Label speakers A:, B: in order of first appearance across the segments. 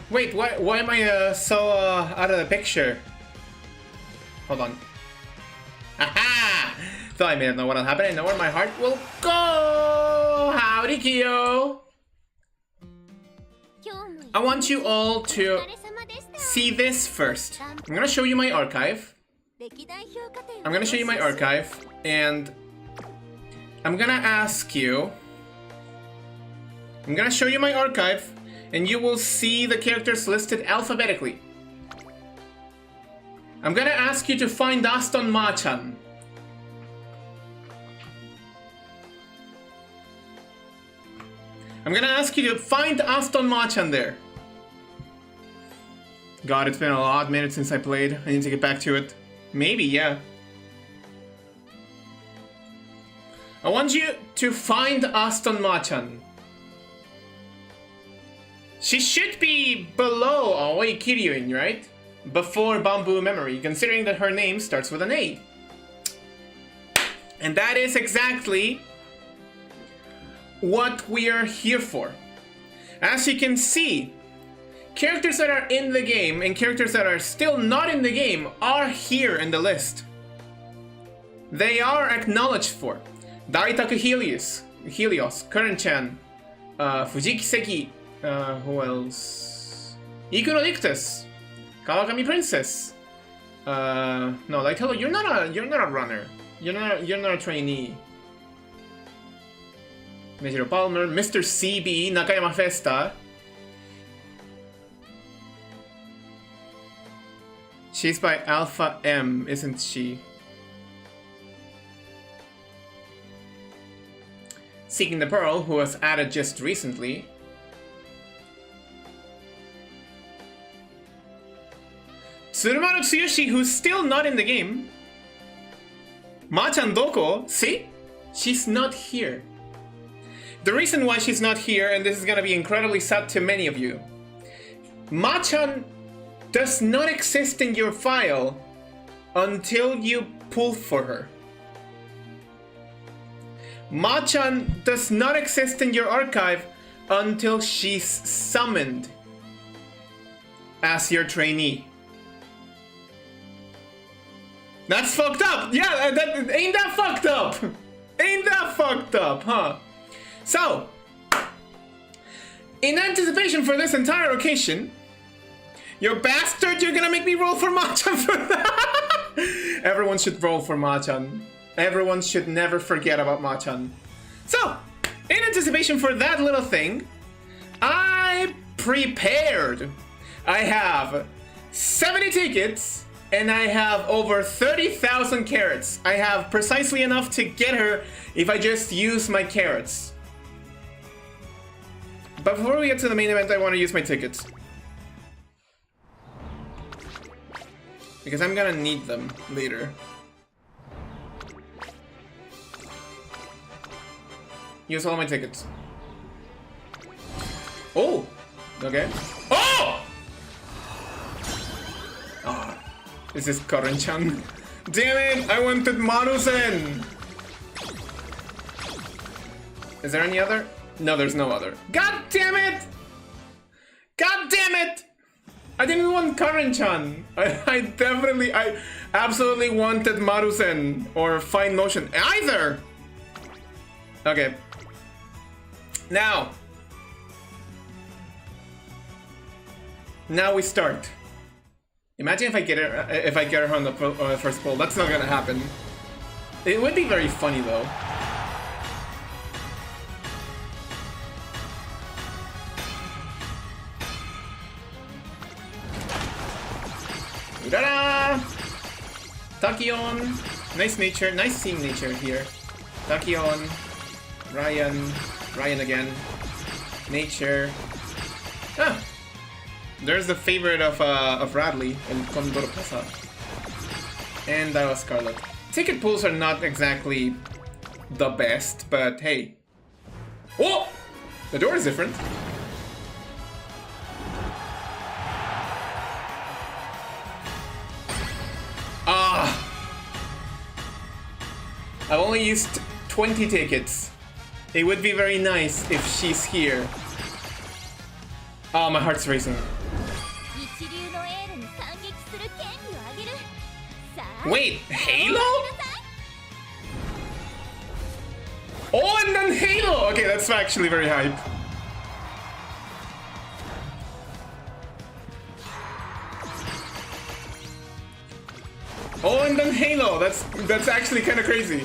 A: Wait, why am I so out of the picture? Hold on. Aha! Thought I may not know what'll happen. I know where my heart will go. Howdy, Kyo. I want you all to see this first. I'm gonna show you my archive. I'm gonna show you my archive, and I'm gonna ask you. I'm gonna show you my archive, and you will see the characters listed alphabetically. I'm gonna ask you to find Aston Machan. I'm gonna ask you to find Aston Machan there. God, it's been a lot of minutes since I played. I need to get back to it. Maybe, yeah. I want you to find Aston Machan. She should be below Aoi Kiryuin, right? Before Bamboo Memory, considering that her name starts with an A. And that is exactly what we are here for. As you can see, characters that are in the game and characters that are still not in the game are here in the list. They are acknowledged for. Daitaku Helios, Curren-chan, Fujiki Seki, who else? Ikuno Nictus, Kawakami Princess. No, like hello, you're not a runner. You're not a trainee. Mejiro Palmer, Mr. CB, Nakayama Festa. She's by Alpha M, isn't she? Seeking the Pearl, who was added just recently. Tsurumaru Tsuyoshi, who's still not in the game. Machan Doko, see? She's not here. The reason why she's not here, and this is gonna be incredibly sad to many of you, Machan does not exist in your file until you pull for her. Machan does not exist in your archive until she's summoned as your trainee. That's fucked up! Yeah, ain't that fucked up? Ain't that fucked up, huh? So, in anticipation for this entire occasion, you bastard, you're gonna make me roll for Machan for that! Everyone should roll for Machan. Everyone should never forget about Machan. So, in anticipation for that little thing, I prepared. I have 70 tickets, and I have over 30,000 carrots. I have precisely enough to get her if I just use my carrots. But before we get to the main event, I want to use my tickets. Because I'm gonna need them later. Use all my tickets. Oh! Okay. Oh! Ah, this is Curren-chan. Damn it! I wanted Marusen! Is there any other? No, there's no other. God damn it! God damn it! I didn't want Curren-chan. I absolutely wanted Marusen or Fine Motion. Either! Okay. Now we start. Imagine if I get her on the first pull. That's not gonna happen. It would be very funny though. Urara! Tachyon! Nice nature, nice team nature here. Tachyon, Ryan again. Nature. Ah! There's the favorite of Radley, El Condor Pasa. And that was Scarlet. Ticket pools are not exactly the best, but hey. Oh! The door is different. Ah! I've only used 20 tickets. It would be very nice if she's here. Oh, my heart's racing. Wait, Halo? Oh, and then Halo! Okay, that's actually very hype. Oh, and then Halo! That's actually kind of crazy.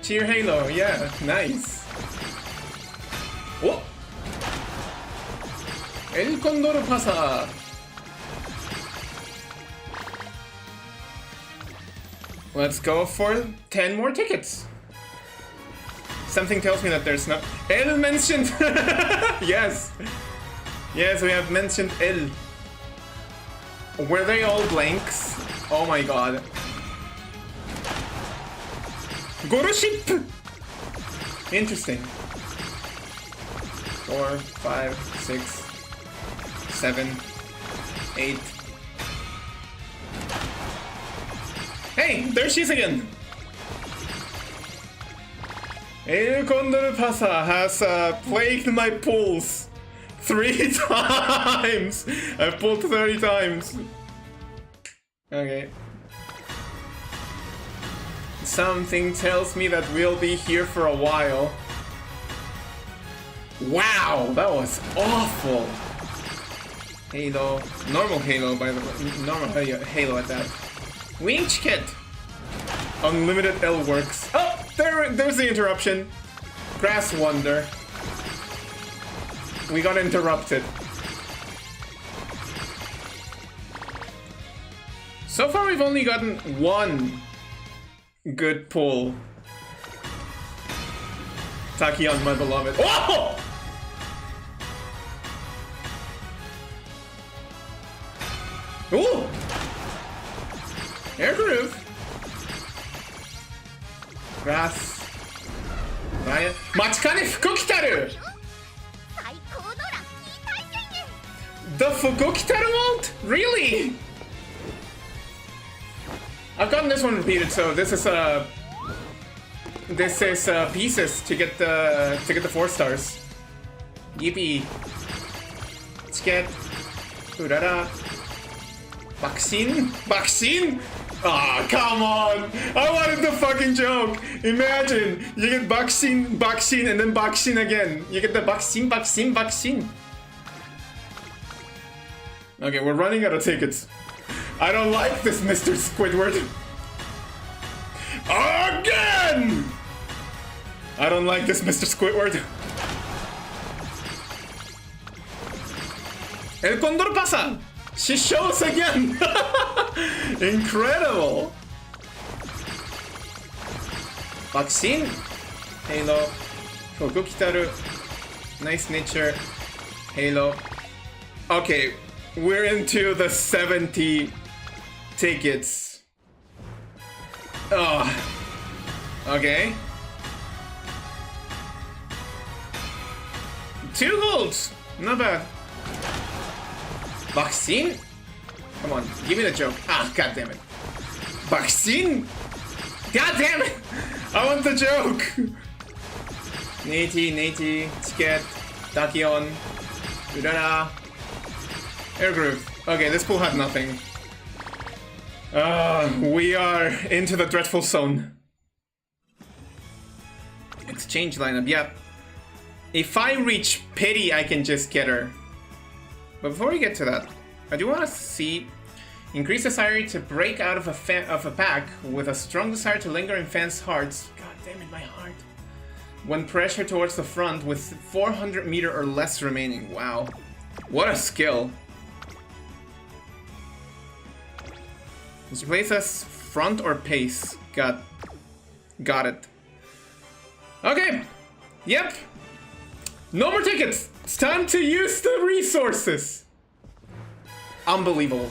A: Cheer Halo, yeah, nice. Oh! El Condor pasa! Let's go for 10 more tickets. Something tells me that there's not... El mentioned! Yes! Yes, we have mentioned El. Were they all blanks? Oh my god. Goroship! Interesting. 4, 5, 6, 7, 8. Hey, there she is again! El Condor Pasa has plagued my pulls 3 times! I've pulled 30 times. Okay. Something tells me that we'll be here for a while. Wow, that was awful! Halo. Normal Halo, by the way. Normal Halo at that. Winch Kit! Unlimited L works. Oh! There's the interruption. Grass Wonder. We got interrupted. So far we've only gotten one good pull. Tachyon, my beloved. Oh! Ooh! Air groove. Grass. Ryan. Machan Fuku Kitaru! The Fuku Kitaru ult? Really? I've gotten this one repeated, so this is pieces to get the 4 stars. Yippee. Let's get Urara. Vaccine? Vaccine? Ah, come on! I wanted the fucking joke! Imagine! You get vaccine, vaccine, and then vaccine again. You get the vaccine, vaccine, vaccine. Okay, we're running out of tickets. I don't like this, Mr. Squidward. Again! I don't like this, Mr. Squidward. El Condor pasa! She shows again! Incredible! Vaccine? Halo. Fuku Kitaru. Nice nature. Halo. Okay, we're into the 70 tickets. Oh. Okay. 2 golds! Not bad. Vaccine? Come on, give me the joke. Ah, god damn it. Vaccine? God damn it! I want the joke! Nati, Ticket, Tachyon, Urara, Air Groove. Okay, this pool had nothing. We are into the dreadful zone. Exchange lineup, yeah. If I reach Pity, I can just get her. But before we get to that, I do want to see increase desire to break out of a pack with a strong desire to linger in fans' hearts. God damn it, my heart. When pressure towards the front with 400 meter or less remaining. Wow. What a skill. This place as front or pace. Got it. Okay. Yep. No more tickets. It's time to use the resources. Unbelievable.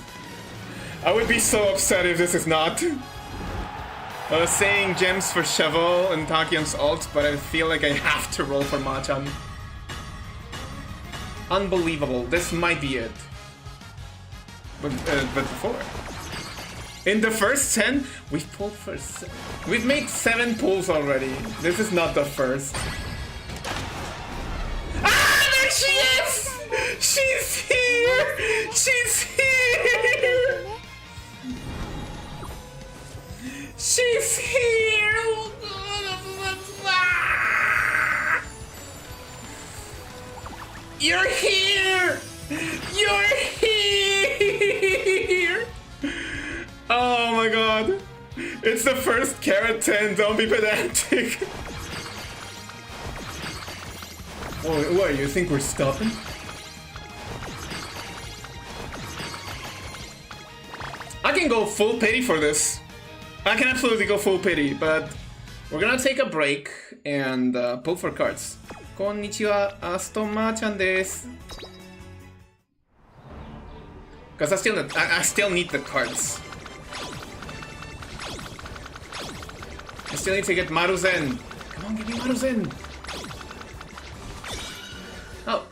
A: I would be so upset if this is not. I was saying gems for Shovel and Takion's ult, but I feel like I have to roll for Machan. Unbelievable. This might be it. But before. In the first 10, we've pulled for... We've made 7 pulls already. This is not the first. Ah, there she is! She's here! She's here! She's here! You're here! You're here! Oh my god. It's the first carrot 10, don't be pedantic. Oh, what, you think we're stopping? I can go full pity for this. I can absolutely go full pity, but we're gonna take a break and pull for cards. Konnichiwa, Aston Machan desu. Because I still need the cards. I still need to get Maruzen. Come on, give me Maruzen. Oh,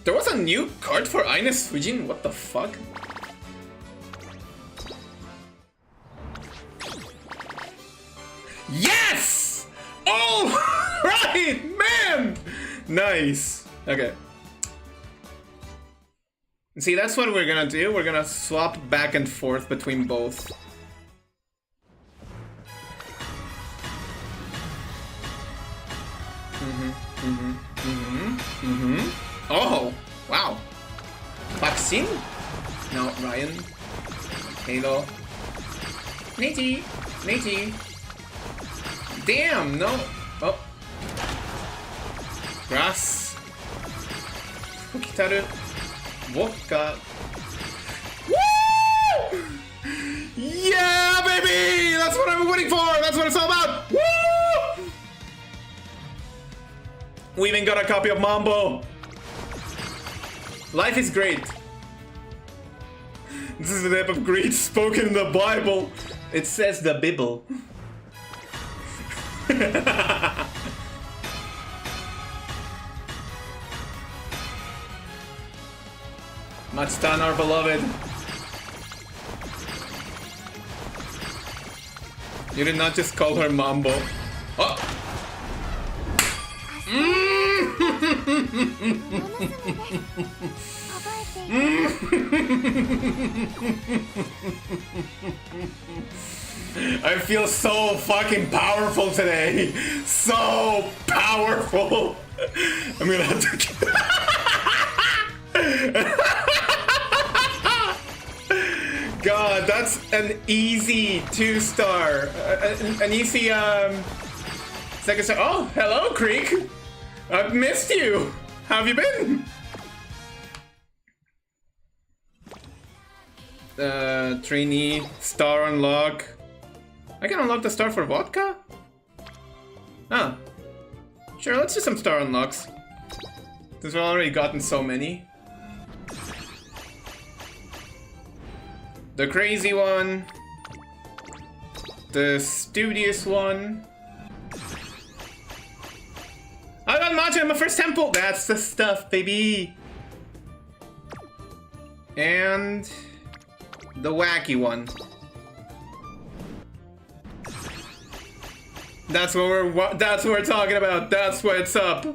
A: there was a new card for Ines Fujin? What the fuck? Yes! All right, man! Nice. Okay. See, that's what we're gonna do. We're gonna swap back and forth between both. Oh, wow. Vaccine? No, Ryan. Halo. Neji. Neji. Damn, no. Oh. Grass. Fukitaru. Vodka. Woo! Yeah, baby! That's what I've been waiting for! That's what it's all about! Woo! We even got a copy of Mambo. Life is great. This is the type of greed spoken in the Bible. It says the Bible. Matstan, our beloved. You did not just call her Mambo. Oh! I feel so fucking powerful today. So powerful. I'm gonna have to... God, that's an easy 2-star. An easy, second star. Oh, hello, Creek. I've missed you. How have you been? Trainee, star unlock. I can unlock the star for vodka? Oh. Sure, let's do some star unlocks. Since we've already gotten so many. The crazy one. The studious one. I got Machan in my first temple! That's the stuff, baby! And... the wacky one. That's what we're talking about. That's what's up.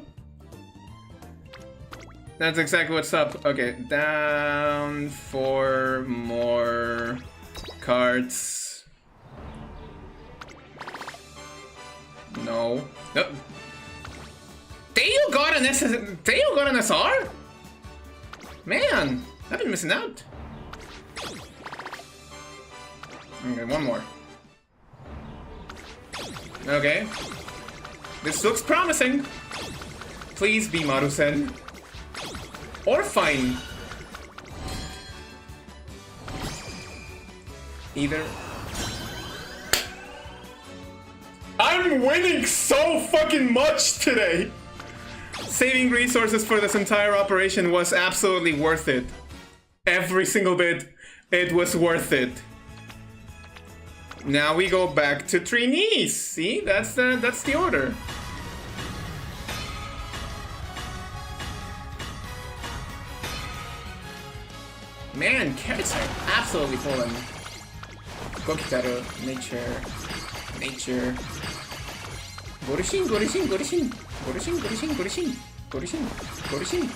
A: That's exactly what's up. Okay, down 4 more cards. No. Nope. Dale got an SR? Man, I've been missing out. Okay, one more. Okay. This looks promising. Please be Marusen. Or fine. Either. I'm winning so fucking much today. Saving resources for this entire operation was absolutely worth it. Every single bit, it was worth it. Now we go back to trainees. See, that's the order. Man, carrots are absolutely pulling. Kokitaru, nature. Gorishin.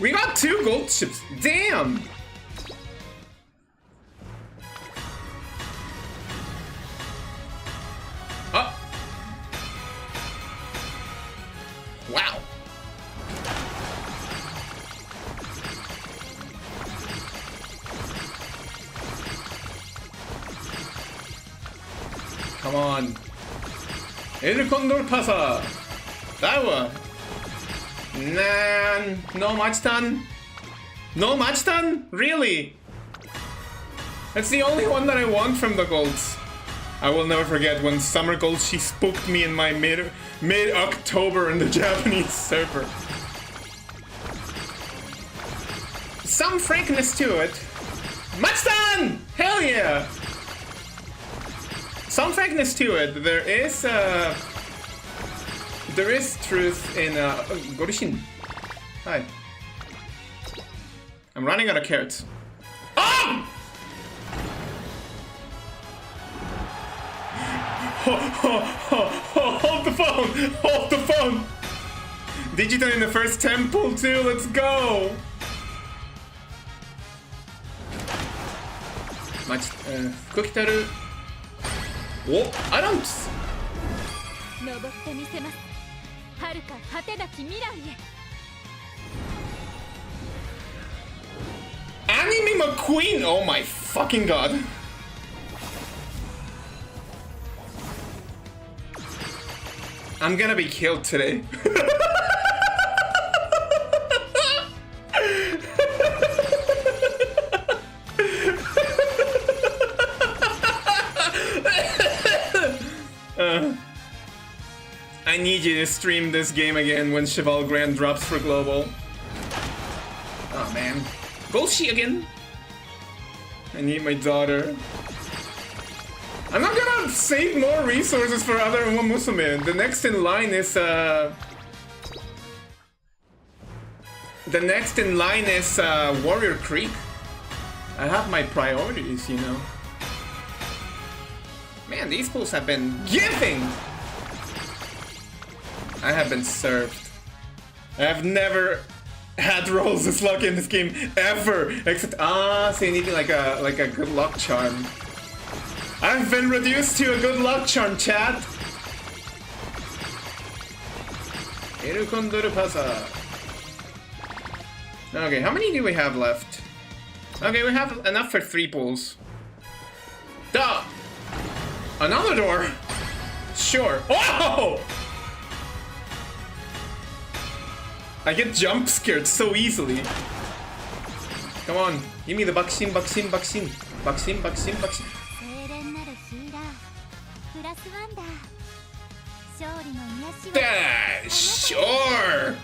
A: We got 2 gold ships. Damn. Oh. Wow. Come on. El Condor pasa. Dawa. Nah, no Machan. No Machan? Really? That's the only one that I want from the golds. I will never forget when Summer Gold she spooked me in my mid-October in the Japanese server. Some frankness to it. Machan! Hell yeah! Some frankness to it. There is truth in Gorishin. Hi. I'm running out of carrots. Oh! Hold the phone! Hold the phone! Digital in the first temple too, let's go! Kokitaru. Oh, I don't... Anime McQueen! Oh my fucking god. I'm gonna be killed today. I need you to stream this game again when Cheval Grand drops for global. Oh man. Golshi again? I need my daughter. I'm not gonna save more resources for other Musume. The next in line is Warrior Creek. I have my priorities, you know. Man, these pools have been giving! I have been served. I have never had rolls this lucky in this game ever, except so you need like a good luck charm. I've been reduced to a good luck charm, chat. El Condor pasa. Okay, how many do we have left? Okay, we have enough for 3 pools. Duh! Another door? Sure. Oh! I get jump scared so easily. Come on, give me the Bakshin. Sure!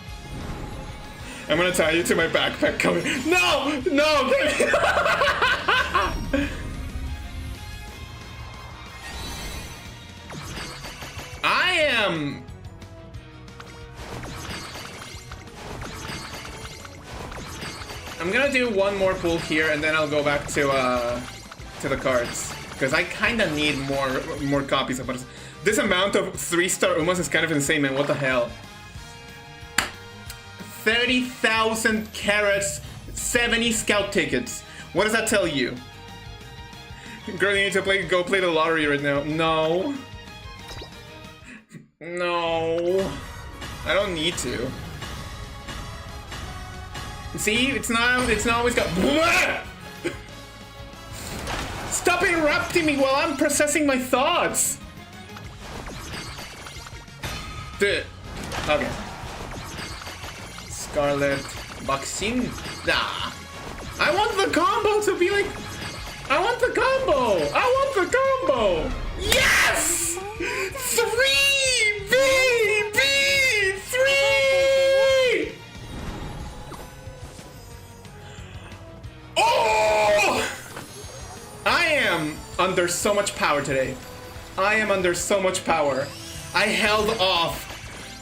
A: I'm gonna tie you to my backpack. Come here. No! No! I'm gonna do one more pull here, and then I'll go back to the cards, because I kind of need more copies of it. This amount of 3-star Umas is kind of insane, man. What the hell? 30,000 carats, 70 scout tickets. What does that tell you? Girl, you need to go play the lottery right now. No. No. I don't need to. See, it's not always got. Stop interrupting me while I'm processing my thoughts. Dude. Okay. Scarlet Vaccine. Nah. I want the combo to be like I want the combo! I want the combo! Yes! 3! Baby! 3! Oh! I am under so much power today. I am under so much power. I held off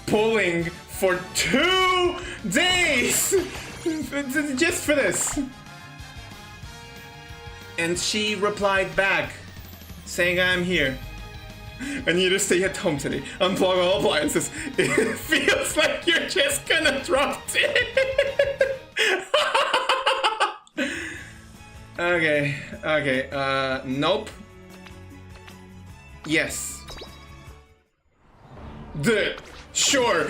A: pulling for 2 days! Just for this. And she replied back, saying I'm here. I need to stay at home today. Unplug all appliances. It feels like you're just gonna drop it. Okay, nope. Yes. Sure.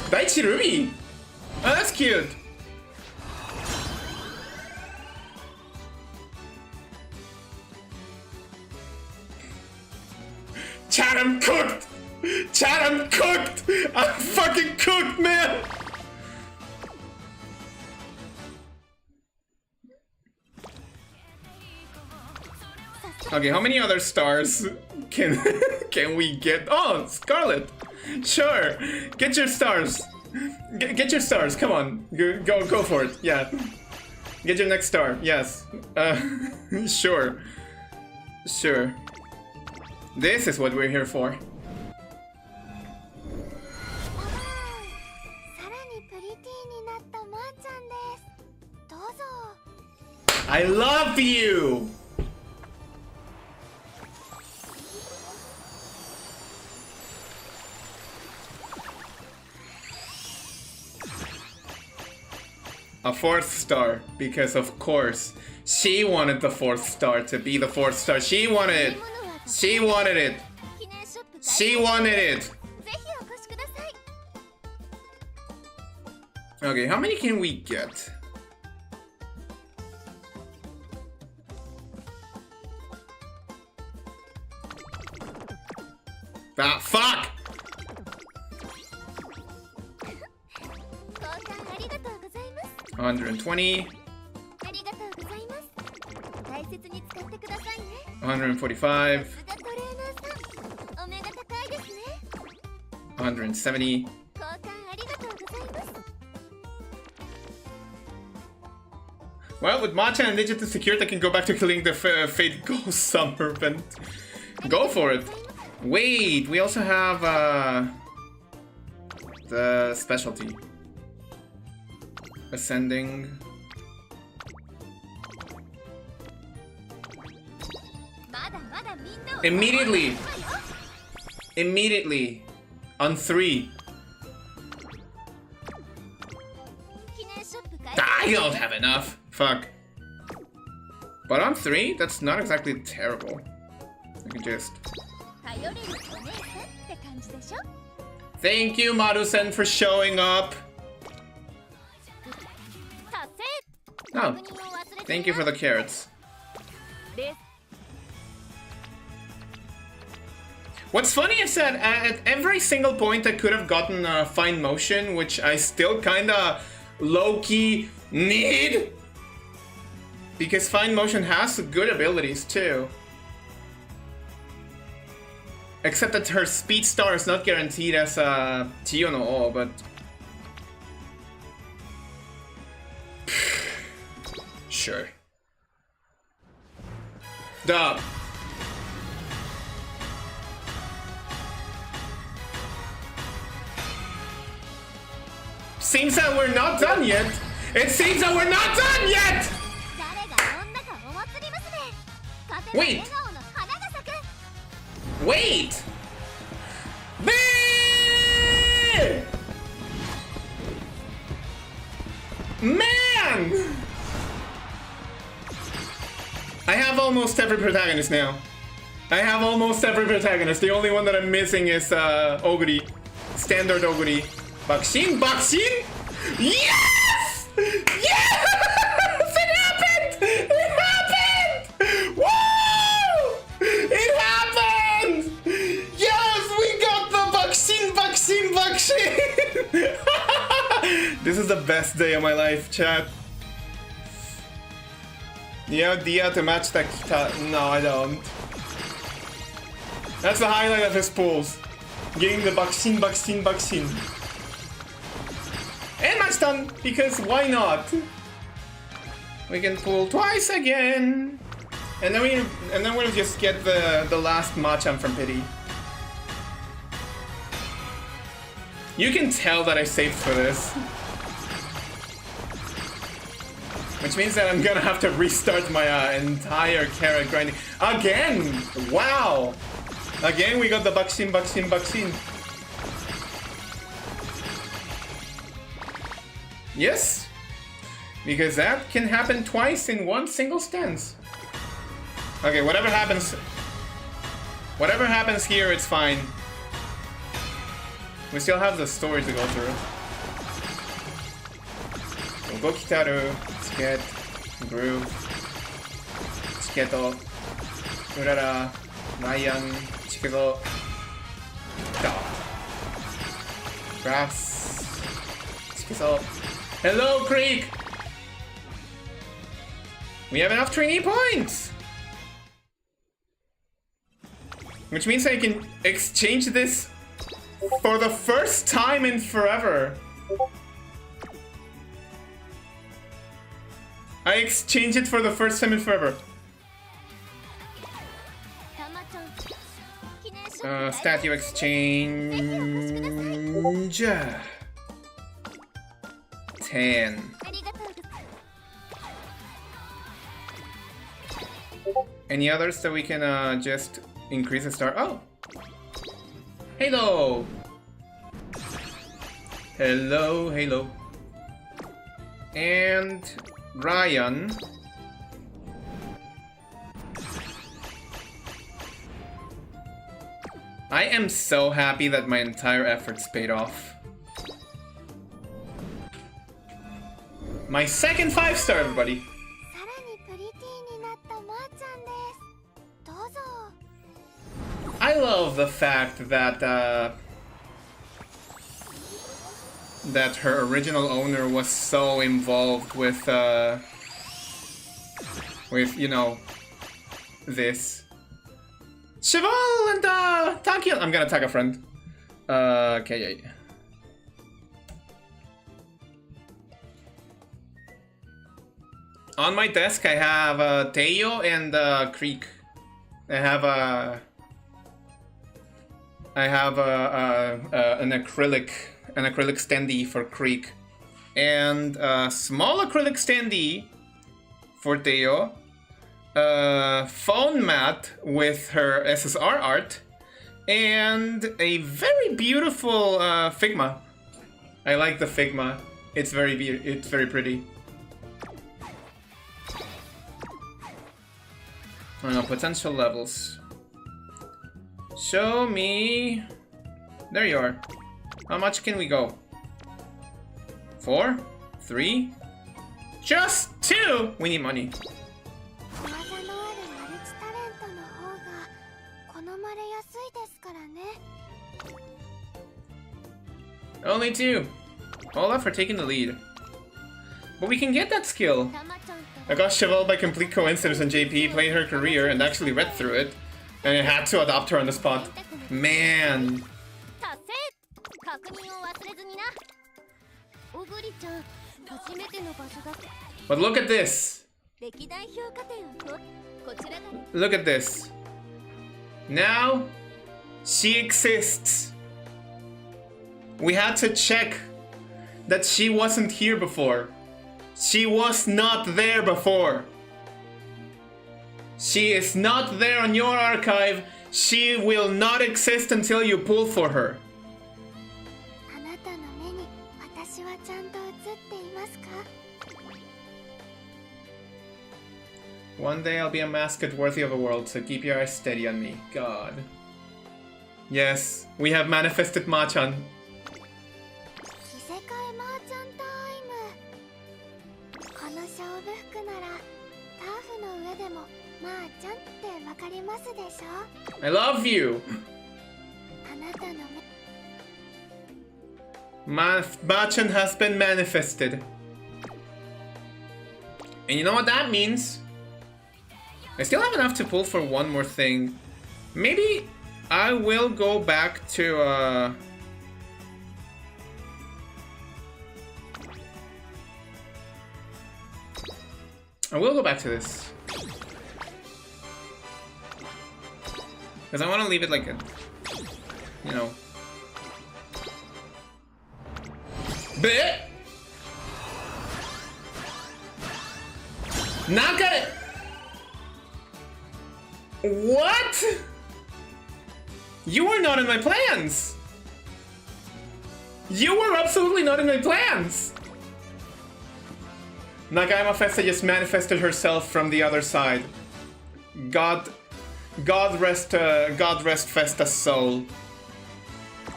A: Daichi Ruby. Oh, that's cute. Chat, I'm cooked! Chat, I'm cooked! I'm fucking cooked, man! Okay, how many other stars can we get? Oh, Scarlet! Sure! Get your stars! Get your stars, come on. Go for it, yeah. Get your next star, yes. Sure. This is what we're here for. I love you! A 4th star, because of course she wanted the 4th star to be the 4th star. She wanted it. She wanted it. She wanted it. Okay, how many can we get? Ah, fuck! 120. 145. 170. Well, with Machan and Digital secured, I can go back to killing the Fate Ghost Summer event. Go for it. Wait, we also have the specialty. Ascending. Immediately. On 3. I don't have enough. Fuck. But on 3, that's not exactly terrible. I can just... Thank you, Maru-sen, for showing up. Oh, thank you for the carrots. What's funny is that at every single point I could have gotten fine motion, which I still kinda low-key need. Because fine motion has good abilities too. Except that her speed star is not guaranteed as Chiyo no O, but... Sure. Duh. Seems that we're not done yet. It seems that we're not done yet! Wait! Wait! Man! I have almost every protagonist now. I have almost every protagonist. The only one that I'm missing is Oguri. Standard Oguri. Bakshin? Bakshin? Yes! Yes! It happened! It happened! Woo! It happened! Yes! We got the Bakshin! This is the best day of my life, chat. You have Dia to match that Kita. No, I don't. That's the highlight of his pulls. Getting the Baksin. And match done, because why not? We can pull twice again. And then we'll just get the last Machan from Pity. You can tell that I saved for this. Which means that I'm gonna have to restart my entire carrot grinding. Again! Wow! Again, we got the Baksin. Yes! Because that can happen twice in one single stance. Okay, whatever happens here, it's fine. We still have the story to go through. Go Kitaru, Tsuket, Groove, Tsuketo, Urara, Ryan, Chikuzo, Grass, Chikuzo. Hello, Creek! We have enough trainee points! Which means I can exchange this for the first time in forever. I exchanged it for the first time in forever. Statue exchange. 10. Any others that we can just increase the star? Oh! Halo! Halo. And Ryan. I am so happy that my entire efforts paid off. My second 5-star, everybody! I love the fact that that her original owner was so involved with you know, this. Cheval and Takio. I'm gonna tag a friend. Okay. On my desk, I have Teo and Creek. I have an acrylic standee for Creek, and a small acrylic standee for Teo. Phone mat with her SSR art, and a very beautiful Figma. I like the Figma. It's very pretty. Potential levels. Show me. There you are. How much can we go? 4? 3? Just 2! We need money. Only 2. All up for taking the lead. But we can get that skill. I got Cheval by complete coincidence on JP, played her career, and actually read through it. And I had to adopt her on the spot. Man. But look at this. Look at this. Now, she exists. We had to check that she wasn't here before. She was not there before. She is not there on your archive. She will not exist until you pull for her. One day I'll be a mascot worthy of a world, so keep your eyes steady on me. God. Yes, we have manifested Machan. I love you! Machan has been manifested. And you know what that means? I still have enough to pull for one more thing. Maybe I will go back to I will go back to this. Because I want to leave it like a, you know. Bleh! Not gonna... What? You were not in my plans! You were absolutely not in my plans! Nagaima Festa just manifested herself from the other side. God rest Festa's soul.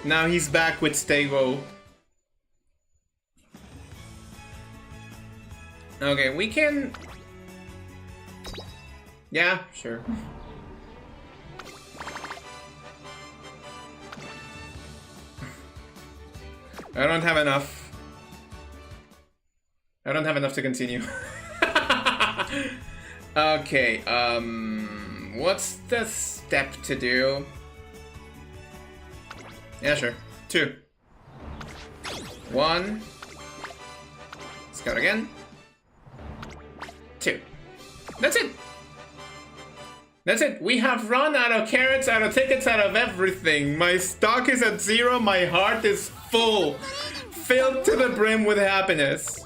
A: Now he's back with Stavo. Okay, we can... Yeah, sure. I don't have enough. I don't have enough to continue. Okay, what's the step to do? Yeah, sure. 2. 1. Scout again. 2. That's it. That's it. We have run out of carrots, out of tickets, out of everything. My stock is at 0. My heart is full. Filled to the brim with happiness.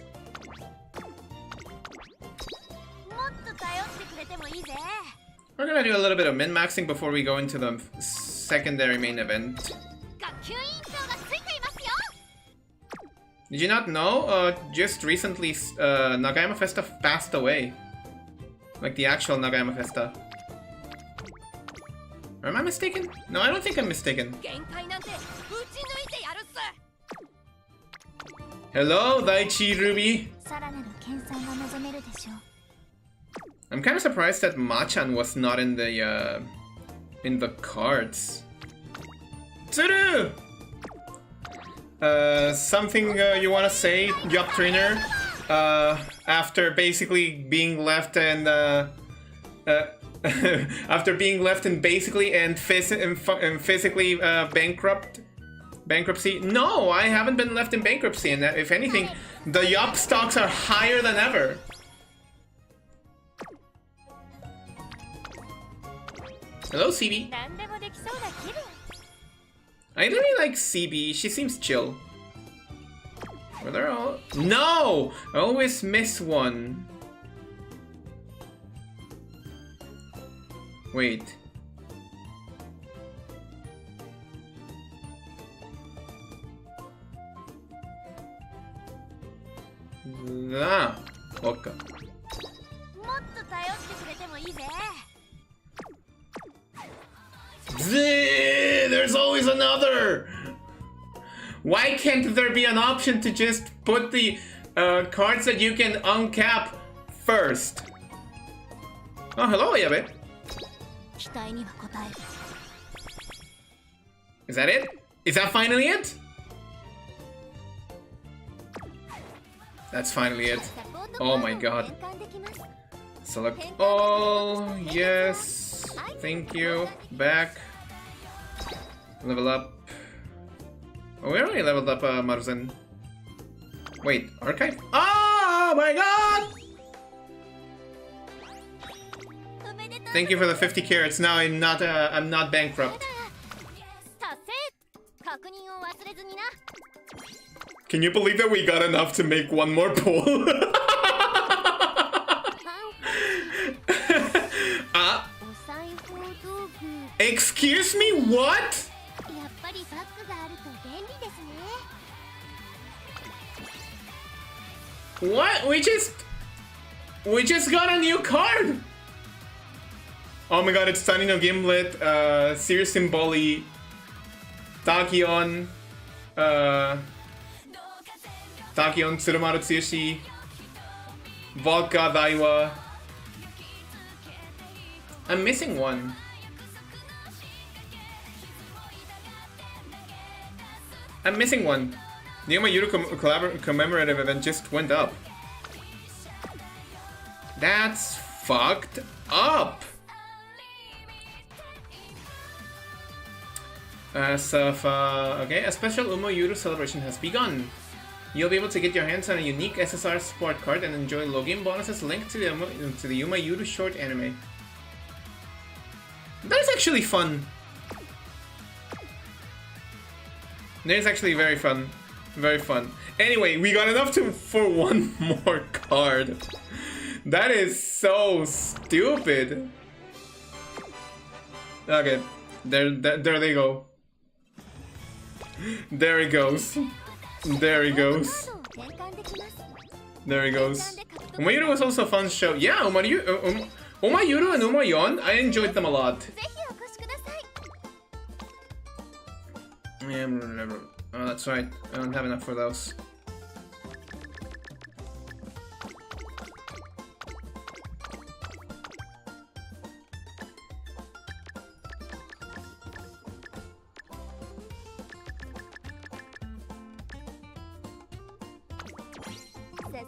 A: We're gonna do a little bit of min-maxing before we go into the secondary main event. Did you not know? Just recently, Nagaima Festa passed away. Like the actual Nagaima Festa. Or am I mistaken? No, I don't think I'm mistaken. Hello, Daichi Ruby. I'm kind of surprised that Machan was not in the cards. Tsuru! Something you want to say, Yup Trainer? After basically being left and after being left in basically and physically bankruptcy? No, I haven't been left in bankruptcy, and if anything, the Yup stocks are higher than ever. Hello, CB. I really like CB. She seems chill. Were there all... No! I always miss one. Wait. Ah, okay. There's always another! Why can't there be an option to just put the cards that you can uncap first? Oh, hello, Yabe. Is that it? Is that finally it? That's finally it. Oh my god. Select all. Yes. Thank you. Back. Level up. Oh, we already leveled up Maruzen. Wait, archive? Oh my god! Thank you for the 50 carats. Now I'm not bankrupt. Can you believe that we got enough to make one more pull? Excuse me, what? What? We just got a new card! Oh my god, it's Tanino Gimlet, Sirius Symboli, Tachyon, Tsurumaru Tsuyoshi, Vodka Daiwa. I'm missing one. I'm missing one. The Yoma Yuru commemorative event just went up. That's fucked up. Okay, a special Umo Yuru celebration has begun. You'll be able to get your hands on a unique SSR support card and enjoy login bonuses linked to the Yuma Yuru short anime. That's actually fun. That's actually very fun. Very fun. Anyway, we got enough for one more card. That is so stupid. Okay, there they go. There he goes. There he goes. There he goes. Umayuru was also a fun show. Yeah, Umayuru and Umayon, I enjoyed them a lot. Oh, that's right. I don't have enough for those.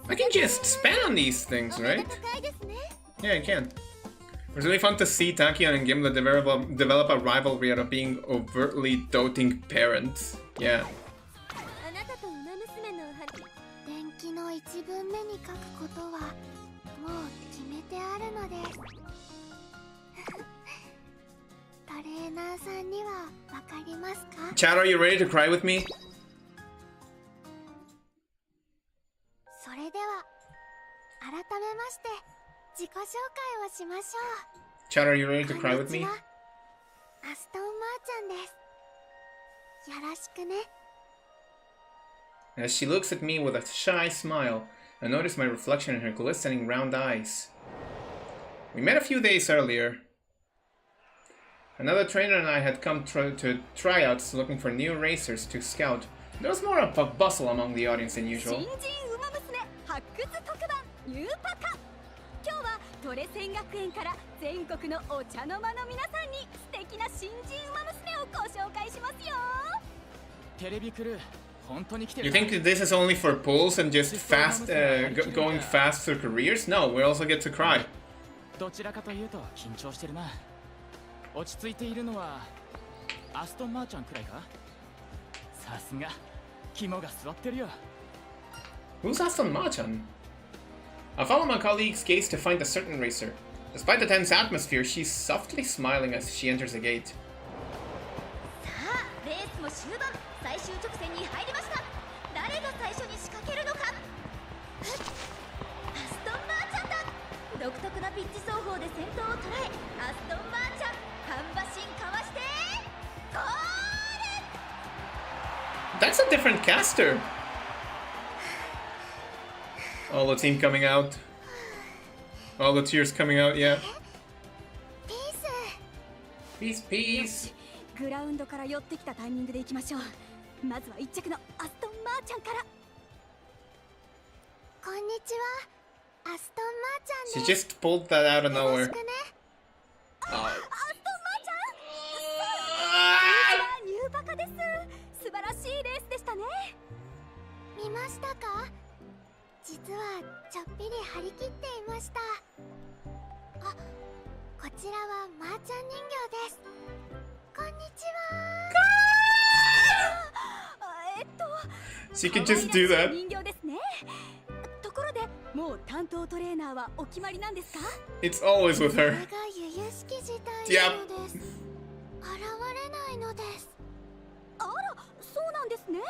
A: I can just spam on these things, right? Yeah, I can. It was really fun to see Takion and Gimla develop a rivalry out of being overtly doting parents. Yeah. Chad, are you ready to cry with me? Chad, are you ready to cry with me? As she looks at me with a shy smile, I notice my reflection in her glistening round eyes. We met a few days earlier. Another trainer and I had come to tryouts looking for new racers to scout. There was more of a bustle among the audience than usual. You think this is only for pulls and just fast, going fast through careers? No, we also get to cry. Who's Aston Machan? I follow my colleague's gaze to find a certain racer. Despite the tense atmosphere, she's softly smiling as she enters the gate. That's a different caster. All the team coming out. All the tears coming out, yeah. Peace, peace. グラウンドから寄ってきたタイミングで行きましょう。まずは一着のアストンマーチャンから。こんにちは。アストンマーチャンです。She just pulled that out of nowhere. アストンマーチャン。ニューバカです。素晴らしいレースでしたね。見ましたか？実はちょっぴり張り切っていました。あ、こちらはマーチャン人形です。こんにちは。She could just do that. 人形ですね。ところで、もう担当トレーナーはお決まりなんですか？ It's always with her. が由々しき事態なのです。現れないのです。あら、そうなんですね。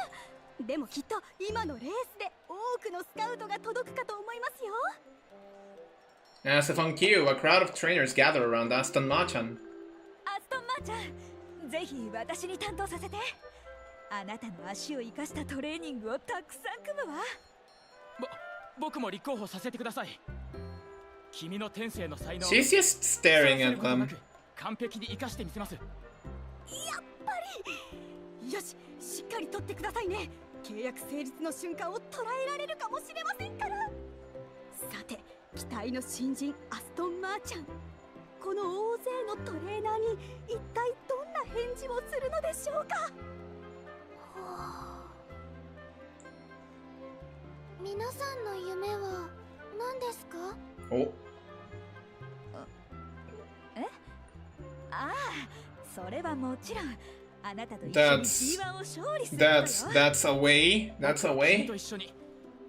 A: でもきっと今のレースで多くのスカウトが届くかと思いますよ。As if on cue, a crowd of trainers gather around Aston Machan. アストンマーチャン、ぜひ私に担当させて。あなたの足を生かしたトレーニングをたくさん組むわ。僕も立候補させてください。君の天性の才能。She's just staring at them. 完璧に生かしてみせます。やっぱり。よし、しっかり取ってくださいね。契約成立の瞬間を捉えられるかもしれませんから。さて、期待の新人アストンマーチャン。この大勢のトレーナーに一体どんな返事をするのでしょうか。皆さんの夢は何ですか？お、
B: それはもちろんあなたと一緒に G1 を勝利するのよ。
A: That's a way. That's a way.
C: と一緒に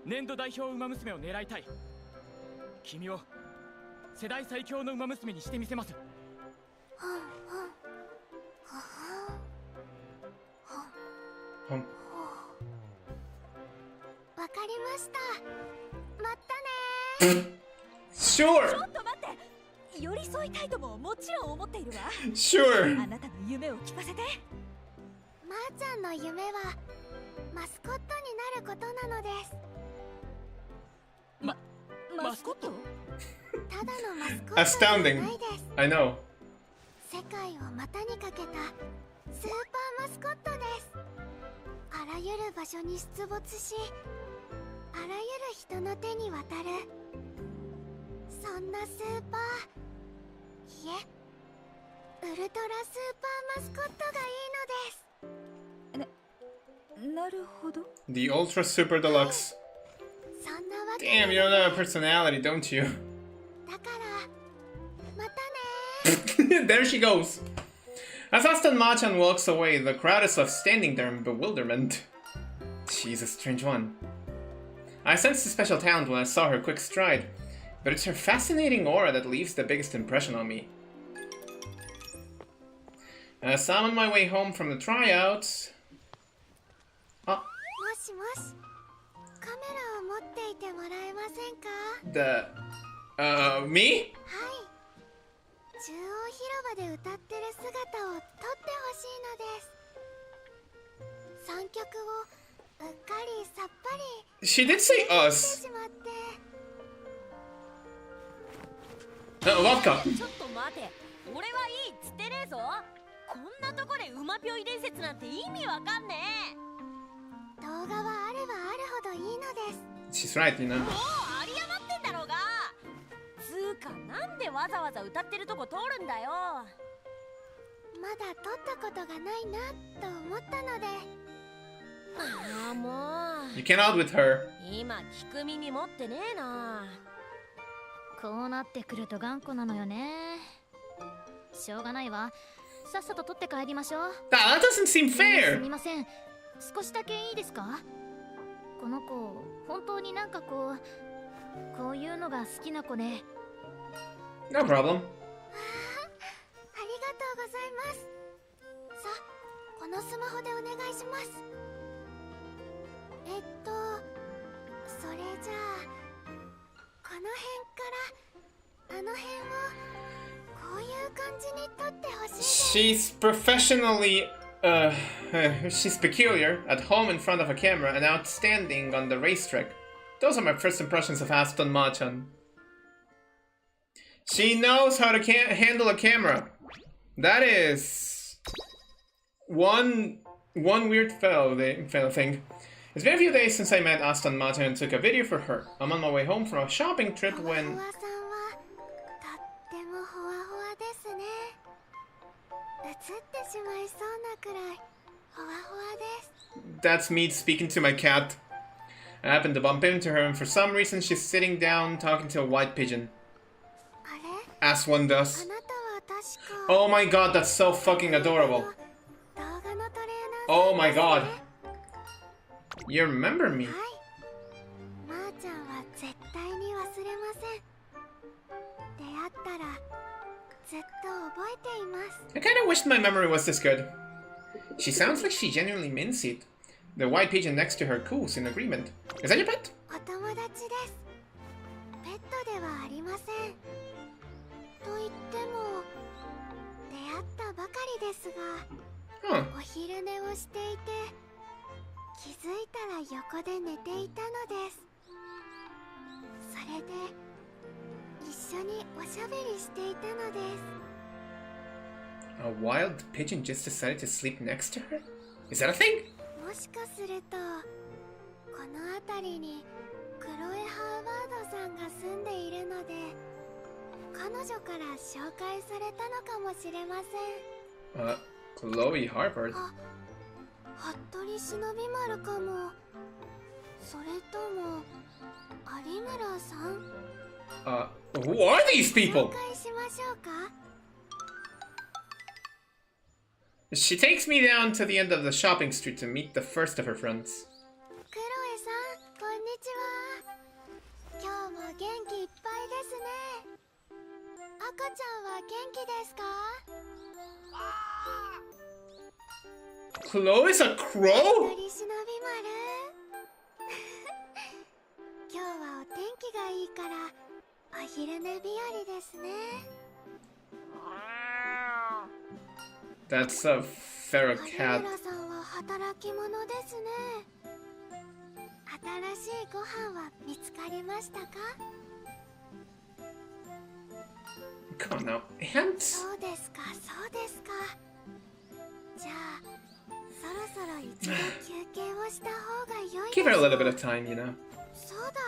C: 年度代表馬娘を狙いたい。君を世代最強の馬娘にしてみせます。
D: わかりました。まったね。
A: Sure.
B: ちょっと待って。寄り添いたいとももちろん思っているわ。
A: Sure.
B: あなたの夢を聞かせて。
D: まーちゃんの夢はマスコットになることなのです。
B: マスコット？
D: ただのマスコットじゃないです。
A: I know.
D: 世界を股にかけたスーパーマスコットです。あらゆる場所に出没し、あらゆる人の手に渡る、そんなスーパー、いえ、ウルトラスーパーマスコットがいいのです。
B: なるほど。
A: The Ultra Super Deluxe.
D: そんなわけ
A: Damn, you don't have a personality, don't you?
D: だからまたね。
A: There she goes. As Aston Machan walks away, the crowd is left standing there in bewilderment. She's a strange one. I sensed a special talent when I saw her quick stride, but it's her fascinating aura that leaves the biggest impression on me. As I'm on my way home from the tryouts...
D: もしもし、カメラを持っていてもらえませんか？
A: me?
D: はい。中央広場で歌ってる姿を撮ってほしいのです。三曲をうっかりさっぱり
A: She did say
D: して
A: us.
D: しまって。
A: Vodka.
E: ちょっと待て、俺はいいっつってねえぞ。こんなとこで馬ぴょい伝説なんて意味わかんねえ。
D: 動画はあればあるほどいいのです。
A: She's right, you know.
E: もうあり余ってんだろうが。つうかなんでわざわざ歌ってるとこ通るんだよ。
D: まだ撮ったことがないなと思ったので。
E: ああもう
A: You can't out with her.
E: 今聞く耳持ってねえな。
F: こうなってくると頑固なのよね。しょうがないわ。さっさと取って帰りましょう。
A: That doesn't seem
F: す
A: fair.
F: みません。少しだけいいですか？この子、本当になんかこういうのが好きな子で。
A: No problem.
D: ありがとうございます。さあ、このスマホでお願いします。それじゃあこの辺からあの辺をこういう感じに撮ってほしいです。
A: She's professionally, she's peculiar, at home in front of a camera, and outstanding on the racetrack. Those are my first impressions of Aston Machan. She knows how to handle a camera. That is one weird fellow thing. It's been a few days since I met Aston Machan and took a video for her. I'm on my way home from a shopping trip
D: ほわ
A: when...
D: ほわさんはとってもほわほわですね。映ってしまいそうなくらいほわほわです。
A: That's me speaking to my cat. I happened to bump into her, and for some reason she's sitting down talking to a white pigeon.
D: あれ？
A: As one
D: あ
A: does.
D: なたは確か
A: Oh my god, that's so fucking adorable.
D: 動画のトレーナーさん
A: Oh my
D: です
A: god.
D: ね。
A: You remember me?
D: はい。まーちゃんは絶対に忘れません。出会ったらずっと覚えています。
A: I kinda wished my memory was this good. She sounds like she genuinely means it. The white pigeon next to her coos in agreement. Is that your pet?
D: お友達です。ペットではありません。と言っても出会ったばかりですが、
A: Huh.
D: お昼寝をしていて気づいたら横で寝ていたのです。それで一緒におしゃべりしていたのです。
A: A wild pigeon just decided to sleep next to her? Is that a thing?
D: もしかするとこの辺りにクロエ・ハーバードさんが住んでいるので彼女から紹介されたのかもしれません。
A: Chloe Harvard.
D: あ、服部忍び丸かも。それとも有村さん？
A: Who are these
D: 紹
A: people?
D: 介しましょうか。
A: She takes me down to the end of the shopping street to meet the first of her friends.
D: クロエさん、こんにちは。今日も元気いっぱいですね。赤ちゃんは元気ですか？
A: Chloe's a crow?
D: 鳥忍び丸。今日はお天気がいいからお昼寝日和ですね。
A: That's a feral
D: 有
A: cat.
D: 村さんは働き者ですね。新しいご飯は見つかりましたか？
A: Come on now. Ants?
D: そうですか、そうですか。じゃあそろそろ一度休憩をした方が良いでし
A: Give her a
D: ょう。
A: little bit of time, you know.
D: そうだ、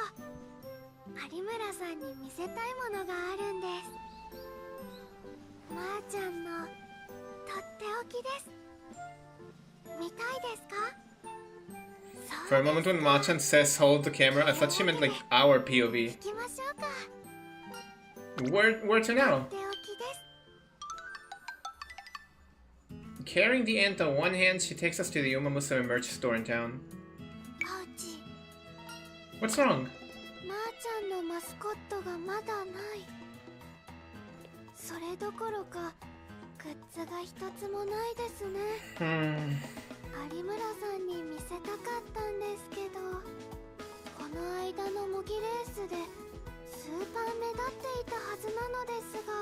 D: 有村さんに見せたいものがあるんです。まーちゃんのとっておきです。見たいですか？
A: For a moment when Machan says hold the camera, I thought she meant like our
D: 行
A: POV.
D: きましょうか。
A: Where to
D: と
A: now?
D: っておきです。
A: Carrying the ant on one hand, she takes us to the Uma Musume merch store in town.
D: パウチ、
A: What's wrong?
D: まーちゃんのマスコットがまだない。それどころかグッズが一つもないですね。有村さんに見せたかったんですけど、この間の模擬レースでスーパー目立っていたはずなのですが、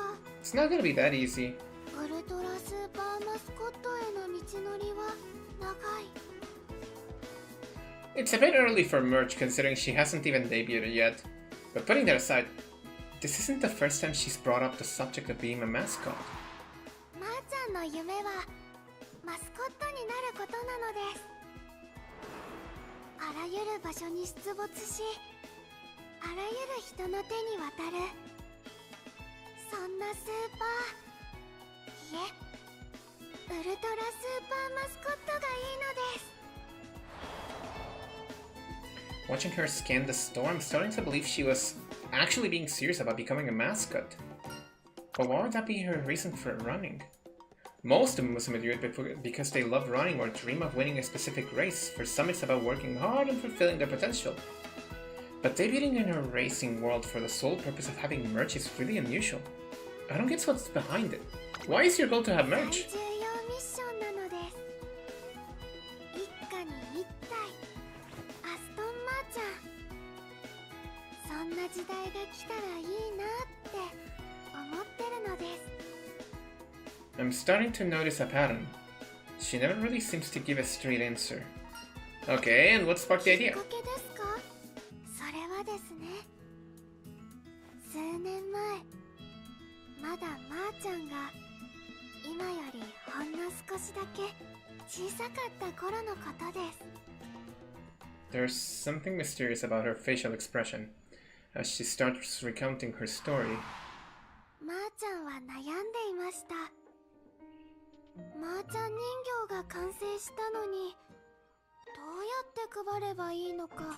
A: It's not gonna be that easy.
D: ウルトラスーパーマスコットへの道のりは長い。
A: It's a bit early for merch considering she hasn't even debuted yet. But putting that aside, this isn't the first time she's brought up the subject of being a mascot.
D: まーちゃんの夢はマスコットになることなのです。あらゆる場所に出没し、あらゆる人の手に渡る、そんなスーパー、いえ、ウルトラスーパーマスコットがいいのです。
A: Watching her scan the store, I'm starting to believe she was actually being serious about becoming a mascot. But why would that be her reason for running? Most of Musume do it because they love running or dream of winning a specific race. For some it's about working hard and fulfilling their potential. But debuting in a racing world for the sole purpose of having merch is really unusual. I don't get what's behind it. Why is your goal to have
D: 最
A: merch?
D: 重要ミッションなのです。一家に一体、アストンマーちゃん。そんな時代が来たらいいなって思ってるのです。
A: I'm starting to notice a pattern. She never really seems to give a straight answer. Okay, and what sparked the
D: きっ
A: idea?
D: かけですか？それはですね、数年前、まだまーちゃんが今よりほんの少しだけ小さかった頃のことです。
A: There's something mysterious about her facial expression as she starts recounting her story.
D: まーちゃんは悩んでいました。まーちゃん人形が完成したのに、どうやって配ればいいのかわ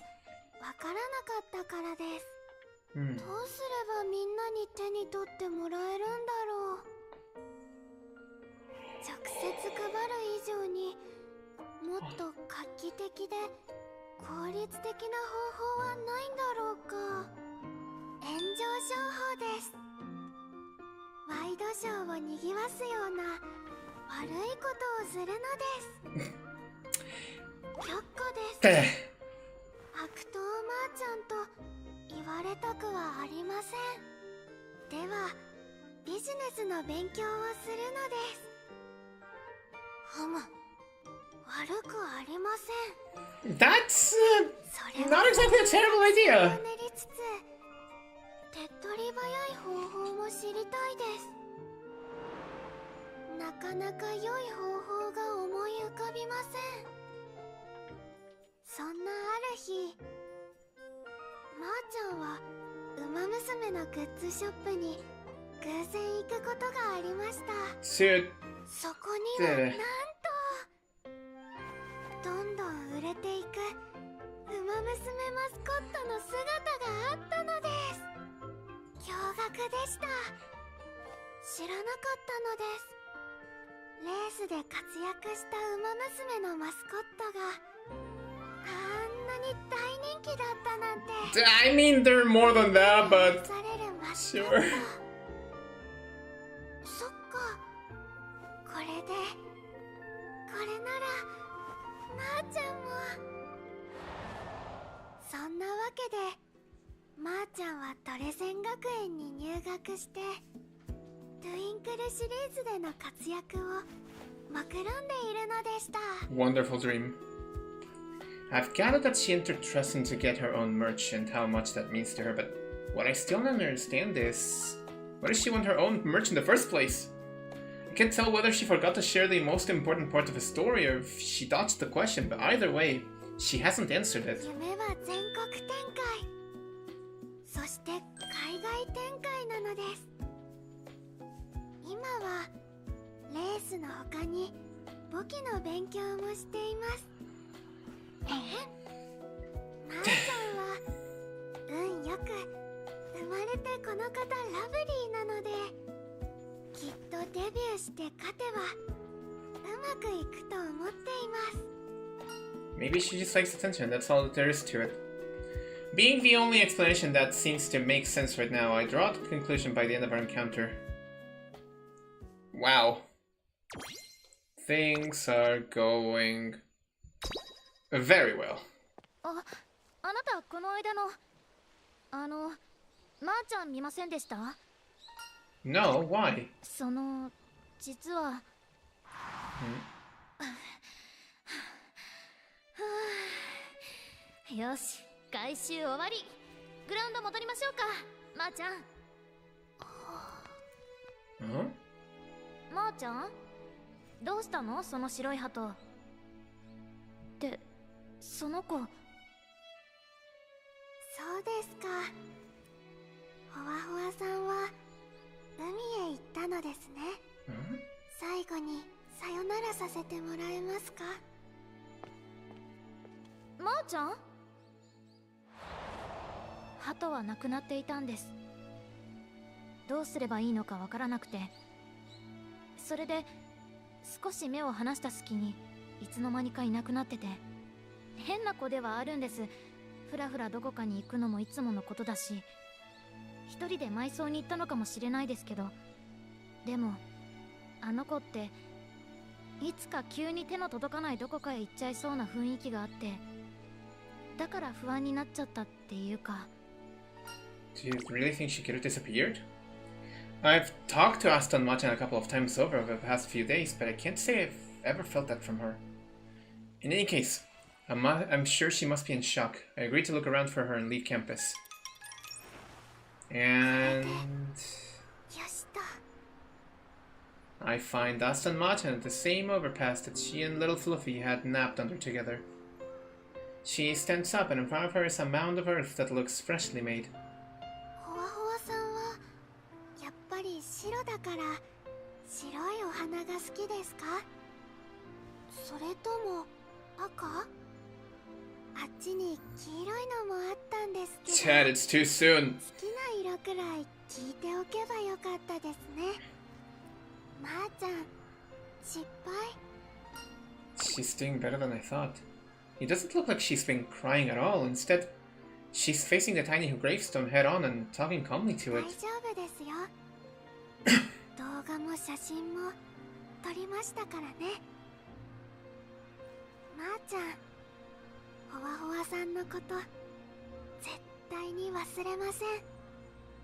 D: からなかったからです。どうすればみんなに手に取ってもらえるんだろう。直接配る以上にもっと画期的で効率的な方法はないんだろうか。炎上商法です。ワイドショーを賑わすような悪いことをするのです。却下です。悪党まーちゃんと言われたくはありません。ではビジネスの勉強をするのです。ふむ、悪くありません。
A: That's
D: それ
A: not exactly a terrible
D: を
A: idea.
D: 練りつつ、手っ取り早い方法も知りたいです。なかなか良い方法が思い浮かびません。そんなある日、まーちゃんはウマ娘のグッズショップに偶然行くことがありました。
A: Shoot.
D: そこにはなんとどんどん売れていくウマ娘マスコットの姿があったのです。驚愕でした。知らなかったのです。例スで活躍したウマ娘のマスコットがあんなに大人気だったなんて。
A: I mean, they're more than that, but
D: されるマスコッ
A: sure.
D: ト。そっか、これでこれならまーちゃんも。そんなわけでまーちゃんはトレセン学園に入学してトゥインクルシリーズでの活躍を目論んでいるのでした。
A: Wonderful dream. I've gathered that she entered Tresson to get her own merch and how much that means to her, but what I still don't understand is why does she want her own merch in the first place? I can't tell whether she forgot to share the most important part of the story or if she dodged the question, but either way, she hasn't answered it.
D: 夢は全国展開、そして海外展開なのです。今はレースの他に簿記の勉強もしています。まーちゃんは運よく生まれてこの方ラブリーなので、きっとデビューして勝てばうまくいくと思っています。
A: Maybe she just likes attention, that's all that there is to it. Being the only explanation that seems to make sense right now, I draw the conclusion by the end of our encounter. Wow. Things are going very well.
F: あなたこの間のまーちゃん見ませんでした？
A: No, why?
F: 実はよし、回収終わり。グラウンド戻りましょうか、まーちゃん。
A: Huh?
F: まーちゃん、どうしたのその白い鳩。で、その子。
D: そうですか。ほわほわさんは海へ行ったのですね。
A: Huh?
D: 最後にさよならさせてもらえますか？
F: まーちゃん？鳩は亡くなっていたんです。どうすればいいのかわからなくて、それで少し目を離した隙にいつの間にかいなくなってて、変な子ではあるんです。ふらふらどこかに行くのもいつものことだし、一人で埋葬に行ったのかもしれないですけど、でもあの子っていつか急に手の届かないどこかへ行っちゃいそうな雰囲気があって、だから不安になっちゃったっていうか。
A: Do you really think she could have disappeared? I've talked to Aston Machan a couple of times over the past few days, but I can't say I've ever felt that from her. In any case, I'm sure she must be in shock. I agreed to look around for her and leave campus. And I find Aston Machan at the same overpass that she and little Fluffy had napped under together. She stands up, and in front of her is a mound of earth that looks freshly made.
D: ほわほわさんはやっぱり白だから白いお花が好きですか？それとも赤？あっちに黄色いのもあったんですけど。
A: Chad, it's too soon.
D: 好きな色くらい聞いておけばよかったですね。まーちゃん、失敗？
A: She's doing better than I thought. It doesn't look like she's been crying at all. Instead, she's facing the tiny gravestone head on and talking calmly to
D: 大
A: it.
D: 丈夫ですよ。動画も写真も撮りましたからね。まーちゃん、ほわほわさんのこと絶対に忘れません。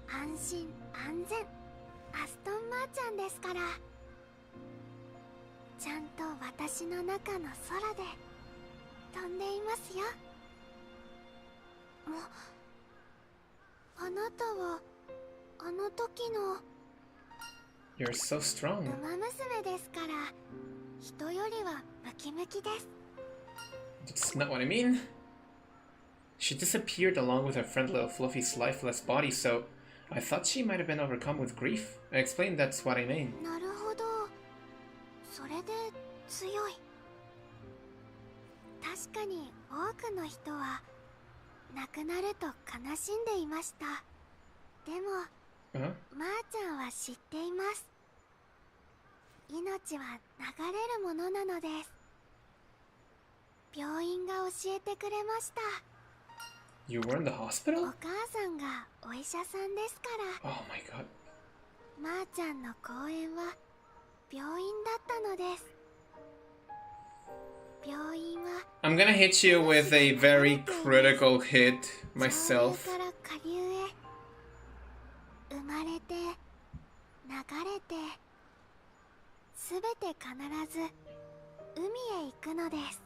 D: 安心安全アストンまーちゃんですから。ちゃんと私の中の空で飛んでいますよ。あなたはあの時の
A: You're so strong.
D: ウマ娘ですから、人よりはムキムキです。
A: That's not what I mean. She disappeared along with her friend little Fluffy's lifeless body, so I thought she might have been overcome with grief. I explained that's what I mean.
D: なるほど、それで強い。確かに多くの人は亡くなると悲しんでいました。でも
A: Huh?
D: まーちゃんは知っています。命は流れるものなのです。病院が教えてくれました。
A: You were in the
D: お
A: hospital?
D: 母さんがお医者さんですから。
A: Oh my god.
D: まーちゃんの公園は病院だったのです。病院は
A: I'm gonna hit you with a very critical hit
D: 上
A: myself.
D: 流から下流へ生まれて流れてすべて必ず海へ行くのです。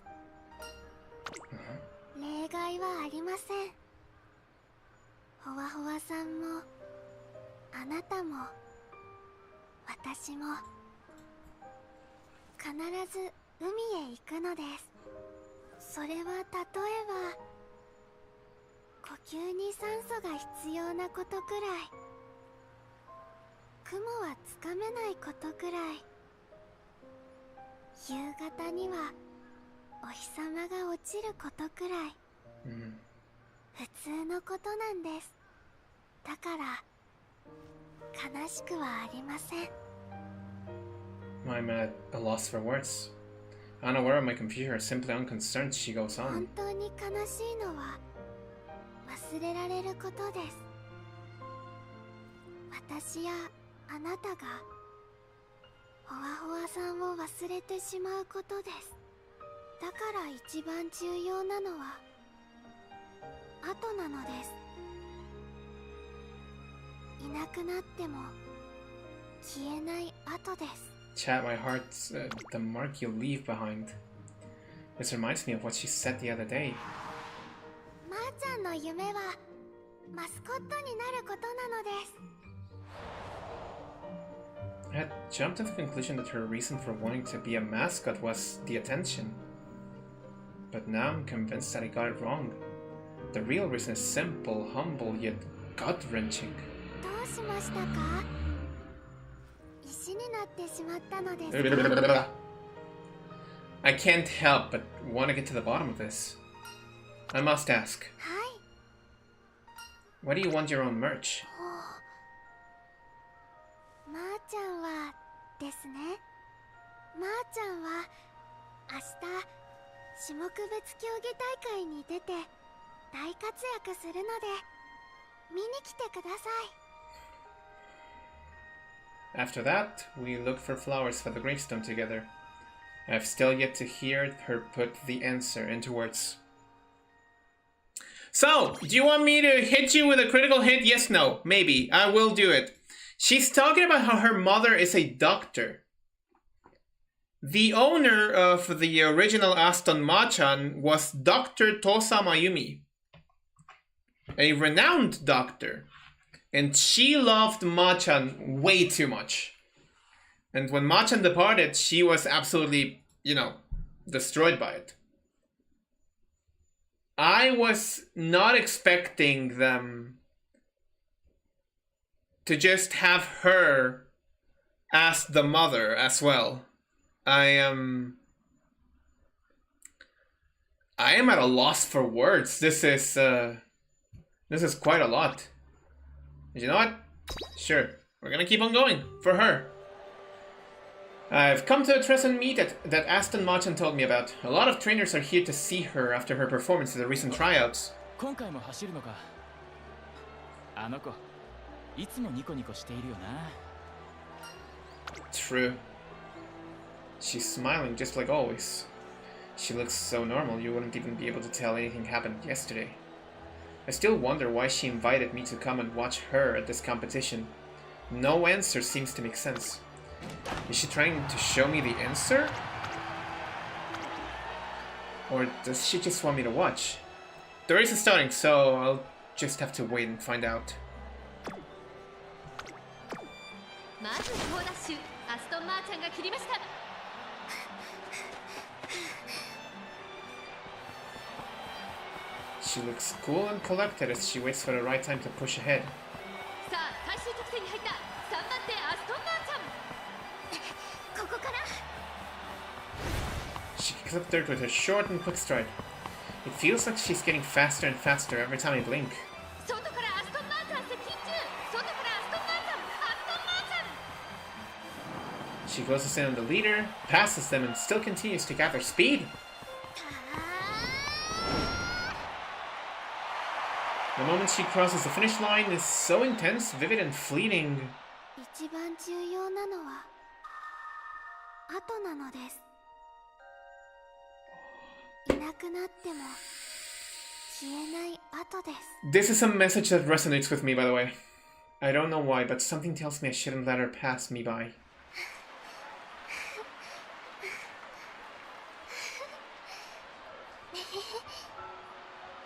D: 例外はありません。ほわほわさんもあなたも私も必ず海へ行くのです。それは例えば呼吸に酸素が必要なことくらい、雲はつかめないことくらい、夕方にはお日様が落ちることくらい、普通のことなんです。だから悲しくはありません。
A: I'm at a loss for words. Unaware of my confusion, simply unconcerned, she goes
D: 本
A: on.
D: 当に悲しいのは忘れられることです。私やあなたがほわほわさんを忘れてしまうことです。だから一番重要なのは後なのです。いなくなっても消えない後です。
A: Chat, my heart's the mark you leave behind. This reminds me of what she said the other day.
D: まーちゃんの夢はマスコットになることなのです。
A: I had jumped to the conclusion that her reason for wanting to be a mascot was the attention. But now I'm convinced that I got it wrong. The real reason is simple, humble, yet gut-wrenching.
D: どうしましたか？石になってしまったのですか？
A: I can't help but want to get to the bottom of this. I must ask,
D: はい。
A: why do you want your own merch?
D: まーちゃんはですね。まーちゃんは明日種目別競技大会に出て大活躍するので見に来てください。
A: After that, we look for flowers for the gravestone together. I've still yet to hear her put the answer into words. So, do you want me to hit you with a critical hit? Yes, no, maybe. I will do it. She's talking about how her mother is a doctor. The owner of the original Aston Machan was Dr. Tosa Mayumi, a renowned doctor. And she loved Machan way too much. And when Machan departed, she was absolutely, destroyed by it. I was not expecting them to just have her as the mother as well. I am at a loss for words. This is quite a lot. You know what? Sure, we're gonna keep on going for her. I've come to address a meet that Aston Machan told me about. A lot of trainers are here to see her after her performance at the recent tryouts.
C: 今回も走るのか。あの子、いつもニコニコしているよな。
A: True. She's smiling just like always. She looks so normal you wouldn't even be able to tell anything happened yesterday. I still wonder why she invited me to come and watch her at this competition. No answer seems to make sense. Is she trying to show me the answer? Or does she just want me to watch? The race is starting, so I'll just have to wait and find out.
E: まず猛ダッシュ、アストンマーちゃんが切りました。
A: She looks cool and collected as she waits for the right time to push ahead.
E: さあ、最終直線に入った3番手アストンマーちゃん。ここから。
A: She kicks up dirt with her short and quick stride. It feels like she's getting faster and faster every time I blink.
E: 外からアストンマーちゃん接近中。外からアストンマーちゃん、アストンマーちゃん。
A: She closes in on the leader, passes them, and still continues to gather speed. The moment she crosses the finish line is so intense, vivid, and fleeting.
D: 一番重要なのは後なのです。いなくなっても消えない後です。
A: This is a message that resonates with me, by the way. I don't know why, but something tells me I shouldn't let her pass me by.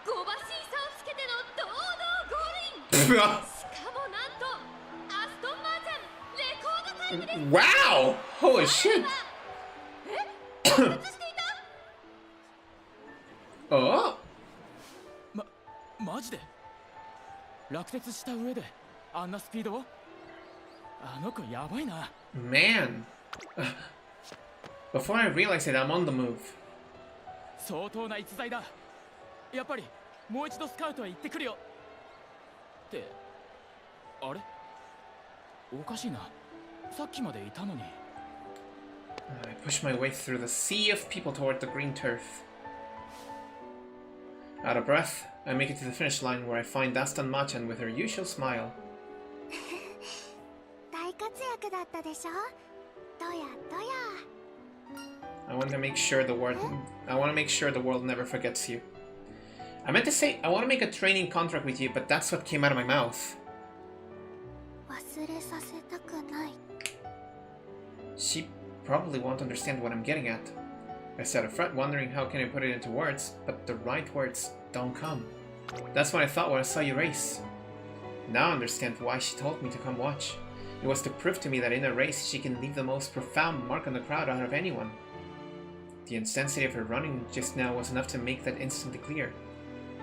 E: 5馬身差をつけての堂々ゴールイン。しかもなんとアストンマーチャンレコードタイムです。
A: Wow! Holy shit!
E: 落札していた。
A: Oh!
C: マジで落雪した上であんなスピードを。あの子やばいな。
A: Man! Before I realize it, I'm on the move.
C: 相当な逸材だ。やっぱりもう一度スカウトへ行ってくるよ。ってあれおかしいな。さっきまでいたのに。
A: I push my way through the sea of people toward the green turf. Out of breath, I make it to the finish line where I find Machan with her usual smile.
D: 大活躍だったでしょ。どやどや。
A: I want to make sure the world never forgets you. I meant to say I want to make a training contract with you, but that's what came out of my mouth.
D: 忘れさせたくない。
A: She probably won't understand what I'm getting at. I sat up front wondering how can I put it into words, but the right words don't come. That's what I thought when I saw you race. Now I understand why she told me to come watch. It was to prove to me that in a race she can leave the most profound mark on the crowd out of anyone. The intensity of her running just now was enough to make that instantly clear.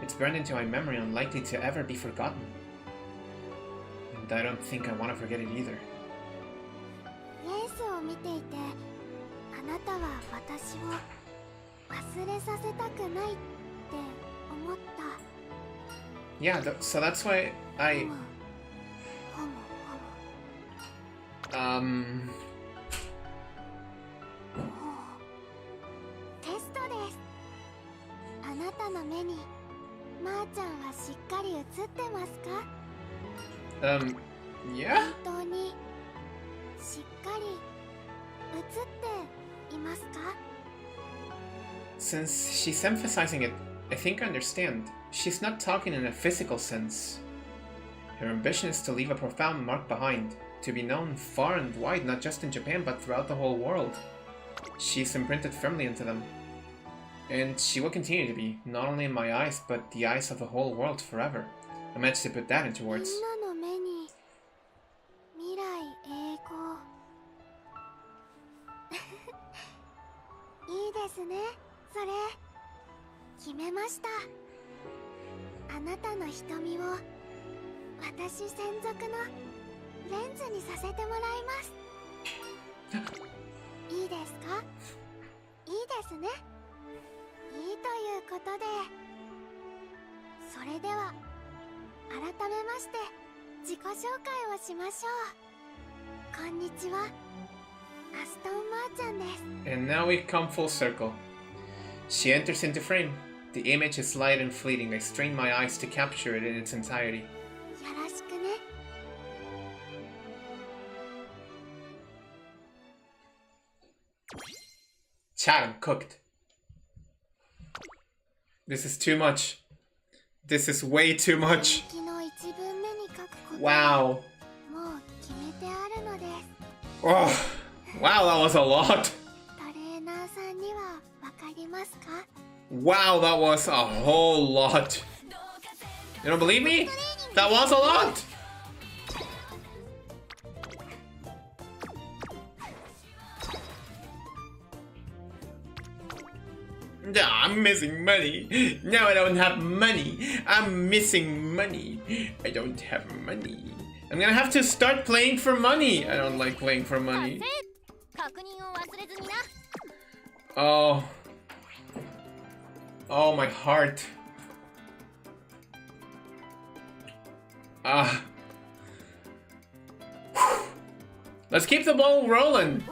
A: It's burned into my memory, unlikely to ever be forgotten. And I don't think I want to forget it either.
D: レースを見ていて、あなたは私を忘れさせたくないって思った。
A: Yeah, so that's why I...
D: ほむほむテストです。あなたの目にまーちゃんはしっかり映ってますか？
A: yeah?
D: 本当にしっかり映っていますか？
A: Since she's emphasizing it, I think I understand. She's not talking in a physical sense. Her ambition is to leave a profound mark behind, to be known far and wide, not just in Japan, but throughout the whole world. She's imprinted firmly into them. And she will continue to be, not only in my eyes, but the eyes of the whole world forever. I managed to put that into
D: みん
A: words.
D: なの目に未来永劫いいですね。それ決めました。あなたの瞳を私専属のレンズにさせてもらいます。いいですか？いいですね。いいということで、それでは改めまして自己紹介をしましょう。こんにちは、アストンマーちゃんです。
A: And now we come full circle. She enters into frame. The image is light and fleeting. I strain my eyes to capture it in its entirety.
D: よろしくね。
A: Chat, I'm cooked. This is too much. This is way too much.
D: 日記の一文目に書くこと
A: Wow.
D: もう決めてあるのです。
A: Oh, wow, that was a lot.
D: トレーナーさんにはわかりますか？
A: Wow, that was a whole lot. You don't believe me? That was a lot. I'm missing money. Now I don't have money. I'm missing money. I don't have money. I'm gonna have to start playing for money. I don't like playing for money.
E: 確認を忘れずにな。
A: Oh. Oh, my heart. Ah. Let's keep the ball rolling.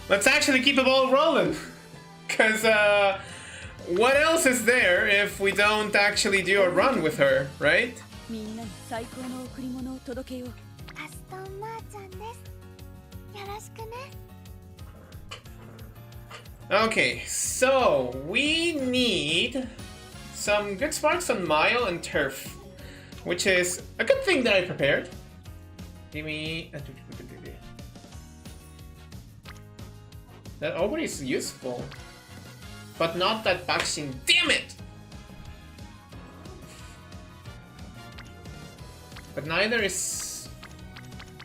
A: Let's actually keep the ball rolling. Because, what else is there if we don't actually do a run with her, right?
B: みんなに最高の贈り物を届けよう。
D: アストンマーちゃんです。よろしくね。
A: Okay, so we need some good sparks on Mile and Turf, which is a good thing that I prepared. Give me... That already is useful, but not that Baxin. Damn it! But neither is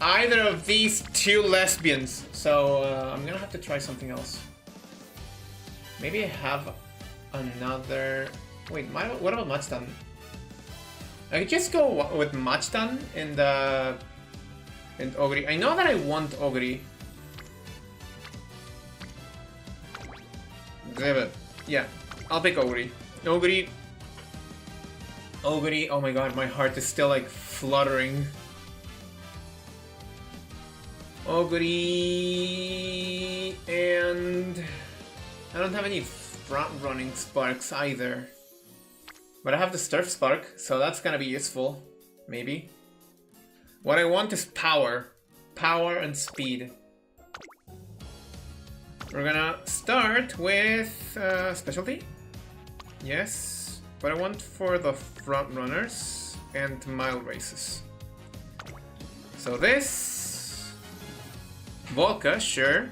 A: either of these two lesbians, so I'm gonna have to try something else. Maybe I have another... Wait, what about Machan? I could just go with Machan and Ogri. I know that I want Ogri. Yeah, I'll pick Ogri. Ogri, oh my god, my heart is still like fluttering. Ogri, and I don't have any front-running sparks either. But I have the Sturf Spark, so that's gonna be useful. Maybe. What I want is power. Power and speed. We're gonna start with specialty. Yes. What I want for the front runners and mile races. So this... Volca, sure.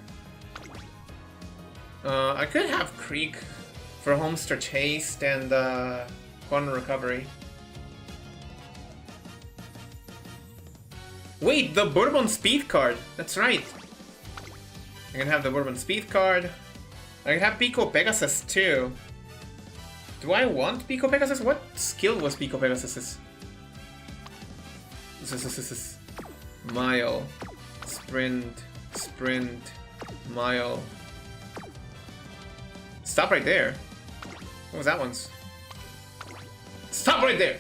A: I could have Krieg for homestretch haste and corner recovery. Wait, the Bourbon speed card. That's right. I can have the Bourbon speed card. I can have Pico Pegasus too. Do I want Pico Pegasus? What skill was Pico Pegasus's? Mile, sprint, mile. Stop right there. What was that one's? Stop right there!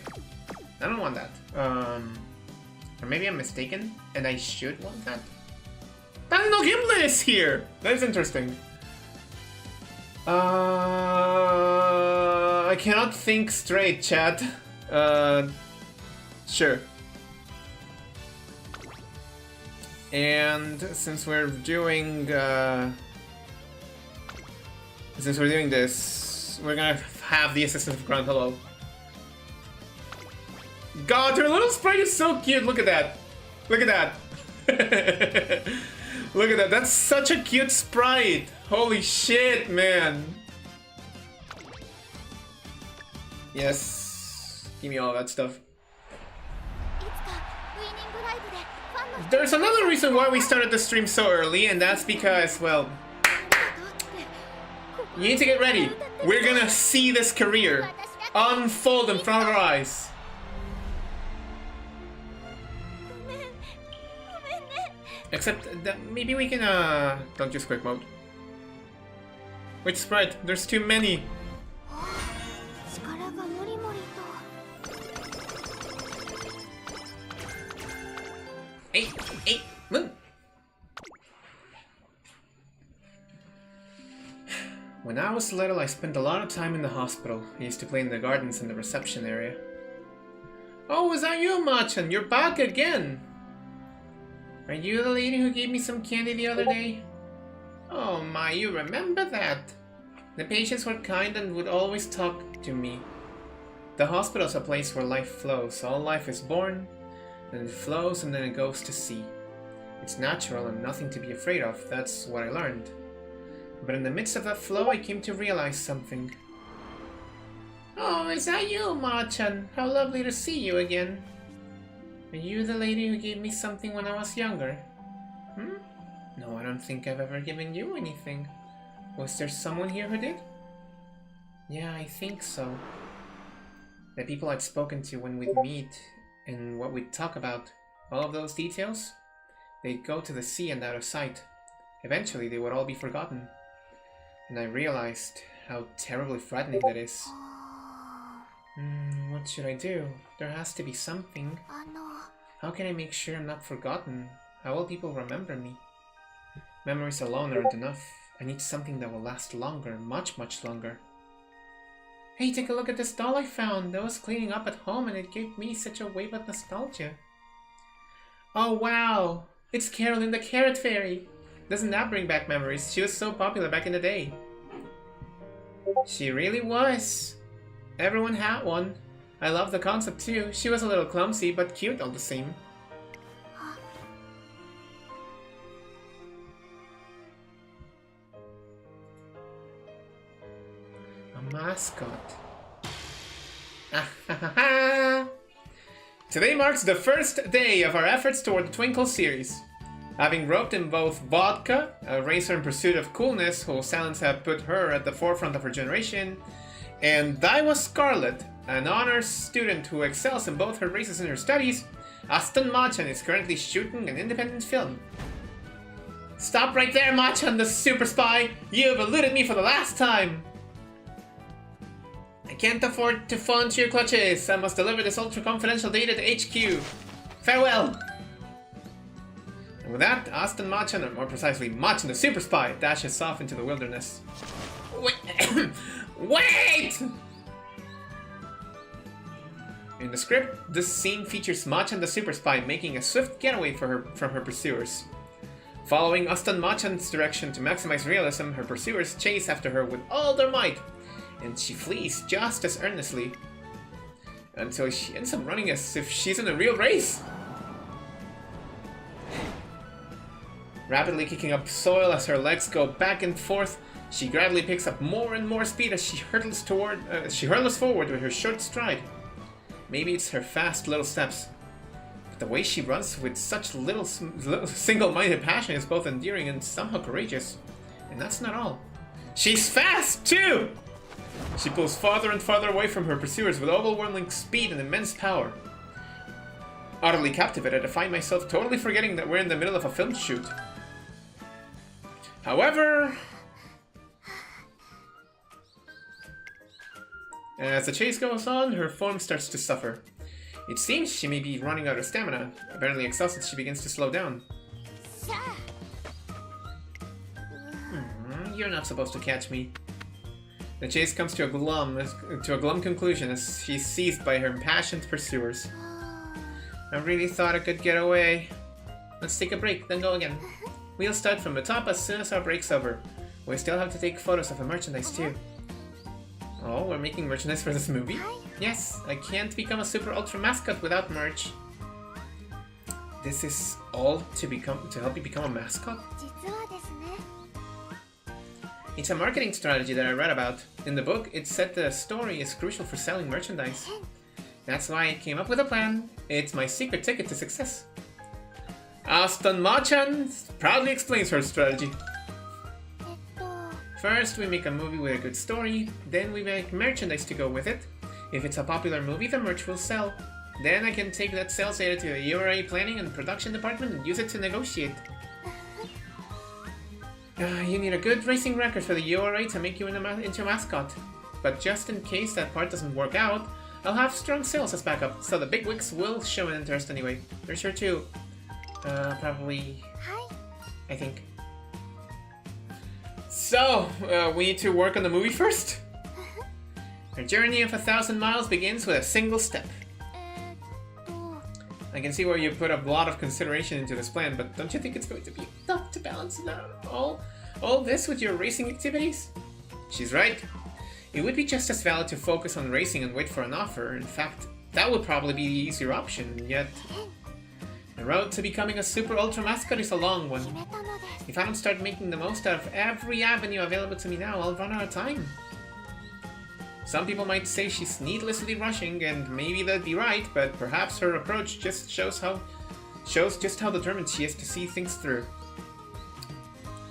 A: I don't want that. Or maybe I'm mistaken, and I should want that. No Gimlet is here! That is interesting. I cannot think straight, chat. Sure. And since we're doing this, we're gonna have the assistant of Ground Hello. God, her little sprite is so cute. Look at that. Look at that. Look at that. That's such a cute sprite. Holy shit, man. Yes. Give me all that stuff. There's another reason why we started the stream so early, and that's because, well, you need to get ready. We're gonna see this career unfold in front of our eyes. Except that maybe we can don't use quick mode. Which sprite? There's too many. Hey, move. When I was little, I spent a lot of time in the hospital. I used to play in the gardens in the reception area. Oh, is that you, Machan? You're back again! Are you the lady who gave me some candy the other day? Oh my, you remember that? The patients were kind and would always talk to me. The hospital's a place where life flows. All life is born, then it flows, and then it goes to sea. It's natural and nothing to be afraid of. That's what I learned. But in the midst of that flow, I came to realize something. Oh, is that you, Machan? How lovely to see you again. Are you the lady who gave me something when I was younger? No, I don't think I've ever given you anything. Was there someone here who did? Yeah, I think so. The people I'd spoken to when we'd meet, and what we'd talk about, all of those details, they'd go to the sea and out of sight. Eventually, they would all be forgotten. And I realized how terribly frightening that is. What should I do? There has to be something. How can I make sure I'm not forgotten? How will people remember me? Memories alone aren't enough. I need something that will last longer, much longer. Hey, take a look at this doll I found. I was cleaning up at home and it gave me such a wave of nostalgia. Oh wow! It's Carolyn the Carrot Fairy! Doesn't that bring back memories? She was so popular back in the day. She really was. Everyone had one. I love the concept too. She was a little clumsy, but cute all the same. A mascot. Today marks the first day of our efforts toward the Twinkle series. Having roped in both Vodka, a racer in pursuit of coolness whose talents have put her at the forefront of her generation, and Daiwa Scarlet, an honors student who excels in both her races and her studies, Aston Machan is currently shooting an independent film. Stop right there, Machan, the super spy! You have eluded me for the last time! I can't afford to fall into your clutches. I must deliver this ultra-confidential data to HQ. Farewell! And with that, Aston Machan, or more precisely, Machan the super spy, dashes off into the wilderness. Wait! Wait! In the script, this scene features Machan the super spy making a swift getaway from her pursuers. Following Aston Machan's direction to maximize realism, her pursuers chase after her with all their might, and she flees just as earnestly, until she ends up running as if she's in a real race. Rapidly kicking up soil as her legs go back and forth, she gradually picks up more and more speed as she hurtles forward with her short stride. Maybe it's her fast little steps, but the way she runs with such little single-minded passion is both endearing and somehow courageous. And that's not all. She's fast too! She pulls farther and farther away from her pursuers with overwhelming speed and immense power. Utterly captivated, I find myself totally forgetting that we're in the middle of a film shoot. However, as the chase goes on, her form starts to suffer. It seems she may be running out of stamina. Apparently exhausted, she begins to slow down. You're not supposed to catch me. The chase comes to a glum conclusion as she's seized by her impassioned pursuers. I really thought I could get away. Let's take a break, then go again. We'll start from the top as soon as our break's over. We still have to take photos of the merchandise too. Oh, we're making merchandise for this movie? Yes, I can't become a super ultra mascot without merch. This is all to help you become a mascot? It's a marketing strategy that I read about. In the book, it said the story is crucial for selling merchandise. That's why I came up with a plan. It's my secret ticket to success. Aston Machan proudly explains her strategy. First, we make a movie with a good story, then we make merchandise to go with it. If it's a popular movie, the merch will sell. Then I can take that sales data to the URA planning and production department and use it to negotiate. You need a good racing record for the URA to make you into a mascot. But just in case that part doesn't work out, I'll have strong sales as backup, so the bigwigs will show an interest anyway. They're sure to. Probably. I think. So, we need to work on the movie first? Our journey of 1,000 miles begins with a single step. I can see where you put a lot of consideration into this plan, but don't you think it's going to be tough to balance all this with your racing activities? She's right. It would be just as valid to focus on racing and wait for an offer. In fact, that would probably be the easier option, yet the road to becoming a super ultra mascot is a long one. If I don't start making the most out of every avenue available to me now, I'll run out of time. Some people might say she's needlessly rushing, and maybe they'd be right, but perhaps her approach just shows just how determined she is to see things through.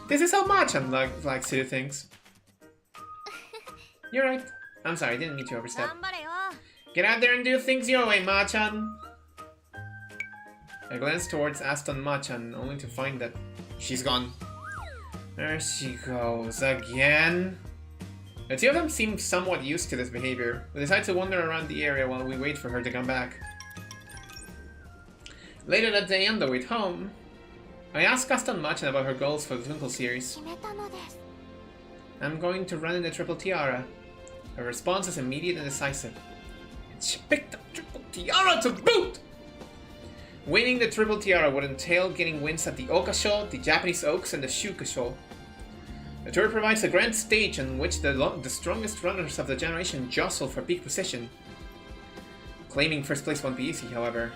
A: This is how Machan likes to do things. You're right. I'm sorry, I didn't mean to overstep. Get out there and do things your way, Machan! I glance towards Aston Machan, only to find that she's gone. There she goes again. The two of them seem somewhat used to this behavior. We decide to wander around the area while we wait for her to come back. Later that day on the way home, I asked Gaston Machan about her goals for the Twinkle series.
D: 決めたのです
A: I'm going to run in the Triple Tiara. Her response is immediate and decisive. And she picked the Triple Tiara to boot! Winning the Triple Tiara would entail getting wins at the Oka Show, the Japanese Oaks, and the Shuka Show. The tour provides a grand stage on which the strongest runners of the generation jostle for peak position. Claiming first place won't be easy, however.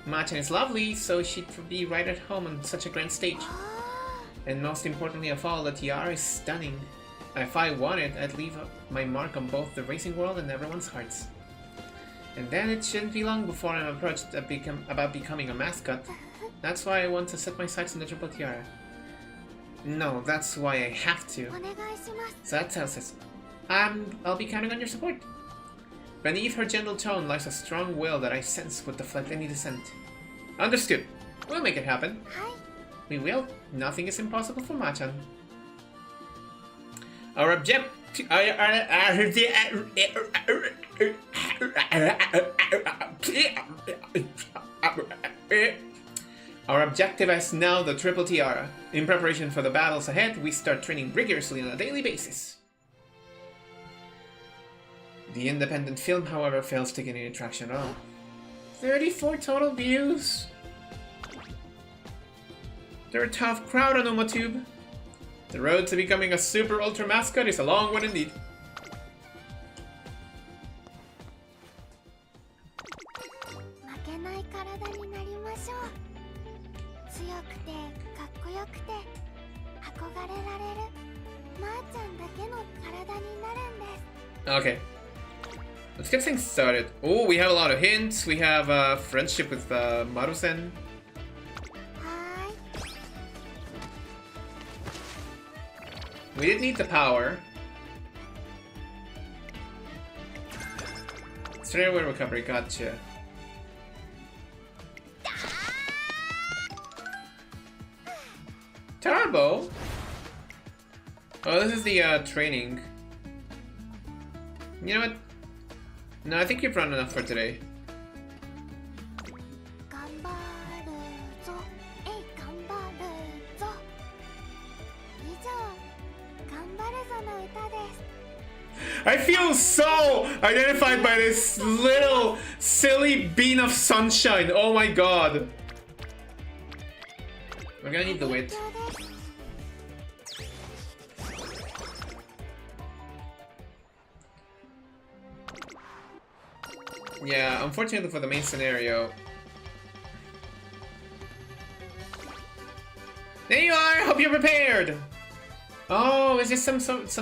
A: Machan is lovely, so she'd be right at home on such a grand stage. And most importantly of all, the tiara is stunning. If I won it, I'd leave my mark on both the racing world and everyone's hearts. And then it shouldn't be long before I'm approached about becoming a mascot. That's why I want to set my sights on the Triple Tiara. No, that's why I have to.
D: お願いします
A: So that tells us, I'll be counting on your support. Beneath her gentle tone lies a strong will that I sense would deflect any dissent. Understood. We'll make it happen.
D: はい
A: We will. Nothing is impossible for Machan. Our objective is now the Triple Tiara. In preparation for the battles ahead, we start training rigorously on a daily basis. The independent film, however, fails to gain any traction at all. 34 total views. They're a tough crowd on UmaTube. The road to becoming a super ultra mascot is a long one indeed.
D: 負けない体になりましょう強くてかっこよくて憧れられるまーちゃんだけの体になるんです
A: Okay. Let's get things started. Oh, we have a lot of hints. We have friendship with Marusen.
D: はーい
A: We did need the power. Straight away recovery, gotcha. Turbo? Oh, this is the training. You know what? No, I think you've run enough for today.
D: 頑張るぞ頑張るぞ以上頑張るぞの歌です
A: I feel so identified by this little silly bean of sunshine. Oh my god. We're gonna need the wit.
D: 勉強です
A: Yeah, unfortunately for the main scenario. There you are! Hope you're prepared! Oh, is this some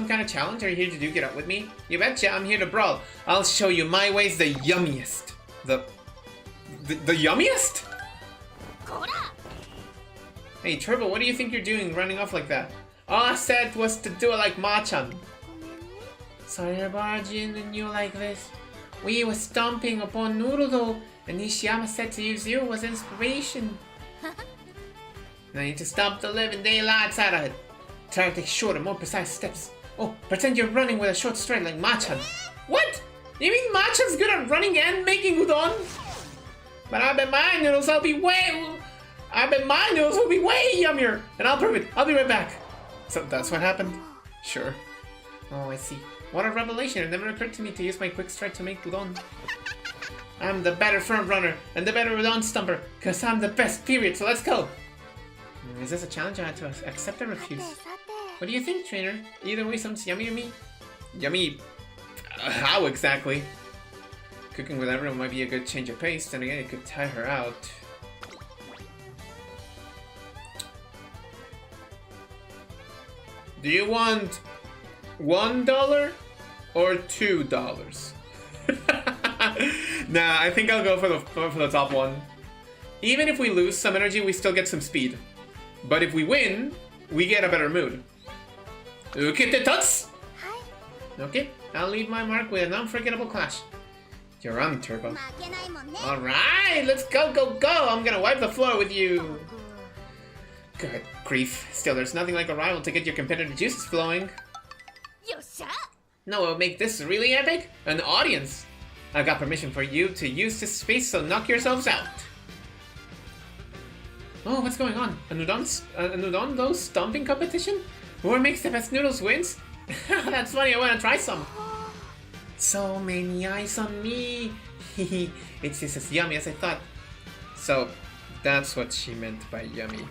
A: kind of challenge? Are you here to do get up with me? You betcha, I'm here to brawl. I'll show you my ways the yummiest. The yummiest? Hey, Turbo, what do you think you're doing running off like that? All I said was to do it like Machan.
D: ごめんね
A: Sorry to barge in on you like this. We were stomping upon Noodle, and Nishiyama said to use you was inspiration. I need to stomp the living daylights out of it. Try to take shorter, more precise steps. Oh, pretend you're running with a short stride like Machan. What? You mean Machan's good at running and making udon? But I bet my noodles will be way yummier, and I'll prove it. I'll be right back. So that's what happened? Sure. Oh, I see. What a revelation. It never occurred to me to use my quick stride to make udon. I'm the better front runner and the better udon stumper, cause I'm the best, period, so let's go. Is this a challenge I had to accept or
D: さて
A: refuse?
D: さて
A: What do you think, trainer? Either way sounds yummy to me. Yummy? How exactly? Cooking with everyone might be a good change of pace, and again, it could tire her out. Do you want $1 or $2? Nah, I think I'll go for the top one. Even if we lose some energy, we still get some speed. But if we win, we get a better mood. Okay, tots?
D: はい
A: Okay, I'll leave my mark with an unforgettable clash. You're on, Turbo.
D: 負けないもんね
A: Alright, let's go, go, go! I'm gonna wipe the floor with you! Good grief. Still, there's nothing like a rival to get your competitive juices flowing.
E: よっしゃ
A: No, it'll make this really epic? An audience! I've got permission for you to use this space, so knock yourselves out. Oh, what's going on? A udon stomping competition? Whoever makes the best noodles wins? That's funny, I wanna try some. So many eyes on me. It's just as yummy as I thought. So, that's what she meant by yummy.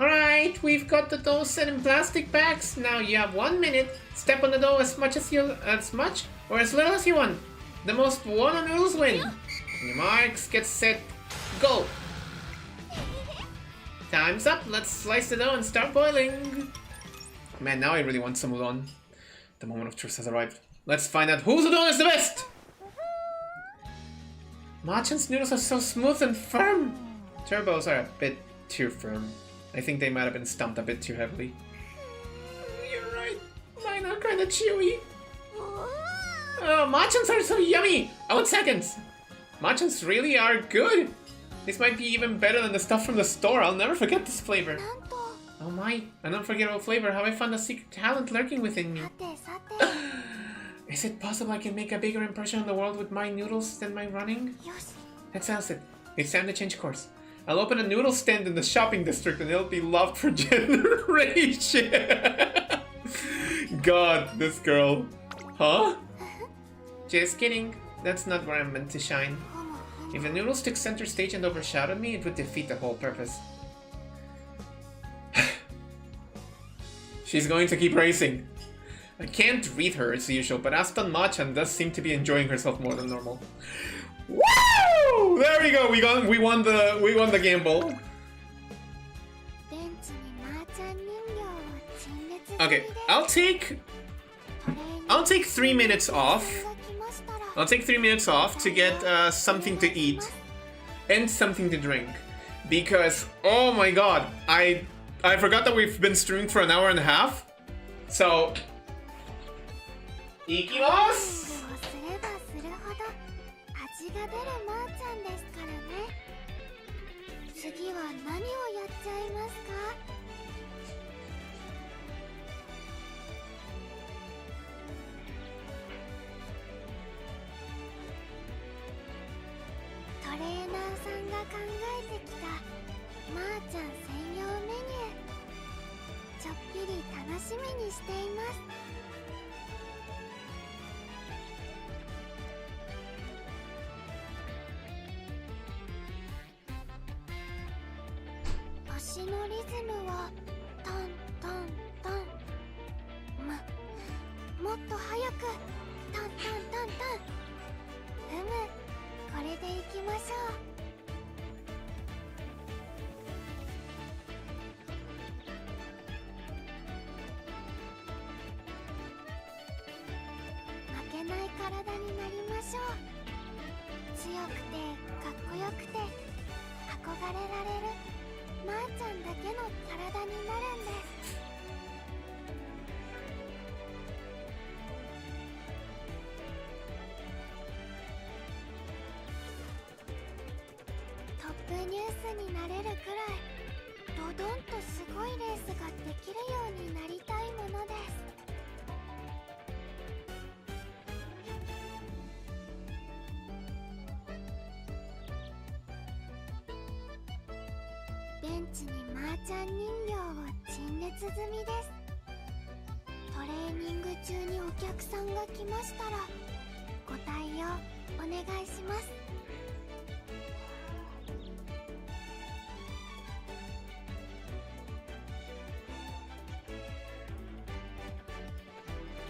A: Alright, we've got the dough set in plastic bags. Now you have 1 minute. Step on the dough as much or as little as you want. The most won noodles win. On your marks, get set, go. Time's up. Let's slice the dough and start boiling. Man, now I really want some udon. The moment of truth has arrived. Let's find out whose udon is the best. Machan's noodles are so smooth and firm. Turbo's are a bit too firm. I think they might have been stumped a bit too heavily. You're right. Mine are kind of chewy. Oh, Machan's are so yummy. I want seconds. Machan's really are good. This might be even better than the stuff from the store. I'll never forget this flavor. Oh my, an unforgettable flavor. Have I found a secret talent lurking within me? Is it possible I can make a bigger impression on the world with my noodles than my running? That sounds it. It's time to change course. I'll open a noodle stand in the shopping district and it'll be loved for generations. God, this girl. Huh? Just kidding. That's not where I'm meant to shine. If the noodles took center stage and overshadowed me, it would defeat the whole purpose. She's going to keep racing. I can't read her as usual, but Aston Machan does seem to be enjoying herself more than normal. Woo! There we go. We won the gamble. Okay, I'll take 3 minutes off. I'll take 3 minutes off to get something to eat and something to drink, because oh my god, I forgot that we've been streaming for 1.5 hours. So, ikimasu.
D: トレーナーさんが考えてきたまーちゃん専用メニュー、ちょっぴり楽しみにしています。星のリズムはトントントン、もっと早くトントントントン。これでいきましょう。負けない体になりましょう。強くてかっこよくて憧れられるまーちゃんだけの体になるんです。トップニュースになれるくらいドドンとすごいレースができるようになりたいものです。ベンチにマーちゃん人形を陳列済みです。トレーニング中にお客さんが来ましたらご対応お願いします。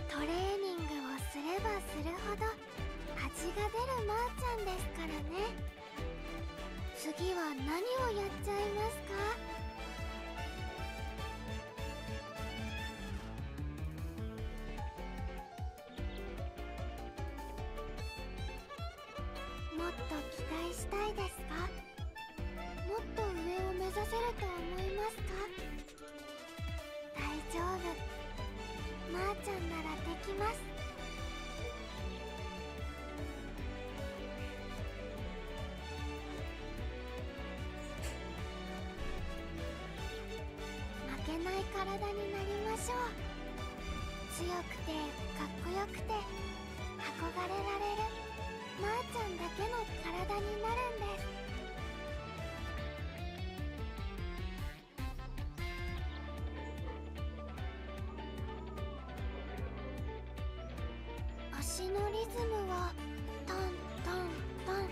D: トレーニングをすればするほど味が出るまーちゃんですからね。次は何をやっちゃいますか？もっと期待したいですか？もっと上を目指せると思いますか？大丈夫。まーちゃんならできます。負けない体になりましょう。強くてかっこよくて憧れられるまーちゃんだけの体になるんです。足のリズムはタンタンタン。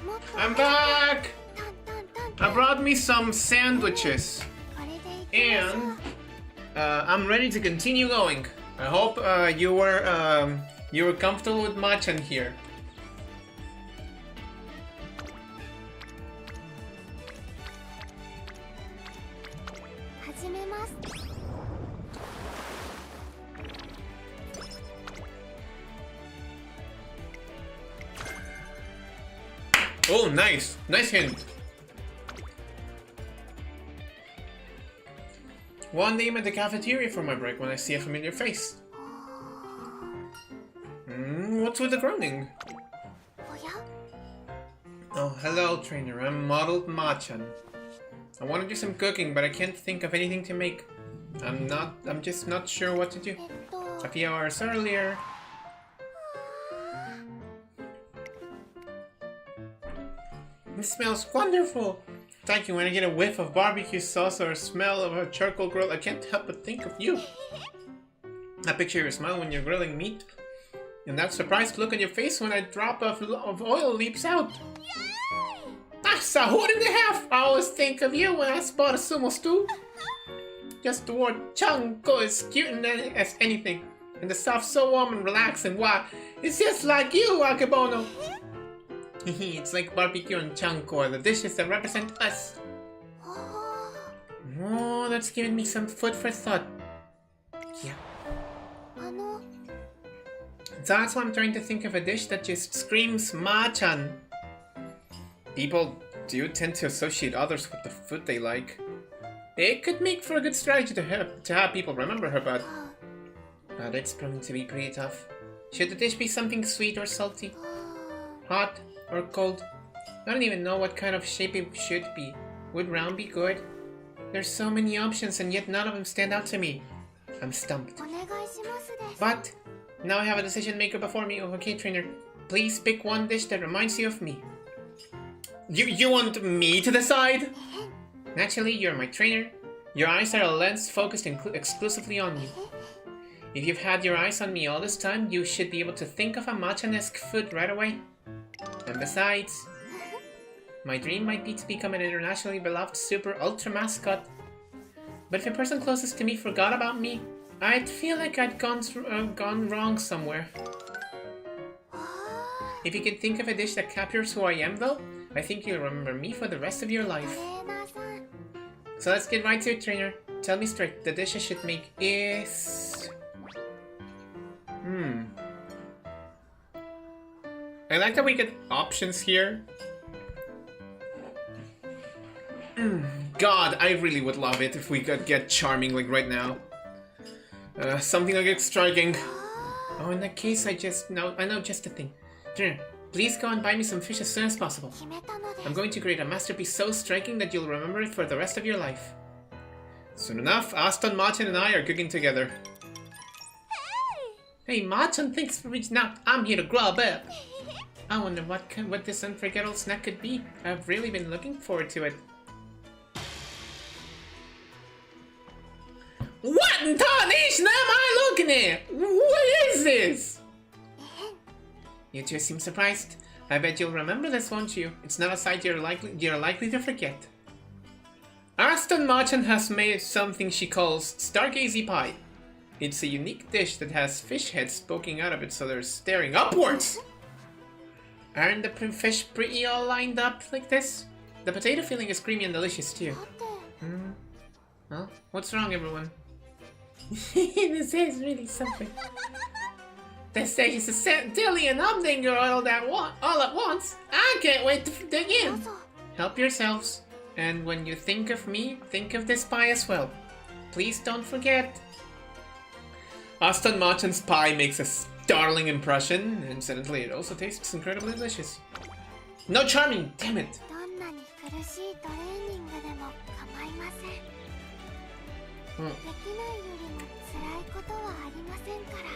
D: もっと
A: I'm back!
D: タンタンタンタ
A: I
D: ン。
A: brought me some sandwiches
D: これでいきましょう。
A: and I'm ready to continue going. I hope you were comfortable with Machan here.
D: 始めます。
A: Oh, nice. Nice hint. One name at the cafeteria for my break when I see a familiar face. What's with the groaning?
D: おや？
A: Oh, hello, trainer. I'm modeled Machan. I want to do some cooking, but I can't think of anything to make. I'm just not sure what to do. A few hours earlier. It smells wonderful! Thank you. When I get a whiff of barbecue sauce or a smell of a charcoal grill, I can't help but think of you. I picture your smile when you're grilling meat, and that surprised look on your face when a drop of oil leaps out. That's a hoot and a half! I always think of you when I spot a sumo stew. Just the word chanko is cute as anything, and the stuff's so warm and relaxing. Wow, it's just like you, Akebono. It's like barbecue and chanko are the dishes that represent us. Oh, that's giving me some food for thought. Yeah.
D: あの、
A: That's why I'm trying to think of a dish that just screams Machan. People do tend to associate others with the food they like. It could make for a good strategy to have people remember her, but it's proving to be pretty tough. Should the dish be something sweet or salty? Hot or cold? I don't even know what kind of shape it should be. Would round be good? There's so many options and yet none of them stand out to me. I'm stumped.
D: お願いしますです。
A: But now I have a decision maker before me. Oh, okay, trainer. Please pick one dish that reminds you of me. You want me to decide? Naturally, you're my trainer. Your eyes are a lens focused exclusively on me. If you've had your eyes on me all this time, you should be able to think of a Machan-esque food right away. And besides, my dream might be to become an internationally beloved super ultra mascot. But if a person closest to me forgot about me, I'd feel like I'd gone wrong somewhere. If you can think of a dish that captures who I am, though, I think you'll remember me for the rest of your
D: ト
A: life.
D: レーナーさん。
A: So let's get right to it, trainer. Tell me straight, the dish I should make is... I like that we get options here. God, I really would love it if we could get charming like right now. Something like striking. Oh, in that case, I know just the thing. Trainer, please go and buy me some fish as soon as possible.
D: 決めたので
A: I'm
D: す。
A: going to create a masterpiece so striking that you'll remember it for the rest of your life. Soon enough, Aston, Machan, and I are cooking together. Hey, Machan, thanks for reaching out. I'm here to grub up. I wonder what this unforgettable snack could be. I've really been looking forward to it. What in tarnation am I looking at? What is this? You two seem surprised. I bet you'll remember this, won't you? It's not a sight you're likely to forget. Aston Machan has made something she calls Stargazy Pie. It's a unique dish that has fish heads poking out of it so they're staring upwards. Aren't the fish pretty all lined up like this? The potato filling is creamy and delicious too.
D: だって、
A: Well, what's wrong, everyone? This is really something. This dish is a centillion humdinger all at once. I can't wait to dig
D: ど
A: in.
D: うぞ。
A: Help yourselves. And when you think of me, think of this pie as well. Please don't forget. Aston Machan's pie makes a startling impression. Incidentally, it also tastes incredibly delicious. No charming, damn it.
D: どんなに苦しいトレーニングでも構いません。できないよりも辛いことはありませんから。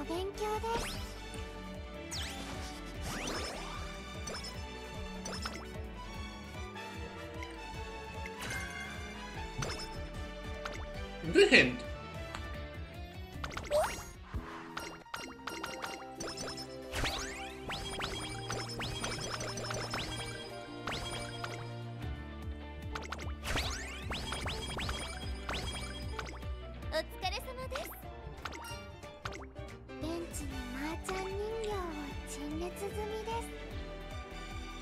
D: 勉強です。
A: Good hint.
D: お疲れ様です。ベンチにマーちゃん人形を陳列済みです。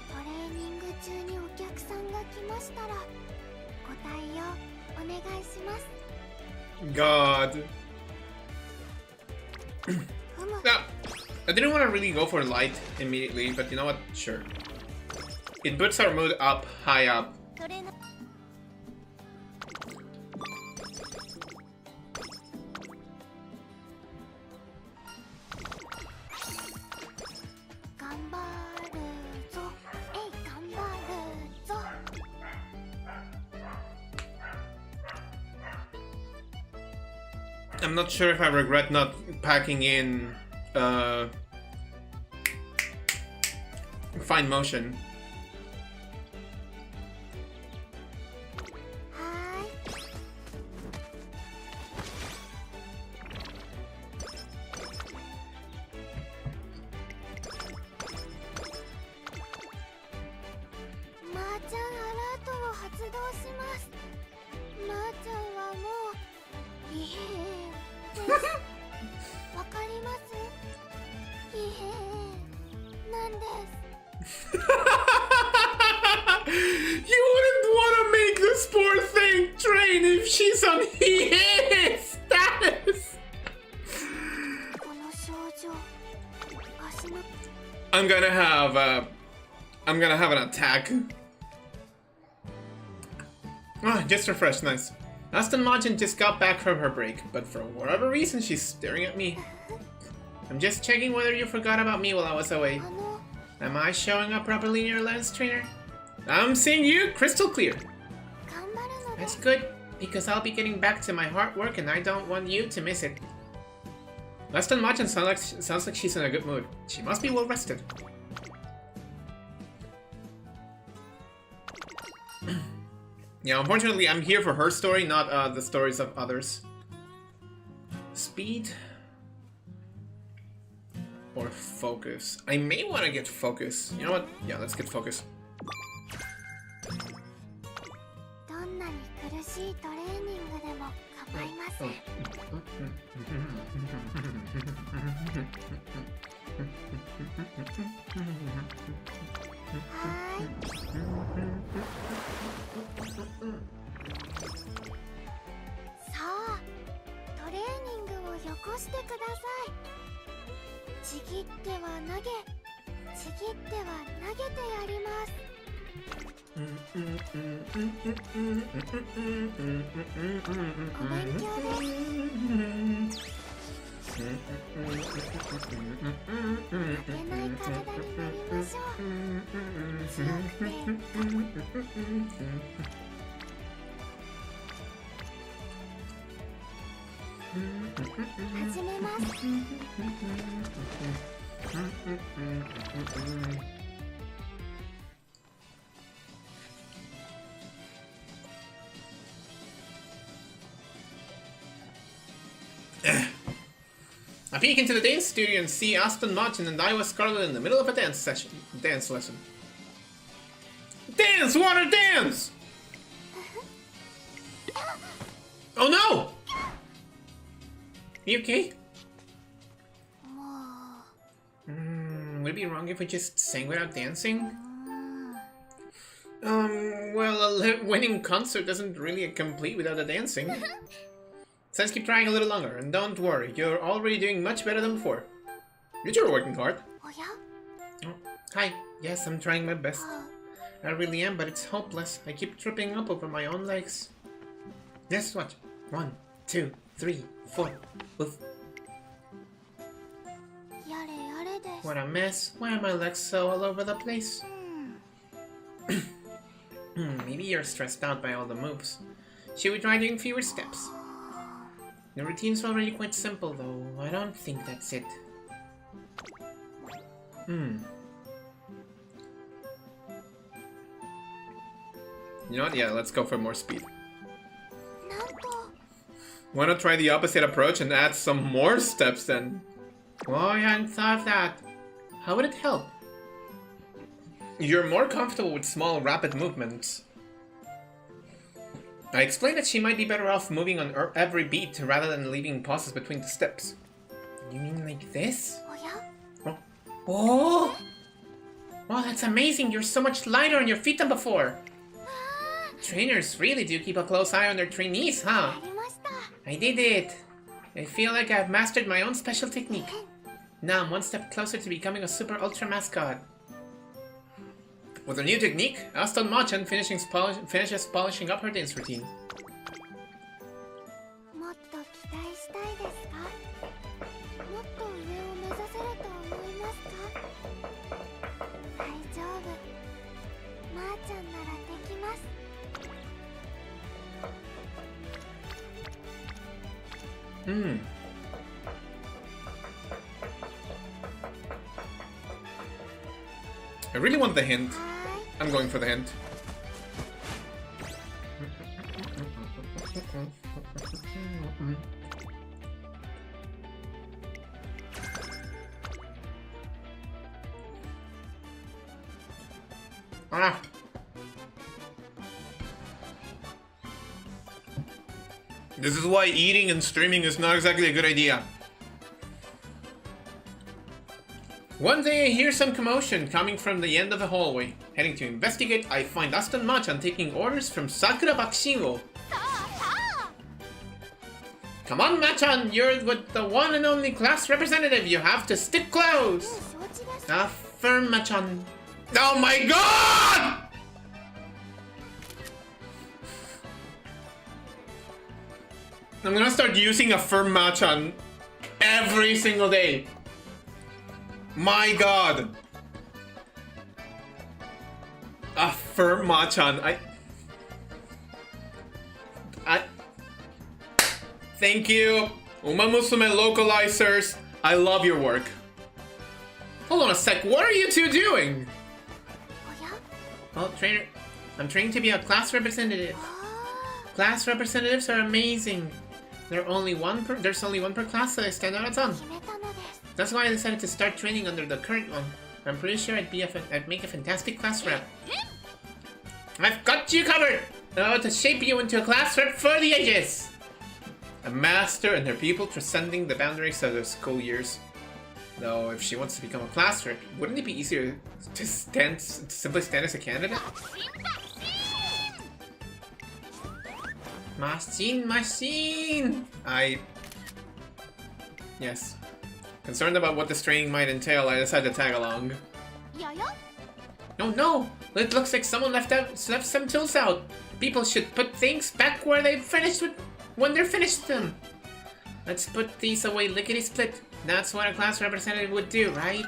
D: トレーニング中にお客さんが来ましたらご対応お願いします。
A: God. Now, I didn't want to really go for light immediately, but you know what? Sure. It puts our mood up, high up.
D: トレーナー 頑張るぞ。えい、頑張るぞ。
A: I'm not sure if I regret not packing in fine motion.
D: はーい。 マーちゃんアラートを発動します。マーちゃんはもう異変です。わかります？異変なんです。
A: You wouldn't want to make this poor thing train if she's on EA status.
D: この症状、足の
A: I'm gonna have an attack. Ah, just refreshed, nice. Aston Machan just got back from her break, but for whatever reason she's staring at me. I'm just checking whether you forgot about me while I was away.
D: あの
A: Am I showing up properly in your lens, trainer? I'm seeing you crystal clear.
D: 頑張るので
A: That's good, because I'll be getting back to my hard work and I don't want you to miss it. Aston Machan sounds like she's in a good mood. She must be well rested. Yeah, unfortunately, I'm here for her story, not the stories of others. Speed or focus? I may want to get focus. You know what? Yeah, let's get focus.
D: どんなに苦しいトレーニングでも構いません。はーい。さあ、トレーニングをよこしてください。ちぎっては投げ、ちぎっては投げてやります。 お勉強です。負けない体になりましょう。強くて始めます。
A: I peek into the dance studio and see Aston Machan and Iowa Scarlet in the middle of a dance lesson. Dance, water, dance! Oh no! You okay?
D: も
A: Would it be wrong if we just sang without dancing?
D: う、
A: Well, a winning concert doesn't really complete without the dancing. So let's keep trying a little longer, and don't worry, you're already doing much better than before. You're working hard.
D: おや
A: Oh, hi. Yes, I'm trying my best.
D: あ
A: I really am, but it's hopeless. I keep tripping up over my own legs. Just watch. 1, 2, 3, 4. Oof.
D: やれやれです。
A: What a mess. Why are my legs so all over the place? Maybe you're stressed out by all the moves. Should we try doing fewer steps? The routine's already quite simple, though. I don't think that's it. You know what? Yeah, let's go for more speed. Why not try the opposite approach and add some more steps then? Oh, I hadn't thought of that. How would it help? You're more comfortable with small, rapid movements. I explained that she might be better off moving on every beat rather than leaving pauses between the steps. You mean like this? Oh! Oh! Oh, that's amazing! You're so much lighter on your feet than before! Trainers really do keep a close eye on their trainees, huh? I did it! I feel like I've mastered my own special technique. Now I'm one step closer to becoming a super ultra mascot. With her new technique, Aston Machan finishes polishing up her dance routine. I really want the hint. I'm going for the hint. Ah! This is why eating and streaming is not exactly a good idea. One day I hear some commotion coming from the end of the hallway. Heading to investigate, I find Aston Machan taking orders from Sakura Bakushigo. Come on, Machan! You're with the one and only class representative. You have to stick close! Firm, Machan. Oh my god! I'm gonna start using a firm Machan every single day. My god. A firm Machan. I thank you, Uma Musume localizers. I love your work. Hold on a sec. What are you two doing? Well, trainer, I'm training to be a class representative. Class representatives are amazing. There's only one per class, so I stand out a ton. That's why I decided to start training under the current one. I'm pretty sure I'd make a fantastic class rep. I've got you covered! To shape you into a class rep for the ages! A master and her people transcending the boundaries of their school years. Though, if she wants to become a class rep, wouldn't it be easier to simply stand as a candidate? Machine! Yes. Concerned about what this training might entail, I decided to tag along. No! It looks like someone left some tools out. People should put things back where they when they're finished with them. Let's put these away lickety-split. That's what a class representative would do, right?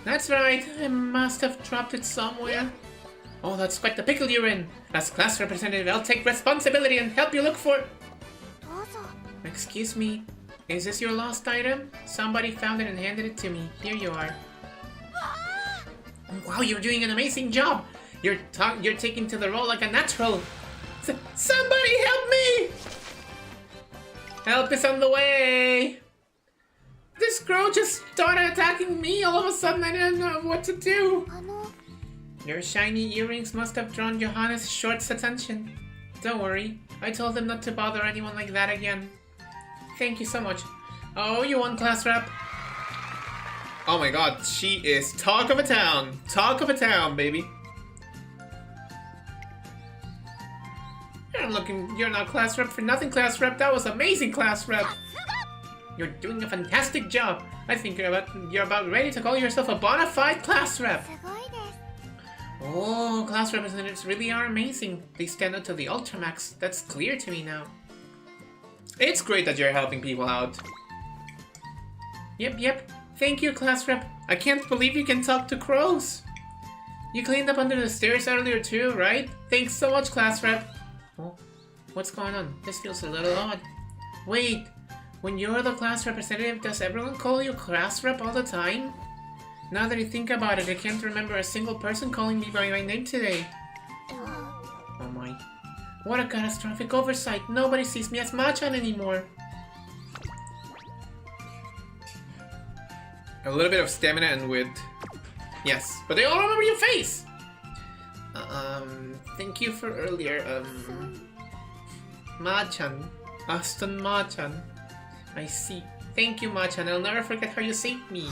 A: That's right. I must have dropped it somewhere. Oh, that's quite the pickle you're in. As class representative, I'll take responsibility and help you look for it. Excuse me. Is this your lost item? Somebody found it and handed it to me. Here you are. Wow, you're doing an amazing job. You're taking to the role like a natural. Somebody help me! Help is on the way. This girl just started attacking me. All of a sudden, I didn't know what to do. Your shiny earrings must have drawn Johannes Short's attention. Don't worry. I told him not to bother anyone like that again. Thank you so much. Oh, you won, class rep. Oh my god, she is talk of a town. Talk of a town, baby. You're not class rep for nothing, class rep. That was amazing, class rep. You're doing a fantastic job. I think you're about ready to call yourself a bona fide class rep. Oh, class representatives really are amazing. They stand out to the Ultramax. That's clear to me now. It's great that you're helping people out. Yep. Thank you, class rep. I can't believe you can talk to crows. You cleaned up under the stairs earlier too, right? Thanks so much, class rep. Oh. What's going on? This feels a little odd. Wait, when you're the class representative, does everyone call you class rep all the time? Now that I think about it, I can't remember a single person calling me by my name today. Oh my. What a catastrophic oversight. Nobody sees me as Machan anymore. A little bit of stamina and wit. Yes, but they all remember your face! Thank you for earlier, Machan. Aston Machan. I see. Thank you, Machan. I'll never forget how you saved me.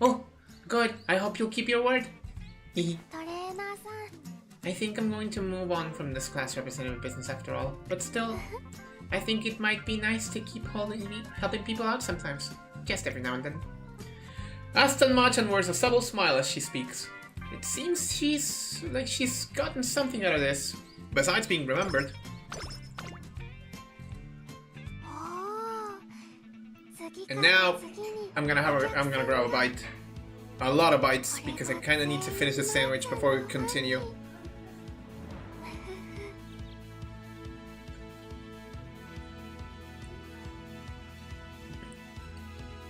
A: Oh, good. I hope you'll keep your word. I think I'm going to move on from this class representative business after all. But still, I think it might be nice to keep helping people out sometimes. Just every now and then. Aston Machan wears a subtle smile as she speaks. It seems she's gotten something out of this, besides being remembered. And now, I'm gonna grab a bite. A lot of bites, because I kinda need to finish the sandwich before we continue.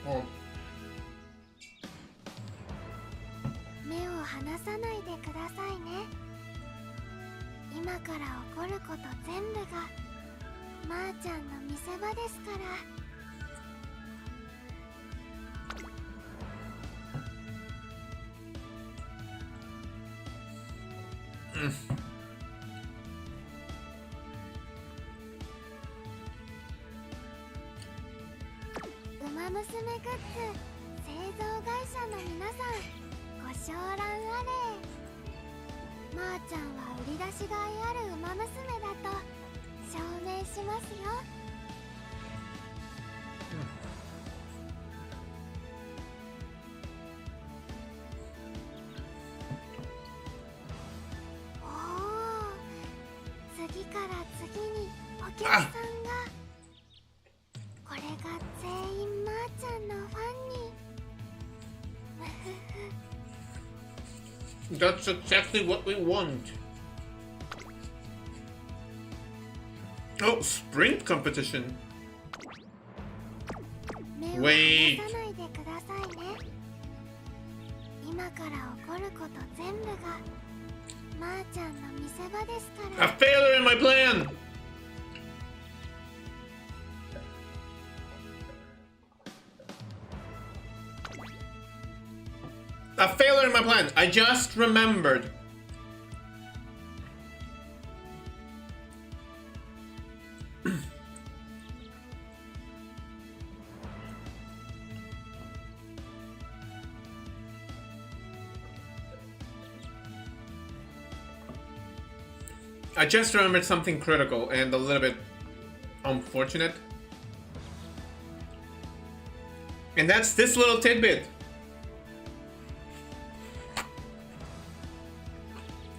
A: Oh.
D: 目を離さないでくださいね。今から起こること全部がまーちゃんの見せ場ですから。ウマ娘グッズ製造会社の皆さん、ご承覧あれ。まーちゃんは売り出しがいあるウマ娘だと証明しますよ。おお、次から次にお客さんが。これが全員まーちゃんのファンに。
A: That's exactly what we want. Oh, sprint competition. Wait. 今から起こること全部がまーちゃんの見せ場ですから。A failure in my plan. A failure in my plan. I just remembered. I just remembered something critical and a little bit unfortunate. And that's this little tidbit.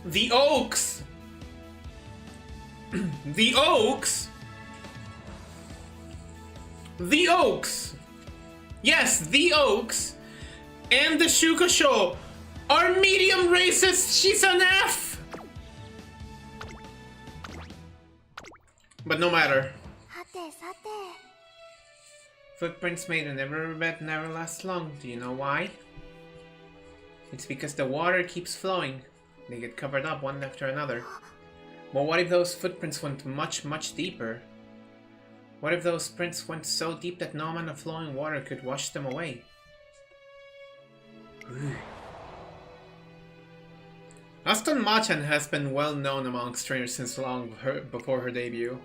A: The Oaks! The Oaks! The Oaks! Yes, the Oaks and the Shuka Show are medium racist. She's an F! But no matter. Footprints made in a riverbed never last long. Do you know why? It's because the water keeps flowing. They get covered up one after another. But what if those footprints went much, much deeper? What if those prints went so deep that no amount of flowing water could wash them away? Aston Machan has been well known among strangers since long before her debut.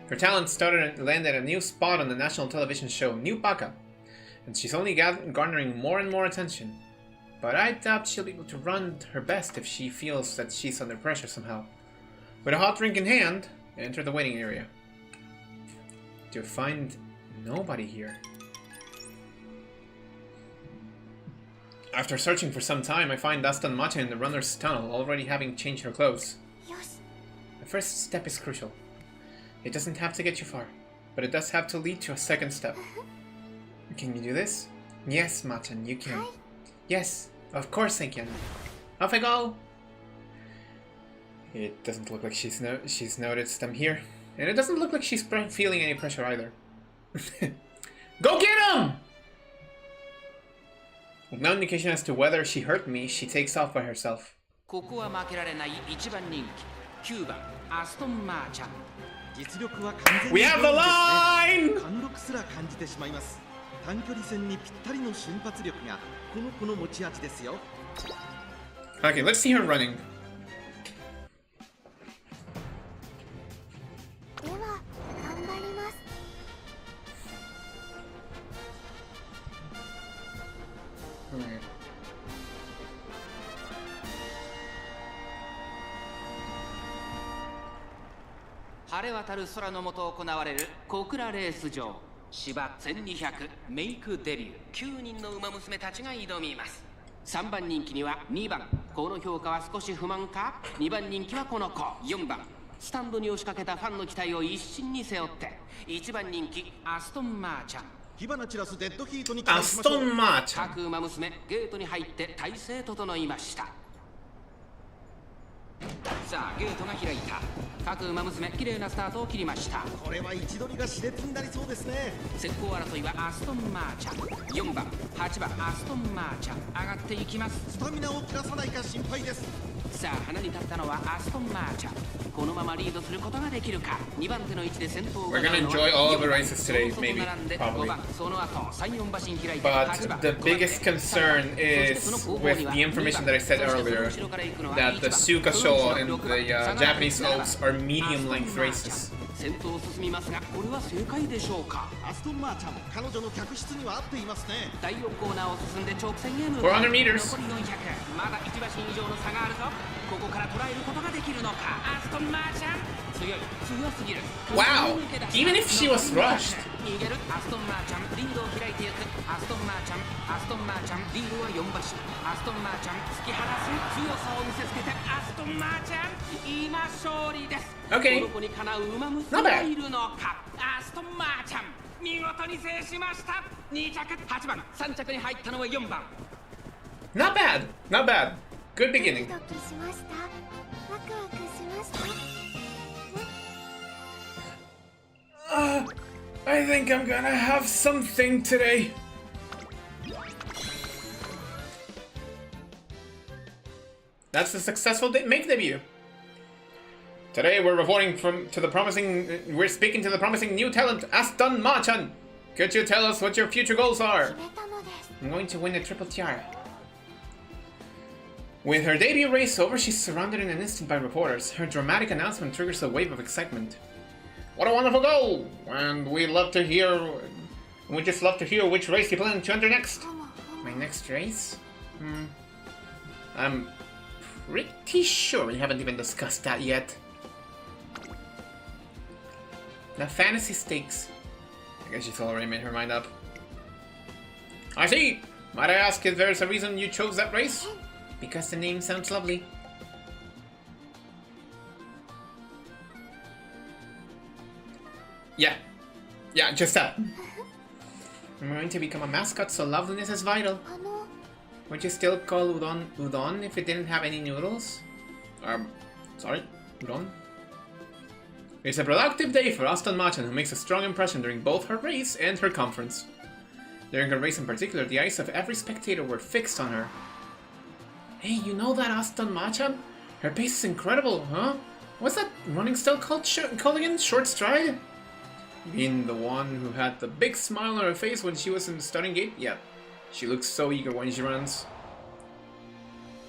A: Her talent started and landed a new spot on the national television show New Baka, and she's only garnering more and more attention. But I doubt she'll be able to run her best if she feels that she's under pressure somehow. With a hot drink in hand, enter the waiting area. To find nobody here. After searching for some time, I find Aston Machan in the runner's tunnel, already having changed her clothes. The first step is crucial. It doesn't have to get you far, but it does have to lead to a second step. Can you do this? Yes, Machan, you can. Yes, of course I can. Off I go! It doesn't look like she's noticed I'm here. And it doesn't look like she's feeling any pressure either. Go get him! With no indication as to whether she hurt me, she takes off by herself.
G: ここは負けられない一番人気9番アストンマーチャン。
H: 実力は完全に
A: We have the line!
H: 貫禄すら感じてしまいます。短距離戦にぴったりの瞬発力がこの子の持ち味ですよ。
A: Okay, let's see her running.
D: では頑張ります。
G: 晴れ渡る空の下行われる小倉レース場芝1200メイクデビュー9人の馬娘たちが挑みます。3番人気には2番この評価は少し不満か。2番人気はこの子4番スタンドに押しかけたファンの期待を一身に背負って1番人気アストンマーチャン。
H: 火花散らすデッドヒートに
A: Aston Martin.
G: 各馬娘ゲートに入って体勢整いました。さあゲートが開いた。各馬娘綺麗なスタートを切りました。
H: これは位置取りが熾烈になりそうですね。
G: 先行争いはアストンマーチャン4番8番アストンマーチャン上がっていきます。
H: スタミナを切らさないか心配です。
G: さあ花に立ったのはアストンマーチャン。このままリードすることができるか。2番手の位置で先頭を
A: We're gonna enjoy all of the races today, maybe,
G: 5
A: probably.
G: 番その後3、4馬身開いて8番
A: But the biggest concern is with the information that I said earlier, that the Suka Show and the Japanese Oaks are medium-length races.
G: 先頭を進みますがこれは正解でしょうか。
H: アストンマーチャン彼女の客室には合っていますね。
G: 第4コーナーを進んで直線へ向かう。
A: 400 meters.
G: 残り400まだ1馬身以上の差があるぞ。ここから捉えることができるのか。アストンマーチャン強すぎる。
A: Wow, even if she was rushed.
G: 逃げるアストンマーチャンリードを開いていく。アストンマーチャンリードは4馬身。アストンマーチャン突き放す強さを見せつけてアストンマーチャン今勝利です。
A: Okay.
G: この子にかなう馬娘がいるのか。アストンマーチャン見事に制しました。2着8番3着に入ったのは4番。
A: Not bad, not bad. Good beginning.
D: ドキドキしました。ワクワクしました。
A: I think I'm gonna have something today. That's a successful make debut. Today we're reporting we're speaking to the promising new talent, Aston Machan. Could you tell us what your future goals are?
D: 決めたのです。
A: I'm going to win a triple tiara. With her debut race over, she's surrounded in an instant by reporters. Her dramatic announcement triggers a wave of excitement. What a wonderful goal! And we just love to hear which race you plan to enter next. My next race? I'm pretty sure we haven't even discussed that yet. The fantasy stakes. I guess she's already made her mind up. I see! Might I ask if there's a reason you chose that race? Because the name sounds lovely. Yeah, just that. I'm going to become a mascot, so loveliness is vital.
D: あの
A: Would you still call udon udon if it didn't have any noodles? Sorry, udon? It's a productive day for Aston Machan, who makes a strong impression during both her race and her conference. During her race in particular, the eyes of every spectator were fixed on her. Hey, you know that Aston Machan? Her pace is incredible, huh? What's that running style called again? Short stride? Being the one who had the big smile on her face when she was in the starting gate? Yeah, she looks so eager when she runs.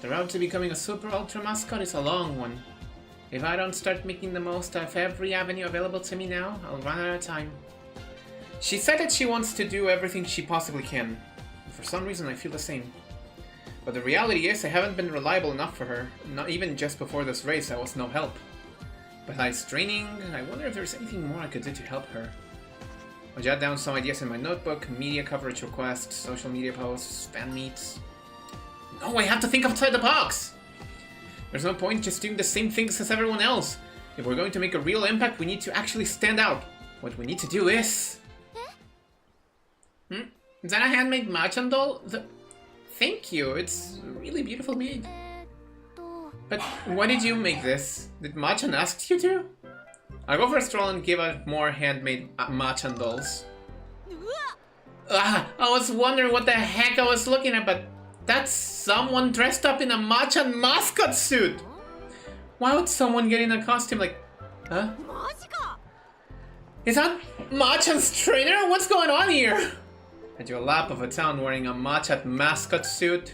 A: The road to becoming a super ultra mascot is a long one. If I don't start making the most of every avenue available to me now, I'll run out of time. She said that she wants to do everything she possibly can. For some reason I feel the same. But the reality is I haven't been reliable enough for her. Not even just before this race I was no help. Besides training, I wonder if there's anything more I could do to help her. I'll jot down some ideas in my notebook, media coverage requests, social media posts, fan meets. No, I have to think outside the box! There's no point just doing the same things as everyone else. If we're going to make a real impact, we need to actually stand out. What we need to do is... Is that a handmade Machan doll? Thank you, it's really beautiful made. But why did you make this? Did Machan ask you to? I'll go for a stroll and give out more handmade Machan dolls. I was wondering what the heck I was looking at, but that's someone dressed up in a Machan mascot suit! Why would someone get in a costume like... Huh? Is that Machan's trainer? What's going on here? At your lap of a town wearing a Machan mascot suit.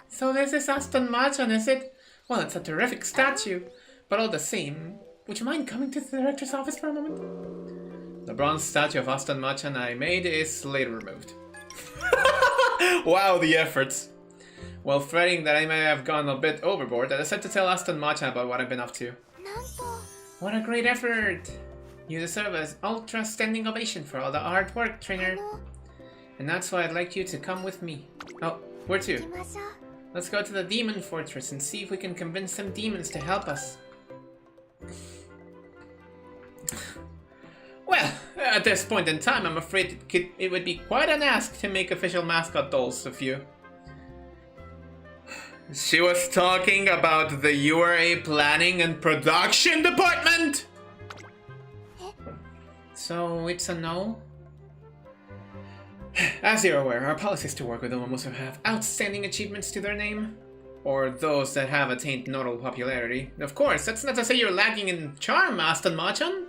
A: So this is Aston Machan, is it? Well, it's a terrific statue, but all the same, would you mind coming to the director's office for a moment? The bronze statue of Aston Machan I made is later removed. Wow, the efforts. While fretting that I may have gone a bit overboard, I decided to tell Aston Machan about what I've been up to. What a great effort! You deserve an ultra standing ovation for all the hard work, trainer. And that's why I'd like you to come with me. Oh, where to? Let's go to the demon fortress and see if we can convince some demons to help us. Well, at this point in time, I'm afraid it would be quite an ask to make official mascot dolls of you. She was talking about the URA planning and production department! So it's a no? As you're aware, our policy is to work with those who have outstanding achievements to their name, or those that have attained notable popularity. Of course, that's not to say you're lacking in charm, Aston Machan.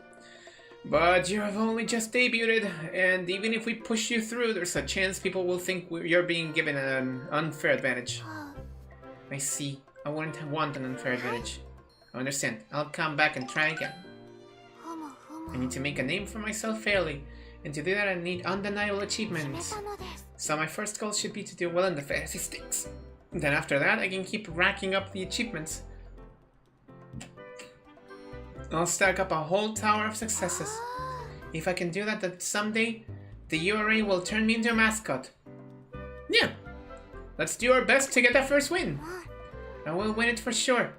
A: But you have only just debuted, and even if we push you through, there's a chance people will think you're being given an unfair advantage. I see. I wouldn't want an unfair advantage. I understand. I'll come back and try again. I need to make a name for myself fairly, and to do that I need undeniable achievements. So my first goal should be to do well in the fantasy stakes. Then after that I can keep racking up the achievements. I'll stack up a whole tower of successes. If I can do that, then someday the URA will turn me into a mascot. Yeah, let's do our best to get that first win. And we'll win it for sure.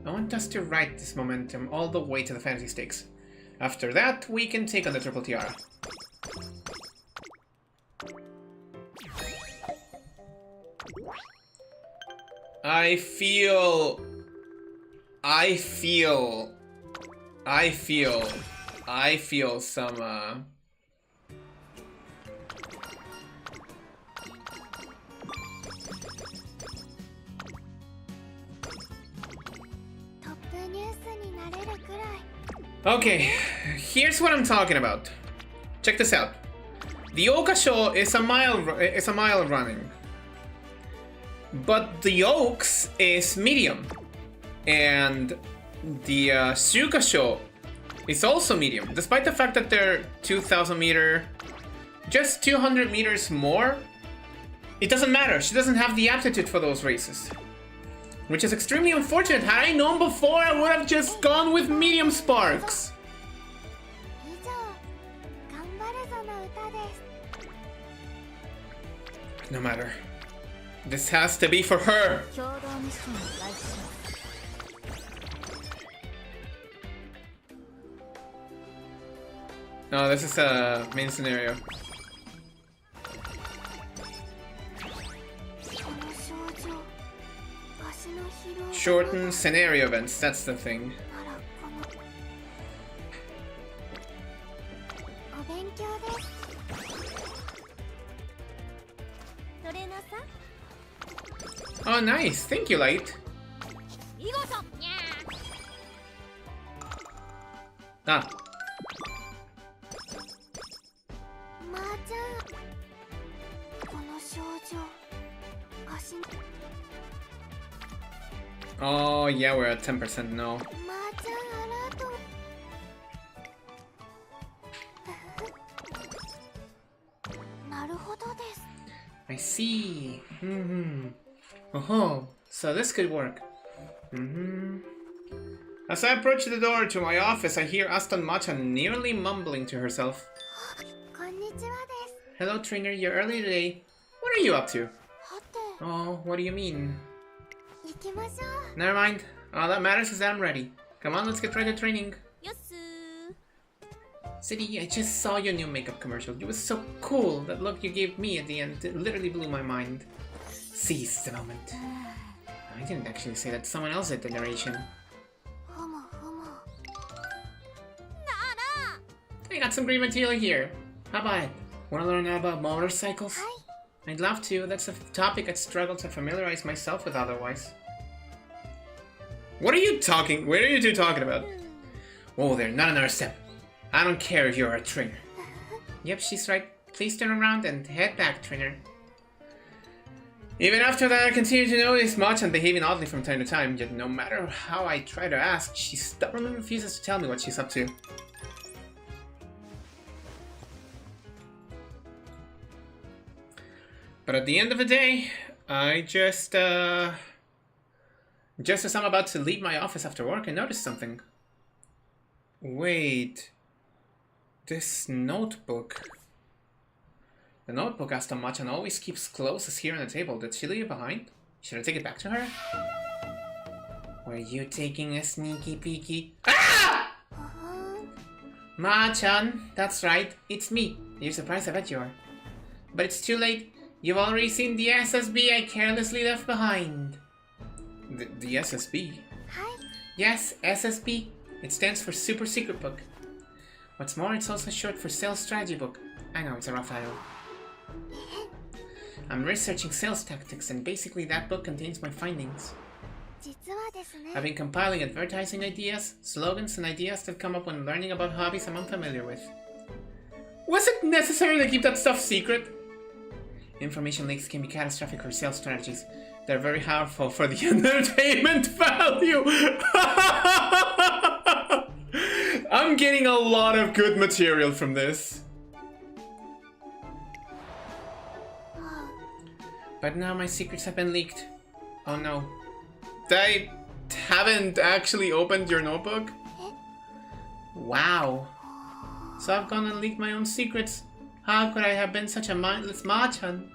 A: I want us to ride this momentum all the way to the fantasy stakes. After that, we can take on the Triple Tiara. I feel some Okay, here's what I'm talking about. Check this out. The Oka Show is a mile running, but the Oaks is medium, and the Suka Show is also medium. Despite the fact that they're 2,000 meter, just 200 meters more, it doesn't matter. She doesn't have the aptitude for those races. Which is extremely unfortunate. Had I known before, I would have just gone with medium sparks. No matter. This has to be for her. No, this is a main scenario. Shorten scenario events, that's the thing. Oh, nice. Thank you, Light. Ah. Oh, yeah, we're at 10% now. I see. Oh, so this could work. As I approach the door to my office, I hear Aston Machan nearly mumbling to herself. Hello, trainer. You're early today. What are you up to? Oh, what do you mean? Never mind. All that matters is that I'm ready. Come on, let's get right to training. City, I just saw your new makeup commercial. It was so cool. That look you gave me at the end, it literally blew my mind. Seize the moment. I didn't actually say that. Someone else did the narration. I got some great material here. How about it? Want to learn about motorcycles? I'd love to. That's a topic I'd struggle to familiarize myself with otherwise. What are you talking? What are you two talking about? Whoa there, not another step. I don't care if you're a trainer. Yep, she's right. Please turn around and head back, trainer. Even after that, I continue to notice Machan behaving oddly from time to time, yet no matter how I try to ask, she stubbornly refuses to tell me what she's up to. But at the end of the day, I just as I'm about to leave my office after work, I noticed something. Wait. This notebook. The notebook Aston Machan always keeps closest here on the table. Did she leave it behind? Should I take it back to her? Were you taking a sneaky peeky? Ah! Machan, that's right, it's me. You're surprised, I bet you are. But it's too late. You've already seen the SSB I carelessly left behind. The SSB?
D: Hi.
A: Yes, SSB. It stands for Super Secret Book. What's more, it's also short for Sales Strategy Book. I know, it's a rough title. I'm researching sales tactics, and basically that book contains my findings. I've been compiling advertising ideas, slogans, and ideas that come up when learning about hobbies I'm unfamiliar with. Was it necessary to keep that stuff secret? Information leaks can be catastrophic for sales strategies. They're very harmful for the entertainment value. I'm getting a lot of good material from this. But now my secrets have been leaked. Oh no. They haven't actually opened your notebook? Wow. So I've gone and leaked my own secrets. How could I have been such a mindless Machan?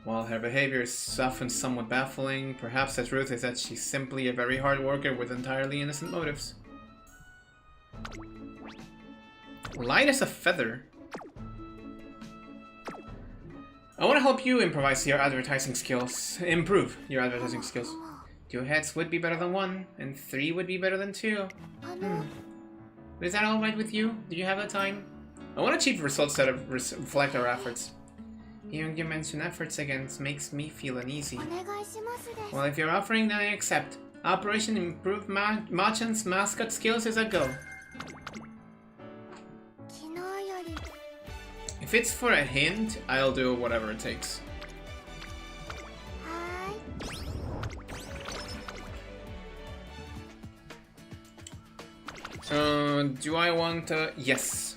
A: While her behavior is often somewhat baffling, perhaps the truth is that she's simply a very hard worker with entirely innocent motives. Light as a feather. I want to help you improve your advertising skills. 2 heads would be better than 1, and 3 would be better than 2. But is that alright with you? Do you have the time? I want to achieve results that reflect our efforts. Hearing you mention efforts again makes me feel uneasy. Well, if you're offering, then I accept. Operation Improve Machan's mascot skills is a go. If it's for a hint, I'll do whatever it takes. Do I want to... Yes.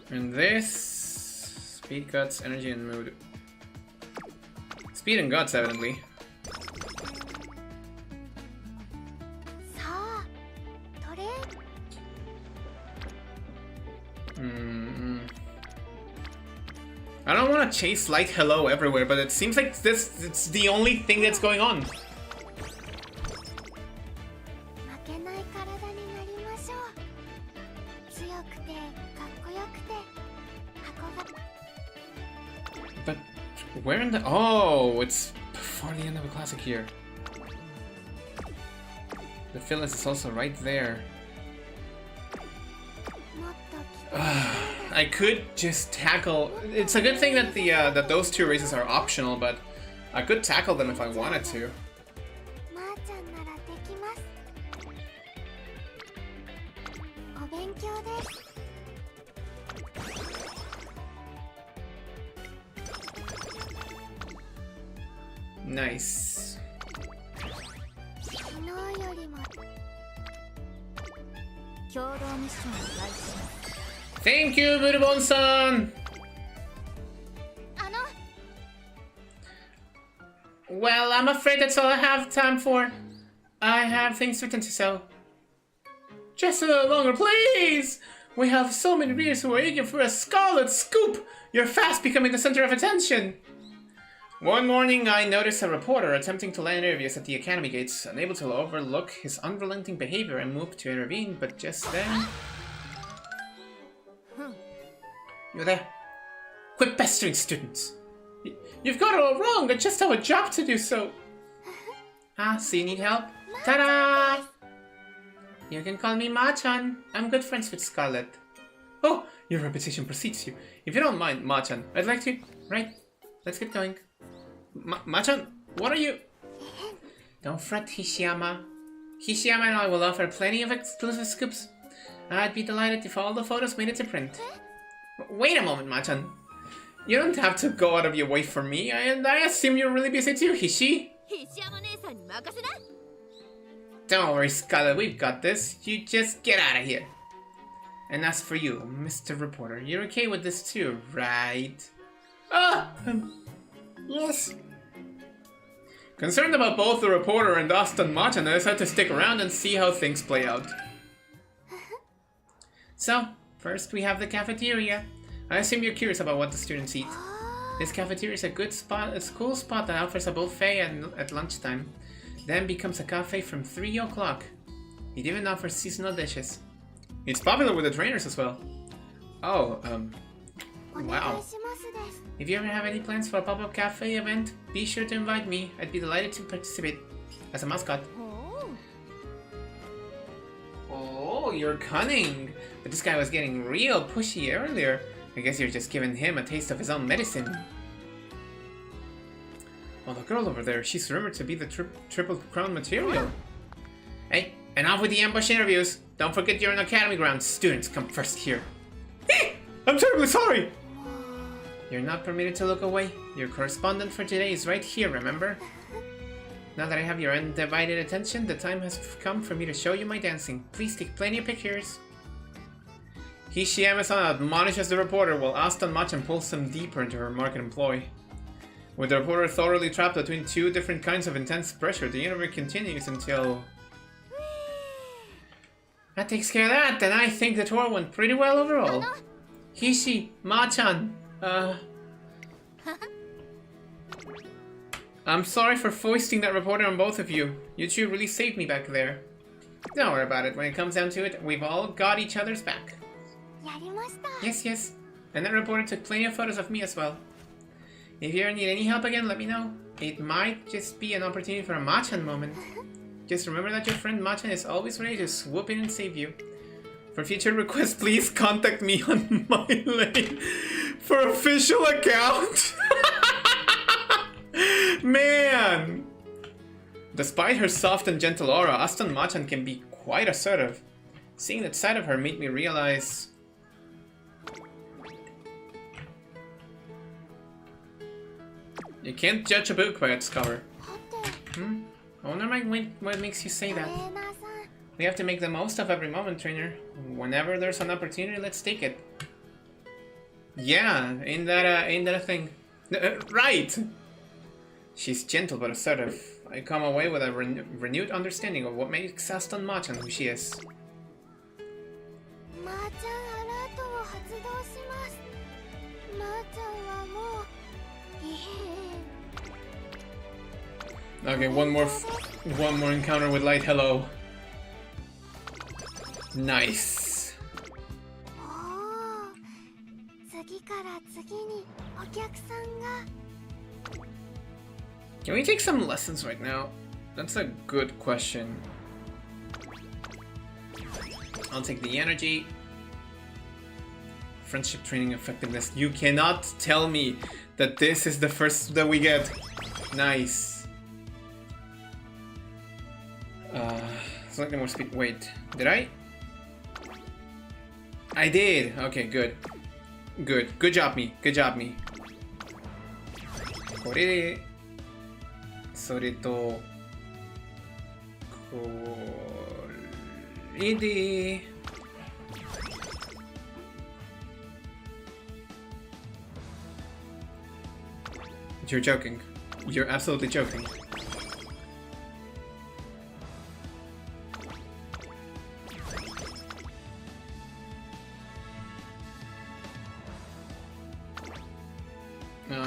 A: And this... Speed, guts, energy, and mood. Speed and guts, evidently. I don't want to chase Light Hello everywhere, but it seems like it's the only thing that's going on. But where in the... Oh, it's before the end of a classic here. The Phyllis is also right there. I could just tackle... It's a good thing that the that those 2 races are optional, but I could tackle them if I wanted to. Nice. Thank you, Burubon-san! Well, I'm afraid that's all I have time for. I have things written to sell. Just a little longer, please! We have so many readers who are eager for a scarlet scoop! You're fast becoming the center of attention! One morning, I noticed a reporter attempting to land interviews at the academy gates, unable to overlook his unrelenting behavior and moved to intervene, but just then... You there? Quit pestering students. You've got it all wrong. I just have a job to do, so... Ah, so you need help? Ta-da! You can call me Machan. I'm good friends with Scarlet. Oh, your reputation precedes you. If you don't mind, Machan, I'd like to... Right, let's get going. Machan, what are you... Don't fret, Hishiyama. Hishiyama and I will offer plenty of exclusive scoops. I'd be delighted if all the photos made it to print. Wait a moment, Machan. You don't have to go out of your way for me, and I assume you're really busy too, Hishi? Don't worry, Scarlet, we've got this. You just get out of here. And as for you, Mr. Reporter, you're okay with this too, right? Ah! Yes. Concerned about both the reporter and Aston Machan, I decided to stick around and see how things play out. So, first we have the cafeteria. I assume you're curious about what the students eat. This cafeteria is a good spot, a cool spot that offers a buffet at lunchtime. Then becomes a cafe from 3 o'clock. It even offers seasonal dishes. It's popular with the trainers as well. Oh, wow. If you ever have any plans for a pop-up cafe event, be sure to invite me. I'd be delighted to participate as a mascot. Oh, you're cunning. But this guy was getting real pushy earlier. I guess you're just giving him a taste of his own medicine. Oh, the girl over there, she's rumored to be the Triple Crown material. Hey, enough with the ambush interviews. Don't forget you're on academy grounds. Students come first here. I'm terribly sorry. You're not permitted to look away. Your correspondent for today is right here, remember? Now that I have your undivided attention, the time has come for me to show you my dancing. Please take plenty of pictures. Hishiyama-san admonishes the reporter while Aston Machan pulls him deeper into her market employ. With the reporter thoroughly trapped between two different kinds of intense pressure, the interview continues until... That takes care of that, and I think the tour went pretty well overall. Hishi, Machan, I'm sorry for foisting that reporter on both of you. You two really saved me back there. Don't worry about it. When it comes down to it, we've all got each other's back. Yes, yes. And that reporter took plenty of photos of me as well. If you ever need any help again, let me know. It might just be an opportunity for a Machan moment. Just remember that your friend Machan is always ready to swoop in and save you. For future requests, please contact me on my lane for official account. Man! Despite her soft and gentle aura, Aston Machan can be quite assertive. Seeing that side of her made me realize... You can't judge a book by its cover. I wonder what makes you say that. We have to make the most of every moment, trainer. Whenever there's an opportunity, let's take it. Yeah, ain't that a thing? Right! She's gentle but assertive. I come away with a renewed understanding of what makes Aston Machan who she is. Okay, one more encounter with Light Hello. Nice. Can we take some lessons right now? That's a good question. I'll take the energy. Friendship training effectiveness. You cannot tell me that this is the first that we get. Nice. Slightly more speed. Wait, did I? I did. Okay, good. Good. Good job, me. Good job, me. これ、それと、これで。You're joking. You're absolutely joking.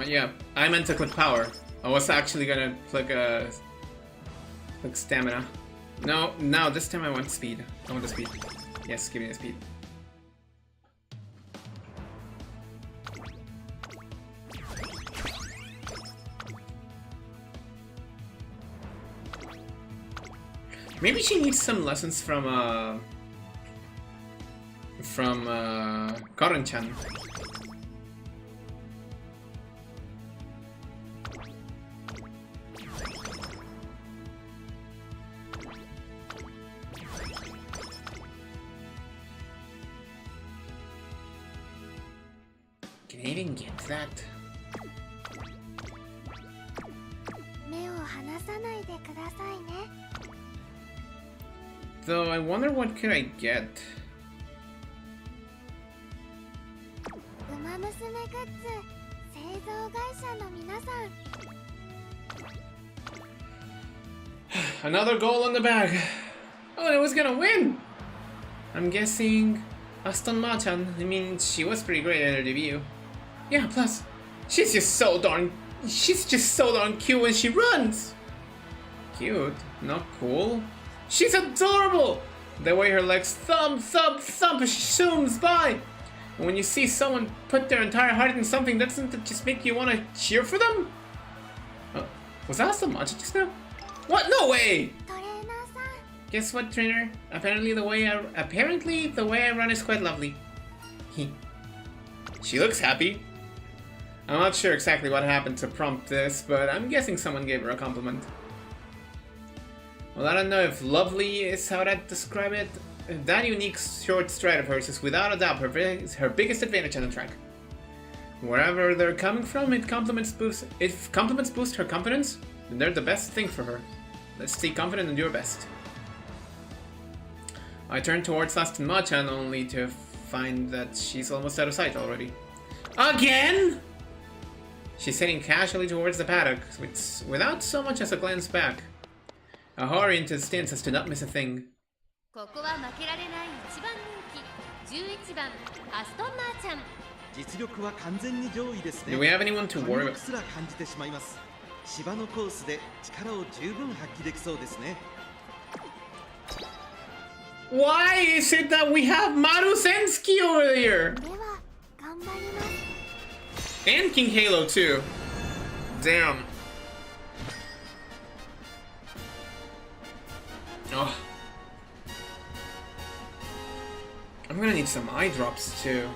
A: Yeah, I meant to click power. I was actually gonna click stamina. No, this time I want speed. I want the speed. Yes, give me the speed. Maybe she needs some lessons from Karen-chan. Can I even get that?
D: 目を離さないでくださいね。
A: Though I wonder what could I get.
D: ウマ娘グッズ製造会社の皆さん。
A: Another goal on the bag. Oh, I was gonna win. I'm guessing Aston Machan. I mean, she was pretty great at her debut. Yeah, plus she's just so darn cute when she runs. Cute, not cool. She's adorable. The way her legs thump as she zooms by. And when you see someone put their entire heart in something, doesn't it just make you want to cheer for them? Was that Aston Machan just now? What? No way!
D: トレーナーさん。
A: Guess what, trainer? Apparently the way I run is quite lovely. She looks happy. I'm not sure exactly what happened to prompt this, but I'm guessing someone gave her a compliment. Well, I don't know if lovely is how to describe it. That unique short stride of hers is without a doubt her biggest advantage on the track. Wherever they're coming from, if compliments boost her confidence, then they're the best thing for her. Let's stay confident and do our best. I turn towards Aston Machan only to find that she's almost out of sight already. Again? She's heading casually towards the paddock, without so much as a glance back. A hurry into the stands as to not miss a thing.
E: ここは負けられない一番人気11番アストンマーチャン。
H: 実力は完全に上位ですね。
A: Do we have anyone to worry
H: 貫
A: about?
H: 禄すら感じてしまいます。芝のコースで力を十分発揮できそうですね。
A: Why is it that we have Marusensky over there?
D: では頑張ります。
A: And King Halo too. Damn. Oh. I'm gonna need some eye drops too.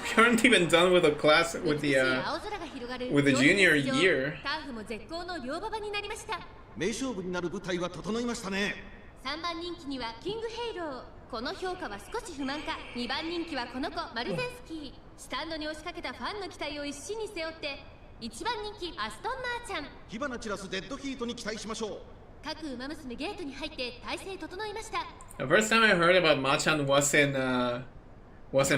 A: We aren't even done with the class with the junior year.
E: ターフも絶好の両馬場になりました。
H: 名勝負になる舞台は整いましたね。
E: 3番人気にはキングヘイロー。この評価は少し不満か。2番人気はこの子マルゼンスキー。スタンドに押しかけたファンの期待を一身に背負って1番人気アストンマーチャン。
H: 火花散らすデッドヒートに期待しましょう。
E: 各馬娘ゲートに入って体勢整いました。
A: The first time I heard about Machan was in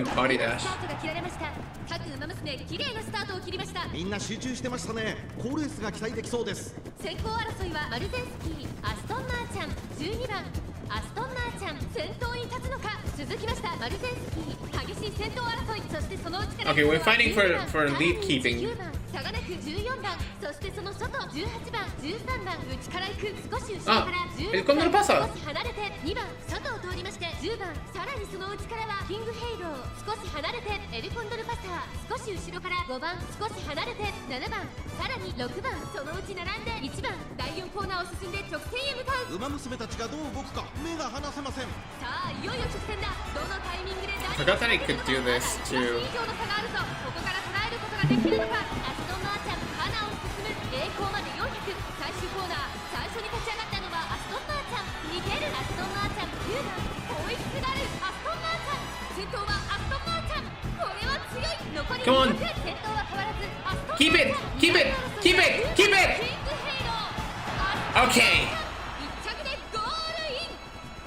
A: Party Dash.
E: スタートが切られました。各馬娘綺麗なスタートを切りました。
H: みんな集中してましたね。好レースが期待できそうです。
E: 先行争いはマルゼンスキー、アストンマーチャン、12番アストンマーチャン、先頭に立つのか。続きましたマルゼンスキー、激しい先頭争い。そしてその内から
A: Okay, we're fighting for lead keeping.
E: 9番差がなく14番、そしてその外18番、13番内から行く。少し後ろから16番、少し離れて2番外を通りまして10番、さらにその内からはキングヘイロー。少し離れてエルコンドルパサー。少し後ろから5番、少し離れて7番、さらに6番、そのうち並んで1番。第4コーナーを進んで直線へ向かう。
H: 馬娘たちがどう動くか目が離せません。
E: さあいよいよ直線だ。どのタイミングで
A: Forgot that I could do this too.
E: 以上の差があるぞ。ここから捉えることができるのか。アストンマーチャン、花を進む。栄光まで400。最終コーナー、最初に立ち上がったのはアストンマーチャン。逃げるアストンマーチャン9番。追いすがるアストンマーチャン。先頭はアストンマーチャン。これは強い。残り
A: Come on.
E: 200。先頭は変わらずアストンマーチャン。
A: Keep it! Keep it! Keep it! Keep it!
E: キングヘイロー。
A: Okay.
E: 1着でゴールイン。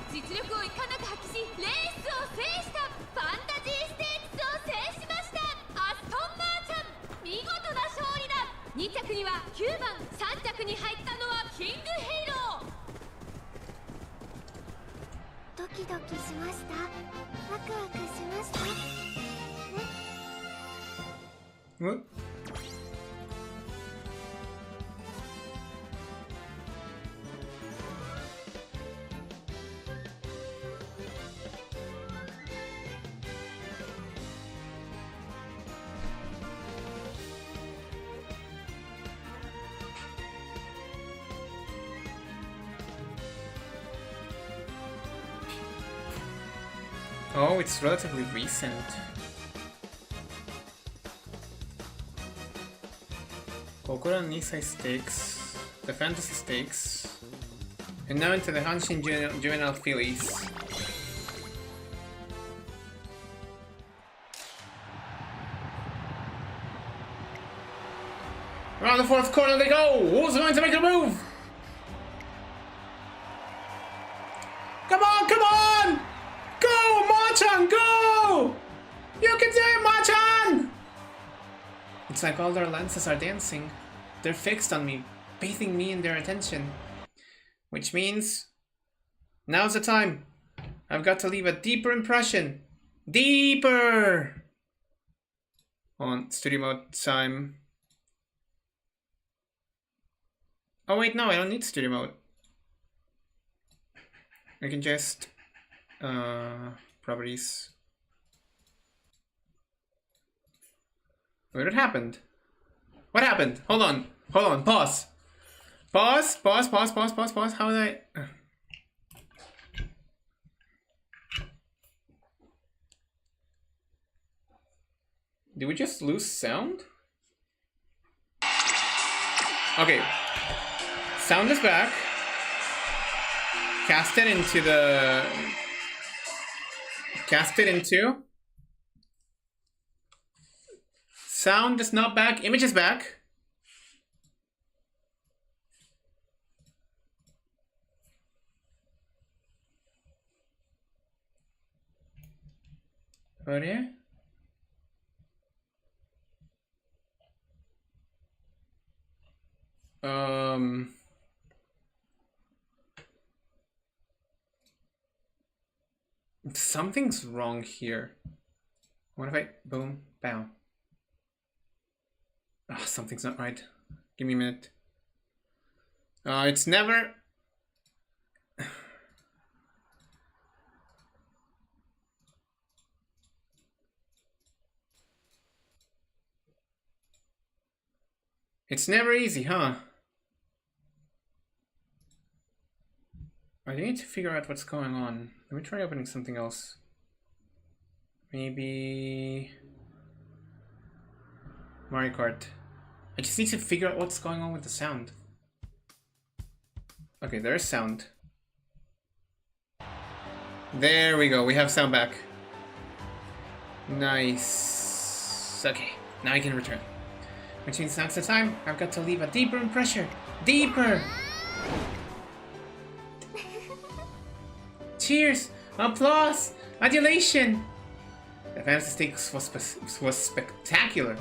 E: 実力を遺憾なく発揮しレースを制したファンタジーステークスを制しました。アストンマーチャン、見事な勝利だ。2着には9番、3着に入ったのはキングヘイロー。
D: ドキドキしました。ワクワクしました。
A: What? Oh, it's relatively recent. Kokura Nisai stakes, the fantasy stakes, and now into the Hanshin Juvenile Phillies. Around the fourth corner they go! Who's going to make a move? Come on, come on! Go, Machan, go! You can do it, Machan! It's like all their lenses are dancing. They're fixed on me, bathing me in their attention. Which means, now's the time. I've got to leave a deeper impression. Deeper! On studio mode time. Oh wait, no, I don't need studio mode. I can just properties. Wait, what happened? What happened? Hold on, pause. Pause. How did I? Did we just lose sound? Okay. Sound is back. Cast it into. Sound is not back. Image is back. Right here. Something's wrong here. What if I boom, bow? Ah, something's not right. Give me a minute. It's never. It's never easy, huh? I need to figure out what's going on. Let me try opening something else. Maybe Mario Kart. I just need to figure out what's going on with the sound. Okay, there's sound. There we go, we have sound back. Nice. Okay, now I can return. Which means that's the time. I've got to leave a deeper impression. Deeper! Cheers! Applause! Adulation! The fantasy stakes was spectacular.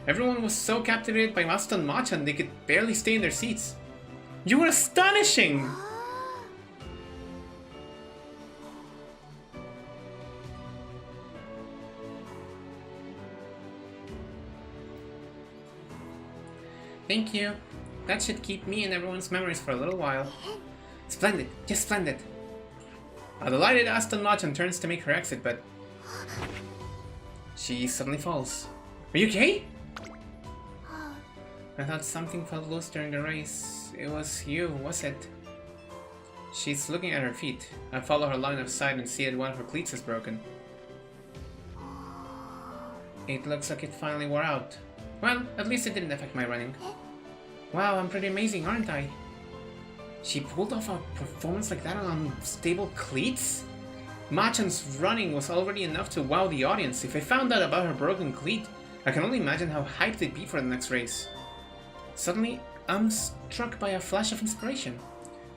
A: Everyone was so captivated by Aston Machan they could barely stay in their seats. You were astonishing! Thank you. That should keep me in everyone's memories for a little while. Splendid, just splendid. A delighted Aston Machan turns to make her exit, but she suddenly falls. Are you okay? I thought something felt loose during the race. It was you, was it? She's looking at her feet. I follow her line of sight and see that one of her cleats is broken. It looks like it finally wore out. Well, at least it didn't affect my running. Wow, I'm pretty amazing, aren't I? She pulled off a performance like that on unstable cleats? Machan's running was already enough to wow the audience. If I found out about her broken cleat, I can only imagine how hyped they'd be for the next race. Suddenly, I'm struck by a flash of inspiration.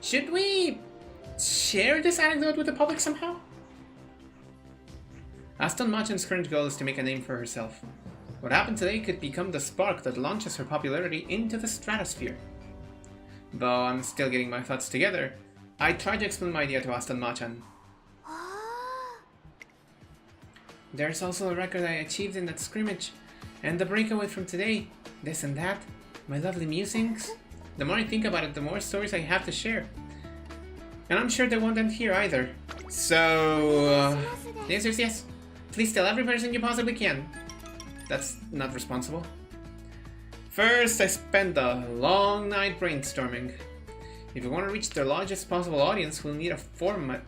A: Should we share this anecdote with the public somehow? Aston Machan's current goal is to make a name for herself. What happened today could become the spark that launches her popularity into the stratosphere. Though I'm still getting my thoughts together, I tried to explain my idea to Aston Machan. There's also a record I achieved in that scrimmage, and the breakaway from today, this and that, my lovely musings. The more I think about it, the more stories I have to share. And I'm sure they won't end here either. So, the answer is yes. Please tell every person you possibly can. That's not responsible. First, I spent a long night brainstorming. If we want to reach the largest possible audience, we'll need a format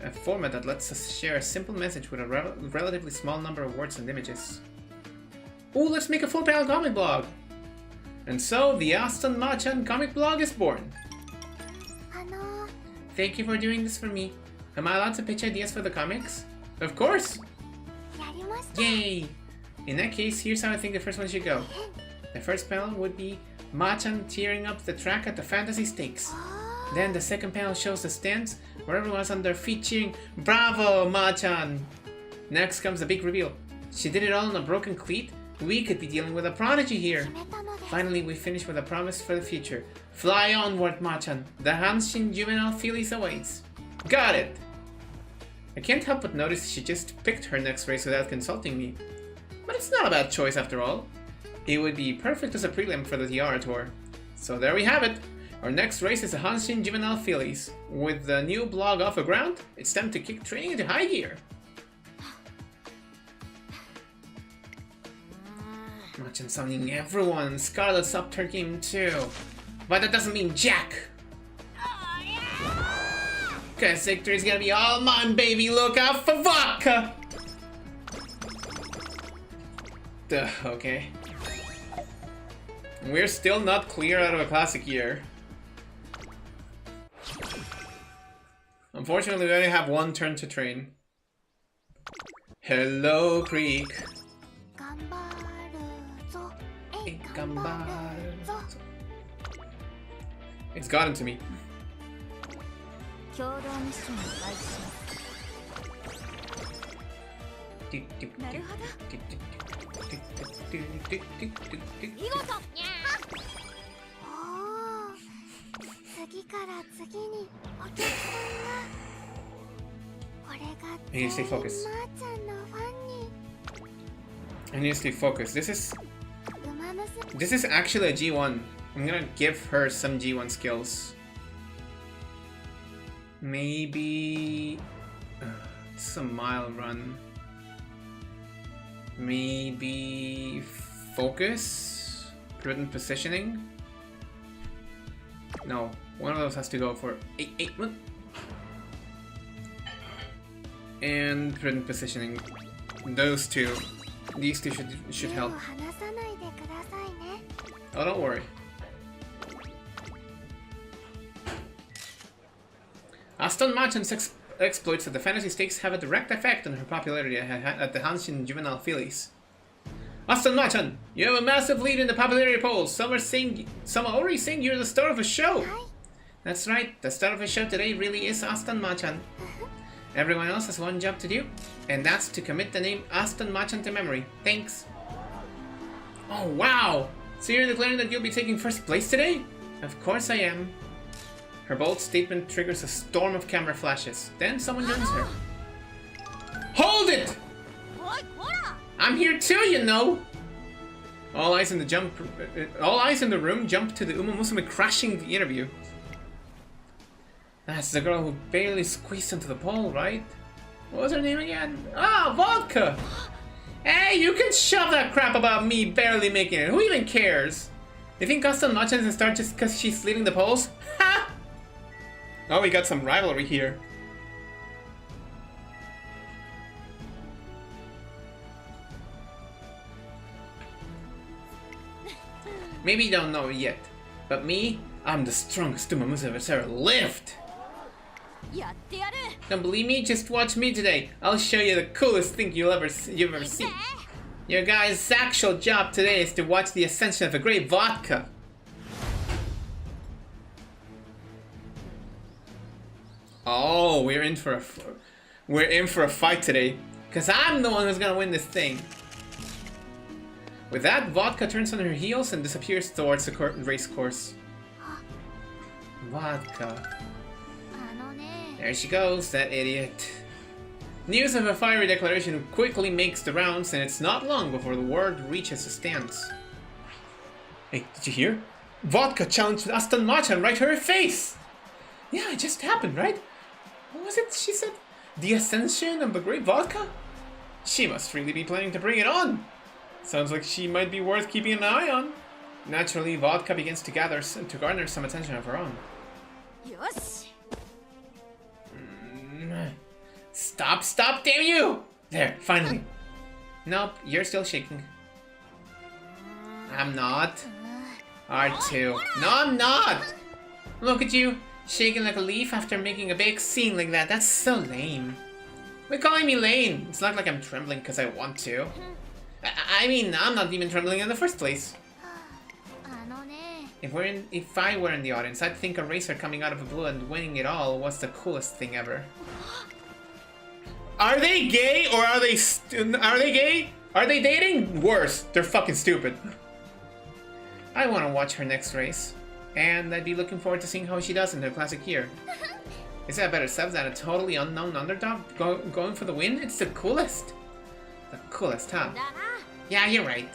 A: that lets us share a simple message with a relatively small number of words and images. Ooh, let's make a full-panel comic blog! And so, the Aston Machan comic blog is born. Thank you for doing this for me. Am I allowed to pitch ideas for the comics? Of course! Yay! In that case, here's how I think the first one should go. The first panel would be Machan tearing up the track at the Fantasy Stakes. Then the second panel shows the stands where everyone's on their feet cheering, "Bravo, Machan!" Next comes the big reveal. She did it all on a broken cleat? We could be dealing with a prodigy here. Finally, we finish with a promise for the future. Fly onward, Machan. The Hanshin Juvenile Phillies awaits. Got it! I can't help but notice she just picked her next race without consulting me. But it's not a bad choice after all. It would be perfect as a prelim for the Tiara Tour. So there we have it. Our next race is the Hanshin Juvenile Phillies. With the new blog off the ground, it's time to kick training into high gear. Machan summoning everyone. Scarlett's upped her game too. But that doesn't mean jack. Cause victory's gonna be all mine, baby. Look out for vodka. Duh, okay. We're still not clear out of a classic year. Unfortunately, we only have one turn to train. Hello, Creek. It's gotten to me. I need to stay focused. I need to stay focused. This is actually a G1. I'm gonna give her some G1 skills. Maybe it's a mile run. Maybe focus, prudent positioning. No, one of those has to go for 8 and prudent positioning. Those two, these two should help. Oh, don't worry. Aston Machan's exploits at the Fantasy Stakes have a direct effect on her popularity at the Hanshin Juvenile Phillies. Aston Machan, you have a massive lead in the popularity polls. Some are already saying you're the star of a show. That's right, the star of a show today really is Aston Machan. Everyone else has one job to do, and that's to commit the name Aston Machan to memory. Thanks. Oh wow! So you're declaring that you'll be taking first place today? Of course I am. Her bold statement triggers a storm of camera flashes. Then someone joins her. Hold it! I'm here too, you know! All eyes in the room jump to the Uma Musume crashing the interview. That's the girl who barely squeezed into the pole, right? What was her name again? Ah, Vodka! Hey, you can shove that crap about me barely making it. Who even cares? You think Aston Machan is a star just because she's leading the polls? Ha! Oh, we got some rivalry here. Maybe you don't know it yet, but me, I'm the strongest Uma Musume that's ever lived. Don't believe me? Just watch me today. I'll show you the coolest thing you've ever seen. Your guy's actual job today is to watch the ascension of a great vodka. Oh, we're in for a fight today, cause I'm the one who's gonna win this thing. With that, Vodka turns on her heels and disappears towards the race course. Vodka. There she goes, that idiot. News of a fiery declaration quickly makes the rounds, and it's not long before the word reaches the stands. Hey, did you hear? Vodka challenged Aston Machan right to her face! Yeah, it just happened, right? What was it she said? The ascension of the great Vodka? She must really be planning to bring it on! Sounds like she might be worth keeping an eye on. Naturally, Vodka begins to garner some attention of her own. Stop, damn you! There, finally. Nope, you're still shaking. I'm not. R2. No, I'm not! Look at you, shaking like a leaf after making a big scene like that. That's so lame. They're calling me lame. It's not like I'm trembling because I want to. I mean, I'm not even trembling in the first place. If I were in the audience, I'd think a racer coming out of the blue and winning it all was the coolest thing ever. Are they gay or are they gay? Are they dating? Worse, they're fucking stupid. I want to watch her next race, and I'd be looking forward to seeing how she does in her classic year. Is that better sub than a totally unknown underdog going for the win? It's the coolest. The coolest, huh? Yeah, you're right.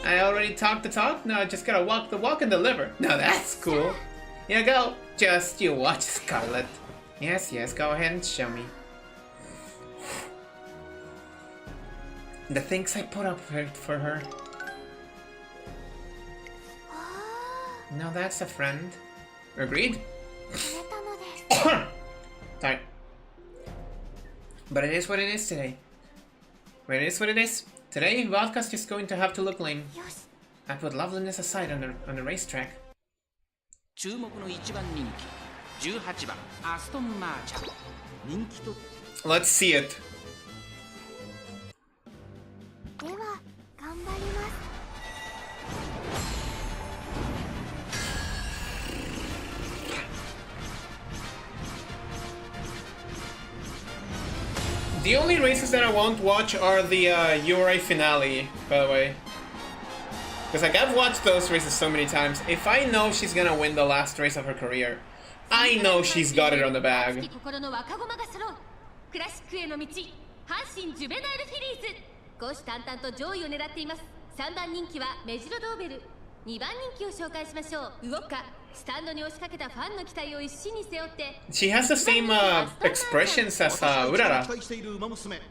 A: I already talked the talk, now I just gotta walk the walk and deliver. Now that's cool. Yeah, go. Just you watch, Scarlet. Yes, go ahead and show me. The things I put up for her. Now that's a friend. Agreed? Sorry. But it is what it is today. But it is what it is. Today, Vodka's just going to have to look lame. I put loveliness aside on the racetrack.
G: 注目の1番人気18番アストンマーチャン人気と
A: Let's see it.
D: では頑張ります。
A: The only races that I won't watch are the URA finale, by the way. Because like I've watched those races so many times. If I know she's gonna win the last race of her career, I know she's got it on the bag.
E: クラシックへの道、阪神ジュベナイルフィリーズ。虎視眈々と上位を狙っています。3番人気はメジロドーベル。2番人気を紹介しましょう。ウオッカ。スタンドに押しかけたファンの期待を一身に背負って。
A: She has the same expressions as Urara.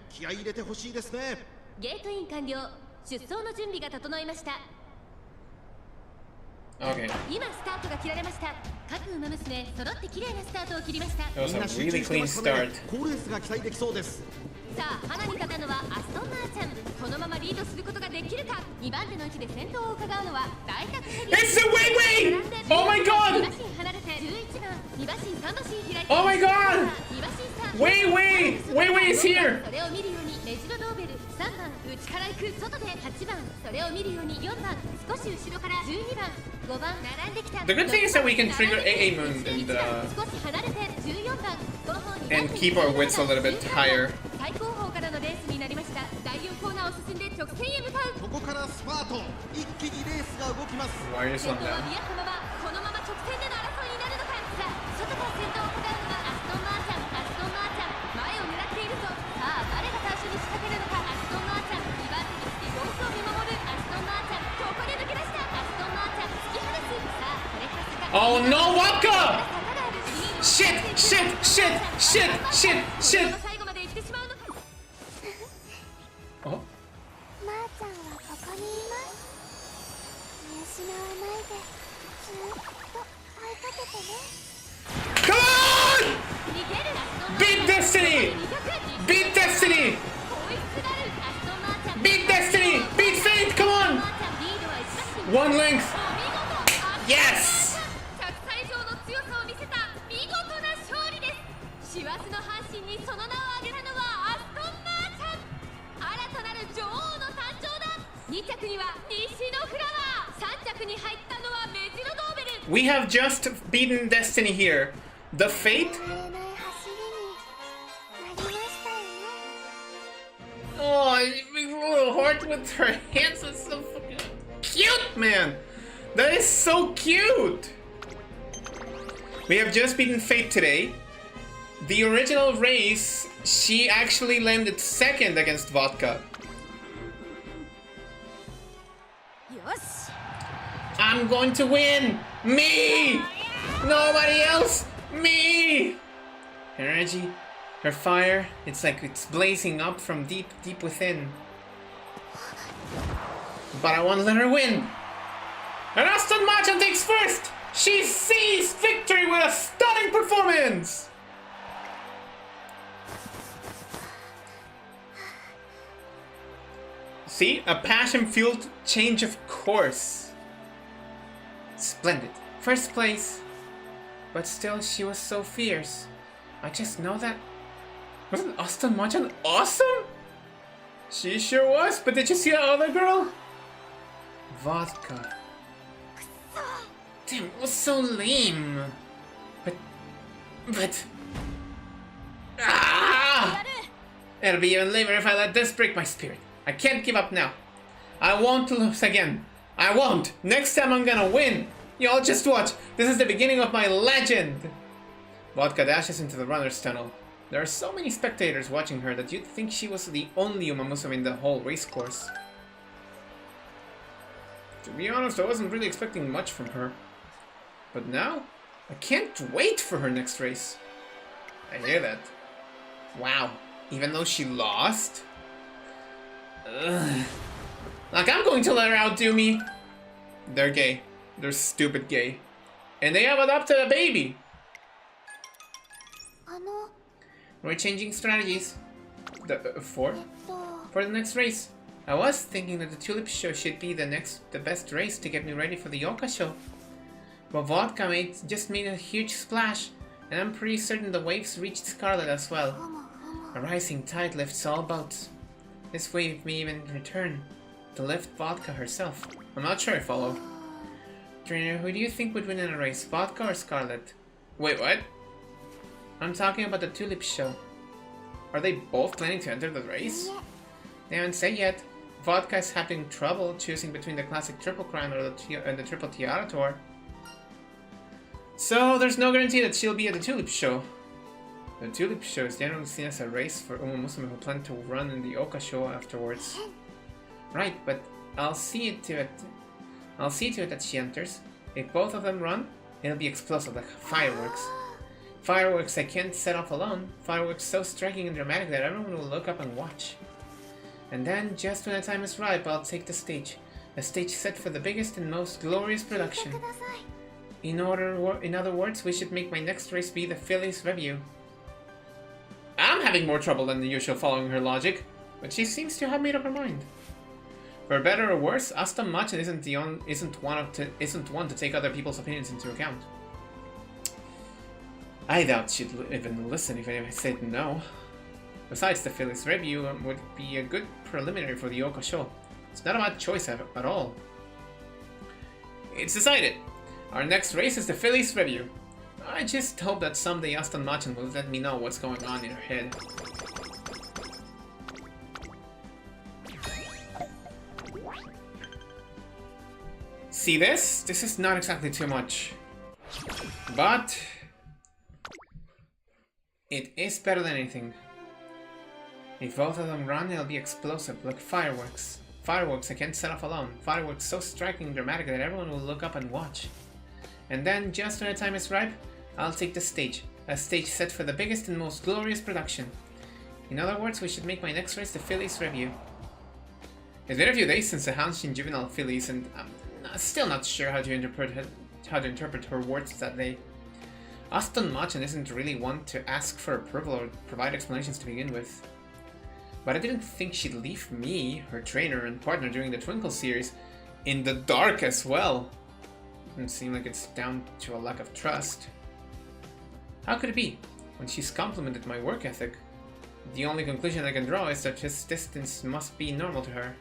H: 気合い入れてほしいですね。
E: ゲートイン完了。出走の準備が整いました。
A: Okay.
E: 今スタートが切られました。各馬娘揃って綺麗なスタートを切りました。
A: That was a really clean start.
H: 好レースが期待できそうです。
E: さあ、花に立ったのはアストンマーチャン。このままリードすることができるか。2番手の位置で先頭を伺うのは大学ヘリ。
A: It's the wait! Oh my god!
E: 2馬身離れて11番、2馬身3馬身開いて。
A: Oh my god!
E: 2馬身3。
A: Wait is here!
E: それを見るようにメジロドーベル3番内から行く外で8番それを見るように4番少し後ろから12番5番並んできた。
A: The good thing is that we can trigger AA Moon and keep our wits a little bit higher.
E: 最高峰からのレースになりました。第4コーナーを進んで直線へ向かう。
H: ここからスパート。一気にレースが動きます。
A: Why are you
E: 先
A: slowing
E: 頭は
A: down?
E: 見合ったままこのまま直線での争いになるのか。さあ外から先頭を伺うのはアストンマーチャン。アストンマーチャン前を狙っているぞ。さあ誰が最初に仕掛けるのか。アストンマーチャン2番手につき様子を見守るアストンマーチャン。ここで抜け出したアストンマーチャン突き放す。さあこれから坂
A: Oh no, Waka! Shit!
E: 最後まで行ってしまうのか。
A: Oh?
D: まーちゃんはここにいます。見失わないでずーっと追いかけてね。
A: Come on!
E: 逃げるアストンマーチャン。
A: Beat Destiny! Beat Destiny!
E: 追いすがるアストンマーチャン。
A: Beat Destiny! Beat Fate! Come on!
E: マーチャンリードは1馬身。
A: One length!
E: お見事。
A: Yes!
E: 100歳以上の強さを見せた見事な勝利です。師走の阪神にその名を挙げたのはアストンマーチャン。新たなる女王の誕生だ。2着には西のフラワー。3着に入ったのはメジロドーベル。
A: We have just beaten Destiny here. The Fate?
D: 変えない走りになりましたよね。
A: Oh, little heart with her hands is so fucking cute, man! That is so cute! We have just beaten Fate today. The original race, she actually landed second against Vodka.
F: よし
A: I'm going to win! Me! Nobody else! Me! Her energy, her fire, it's like it's blazing up from deep within. But I won't let her win! And Aston Martin takes first! She seized victory with a stunning performance! See? A passion-fueled change of course. Splendid. First place. But still, she was so fierce. I just know that. Wasn't Aston Machan awesome? She sure was, but did you see that other girl? Vodka. Damn, it was so lame. But... Ah! It'll be even lamer if I let this break my spirit. I can't give up now. I won't lose again. I won't. Next time I'm gonna win. Y'all just watch. This is the beginning of my legend. Vodka dashes into the runner's tunnel. There are so many spectators watching her that you'd think she was the only Umamusume in the whole race course. To be honest, I wasn't really expecting much from her. But now, I can't wait for her next race. I hear that. Wow, even though she lost? Ugh. Like, I'm going to let her outdo me. They're gay. They're stupid gay. And they have adopted a baby. We're changing strategies. For the next race. I was thinking that the Tulip Show should be the best race to get me ready for the Yoka Show. But Vodka just made a huge splash, and I'm pretty certain the waves reached Scarlet as well. A rising tide lifts all boats. This wave may even return to lift Vodka herself. I'm not sure I follow. Trainer, who do you think would win in a race, Vodka or Scarlet? Wait, what? I'm talking about the Tulip Show. Are they both planning to enter the race? They haven't said yet. Vodka is having trouble choosing between the classic Triple Crown or the Triple Tiara Tour. So there's no guarantee that she'll be at the Tulip Show. The Tulip Show is generally seen as a race for Umamusume who plan to run in the Oka Show afterwards. Right, but I'll see to it that she enters. If both of them run, it'll be explosive like fireworks. Fireworks I can't set off alone. Fireworks so striking and dramatic that everyone will look up and watch. And then, just when the time is ripe, I'll take the stage. A stage set for the biggest and most glorious production. In other words, we should make my next race be the Phillies Review. I'm having more trouble than usual following her logic, but she seems to have made up her mind. For better or worse, Aston Machan isn't one to take other people's opinions into account. I doubt she'd even listen if I said no. Besides, the Phillies Review would be a good preliminary for the Oka Show. It's not a bad choice at all. It's decided. Our next race is the Phillies Review. I just hope that someday Aston Machan will let me know what's going on in her head. See this? This is not exactly too much. But it is better than anything. If both of them run, it'll be explosive, like fireworks. Fireworks I can't set off alone. Fireworks so striking and dramatic that everyone will look up and watch. And then, just when the time is ripe, I'll take the stage. A stage set for the biggest and most glorious production. In other words, we should make my next race the Phillies Review. It's been a few days since the Hanshin Juvenile Phillies, and I'm still not sure how to interpret her words that day. Aston Machan isn't really one to ask for approval or provide explanations to begin with. But I didn't think she'd leave me, her trainer and partner during the Twinkle series, in the dark as well. Doesn't seem like it's down to a lack of trust. How could it be, when she's complimented my work ethic? The only conclusion I can draw is that this distance must be normal to her.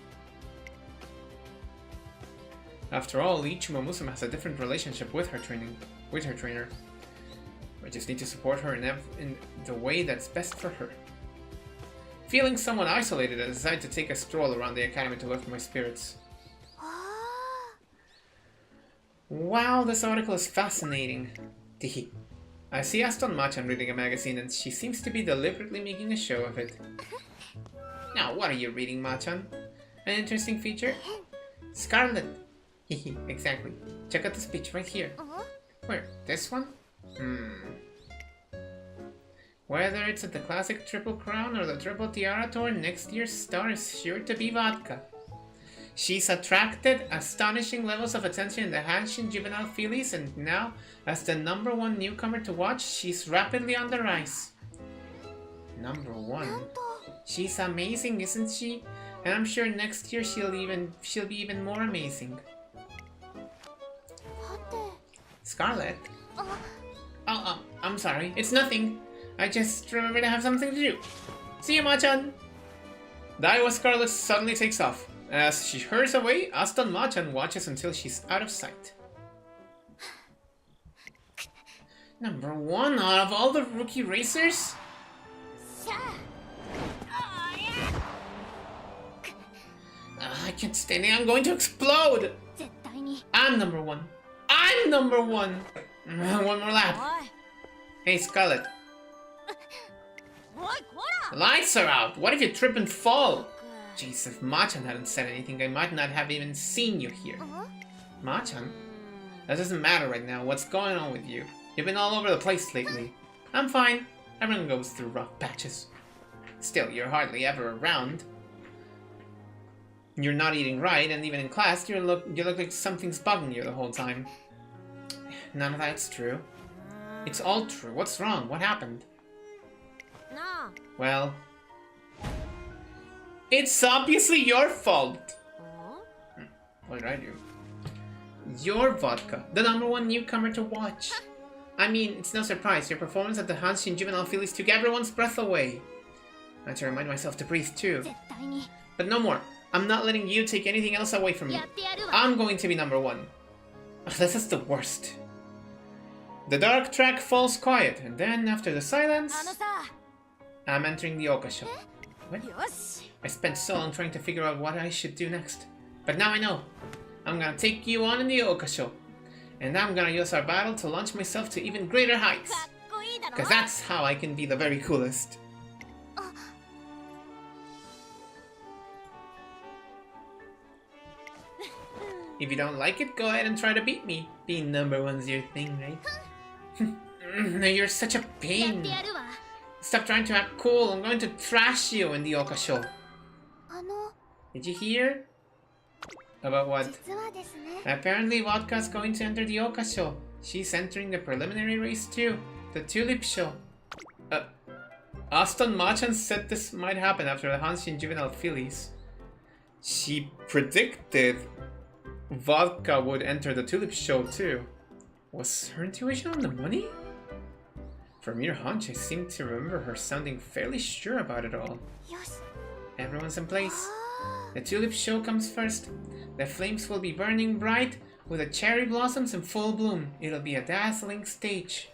A: After all, each Umamusume has a different relationship with her trainer. I just need to support her in the way that's best for her. Feeling somewhat isolated, I decided to take a stroll around the academy to lift my spirits. Wow, this article is fascinating. Tihi. I see Aston Machan reading a magazine and she seems to be deliberately making a show of it. Now, what are you reading, Machan? An interesting feature? Scarlet. Hehe, exactly. Check out this speech right here. Where? This one? Whether it's at the classic Triple Crown or the Triple Tiara Tour, next year's star is sure to be Vodka. She's attracted astonishing levels of attention in the Hanshin juvenile fillies, and now, as the #1 newcomer to watch, she's rapidly on the rise. #1. She's amazing, isn't she? And I'm sure next year she'll be even more amazing. Scarlet? Oh, I'm sorry. It's nothing. I just remembered I have something to do. See you, Machan! Daiwa Scarlet suddenly takes off. As she hurries away, Aston Machan watches until she's out of sight. #1 out of all the rookie racers? I can't stand it. I'm going to explode! I'm #1. I'm #1! One more lap. Hey, Scarlet. Lights are out. What if you trip and fall? Jeez, if Machan hadn't said anything, I might not have even seen you here. Machan? That doesn't matter right now. What's going on with you? You've been all over the place lately. I'm fine. Everyone goes through rough patches. Still, you're hardly ever around. You're not eating right, and even in class, you look like something's bugging you the whole time. None of that's true. It's all true. What's wrong? What happened?
F: No.
A: Well, it's obviously your fault. What did I do? Your vodka, the #1 newcomer to watch. I mean, it's no surprise. Your performance at the Hanshin Juvenile Phillies took everyone's breath away. I had to remind myself to breathe too. But no more. I'm not letting you take anything else away from me. I'm going to be #1. This is the worst. The dark track falls quiet, and then after the silence, I'm entering the Okasho. What? I spent so long trying to figure out what I should do next. But now I know. I'm gonna take you on in the Okasho. And I'm gonna use our battle to launch myself to even greater heights. Because that's how I can be the very coolest. If you don't like it, go ahead and try to beat me. Being #1's your thing, right? You're such a pain. Stop trying to act cool. I'm going to trash you in the Okasho. Did you hear? About what? Apparently Vodka's going to enter the Okasho. She's entering the preliminary race too. The Tulip Show. Aston Machan said this might happen after the Hanshin Juvenile Phillies. She predicted Vodka would enter the Tulip Show too. Was her intuition on the money? From your hunch, I seem to remember her sounding fairly sure about it all. Everyone's in place. The Tulip Show comes first. The flames will be burning bright with the cherry blossoms in full bloom. It'll be a dazzling stage.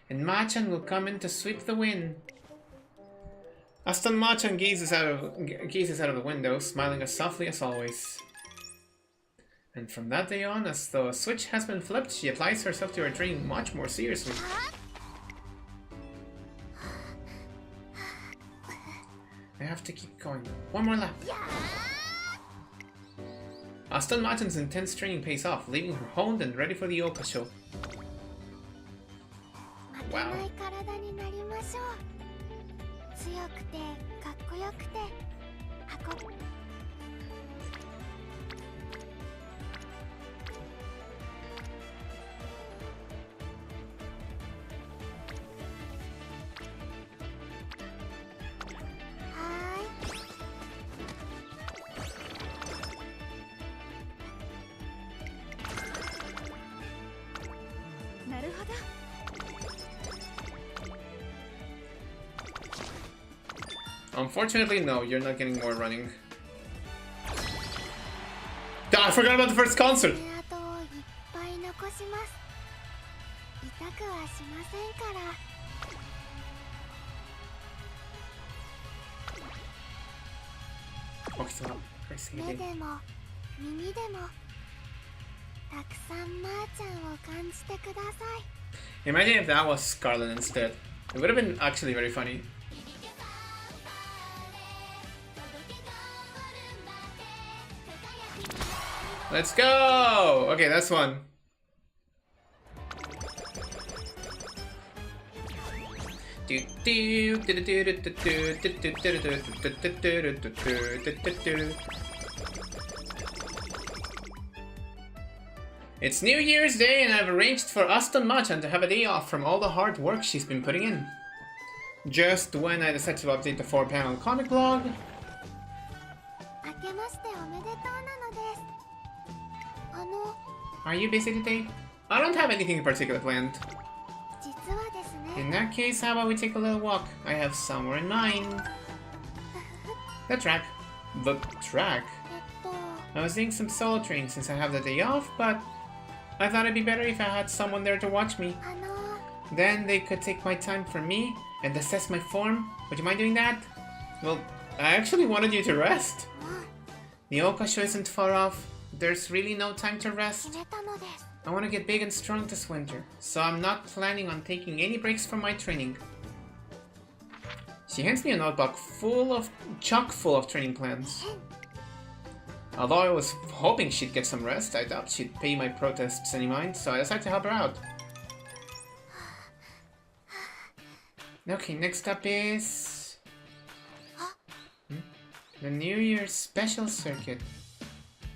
A: And Machan will come in to sweep the win. Aston Machan gazes out of the window, smiling as softly as always. And from that day on, as though a switch has been flipped, she applies herself to her training much more seriously. I have to keep going. One more lap. Aston Machan's intense training pays off, leaving her honed and ready for the Okasho. Wow. Unfortunately, no, you're not getting more running. God, I forgot about the first concert! Imagine if that was Scarlet instead. It would have been actually very funny. Let's go! Okay, that's one. It's New Year's Day and I've arranged for Aston Machan to have a day off from all the hard work she's been putting in. Just when I decided to update the 4-panel comic blog. Are you busy today? I don't have anything in particular planned. In that case, how about we take a little walk? I have somewhere in mind. The track. The track? I was doing some solo training since I have the day off, but I thought it'd be better if I had someone there to watch me. Then they could take my time for me and assess my form. Would you mind doing that? Well, I actually wanted you to rest. The Okasho isn't far off. There's really no time to rest. I want to get big and strong this winter, so I'm not planning on taking any breaks from my training. She hands me a notebook chock full of training plans. Although I was hoping she'd get some rest, I doubt she'd pay my protests any mind, so I decided to help her out. Okay, next up is... the New Year's special circuit.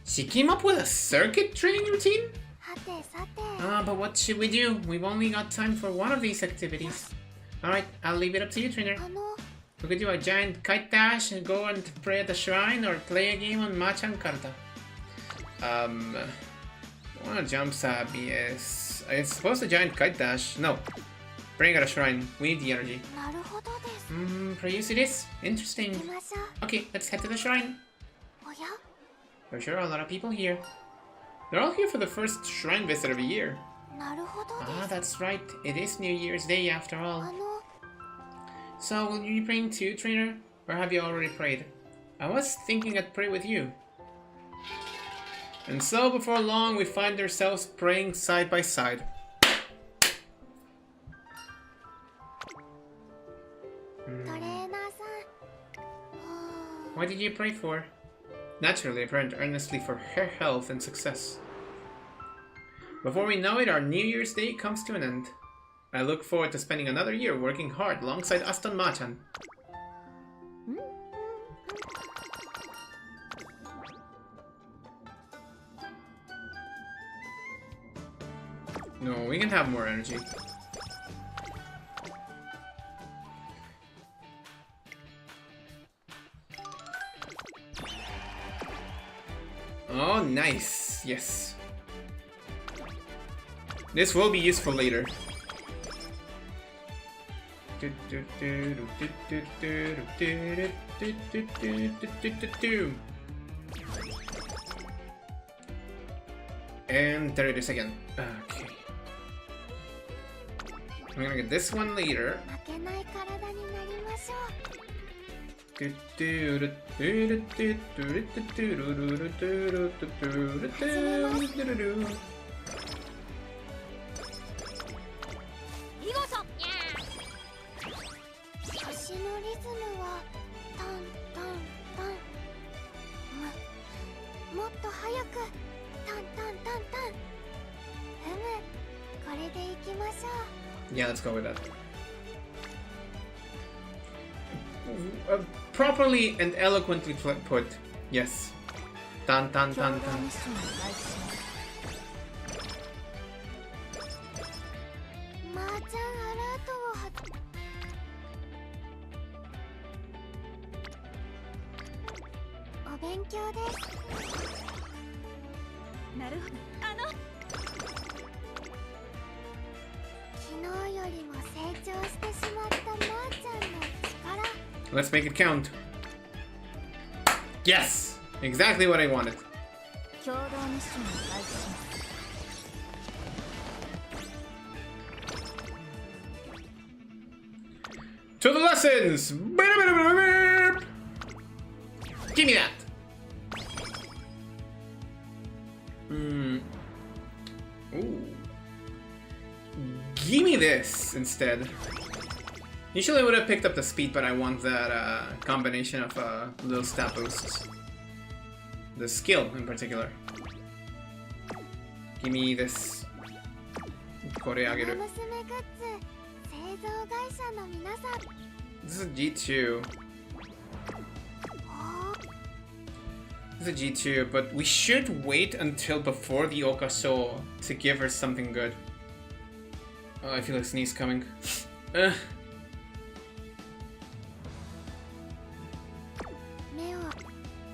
A: She came up with a circuit training routine? But what should we do? We've only got time for one of these activities. Alright, I'll leave it up to you, trainer. We could do a giant kite dash and go and pray at the shrine, or play a game on Machan Karta. One of jumps is... I suppose a giant kite dash. No. Praying at a shrine. We need the energy. Use it is. Interesting. Okay, let's head to the shrine. For sure, a lot of people here. They're all here for the first shrine visit of the year. Ah, that's right. It is New Year's Day after all. So, will you be praying too, trainer? Or have you already prayed? I was thinking I'd pray with you. And so, before long, we find ourselves praying side by side. What did you pray for? Naturally, I prayed earnestly for her health and success. Before we know it, our New Year's Day comes to an end. I look forward to spending another year working hard alongside Aston Machan. No, we can have more energy. Oh, nice. Yes. This will be useful later. And there it is again. Okay. I'm gonna get this one later. Yeah, let's go with that. Properly and eloquently put. Yes. Tan tan tan tan. Let's make it count. Yes! Exactly what I wanted. To the lessons! Give me that! Ooh. Give me this instead. Usually I would have picked up the speed, but I want that combination of little stat boosts. The skill in particular. Give me this. Koreageru. This is G2. It's a G2, but we should wait until before the Okasho to give her something good. Oh, I feel like sneeze coming.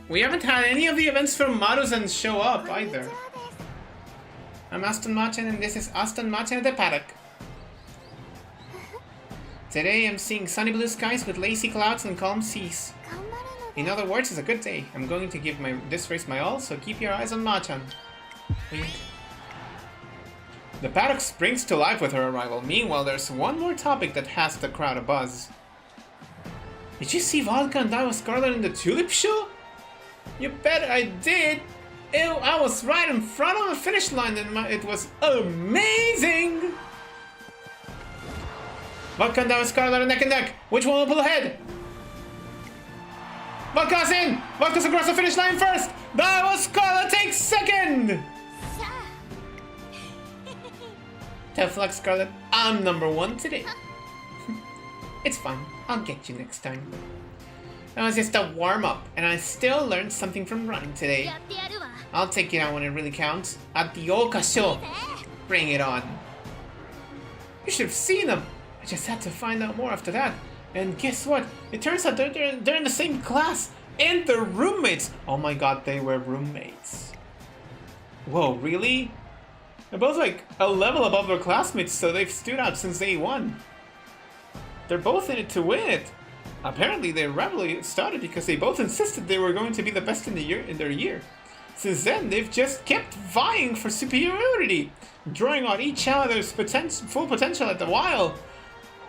A: We haven't had any of the events from Maruzen show up either. I'm Aston Machan and this is Aston Machan at the paddock. Today I'm seeing sunny blue skies with lazy clouds and calm seas. In other words, it's a good day. I'm going to give this race my all, so keep your eyes on Machan. The paddock springs to life with her arrival. Meanwhile, there's one more topic that has the crowd abuzz. Did you see Vodka and Daiwa Scarlet in the Tulip Show? You bet I did! Ew, I was right in front of the finish line and it was amazing! Vodka and Daiwa Scarlet are neck and neck. Which one will pull ahead? Vodka's in! Vodka's across the finish line first! Daiwa Scarlet takes second! Tough luck, Scarlet. I'm number 1 today. It's fine. I'll get you next time. That was just a warm-up, and I still learned something from running today. I'll take it out when it really counts. At the Okasho. Bring it on. You should have seen them. I just had to find out more after that. And guess what? It turns out they're in the same class. And they're roommates. Oh my god, they were roommates. Whoa, really? They're both like a level above their classmates, so they've stood out since day 1. They're both in it to win it. Apparently, their rivalry started because they both insisted they were going to be the best in their year. Since then, they've just kept vying for superiority, drawing on each other's full potential at the while.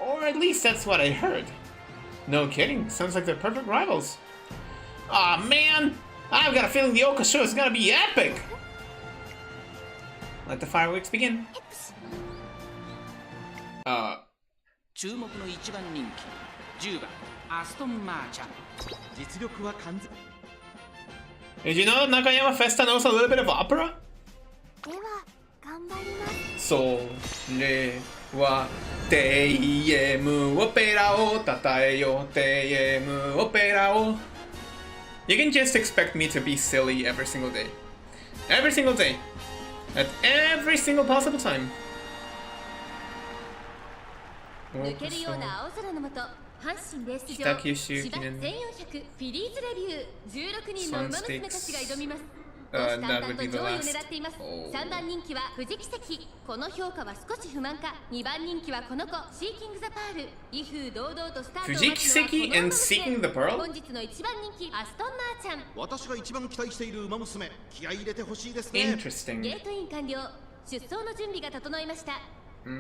A: Or at least that's what I heard. No kidding, sounds like they're perfect rivals. Aw, man! I've got a feeling the Okasho is gonna be epic! Let the fireworks begin.
G: 注目の一番人気10番アストンマーチャン実力は完全
A: Did you know that Nakayama Festa knows a little bit of opera?
D: では頑張ります
A: それはテイエムオペラをたたえよテイエムオペラを You can just expect me to be silly every single day. Every single day. At every single possible time.
E: 抜けるような青空の下阪神レース場芝1400フィリーズレビュー16人の馬娘たちが挑みます虎視眈々と上位を狙っています3番人気は藤木関この評価は少し不満か2番人気はこの子シーキング・ザ・パール威風堂々とスタートを待つのはこの馬娘本日の1番人気アストンマーチャン
H: 私が一番期待している馬娘気合い入れてほしいですね
A: Interesting.
E: ゲートイン完了出走の準備が整いましたさあ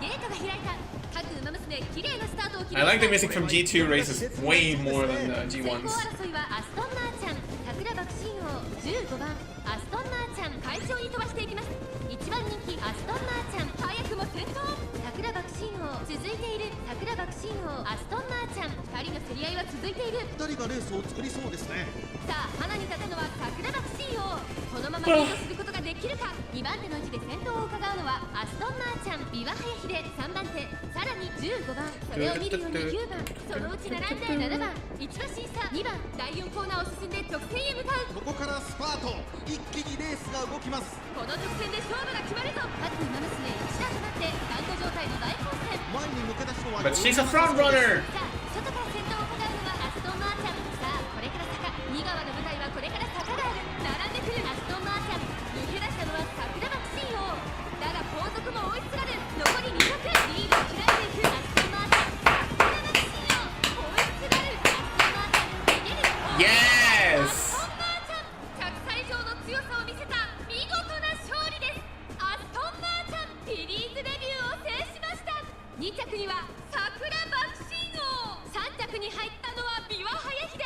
E: ゲートが開いた各馬娘綺麗なスタートを切り
A: I like the music from G2 races way more than the
E: 先行
A: G1s.
E: 争いはアストンマーチャン桜爆心王15番アストンマーチャン快調に飛ばしていきます1番人気アストンマーチャン早くも先頭桜爆心王続いている桜爆心王アストンマーチャン2人の競り合いは続いている
H: 2人がレースを作りそうですね
E: さあ花に立たのは桜爆心王このままリードすることができるか2番手の位置で先頭を伺うのはアストンマーチャンビワハヤヒデ3番手さらに15番それを見るように9番そのうち並んで7番1馬審査2番第4コーナーを進んで直線へ向かう
H: ここからスパート一気にレースが動きます
E: この直線で勝負が決まるぞ各馬娘一段となってスタート状態の大混戦
H: 前に抜け出すのは
A: But she's a front runner!
E: さあ外から先頭を伺うのはアストンマーチャンさあこれから坂2川の舞台はこれから坂がある並んでくるアストンマーチャン抜け出したのは桜爆心王だが後続も追いすがる残り2着リードを開いていくアストンマーチャン桜爆心王追いすがるアストンマーチャン逃げる
A: Yes!
E: アストンマーチャン着差以上の強さを見せた見事な勝利ですアストンマーチャンフィリーズレビューを制しました2着には桜爆心王3着に入ったのはビワハヤヒデ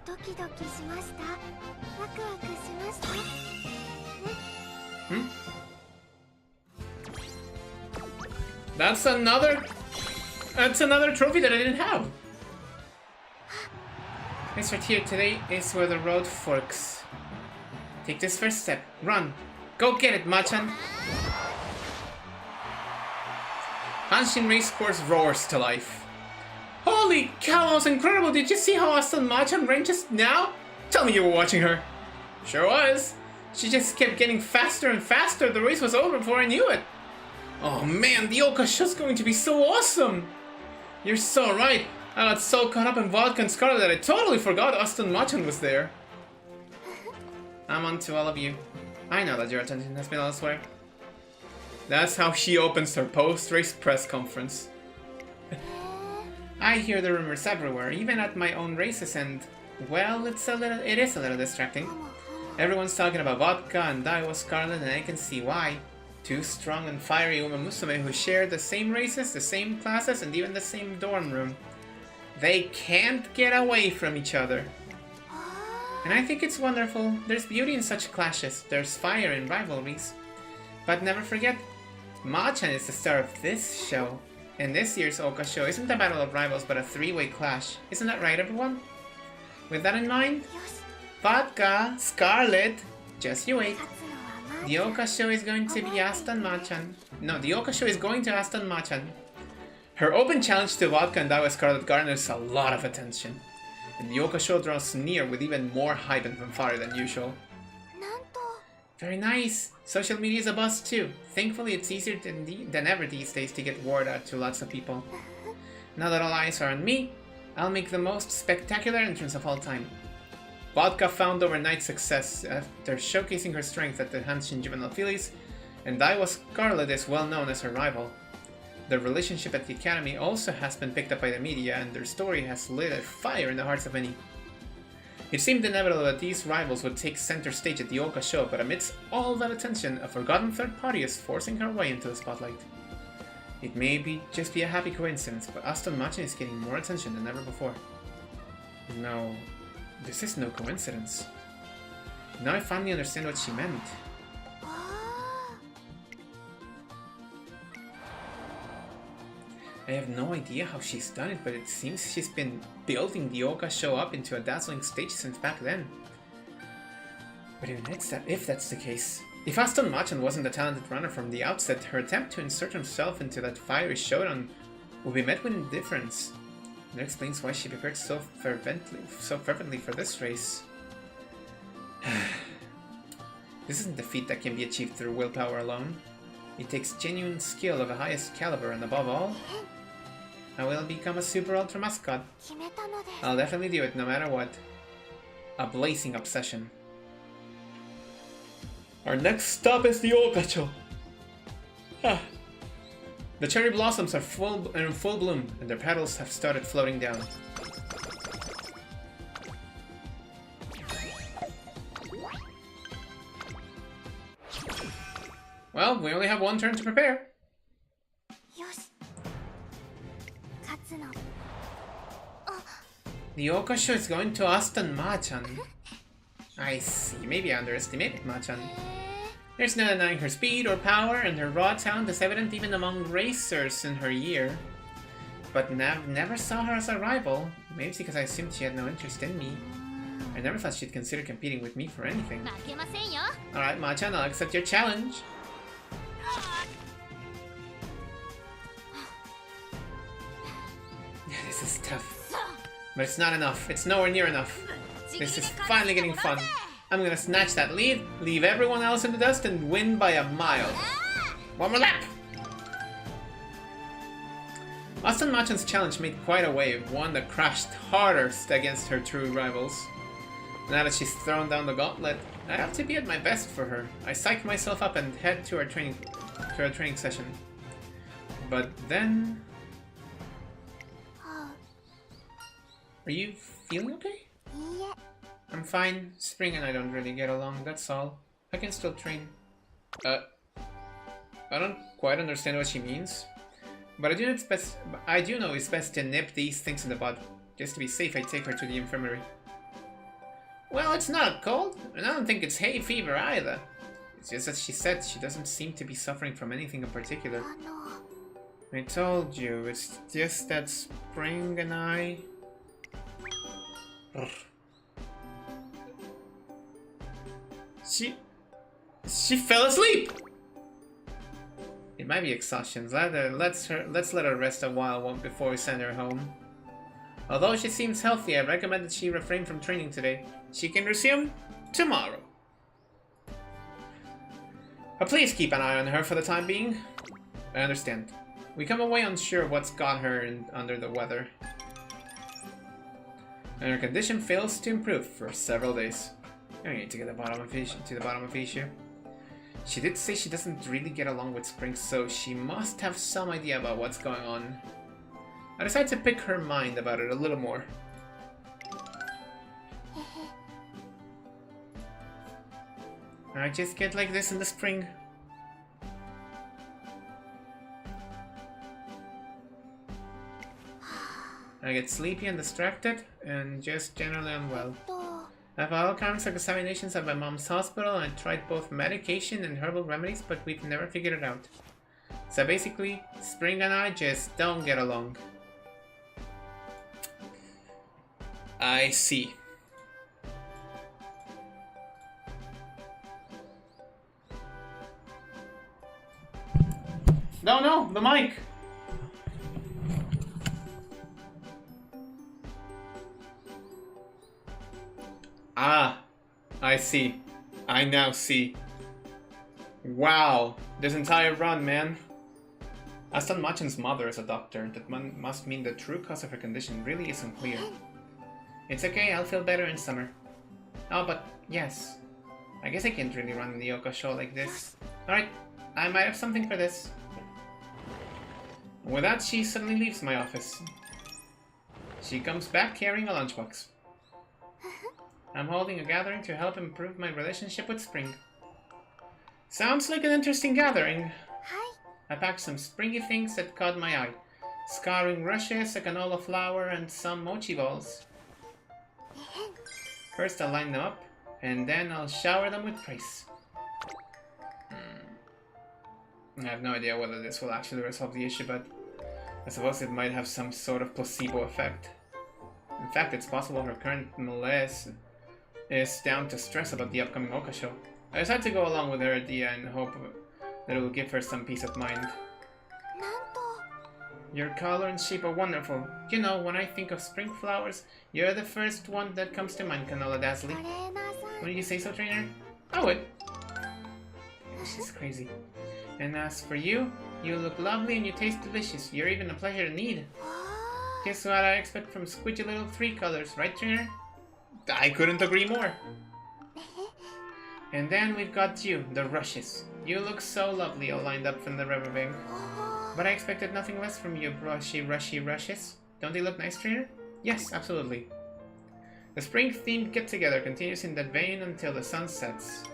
D: ドキドキしましたワクワクしました
A: That's another trophy that I didn't have. This right here today is where the road forks. Take this first step. Run. Go get it, Machan. Hanshin race course roars to life. Holy cow, that was incredible. Did you see how Aston Machan ran just now? Tell me you were watching her. Sure was. She just kept getting faster and faster. The race was over before I knew it. Oh man, the Oka show's going to be so awesome. You're so right. I got so caught up in vodka and Scarlet that I totally forgot Aston Machan was there. I'm on to all of you. I know that your attention has been elsewhere. That's how she opens her post-race press conference. I hear the rumors everywhere, even at my own races, and well, it is a little distracting. Everyone's talking about vodka and Daiwa Scarlet, and I can see why. Two strong and fiery Umamusume who share the same races, the same classes, and even the same dorm room. They can't get away from each other. And I think it's wonderful. There's beauty in such clashes. There's fire in rivalries. But never forget, Machan is the star of this show. And this year's Oka show isn't a battle of rivals, but a three-way clash. Isn't that right, everyone? With that in mind, Vodka, Scarlet, just you wait. The Oka show is going to be Aston Machan. No, the Oka show is going to Aston Machan. Her open challenge to Vodka and Daiwa Scarlet garners a lot of attention. And the Oka show draws near with even more hype and fanfare than usual. Very nice. Social media is a buzz too. Thankfully, it's easier than ever these days to get word out to lots of people. Now that all eyes are on me, I'll make the most spectacular entrance of all time. Vodka found overnight success after showcasing her strength at the Hanshin Juvenile Phillies, and Daiwa Scarlet is well known as her rival. Their relationship at the academy also has been picked up by the media, and their story has lit a fire in the hearts of many. It seemed inevitable that these rivals would take center stage at the Oka show, but amidst all that attention, a forgotten third party is forcing her way into the spotlight. It may just be a happy coincidence, but Aston Machan is getting more attention than ever before. No, this is no coincidence. Now I finally understand what she meant. I have no idea how she's done it, but it seems she's been building the Oka show up into a dazzling stage since back then. But if that's the case, if Aston Machan wasn't a talented runner from the outset, her attempt to insert herself into that fiery showdown will be met with indifference. That explains why she prepared so fervently for this race. This isn't a feat that can be achieved through willpower alone. It takes genuine skill of the highest caliber, and above all, I will become a super ultra mascot. I'll definitely do it no matter what. A blazing obsession. Our next stop is the Okacho. The cherry blossoms are in full bloom, and their petals have started floating down. Well, we only have one turn to prepare. The Oka show is going to Aston Machan. I see, maybe I underestimated Machan. There's no denying her speed or power, and her raw talent is evident even among racers in her year. But never saw her as a rival. Maybe it's because I assumed she had no interest in me. I never thought she'd consider competing with me for anything. Alright, Machan, I'll accept your challenge. This is tough. But it's not enough. It's nowhere near enough. This is finally getting fun. I'm gonna snatch that lead, leave everyone else in the dust, and win by a mile. One more lap! Aston Machan's challenge made quite a wave, one that crashed hardest against her true rivals. Now that she's thrown down the gauntlet, I have to be at my best for her. I psych myself up and head to our training session. But then... Are you feeling okay? I'm fine. Spring and I don't really get along, that's all. I can still train. I don't quite understand what she means. But I do know it's best to nip these things in the bud. Just to be safe, I take her to the infirmary. Well, it's not a cold, and I don't think it's hay fever either. It's just that she said she doesn't seem to be suffering from anything in particular. I told you, it's just that Spring and I... She fell asleep! It might be exhaustion. Let's let her rest a while before we send her home. Although she seems healthy, I recommend that she refrain from training today. She can resume tomorrow. But please keep an eye on her for the time being. I understand. We come away unsure of what's got her under the weather. And her condition fails to improve for several days. I need to get to the bottom of issue. She did say she doesn't really get along with Spring, so she must have some idea about what's going on. I decided to pick her mind about it a little more. I just get like this in the spring. I get sleepy and distracted, and just generally unwell. I've had all kinds of examinations at my mom's hospital, and I tried both medication and herbal remedies, but we've never figured it out. So basically, Spring and I just don't get along. I see. No, the mic! Ah, I see. I now see. Wow, this entire run, man. Aston Machan's mother is a doctor. That must mean the true cause of her condition really isn't clear. It's okay, I'll feel better in summer. Oh, but yes. I guess I can't really run the Yoka show like this. Alright, I might have something for this. With that, she suddenly leaves my office. She comes back carrying a lunchbox. I'm holding a gathering to help improve my relationship with Spring. Sounds like an interesting gathering.
D: Hi.
A: I packed some springy things that caught my eye. Scouring rushes, a canola flower, and some mochi balls. First I'll line them up, and then I'll shower them with praise. I have no idea whether this will actually resolve the issue, but I suppose it might have some sort of placebo effect. In fact, it's possible her current malaise is down to stress about the upcoming Oka show. I decided to go along with her idea and hope that it will give her some peace of mind. Your color and shape are wonderful. You know, when I think of spring flowers, you're the first one that comes to mind, Canola Dazzly. Wouldn't you say so, trainer? I would. She's crazy. And as for you, you look lovely and you taste delicious. You're even a pleasure to knead. Guess what I expect from squidgy little three colors, right, trainer? I couldn't agree more. And then we've got you, the rushes. You look so lovely all lined up from the riverbank. But I expected nothing less from you, rushy rushes. Don't they look nice, trainer? Yes, absolutely. The spring-themed get-together continues in that vein until the sun sets.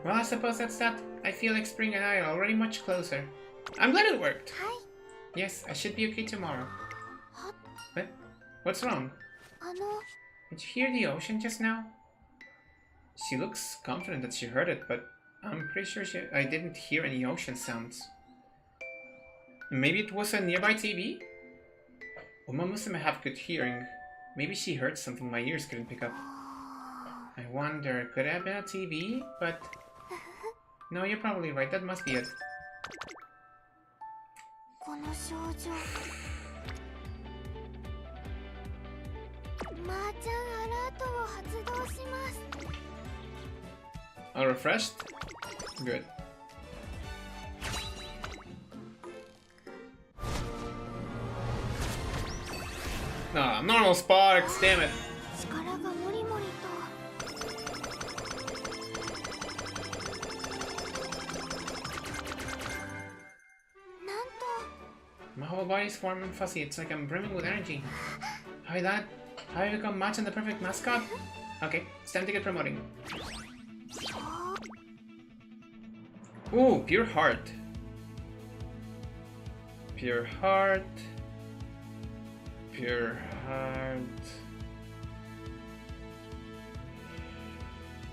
A: Well, I suppose that's that. I feel like Spring and I are already much closer. I'm glad it worked. Yes, I should be okay tomorrow. What? What's wrong? Did you hear the ocean just now? She looks confident that she heard it, but I'm pretty sure I didn't hear any ocean sounds. Maybe it was a nearby TV? Uma Musume have good hearing. Maybe she heard something my ears couldn't pick up. I wonder, could it have been a TV? But... no, you're probably right, that must be it. All refreshed? Good. Ah, normal sparks, damn it. My whole body's warm and fuzzy, it's like I'm brimming with energy. Hi Dad, how have you become Machan the perfect mascot? Okay, it's time to get promoting. Ooh, pure heart. Pure heart. Pure heart.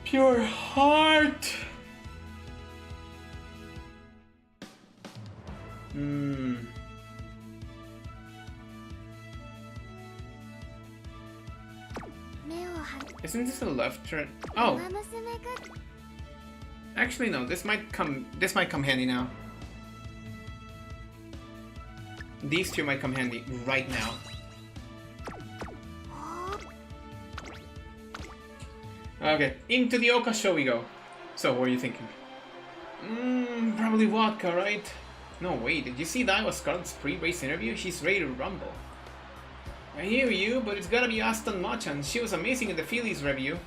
A: Pure heart! Isn't this a left turn? Oh. Actually no, this might come handy now. These two might come handy right now. Okay, into the Oka show we go. So, what are you thinking? Probably vodka, right? No, wait, did you see that was Scarlett's pre-race interview? She's ready to rumble. I hear you, but it's gotta be Aston Machan. She was amazing in the Phillies review.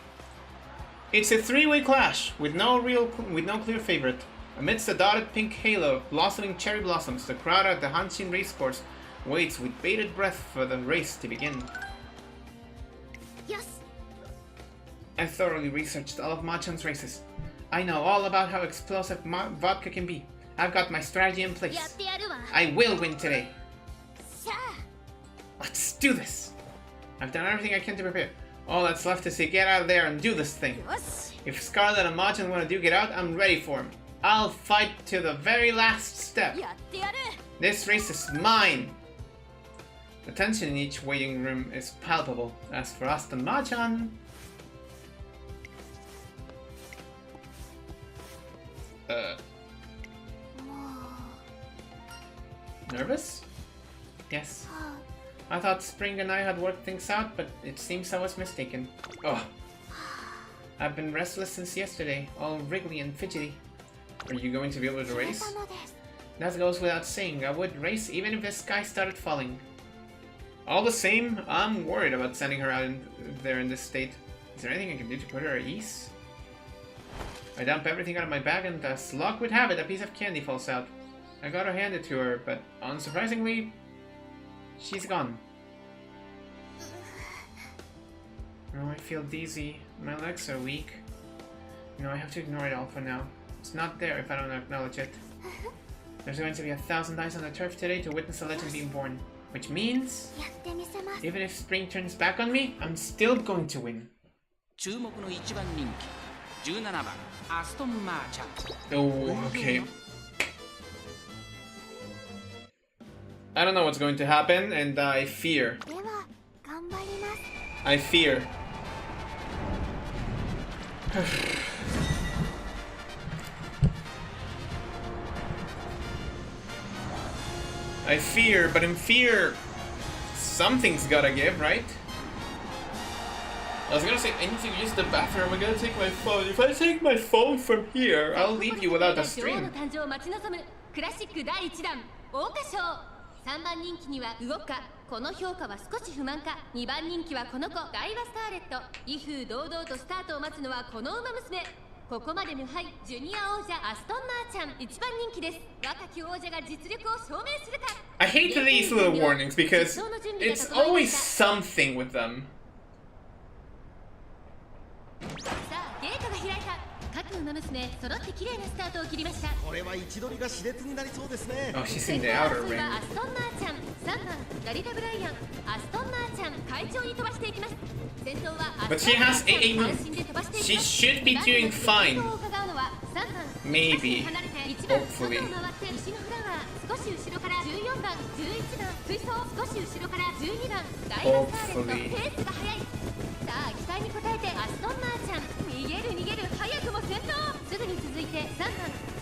A: It's a three-way clash, with no clear favorite. Amidst the dotted pink halo of blossoming cherry blossoms, the crowd at the Hanshin racecourse waits with bated breath for the race to begin.
D: Yes.
A: I thoroughly researched all of Machan's races. I know all about how explosive vodka can be. I've got my strategy in place. I will win today. Let's do this. I've done everything I can to prepare. All that's left is to get out there and do this thing. If Scarlett and Machan want to get out, I'm ready for him. I'll fight to the very last step. This race is mine. The tension in each waiting room is palpable. As for Aston Machan... Nervous? Yes. I thought Spring and I had worked things out, but it seems I was mistaken. Oh. I've been restless since yesterday, all wriggly and fidgety. Are you going to be able to race? That goes without saying. I would race even if the sky started falling. All the same, I'm worried about sending her out there in this state. Is there anything I can do to put her at ease? I dump everything out of my bag and as luck would have it, a piece of candy falls out. I gotta hand it to her, but unsurprisingly, she's gone. Oh, I feel dizzy. My legs are weak. No, I have to ignore it all for now. It's not there if I don't acknowledge it. There's going to be 1,000 eyes on the turf today to witness a legend being born. Which means, even if Spring turns back on me, I'm still going to win.
G: 注目の1番人気17番アストンマーチャン
A: Oh, okay. I don't know what's going to happen, and I fear. I fear. I fear, but in fear, something's gotta give, right? I was gonna say anything, use the bathroom. I'm gonna take my phone. If I take my phone from here, I'll leave you without a stream.
E: 3番人気には動くか、この評価は少し不満か。2番人気はこの子、ダイワスカーレット。威風堂々とスタートを待つのはこの馬娘。ここまで無敗、ジュニア王者アストンマーチャン、1番人気です。若き王者が実力を証明するか。
A: I hate these little warnings because it's always something with them.
E: さあ、ゲートが開いた。各馬娘揃って綺麗なスタートを切りました。
H: これは位置取りが熾烈になりそうですね。
A: Oh, she's in the outer ring.
E: アストンマーチャン、3番ダリダ・ブライアン、アストンマーチャン会長に飛ばしていきます。先頭はア
A: But
E: スト
A: she
E: ンマ
A: has
E: ーチャン
A: AA
E: 安心で飛ばしていき
A: She
E: ます。
A: should be doing fine. Maybe. Hopefully.
E: 西のフラワー少し後ろから14番、11番、追走少し後ろから12番、ダイワスカーレット、ペースが速い。さあ、期待に応えてアストンマーチャン、逃げる逃げる、早くも先頭。すぐに続いて3番、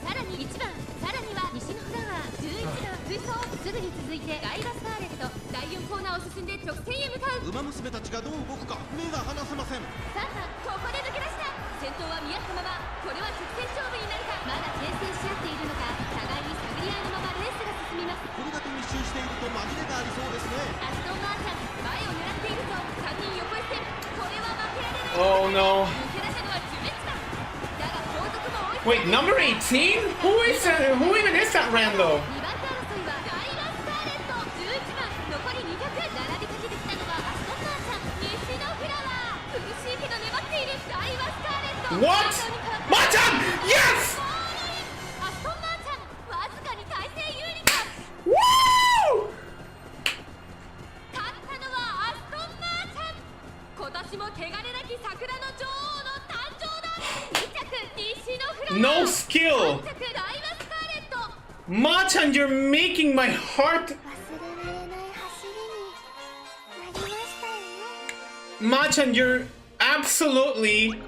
E: さらに1番、さらには西のフラワー11番、追走。すぐに続いてダイワスカーレット、第4コーナーを進んで直線へ向かう。
H: 馬娘たちがどう動くか目が離せません。
E: 3番、ここで抜け出した。先頭は見合ったまま、これは直線勝負になるか。まだ牽制し合っているのか、互いに探り合いのままレースが進みます。
H: これだけ密集していると紛れがありそうですね。
E: アストンマーチャン、前を狙っているぞ。3人横一線、これは負けられない。
A: Oh no.
E: 抜け出したのはジュメッチだ。だが後続も追い
A: Wait, number 18? Who is that? Who even is that rando?
E: 2番手争いはダイワスカーレット、11番、残り200。並びかけてきたのはアストンマーチャン、西のフラワー。苦しいけど粘っているダイワスカーレット。
A: What? Machan! Yes!
E: アストンマーチャン、わずかに体勢有利か。
A: Woo!
E: 勝ったのはアストンマーチャン。今年も汚れなき桜の女王の誕生だ。2着西のフラワー。
A: No skill!
E: 3着ダイワスカーレット。
A: Machan, you're making my heart...
D: 忘れられない走りになりましたよね。
A: Machan, you're absolutely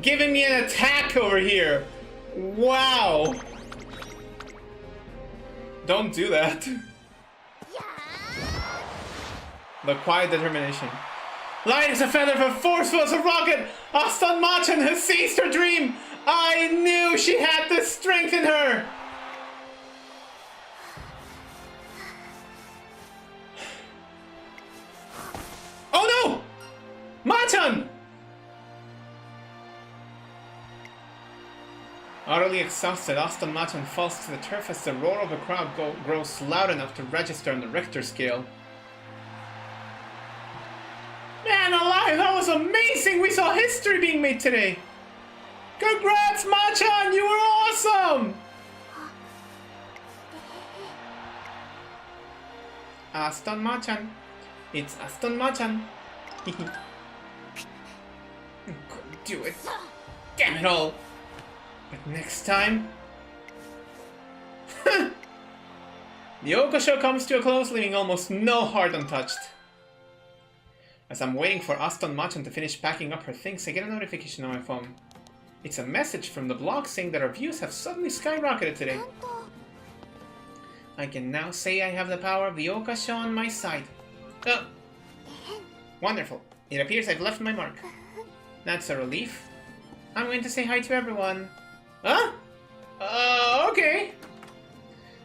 A: giving me an attack over here. Wow. Don't do that.
D: や
A: The quiet determination. Light as a feather, for forceful as a rocket, Aston Machan has seized her dream! I knew she had the strength in her! Oh no! Machan! Utterly exhausted, Aston Machan falls to the turf as the roar of the crowd grows loud enough to register on the Richter scale. Man alive, that was amazing! We saw history being made today! Congrats, Machan! You were awesome! Aston Machan. It's Aston Machan. Couldn't do it. Damn it all! But next time... The Oka show comes to a close, leaving almost no heart untouched. As I'm waiting for Aston Machan to finish packing up her things, I get a notification on my phone. It's a message from the blog saying that our views have suddenly skyrocketed today. I can now say I have the power of the Oka show on my side. Wonderful. It appears I've left my mark. That's a relief. I'm going to say hi to everyone. Huh? Okay.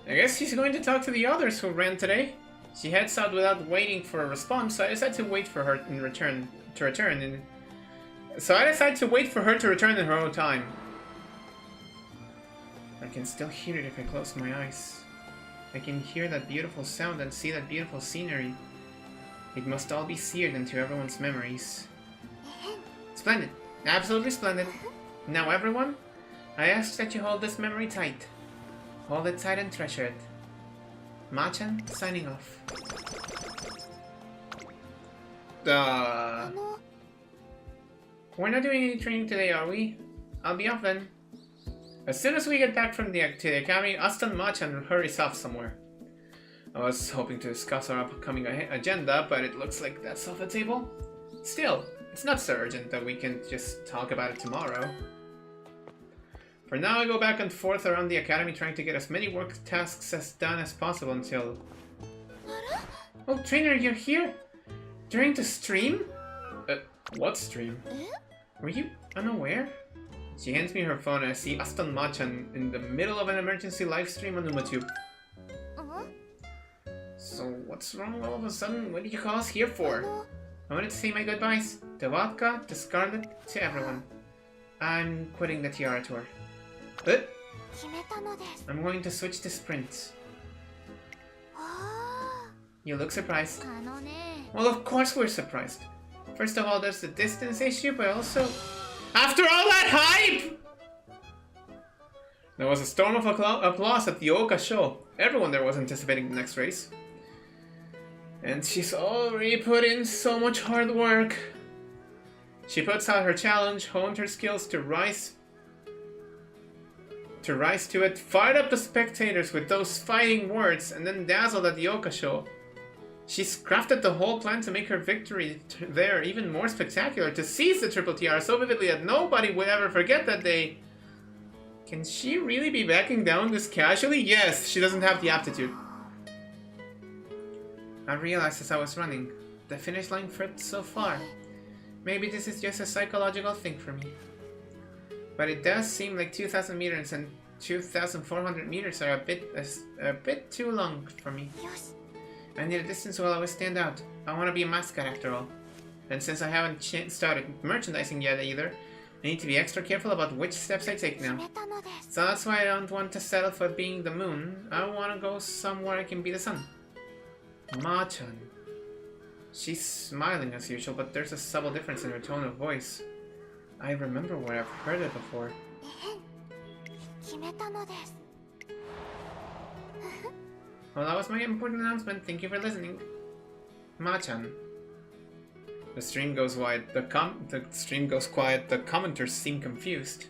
A: I guess she's going to talk to the others who ran today. She heads out without waiting for a response, so I decided to wait for her in return. So I decided to wait for her to return in her own time. I can still hear it if I close my eyes. I can hear that beautiful sound and see that beautiful scenery. It must all be seared into everyone's memories. Splendid. Absolutely splendid. Now everyone, I ask that you hold this memory tight. Hold it tight and treasure it. Machan, signing off. We're not doing any training today, are we? I'll be off then. As soon as we get back from the academy, Aston Machan hurries off somewhere. I was hoping to discuss our upcoming agenda, but it looks like that's off the table. Still, it's not so urgent that we can just talk about it tomorrow. For now, I go back and forth around the academy trying to get as many work tasks as done as possible until... Oh, trainer, you're here? During the stream? What stream? Were you unaware? She hands me her phone and I see Aston Machan in the middle of an emergency live stream on UmaTube. So, what's wrong all of a sudden? What did you call us here for? I wanted to say my goodbyes. To Vodka, to Scarlet, to everyone. I'm quitting the Tiara tour. I'm going to switch to sprints. You look surprised. Well, of course we're surprised. First of all, there's the distance issue, but also... After all that hype! There was a storm of applause at the Oka show. Everyone there was anticipating the next race. And she's already put in so much hard work. She puts out her challenge, honed her skills to rise to it, fired up the spectators with those fighting words, and then dazzled at the Oka show. She's crafted the whole plan to make her victory there even more spectacular, to seize the Triple TR so vividly that nobody would ever forget that day. Can she really be backing down this casually? Yes, she doesn't have the aptitude. I realized as I was running, the finish line felt so far. Maybe this is just a psychological thing for me. But it does seem like 2,000 meters and 2,400 meters are a bit too long for me. I need a distance will always stand out. I want to be a mascot after all. And since I haven't started merchandising yet either, I need to be extra careful about which steps I take now. So that's why I don't want to settle for being the moon. I want to go somewhere I can be the sun. Machan. She's smiling as usual, but there's a subtle difference in her tone of voice. I remember where I've heard it before. Well, that was my important announcement. Thank you for listening. Machan. The stream goes wide. The stream goes quiet. The commenters seem confused.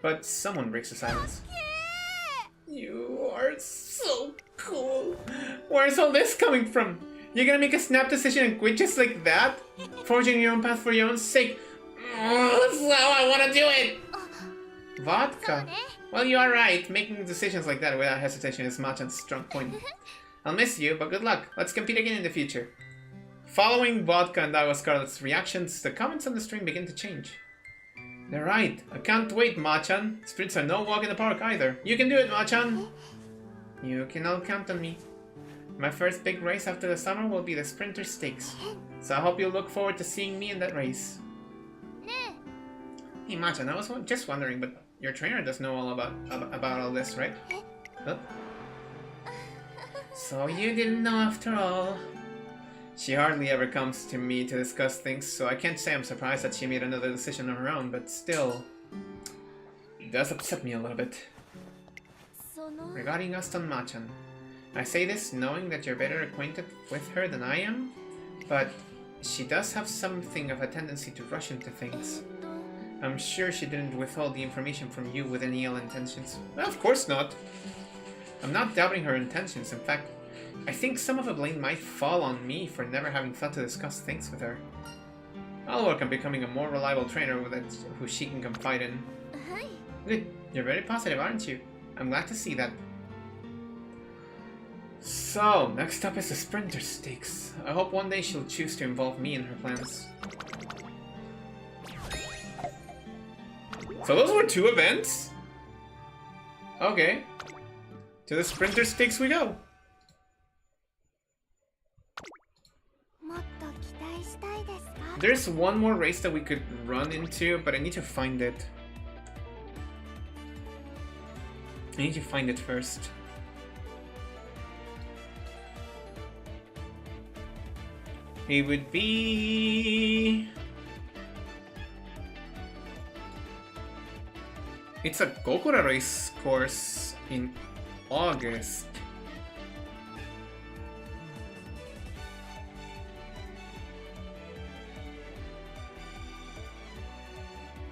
A: But someone breaks the silence. You are so cool. Where's all this coming from? You're gonna make a snap decision and quit just like that? Forging your own path for your own sake. That's how I want to do it! Vodka. Well, you are right. Making decisions like that without hesitation is Machan's strong point. I'll miss you, but good luck. Let's compete again in the future. Following Vodka and Agua Scarlet's reactions, the comments on the stream begin to change. They're right. I can't wait, Machan. Sprints are no walk in the park either. You can do it, Machan. You can all count on me. My first big race after the summer will be the Sprinter Stakes. So I hope you'll look forward to seeing me in that race. Hey, Machan, I was just wondering, but your trainer does know all about all this, right? Huh? So you didn't know after all. She hardly ever comes to me to discuss things, so I can't say I'm surprised that she made another decision on her own, but still, it does upset me a little bit. Regarding Aston Machan, I say this knowing that you're better acquainted with her than I am, but she does have something of a tendency to rush into things. I'm sure she didn't withhold the information from you with any ill intentions. Well, of course not. I'm not doubting her intentions. In fact, I think some of the blame might fall on me for never having thought to discuss things with her. I'll work on becoming a more reliable trainer who she can confide in. Good. You're very positive, aren't you? I'm glad to see that. So, next up is the Sprinter Stakes. I hope one day she'll choose to involve me in her plans. So those were 2 events? Okay. To the Sprinter Stakes we go. There's one more race that we could run into, but I need to find it. I need to find it first. It would be... It's a Gokura race course in August.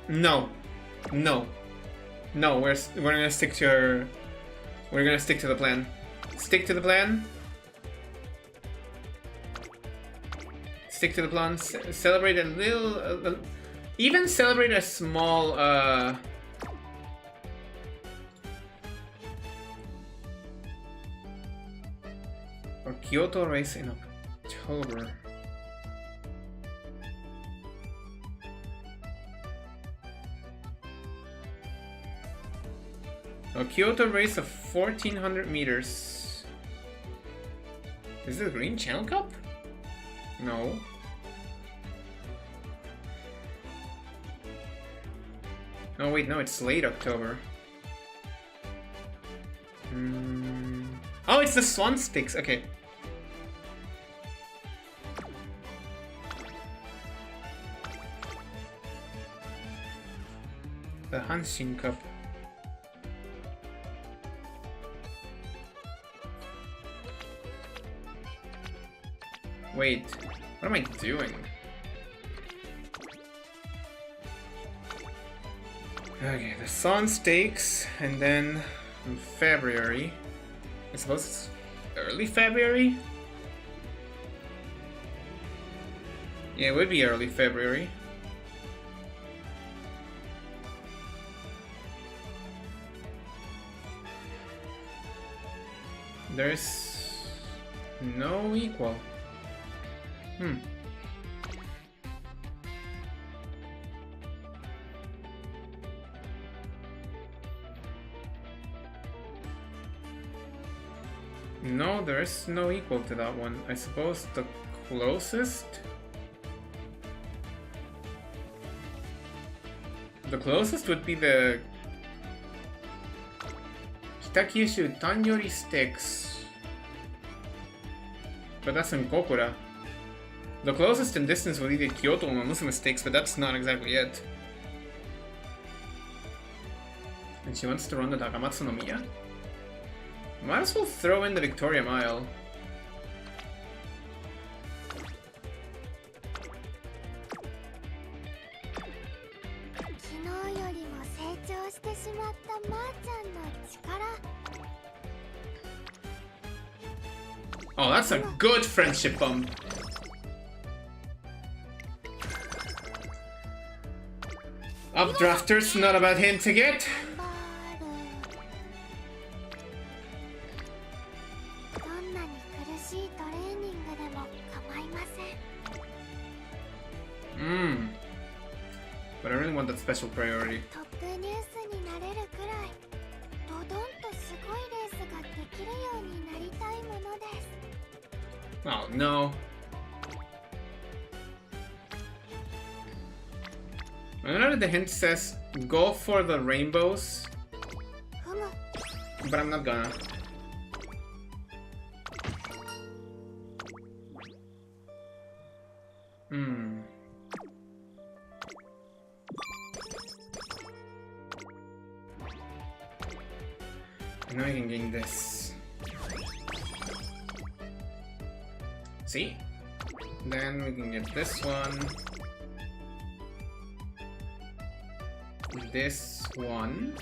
A: No, we're gonna stick to our... We're gonna stick to the plan. Stick to the plan. Stick to the plan. Celebrate a little... even celebrate a small... or Kyoto race in October. A Kyoto race of 1400 meters. Is it the Green Channel Cup? No. Oh wait, no, it's late October. Oh, it's the Swan Stakes, okay. The Hanshin Cup. Wait, what am I doing? Okay, the Sun Stakes, and then in February, I suppose it's early February? Yeah, it would be early February. There's no equal. No, there is no equal to that one. I suppose the closest... The closest would be the... Kitakyushu Tanyori Stakes. But that's in Kokura. The closest in distance would be the Kyoto Umamusume Stakes, but that's not exactly it. And she wants to run the Takamatsu no Miya? Might as well throw in the Victoria Mile. Oh, that's a good friendship bump. Updrafters, not a bad hint to get. want that special priority.
D: トップニュースになれるくらいドドンとすごいレースができるようになりたいものです。
A: Oh no. Another the hint says go for the rainbows,
D: ふむ
A: but I'm not gonna. I know I can gain this. See? Then we can get this one. This one.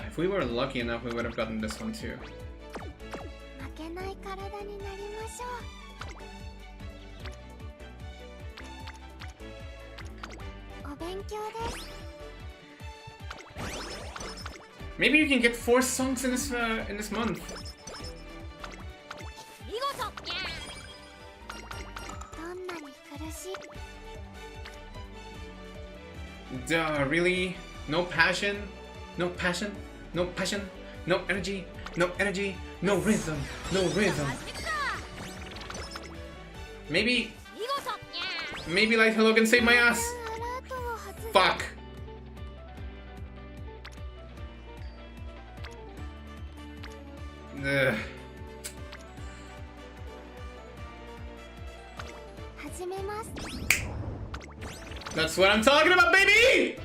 A: If we were lucky enough, we would have gotten this one too.
D: 負けない体になりましょう。お勉強です。
A: Maybe you can get 4 songs in this month.
D: 見事。どんなに苦しい。
A: Duh, really? No passion? No passion? No passion? No energy? No energy? No rhythm? No rhythm? Maybe Light Hello can save my ass. Fuck. Ugh.
D: 始めます。
A: That's what I'm talking about, baby!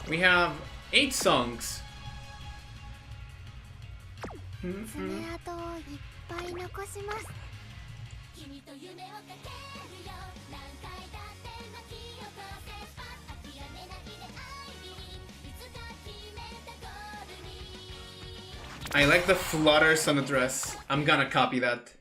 A: We have 8 songs.
D: 爪痕をいっぱい残します。
A: I like the flutters on the dress. I'm gonna copy that.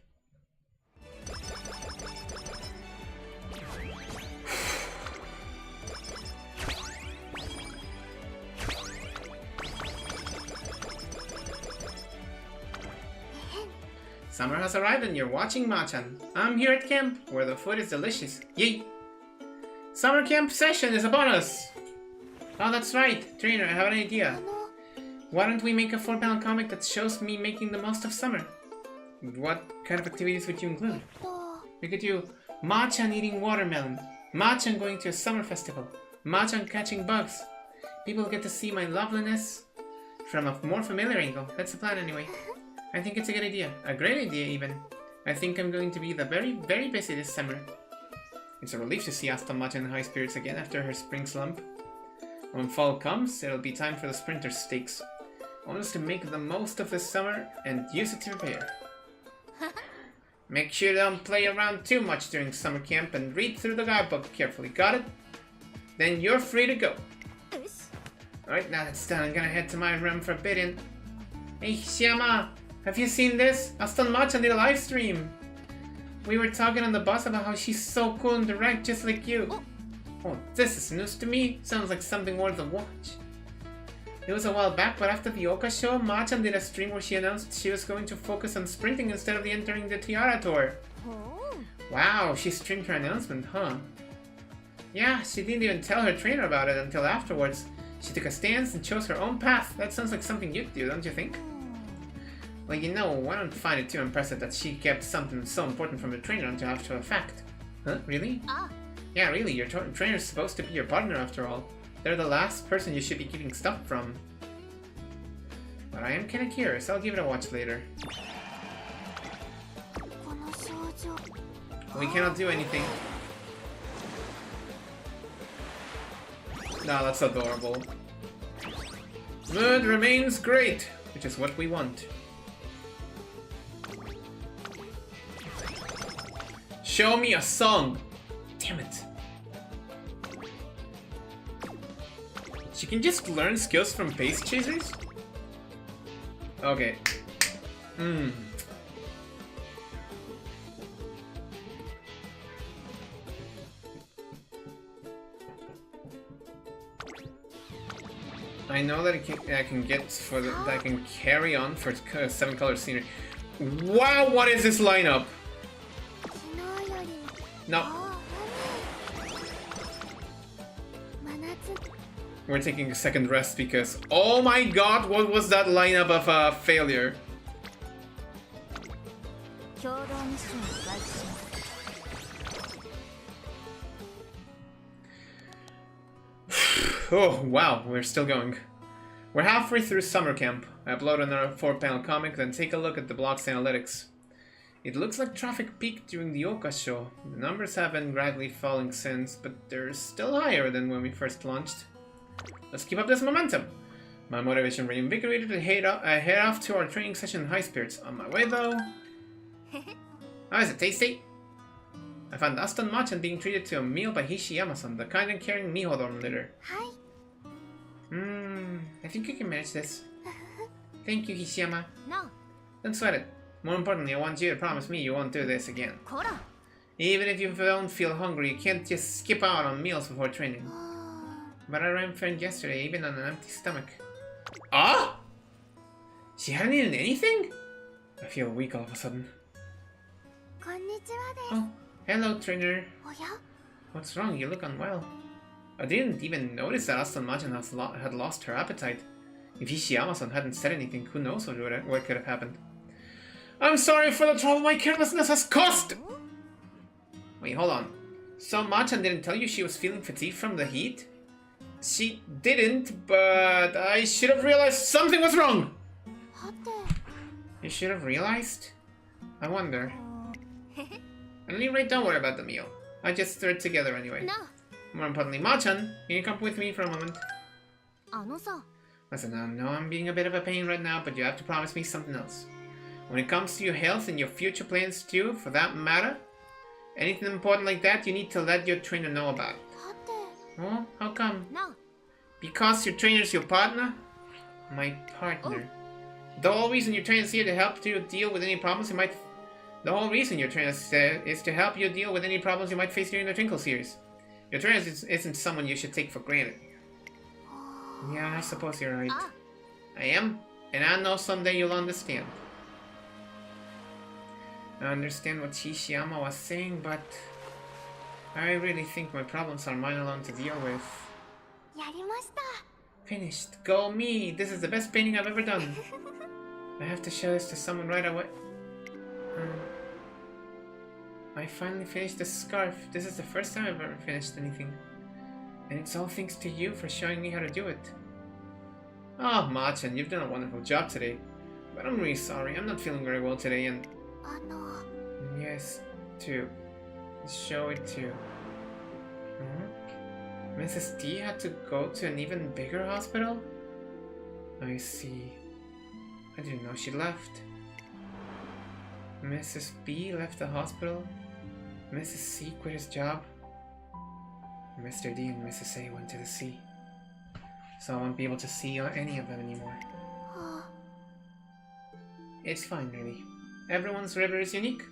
A: Summer has arrived and you're watching Machan. I'm here at camp, where the food is delicious. Yay! Summer camp session is upon us! Oh, that's right. Trainer, I have an idea. Why don't we make a 4-panel comic that shows me making the most of summer? What kind of activities would you include? We could do Machan eating watermelon, Machan going to a summer festival, Machan catching bugs. People get to see my loveliness from a more familiar angle. That's the plan anyway. I think it's a good idea. A great idea, even. I think I'm going to be very, very busy this summer. It's a relief to see Aston Machan in high spirits again after her spring slump. When fall comes, it'll be time for the sprinter stakes. I want us to make the most of this summer and use it to prepare. Make sure you don't play around too much during summer camp and read through the guidebook carefully. Got it? Then you're free to go. Alright, now that's done. I'm gonna head to my room for a bit in. Hey, Shiama! Have you seen this? Aston Machan did a live stream. We were talking on the bus about how she's so cool and direct, just like you. Oh, this is news to me. Sounds like something worth a watch. It was a while back, but after the Oka show, Machan did a stream where she announced she was going to focus on sprinting instead of entering the Tiara tour. Wow, she streamed her announcement, huh? Yeah, she didn't even tell her trainer about it until afterwards. She took a stance and chose her own path. That sounds like something you'd do, don't you think? Well, you know, I don't find it too impressive that she kept something so important from her trainer until after the fact. Huh? Really? Yeah, really, your trainer's supposed to be your partner after all. They're the last person you should be keeping stuff from. But I am kinda curious. I'll give it a watch later. We cannot do anything. No, that's adorable. Mood remains great, which is what we want. Show me a song! Damn it. She can just learn skills from pace chasers? Okay. I know that I can get for the, that I can carry on for 7 color scenery. Wow, what is this lineup? No. We're taking a second rest because, oh my god, what was that lineup of failure? Oh, wow, we're still going. We're halfway through summer camp. I upload another 4-panel comic, then take a look at the blog's analytics. It looks like traffic peaked during the Oka show. The numbers have been gradually falling since, but they're still higher than when we first launched. Let's keep up this momentum. My motivation reinvigorated to head off to our training session in high spirits. On my way though... How is it, tasty? I found Aston Machan being treated to a meal by Hishiyama-san, the kind and caring Miho dorm leader.
D: Hi.
A: I think you can manage this. Thank you, Hishiyama.
F: No.
A: Don't sweat it. More importantly, I want you to promise me you won't do this again. Even if you don't feel hungry, you can't just skip out on meals before training. But I ran friend yesterday, even on an empty stomach. Ah? She hadn't eaten anything? I feel weak all of a sudden. Oh, hello, trainer. What's wrong? You look unwell. I didn't even notice that Aston Machan had lost her appetite. If Hishiyama-san hadn't said anything, who knows what could have happened. I'm sorry for the trouble my carelessness has caused! Wait, hold on. So Machan didn't tell you she was feeling fatigue from the heat? She didn't, but I should have realized something was wrong! You should have realized? I wonder. At any rate, don't worry about the meal. I just threw it together anyway.
F: No.
A: More importantly, Machan, can you come with me for a moment? Listen, I know I'm being a bit of a pain right now, but you have to promise me something else. When it comes to your health and your future plans too, for that matter, anything important like that, you need to let your trainer know about. Oh, how come?
F: No.
A: Because your trainer's your partner? My partner. The whole reason your trainer's here to help you deal with any problems you might... The whole reason your trainer is to help you deal with any problems you might face during the Twinkle series. Your trainer isn't someone you should take for granted. Yeah, I suppose you're right. I am, and I know someday you'll understand. I understand what Hishiyama was saying, but I really think my problems are mine alone to deal with. Finished. Go me! This is the best painting I've ever done. I have to show this to someone right away. I finally finished the scarf. This is the first time I've ever finished anything. And it's all thanks to you for showing me how to do it. Oh, Machan, you've done a wonderful job today. But I'm really sorry, I'm not feeling very well today and... Yes, too. Show it too. Mrs. D had to go to an even bigger hospital? I see. I didn't know she left. Mrs. B left the hospital. Mrs. C quit his job. Mr. D and Mrs. A went to the sea. So I won't be able to see any of them anymore. It's fine, really. Everyone's river is unique.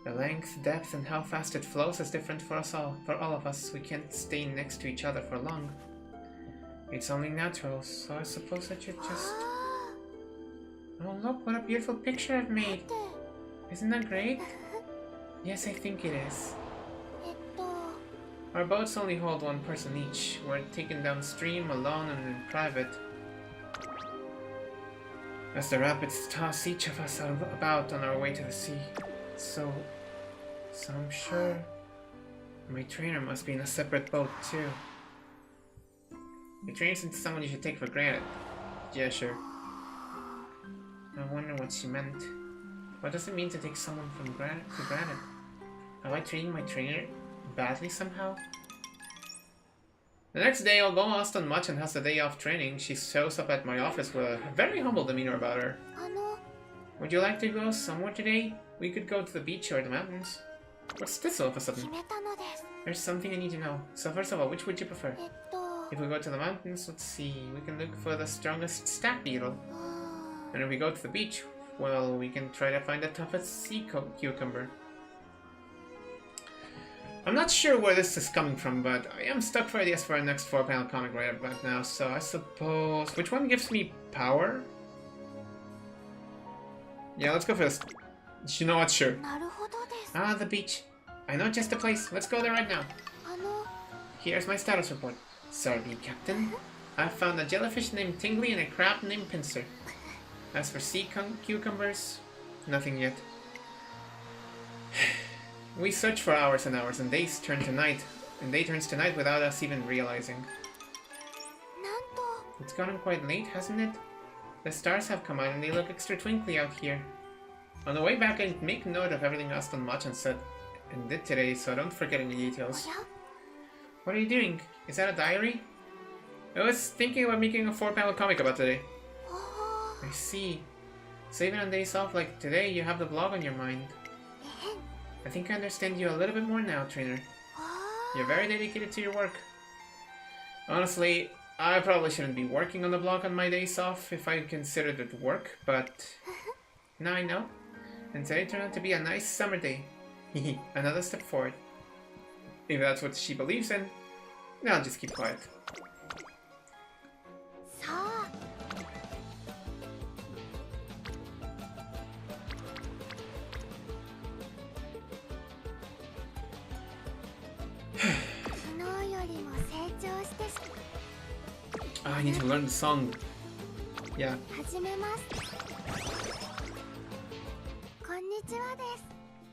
A: The length, depth, and how fast it flows is different for us all. For all of us, we can't stay next to each other for long. It's only natural, so I suppose I should just... Oh look, what a beautiful picture I've made! Isn't that great? Yes, I think it is. Our boats only hold one person each. We're taken downstream, alone, and in private. As the rapids toss each of us about on our way to the sea. So I'm sure my trainer must be in a separate boat too. Your trainer isn't someone you should take for granted. Yeah, sure. I wonder what she meant. What does it mean to take someone for granted? Am I treating my trainer badly somehow? The next day, although Aston Machan has a day off training, she shows up at my office with a very humble demeanor about her. Would you like to go somewhere today? We could go to the beach or the mountains. What's this all of a sudden? There's something I need to know. So first of all, which would you prefer? If we go to the mountains, let's see, we can look for the strongest stack beetle. And if we go to the beach, well, we can try to find the toughest sea cucumber. I'm not sure where this is coming from, but I am stuck for ideas for our next 4-panel comic right about now, so I suppose... Which one gives me power? Yeah, let's go for this. You know what? Sure.
D: なるほどです。
A: Ah, the beach. I know just the place. Let's go there right now.
D: あの、
A: Here's my status report. Sorry, Captain. I found a jellyfish named Tingly and a crab named Pincer. As for sea cucumbers, nothing yet. We search for hours and hours, and days turn to night, and day turns to night without us even realizing.
D: なんと、
A: It's gotten quite late, hasn't it? The stars have come out, and they look extra twinkly out here. On the way back, I make note of everything Aston Machan said and did today, so don't forget any
D: お
A: details.
D: や
A: What are you doing? Is that a diary? I was thinking about making a 4-panel comic about today.
D: あ
A: I see. So even on days off like today, you have the blog on your mind.
D: ー、えへん。
A: I think I understand you a little bit more now, trainer.
D: あ
A: You're very dedicated to your work. Honestly, I probably shouldn't be working on the blog on my days off if I considered it work, but now I know. And today turned out to be a nice summer day. Another step forward. If that's what she believes in, then I'll just keep quiet.
D: ー、さあ。昨日よりも成長してし
A: Ah, I need to learn the song. Yeah.
D: 始めます。こんにちはです。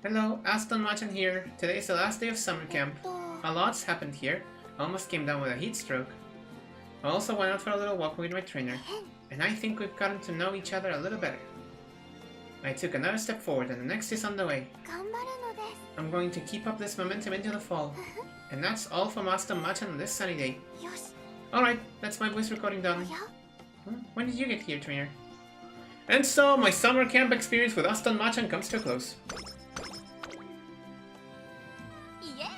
A: Hello, Aston Machan here. Today's the last day of summer camp.
D: と、
A: A lot's happened here. Almost came down with a heat stroke. I also went out for a little walk with my trainer,
D: へん。
A: and I think we've gotten to know each other a little better. I took another step forward, and the next is on the way.
D: 頑張るのです。
A: I'm going to keep up this momentum into the fall. And that's all from Aston Machan on this sunny day.
D: よし。
A: Alright, that's my voice recording
D: お
A: done.
D: や
A: When did you get here, trainer? And so, my summer camp experience with Aston Machan comes to a close.
D: イエーイ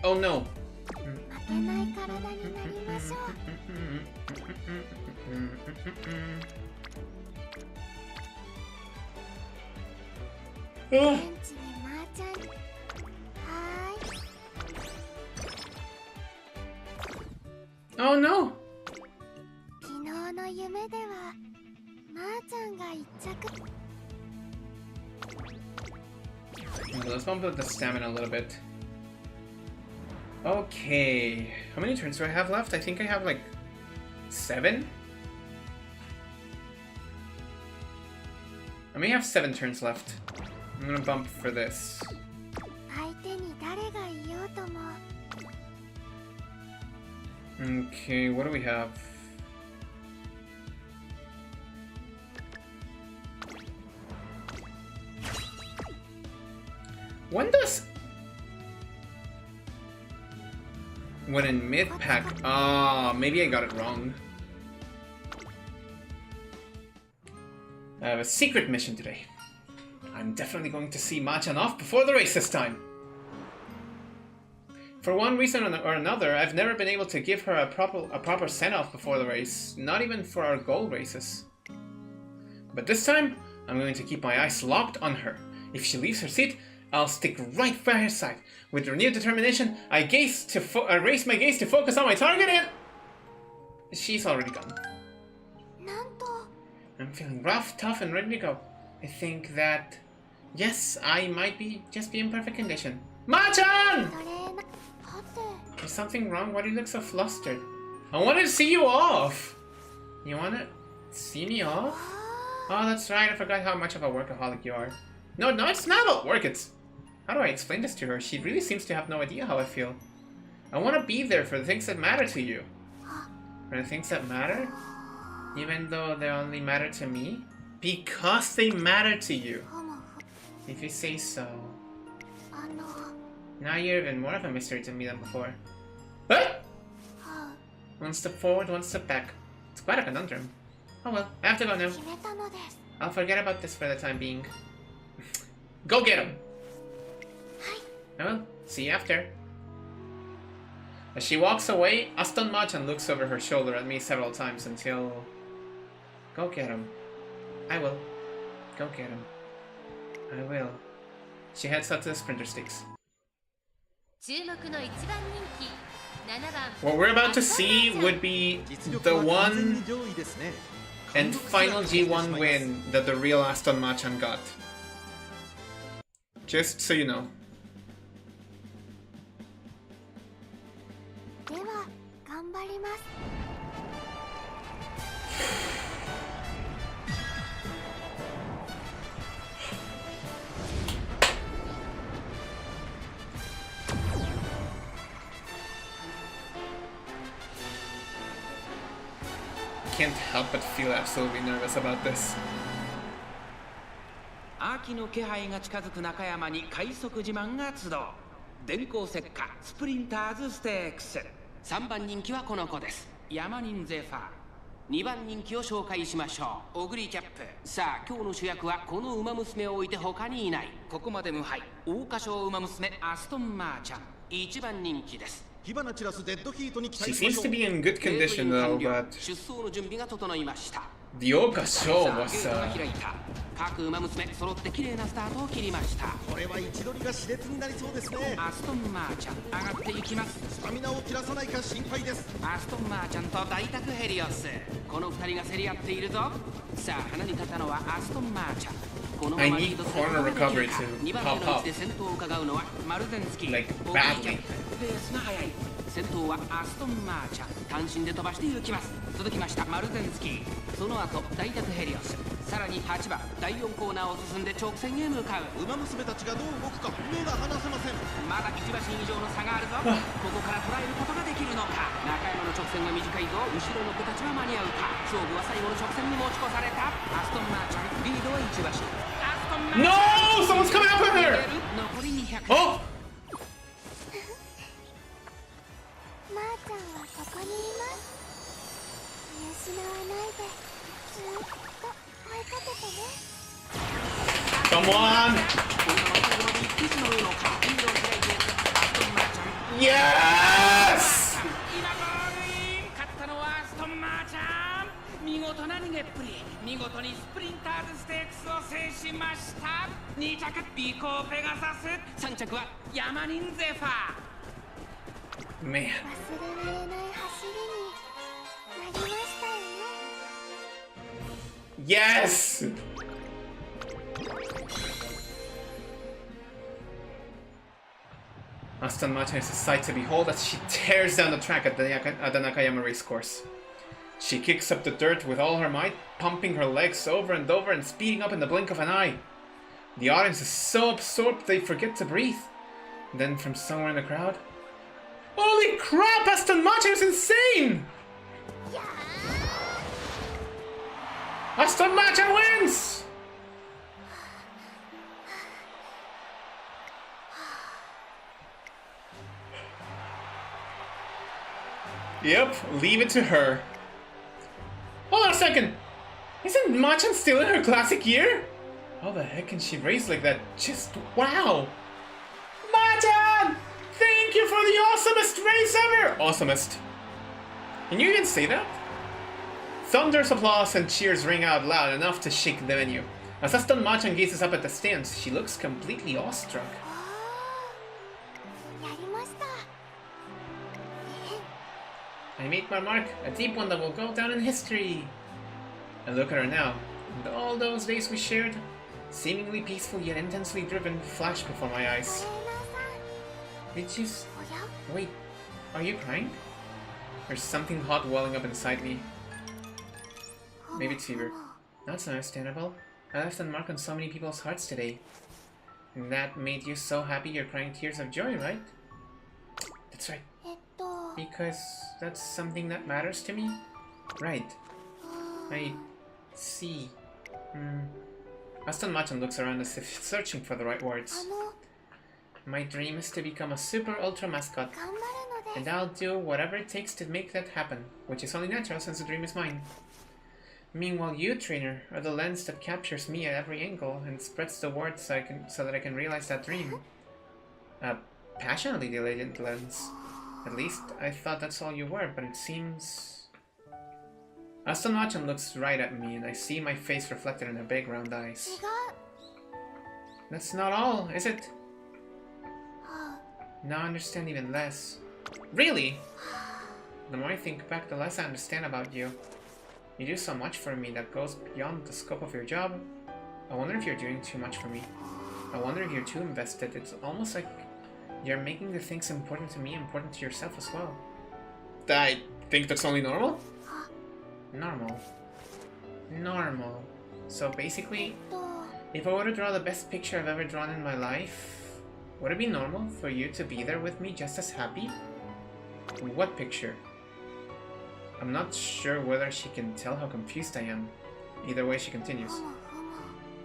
A: Oh no.
D: 負けない体になりましょう。 ベンチにマーちゃん。はーい。
A: Oh no.
D: 昨日の夢ではマーちゃんが一着。
A: Okay, let's bump up the stamina a little bit. Okay, how many turns do I have left? I think I have like 7? I may have 7 turns left. I'm gonna bump for this.
D: 相手に誰がいようとも
A: Okay, what do we have? When does... When in mid-pack... Ah, maybe I got it wrong. I have a secret mission today. I'm definitely going to see Machan off before the race this time. For one reason or another, I've never been able to give her a proper send-off before the race, not even for our goal races. But this time, I'm going to keep my eyes locked on her. If she leaves her seat, I'll stick right by her side. With renewed determination, I raise my gaze to focus on my target and... She's already gone.
D: なんと
A: I'm feeling rough, tough, and ready to go. I think that... Yes, I might just be in perfect condition. Machan!
D: トレーナーはて
A: Is something wrong? Why do you look so flustered? I wanted to see you off! You wanna see me off? Oh, that's right, I forgot how much of a workaholic you are. No, it's not about work, it's... How do I explain this to her? She really seems to have no idea how I feel. I want to be there for the things that matter to you. For the things that matter? Even though they only matter to me? Because they matter to you.
D: ほも
A: If you say so.
D: あの
A: Now you're even more of a mystery to me than before. What?
D: は
A: One step forward, one step back. It's quite a conundrum. Oh well, I have to go now.
D: 決めたのです
A: I'll forget about this for the time being. Go get him! Well, see you after. As she walks away, Aston Machan looks over her shoulder at me several times until... Go get him. I will. Go get him. I will. She heads out to the sprinter sticks. What we're about to see would be the one and final G1 win that the real Aston Machan got. Just so you know.
D: では頑張ります。
A: Can't help but feel absolutely nervous about this.
G: 秋の気配が近づく中山に快速自慢が集う。電光石火スプリンターズステークス。3番人気はこの子です。ヤマニンゼファー。2番人気を紹介しましょう。オグリキャップ。さあ今日の主役はこの馬娘を置いて他にいない。ここまで無敗。桜花賞馬娘アストンマーチャン。1番人気です。
A: She seems to be in good condition though, but the Oka show was
G: 各馬娘揃って綺麗なスタートを切りました。これは位置取りが熾烈になりそうですね。アストンマーチャン上がっていきます。スタミナを切らさないか心配です。アストンマーチャンと大宅ヘリオス、この2人が競り合っているぞ。さあ花に立ったのはアストンマーチャン。このままリードすることができるか。2番手の位置で先頭を伺うのはマルゼンスキー。ペースが速い。 先頭はアストンマーチャン。単身で飛ばして行きます。続きましたマルゼンスキー。その後大宅ヘリオス。さらに8番第4コーナーを進んで直線へ向かう。馬娘たちがどう動くか目が離せません。まだ1馬身以上の差があるぞ。ここから捉えることができるのか。中山の直線は短いぞ。後ろの子たちは間に合うか。勝負は最後の直線に持ち越された。アストンマーチャンリードは1馬身。アストンマーチャン
A: No! Someone's coming up with her!
G: 残り200。
A: Oh!
D: まーちゃんはここにいます。見失わないでずーっと追いかけてね。
A: Come on! Yes!
G: 今ゴールイン。勝ったのはアストンマーチャン。見事な逃げっぷり。見事にスプリンターズステークスを制しました。2着ビコーペガサス。3着はヤマニンゼファー。
A: Man.
D: 忘れられない走りになりましたよね。
A: Yes! Aston Machan is a sight to behold as she tears down the track at the Nakayama racecourse. She kicks up the dirt with all her might, pumping her legs over and over and speeding up in the blink of an eye. The audience is so absorbed they forget to breathe. Then from somewhere in the crowd... Holy crap! Aston Machan is insane! Aston Machan wins! Yep, leave it to her. Hold on a second! Isn't Machan still in her classic year? How the heck can she race like that? Just wow! Machan! Thank you for the awesomest race ever! Awesomest. Can you even say that? Thunderous applause and cheers ring out loud enough to shake the venue. As Aston Machan gazes up at the stands, she looks completely awestruck. I made my mark, a deep one that will go down in history. And look at her now, and all those days we shared, seemingly peaceful yet intensely driven, flash before my eyes. Did you... Wait, are you crying? There's something hot welling up inside me. Maybe it's fever. That's understandable. I left a mark on so many people's hearts today. And that made you so happy you're crying tears of joy, right? That's right. Because that's something that matters to me? Right. I see. Aston Machan looks around as if searching for the right words. My dream is to become a super ultra mascot. And I'll do whatever it takes to make that happen, which is only natural since the dream is mine. Meanwhile, you, trainer, are the lens that captures me at every angle and spreads the word so that I can realize that dream. A passionately dilated lens. At least, I thought that's all you were, but it seems... Aston Machan looks right at me, and I see my face reflected in her big round eyes. That's not all, is it? Now I understand even less. Really? The more I think back, the less I understand about you. You do so much for me that goes beyond the scope of your job. I wonder if you're doing too much for me. I wonder if you're too invested. It's almost like you're making the things important to me important to yourself as well. I think that's only normal? Normal. Normal. So basically, if I were to draw the best picture I've ever drawn in my life, would it be normal for you to be there with me just as happy? What picture? I'm not sure whether she can tell how confused I am. Either way, she continues.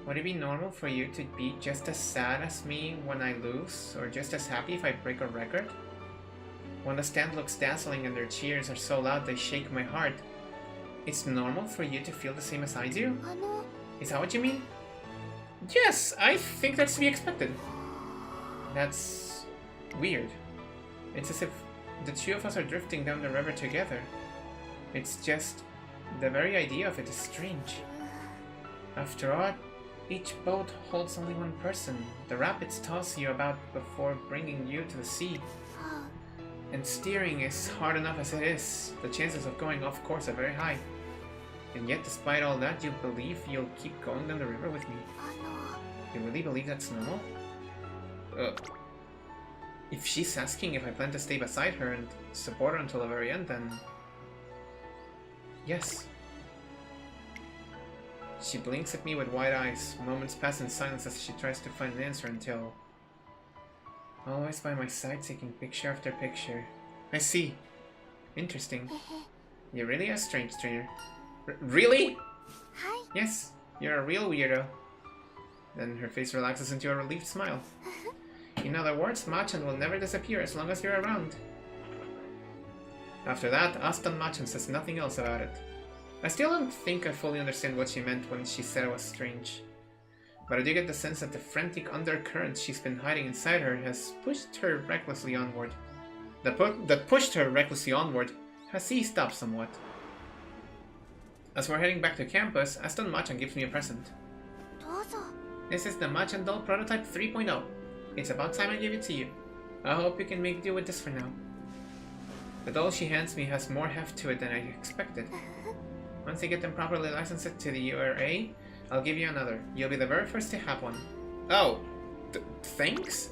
A: Would it be normal for you to be just as sad as me when I lose, or just as happy if I break a record? When the stand looks dazzling and their cheers are so loud they shake my heart, it's normal for you to feel the same as I do? Is that what you mean? Yes, I think that's to be expected. That's weird. It's as if the two of us are drifting down the river together. It's just... the very idea of it is strange. After all, each boat holds only one person. The rapids toss you about before bringing you to the sea. And steering is hard enough as it is. The chances of going off course are very high. And yet, despite all that, you believe you'll keep going down the river with me. You really believe that's normal? If she's asking if I plan to stay beside her and support her until the very end, then... yes. She blinks at me with wide eyes. Moments pass in silence as she tries to find an answer until... always by my side, taking picture after picture. I see. Interesting. You're really a strange trainer. Really?
D: Hi.
A: Yes, you're a real weirdo. Then her face relaxes into a relieved smile. In other words, Machan will never disappear as long as you're around. After that, Aston Machan says nothing else about it. I still don't think I fully understand what she meant when she said it was strange. But I do get the sense that the frantic undercurrent she's been hiding inside her has pushed her recklessly onward. That pushed her recklessly onward has eased up somewhat. As we're heading back to campus, Aston Machan gives me a present. This is the Machan doll prototype 3.0. It's about time I gave it to you. I hope you can make do with this for now. The doll she hands me has more heft to it than I expected. Once I get them properly licensed to the URA, I'll give you another. You'll be the very first to have one. Oh, thanks?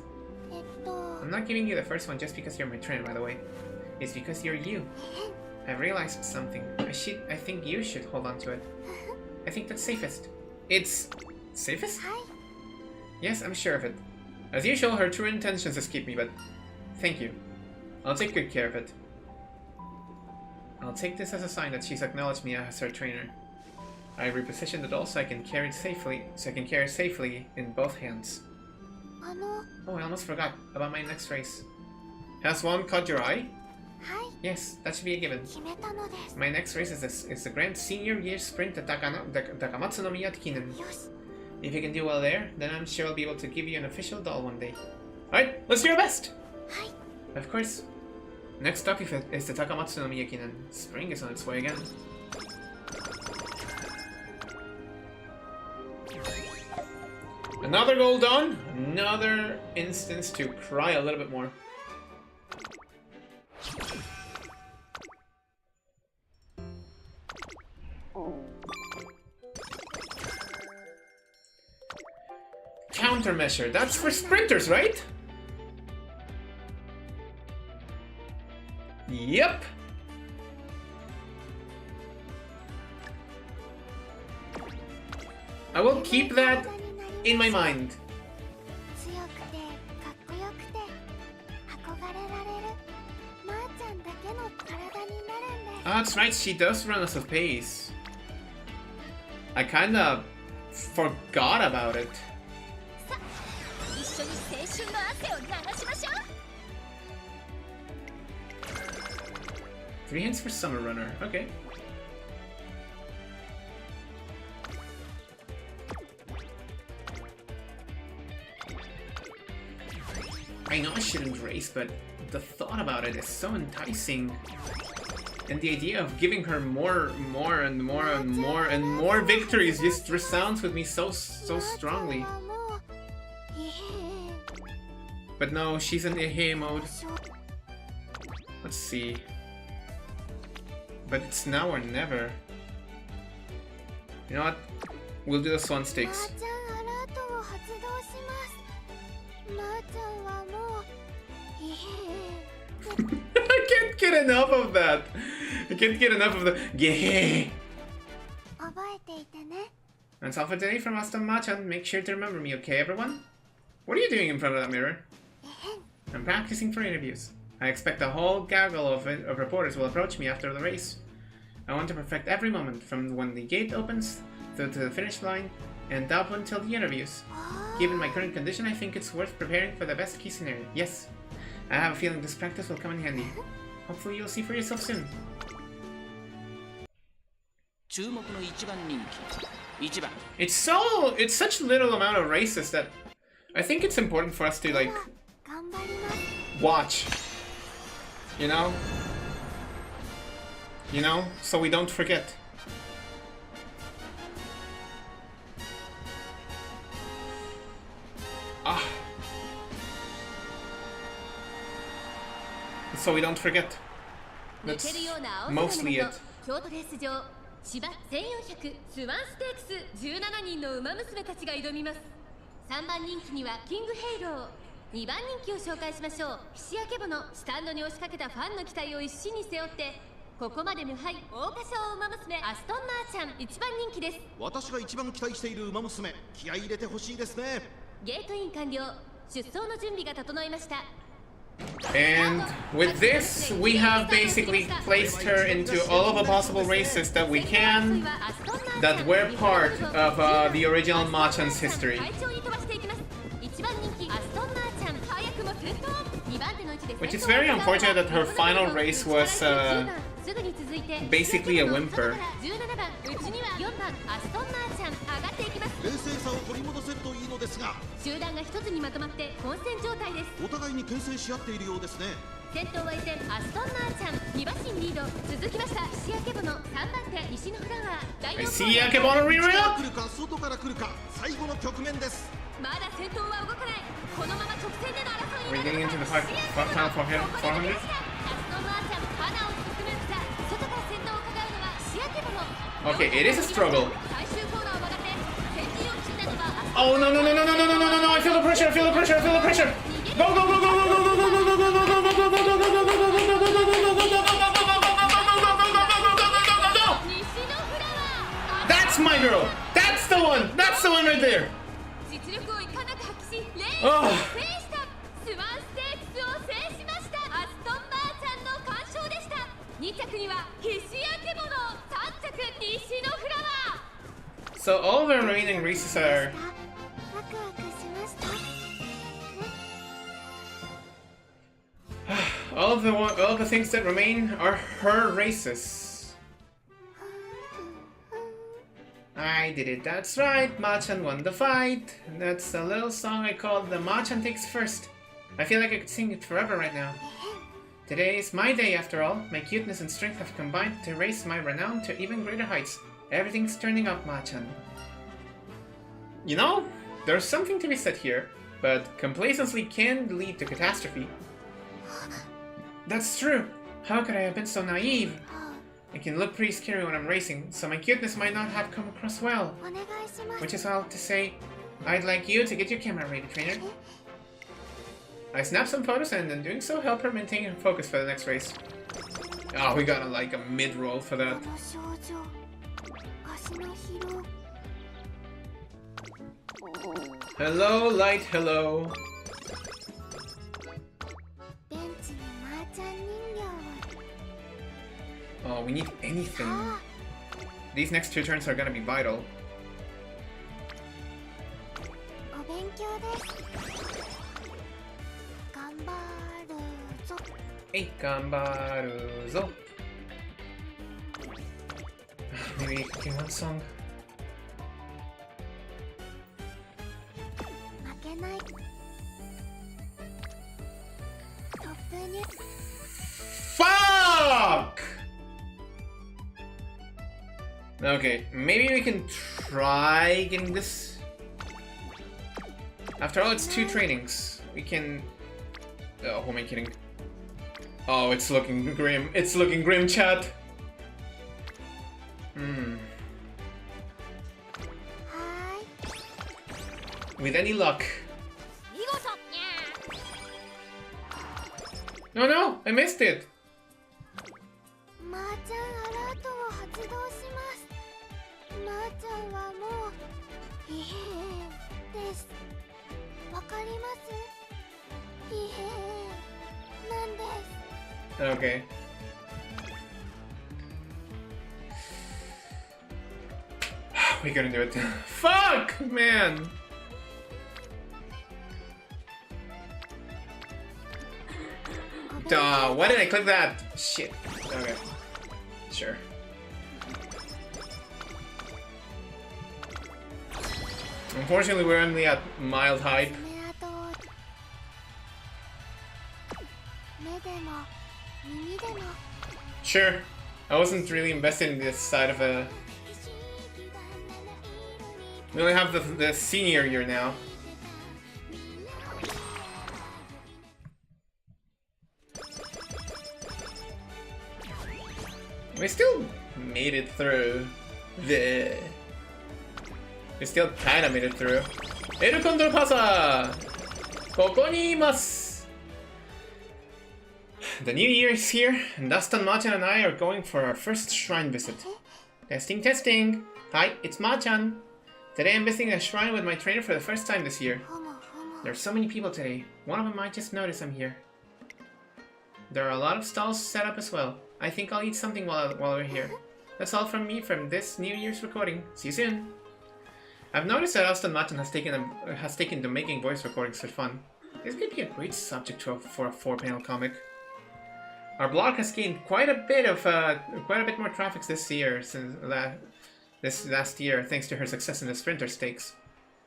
A: I'm not giving you the first one just because you're my trainer, by the way. It's because you're you. I've realized something. I think you should hold on to it. I think that's safest. It's... safest? Yes, I'm sure of it. As usual, her true intentions escape me, but... thank you. I'll take good care of it. I'll take this as a sign that she's acknowledged me as her trainer. I repositioned the doll so I can carry it safely in both hands. Oh, I almost forgot about my next race. Has one caught your eye? Yes, that should be a given. My next race is the Grand Senior Year Sprint at Takamatsu no Miya Kinen. If you can do well there, then I'm sure I'll be able to give you an official doll one day. Alright, let's do our best! Of course. Next up is the Takamatsu no Miya Kinen. Spring is on its way again. Another goal done. Another instance to cry a little bit more. Countermeasure. That's for sprinters, right? Yep. I will keep that in my mind. Oh, that's right, she does run us a pace. I kinda forgot about it. 3 hints for Summer Runner, okay. I know I shouldn't race, but the thought about it is so enticing. And the idea of giving her more victories just resounds with me so strongly. But no, she's in Ehe mode. Let's see. But it's now or never. You know what? We'll do the Swan Stakes. I can't get enough of that. I can't get enough of the yeah. That's all for today from us to Machan. Make sure to remember me, okay, everyone? What are you doing in front of that mirror? I'm practicing for interviews. I expect a whole gaggle of reporters will approach me after the race. I want to perfect every moment, from when the gate opens to the finish line, and up until the interviews. Given my current condition, I think it's worth preparing for the best case scenario. Yes, I have a feeling this practice will come in handy. Hopefully you'll see for yourself soon. It's such little amount of races that I think it's important for us to like watch. You know, so we don't forget. So we don't forget. That's mostly it.
E: 芝1400スワンステークス17人の馬娘たちが挑みます。3番人気にはキングヘイロー、2番人気を紹介しましょう。ひしやけぼのスタンドに押しかけたファンの期待を一身に背負ってここまで無敗桜花賞馬娘アストンマーチャン1番人気です。
H: 私が一番期待している馬娘、気合い入れてほしいですね。
E: ゲートイン完了、出走の準備が整いました。
A: And with this, we have basically placed her into all of the possible races that we can, that were part of the original Machan's history. Which is very unfortunate that her final race was basically a whimper.
H: 冷静さを取り戻せるといいのですが、
E: 集団が一つにまとまって混戦状態です。
H: お互いに牽制し合っているようですね。
E: 先頭は依然アストンマーチャン、2馬身リード。続きましたシアケボの3番手西のフラワー。第4コーナー。
A: シアケボのリール。
H: 来るか外から来るか、最後の局面です。
E: まだ先頭は動かない。このまま直線での争いになる。
A: We're getting into the final for him. 400.
E: アストンマーチャン、花を進めるさ。外から先頭を伺うのはシアケボの。
A: Okay, it is a struggle.
E: 最終コーナーを曲がって先陣を切ったのは。
A: Oh no no no no no no no no no! I feel the pressure! I feel the pressure! I feel the pressure! Go go go go go go go go go go go go go go go go go go go go! That's my girl! That's the one! That's the one right there! Oh. 2着にはひしやけぼの、3着西のフラワー。 So all of the remaining races are all of the things that remain are her races. I did it. That's right. Machan won the fight. That's a little song I called the Machan Takes First. I feel like I could sing it forever right now. Today is my day after all. My cuteness and strength have combined to raise my renown to even greater heights. Everything's turning up, Machan. You know, there's something to be said here, but complacency can lead to catastrophe. That's true. How could I have been so naive? It can look pretty scary when I'm racing, so my cuteness might not have come across well. Which is all to say, I'd like you to get your camera ready, trainer. I snapped some photos and in doing so help her maintain her focus for the next race. Oh, we got like a mid-roll for that. Hello, light, hello. Oh, we need anything. These next 2 turns are gonna be vital. Hey, gambaruzo. Maybe cooking one song.
D: 入
A: Fuck! Okay, maybe we can try getting this. After all, it's 2 trainings. We can... Oh, who am I kidding? Oh, it's looking grim. It's looking grim, chat. With any luck. No, no, I missed it.
D: マーちゃんアラートを発動します。マーちゃんはもう異変です。わかります異変なんです。
A: Okay. We couldn't do it. Fuck, man. Duh, why did I click that? Shit. Okay. Sure. Unfortunately, we're only at mild hype.
D: 目でも耳でも
A: Sure. I wasn't really invested in this side of a... We only have the senior year now. We still made it through. We still kinda made it through. El Condor Pasa! ここにいます! The new year is here, and Dustin, Machan, and I are going for our first shrine visit. Testing, testing! Hi, it's Machan. Today I'm visiting a shrine with my trainer for the first time this year. There are so many people today. One of them might just notice I'm here. There are a lot of stalls set up as well. I think I'll eat something while we're here. That's all from me from this New Year's recording. See you soon. I've noticed that Austin Machan has taken to making voice recordings for fun. This could be a great subject for a 4-panel comic. Our blog has gained quite a bit more traffic this year since this last year, thanks to her success in the Sprinter Stakes.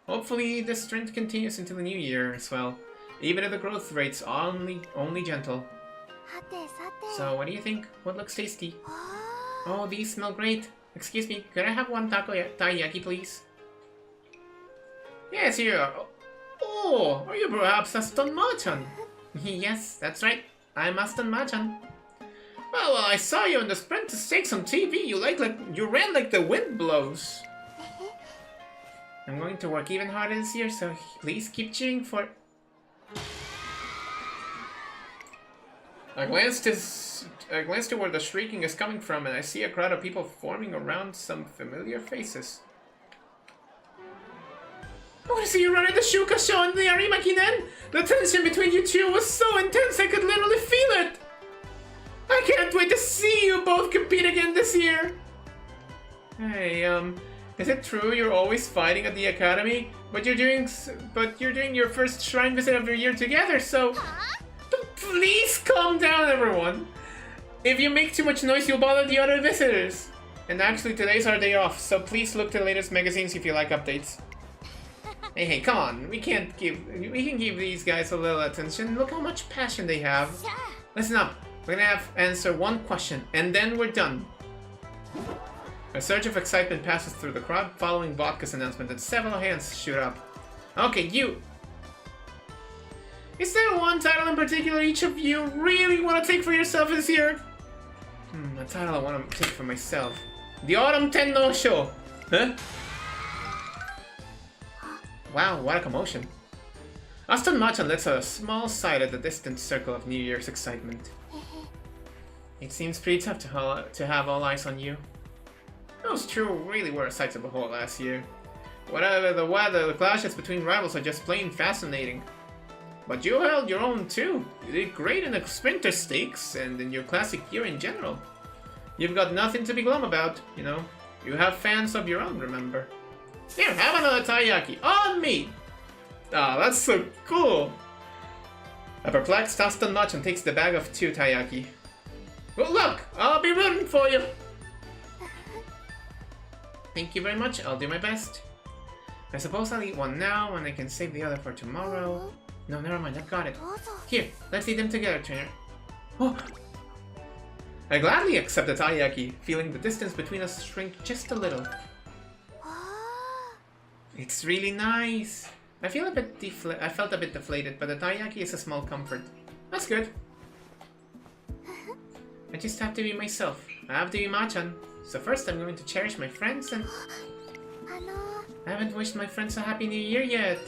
A: Hopefully, this trend continues into the new year as well, even if the growth rate's only gentle. So, what do you think? What looks tasty? Oh, these smell great. Excuse me, could I have one taiyaki, please? Yes, you are. Oh, are you perhaps Aston Machan? Yes, that's right. I'm Aston Machan. Well, I saw you in the Sprinter Stakes on TV. You ran like the wind blows. I'm going to work even harder this year, so please keep cheering for... I glanced to where the shrieking is coming from, and I see a crowd of people forming around some familiar faces. I want to see you run at the Shuka show in the Arima Kinen! The tension between you two was so intense I could literally feel it! I can't wait to see you both compete again this year! Hey, is it true you're always fighting at the academy? But you're doing your first shrine visit of the year together, so... Please calm down, everyone! If you make too much noise, you'll bother the other visitors! And actually, today's our day off, so please look to the latest magazines if you like updates. Hey, come on, we can give these guys a little attention. Look how much passion they have. Listen up, we're gonna answer one question, and then we're done. A surge of excitement passes through the crowd following Vodka's announcement, and several hands shoot up. Okay, you. Is there one title in particular each of you really want to take for yourself this year? A title I want to take for myself. The Autumn Tenno Show. Huh? Wow, what a commotion. Aston Machan lets out a small sigh at the distant circle of New Year's excitement. It seems pretty tough to have all eyes on you. Those two really were a sight to behold last year. Whatever the weather, the clashes between rivals are just plain fascinating. But you held your own too. You did great in the Sprinter Stakes and in your classic year in general. You've got nothing to be glum about, you know. You have fans of your own, remember. Here, have another taiyaki. On me! Ah, that's so cool. A perplexed Aston Machan takes the bag of 2 taiyaki. Good luck! I'll be rooting for you! Thank you very much, I'll do my best. I suppose I'll eat one now and I can save the other for tomorrow. No, never mind, I've got it.
D: どうぞ。
A: Here, let's eat them together, trainer. Oh! I gladly accept the taiyaki, feeling the distance between us shrink just a little.
D: あ
A: It's really nice. I felt a bit deflated, but the taiyaki is a small comfort. That's good. I just have to be myself. I have to be Machan. So first I'm going to cherish my friends and...
D: あ、
A: I haven't wished my friends a happy new year yet.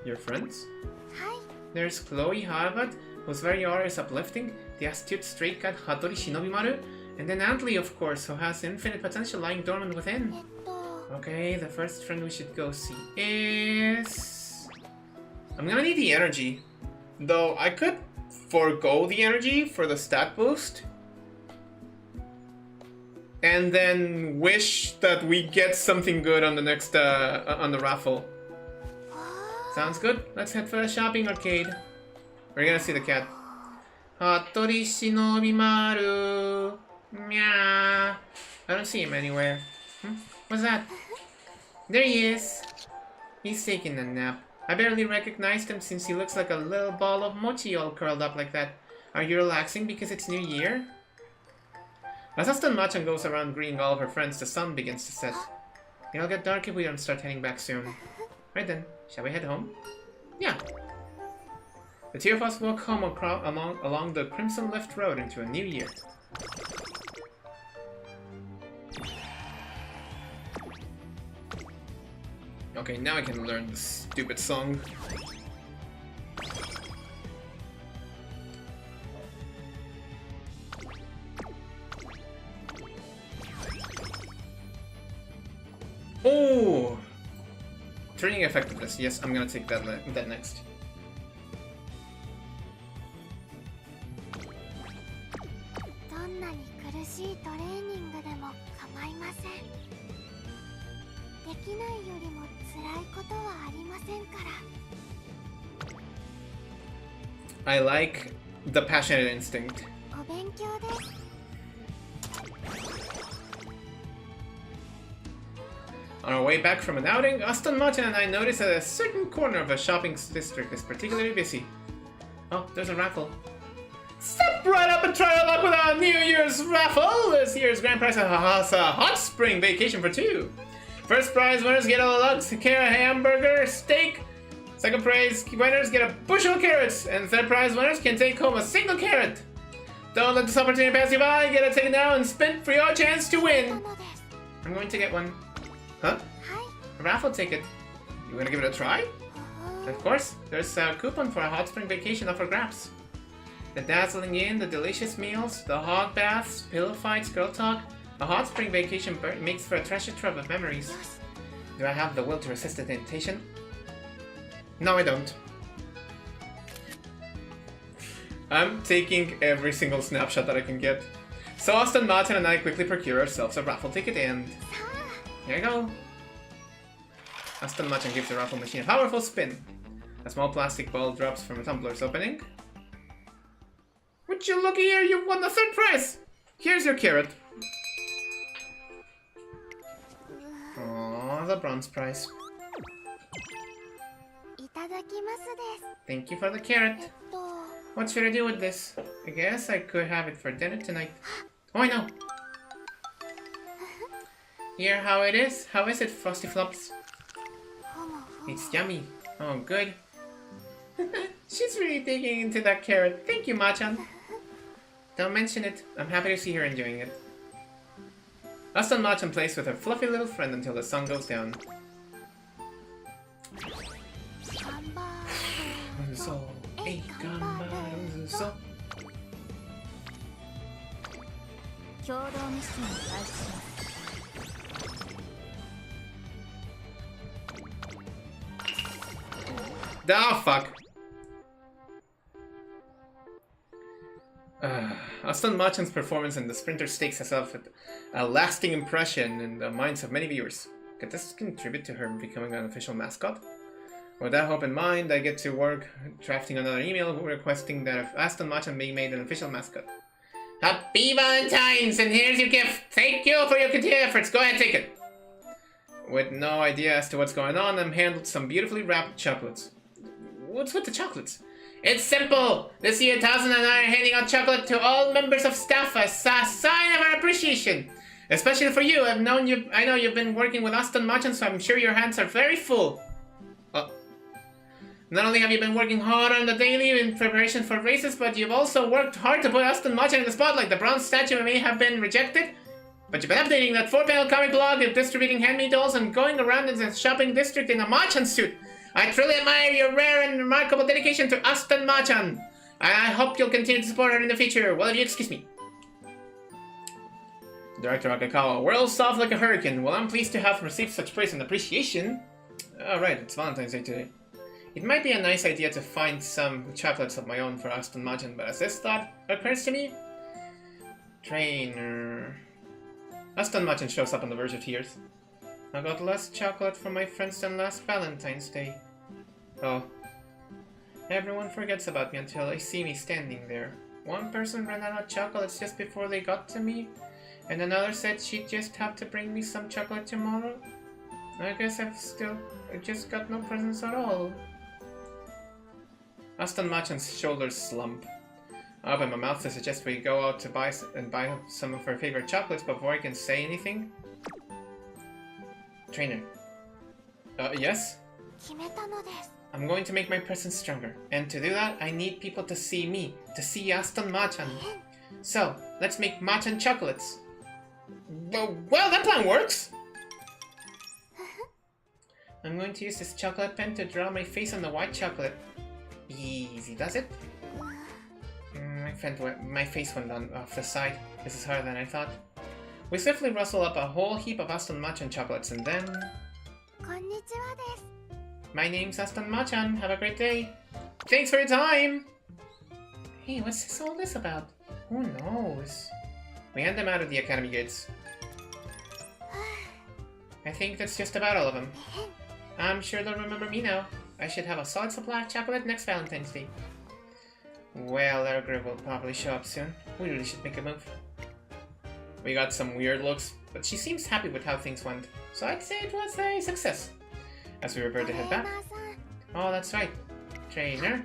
A: Your friends?
D: はい。
A: There's Chloe Harvard, whose very aura is uplifting, the astute stray cat Hattori Shinobimaru, and then Antly, of course, who has infinite potential lying dormant within.
D: と、
A: Okay, the first friend we should go see is... I'm gonna need the energy. Though I could forego the energy for the stat boost. And then wish that we get something good on the next, on the raffle. Sounds good. Let's head for a shopping arcade. We're gonna see the cat. Hattori Shinobimaru. Meow. I don't see him anywhere. What's that? There he is. He's taking a nap. I barely recognized him since he looks like a little ball of mochi all curled up like that. Are you relaxing because it's New Year? As Aston Machan goes around greeting all of her friends, the sun begins to set. It'll get dark if we don't start heading back soon. Right then, shall we head home? Yeah. The two of us walk home along the Crimson Lift Road into a new year. Okay, now I can learn this stupid song. Oh! Training effectiveness. Yes, I'm gonna take that next.
D: どんなに苦しいトレーニングでも構いません。できないよりも辛いことはありませんから。
A: I like the passionate instinct.
D: お勉強です。
A: On our way back from an outing, Aston Machan and I notice that a certain corner of a shopping district is particularly busy. Oh, there's a raffle. Step right up and try your luck with our New Year's raffle! This year's grand prize is a hot spring vacation for two. First prize winners get a Lux hamburger steak. Second prize winners get a bushel of carrots. And third prize winners can take home a single carrot. Don't let this opportunity pass you by. Get a ticket now and spin for your chance to win. I'm going to get one. Huh? A raffle ticket. You wanna give it a try? Of course. There's a coupon for a hot spring vacation up for grabs. The dazzling inn, the delicious meals, the hot baths, pillow fights, girl talk. A hot spring vacation makes for a treasure trove of memories. Do I have the will to resist the temptation? No, I don't. I'm taking every single snapshot that I can get. So Aston Machan and I quickly procure ourselves a raffle ticket and... here you go. Aston Machan gives the raffle machine a powerful spin. A small plastic ball drops from a tumbler's opening. Would you look here, you've won the third prize! Here's your carrot. Aww, the bronze prize.
D: いただきますです。
A: Thank you for the carrot. What should I do with this? I guess I could have it for dinner tonight. Oh, I know. Here, how it is? How is it, Frosty Flops? It's yummy. Oh, good. She's really digging into that carrot. Thank you, Machan. Don't mention it. I'm happy to see her enjoying it. Aston Machan plays with her fluffy little friend until the sun goes down. Oh, fuck. Aston Machan's performance in the Sprinter Stakes has left a lasting impression in the minds of many viewers. Could this contribute to her becoming an official mascot? With that hope in mind, I get to work drafting another email requesting that Aston Machan be made an official mascot. Happy Valentine's, and here's your gift! Thank you for your continued efforts. Go ahead, take it. With no idea as to what's going on, I'm handled some beautifully wrapped chocolates. what's with the chocolates? It's simple! This year, Towson and I are handing out chocolate to all members of staff as a sign of our appreciation. Especially for you. I know you've been working with Aston Machan, so I'm sure your hands are very full. Not only have you been working hard on the daily in preparation for races, but you've also worked hard to put Aston Machan in the spotlight. The bronze statue may have been rejected, but you've been updating that 4-panel comic blog, distributing handmade dolls, and going around in the shopping district in a Machan suit. I truly admire your rare and remarkable dedication to Aston Machan. I hope you'll continue to support her in the future. Well, if you excuse me. Director Akakawa, whirls soft like a hurricane. Well, I'm pleased to have received such praise and appreciation. Alright, it's Valentine's Day today. It might be a nice idea to find some chocolates of my own for Aston Machan, but as this thought occurs to me... Trainer... Aston Machan shows up on the verge of tears. I got less chocolate from my friends than last Valentine's Day. Oh. Everyone forgets about me until they see me standing there. One person ran out of chocolates just before they got to me, and another said she'd just have to bring me some chocolate tomorrow. I guess I just got no presents at all. Aston Machan's shoulders slump. I open my mouth to suggest we go out to buy some of her favorite chocolates, but before I can say anything... Trainer. Yes? I'm going to make my presence stronger, and to do that, I need people to see me, to see Aston Machan. So, let's make Machan chocolates. Well, that plan works! I'm going to use this chocolate pen to draw my face on the white chocolate. Easy, does it? My face went off the side. This is harder than I thought. We swiftly rustle up a whole heap of Aston Machan chocolates and then... My name's Aston Machan. Have a great day. Thanks for your time! Hey, what's all this about? Who knows? We hand them out of the academy gates. I think that's just about all of them. I'm sure they'll remember me now. I should have a solid supply of chocolate next Valentine's Day. Well, our group will probably show up soon. We really should make a move. We got some weird looks, but she seems happy with how things went, so I'd say it was a success. As we prepare to head back. Oh, that's right. Trainer.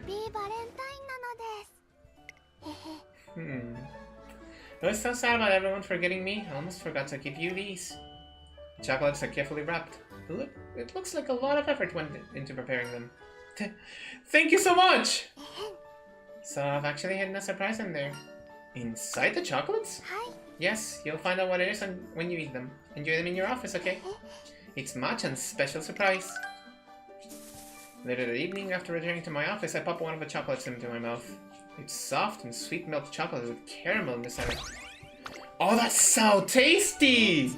A: I was so sad about everyone forgetting me. I almost forgot to give you these. The chocolates are carefully wrapped. It looks like a lot of effort went into preparing them. Thank you so much! So I've actually hidden a surprise in there. Inside the chocolates? Yes, you'll find out what it is when you eat them. Enjoy them in your office, okay? It's Machan's special surprise. Later that evening, after returning to my office, I pop one of the chocolates into my mouth. It's soft and sweet milk chocolate with caramel in the center. Oh, that's so tasty!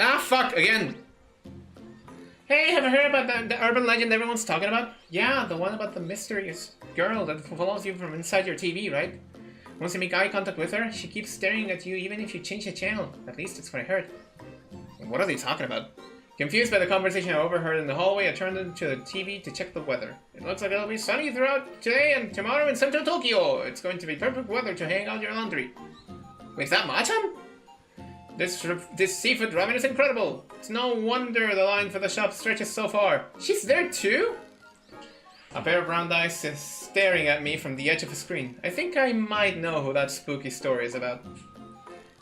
A: Ah, fuck, again! Hey, have you heard about the urban legend everyone's talking about? Yeah, the one about the mysterious girl that follows you from inside your TV, right? Once you make eye contact with her, she keeps staring at you even if you change the channel. At least that's what I heard. What are they talking about? Confused by the conversation I overheard in the hallway, I turned into the TV to check the weather. It looks like it'll be sunny throughout today and tomorrow in central Tokyo. It's going to be perfect weather to hang out your laundry. Wait, is that Machan? This seafood ramen is incredible. It's no wonder the line for the shop stretches so far. She's there too? A pair of round eyes is staring at me from the edge of a screen. I think I might know who that spooky story is about.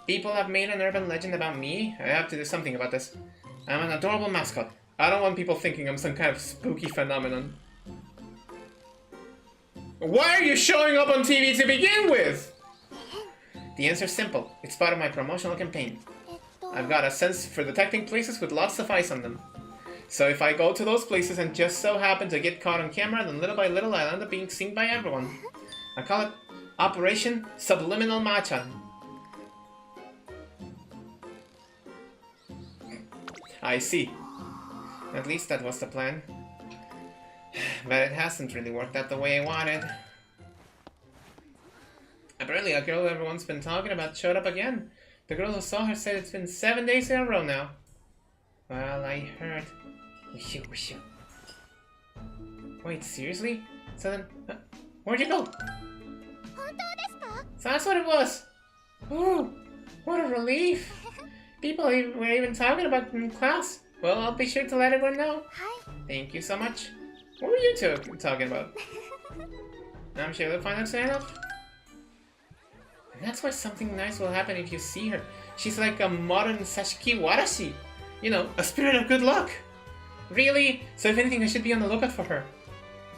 A: People have made an urban legend about me. I have to do something about this. I'm an adorable mascot. I don't want people thinking I'm some kind of spooky phenomenon. Why are you showing up on TV to begin with? The answer's simple. It's part of my promotional campaign. I've got a sense for detecting places with lots of eyes on them. So if I go to those places and just so happen to get caught on camera, then little by little I'll end up being seen by everyone. I call it Operation Subliminal Machan. I see. At least that was the plan. But it hasn't really worked out the way I wanted. Apparently a girl everyone's been talking about showed up again. The girl who saw her said it's been 7 days in a row now. Well, I heard. Wish you. Wait, seriously? So then, where'd you go?
D: 本当ですか？
A: So that's what it was. Oh, what a relief. People were even talking about it in class. Well, I'll be sure to let everyone know.
D: はい。
A: Thank you so much. What were you two talking about? I'm sure they'll find out soon enough. And that's why something nice will happen if you see her. She's like a modern Sashiki Warashi. You know, a spirit of good luck. Really? So if anything, I should be on the lookout for her.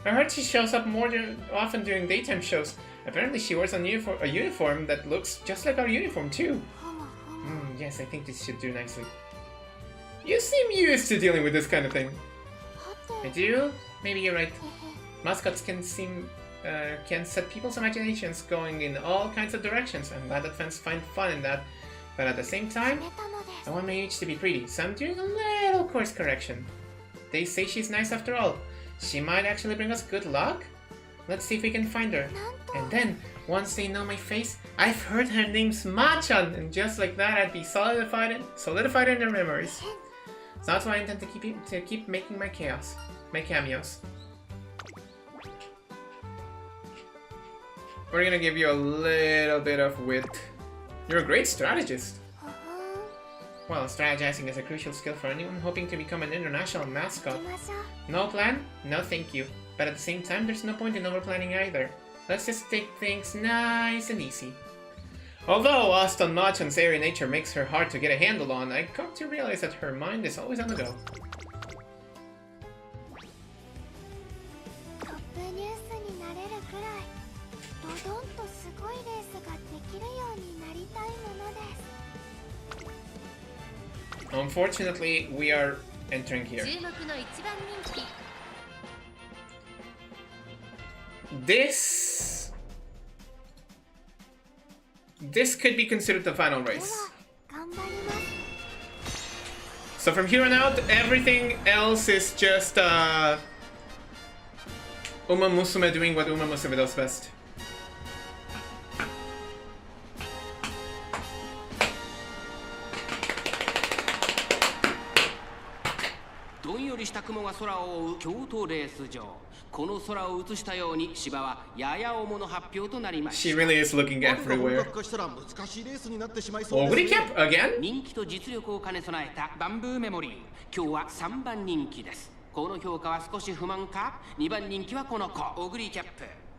A: I heard she shows up more often during daytime shows. Apparently she wears a uniform that looks just like our uniform too. Yes, I think this should do nicely. You seem used to dealing with this kind of thing. I do? Maybe you're right. Mascots can set people's imaginations going in all kinds of directions. I'm glad that fans find fun in that. But at the same time, I want my age to be pretty, so I'm doing a little course correction. They say she's nice after all. She might actually bring us good luck? Let's see if we can find her. And then, once they know my face, I've heard her name's Machan, and just like that, I'd be solidified in their memories. So that's why I intend to keep making my cameos. We're gonna give you a little bit of wit. You're a great strategist. Well, strategizing is a crucial skill for anyone hoping to become an international mascot. No plan? No thank you. But at the same time, there's no point in overplanning either. Let's just take things nice and easy. Although Aston Machan's airy nature makes her hard to get a handle on, I come to realize that her mind is always on the go.
D: トップニュースになれるくらいドドンとすごいレースができるようになりたいものです。
A: Unfortunately, we are entering here.
E: 注目の一番人気
A: This could be considered the final race.
D: 頑張ります。
A: So from here on out, everything else is just Uma Musume doing what Uma Musume does best.
G: どんよりした雲が空を覆う京都レース場。この空を映したように芝はやや重の発表となりました。
A: She really is looking everywhere.
H: 本格化したら難しいレースになってしまいそう
A: Oguri
H: ですね。
A: cap again?
G: 人気と実力を兼ね備えたバンブーメモリー。今日は3番人気です。この評価は少し不満か？ 2番人気はこの子、オグリキャップ。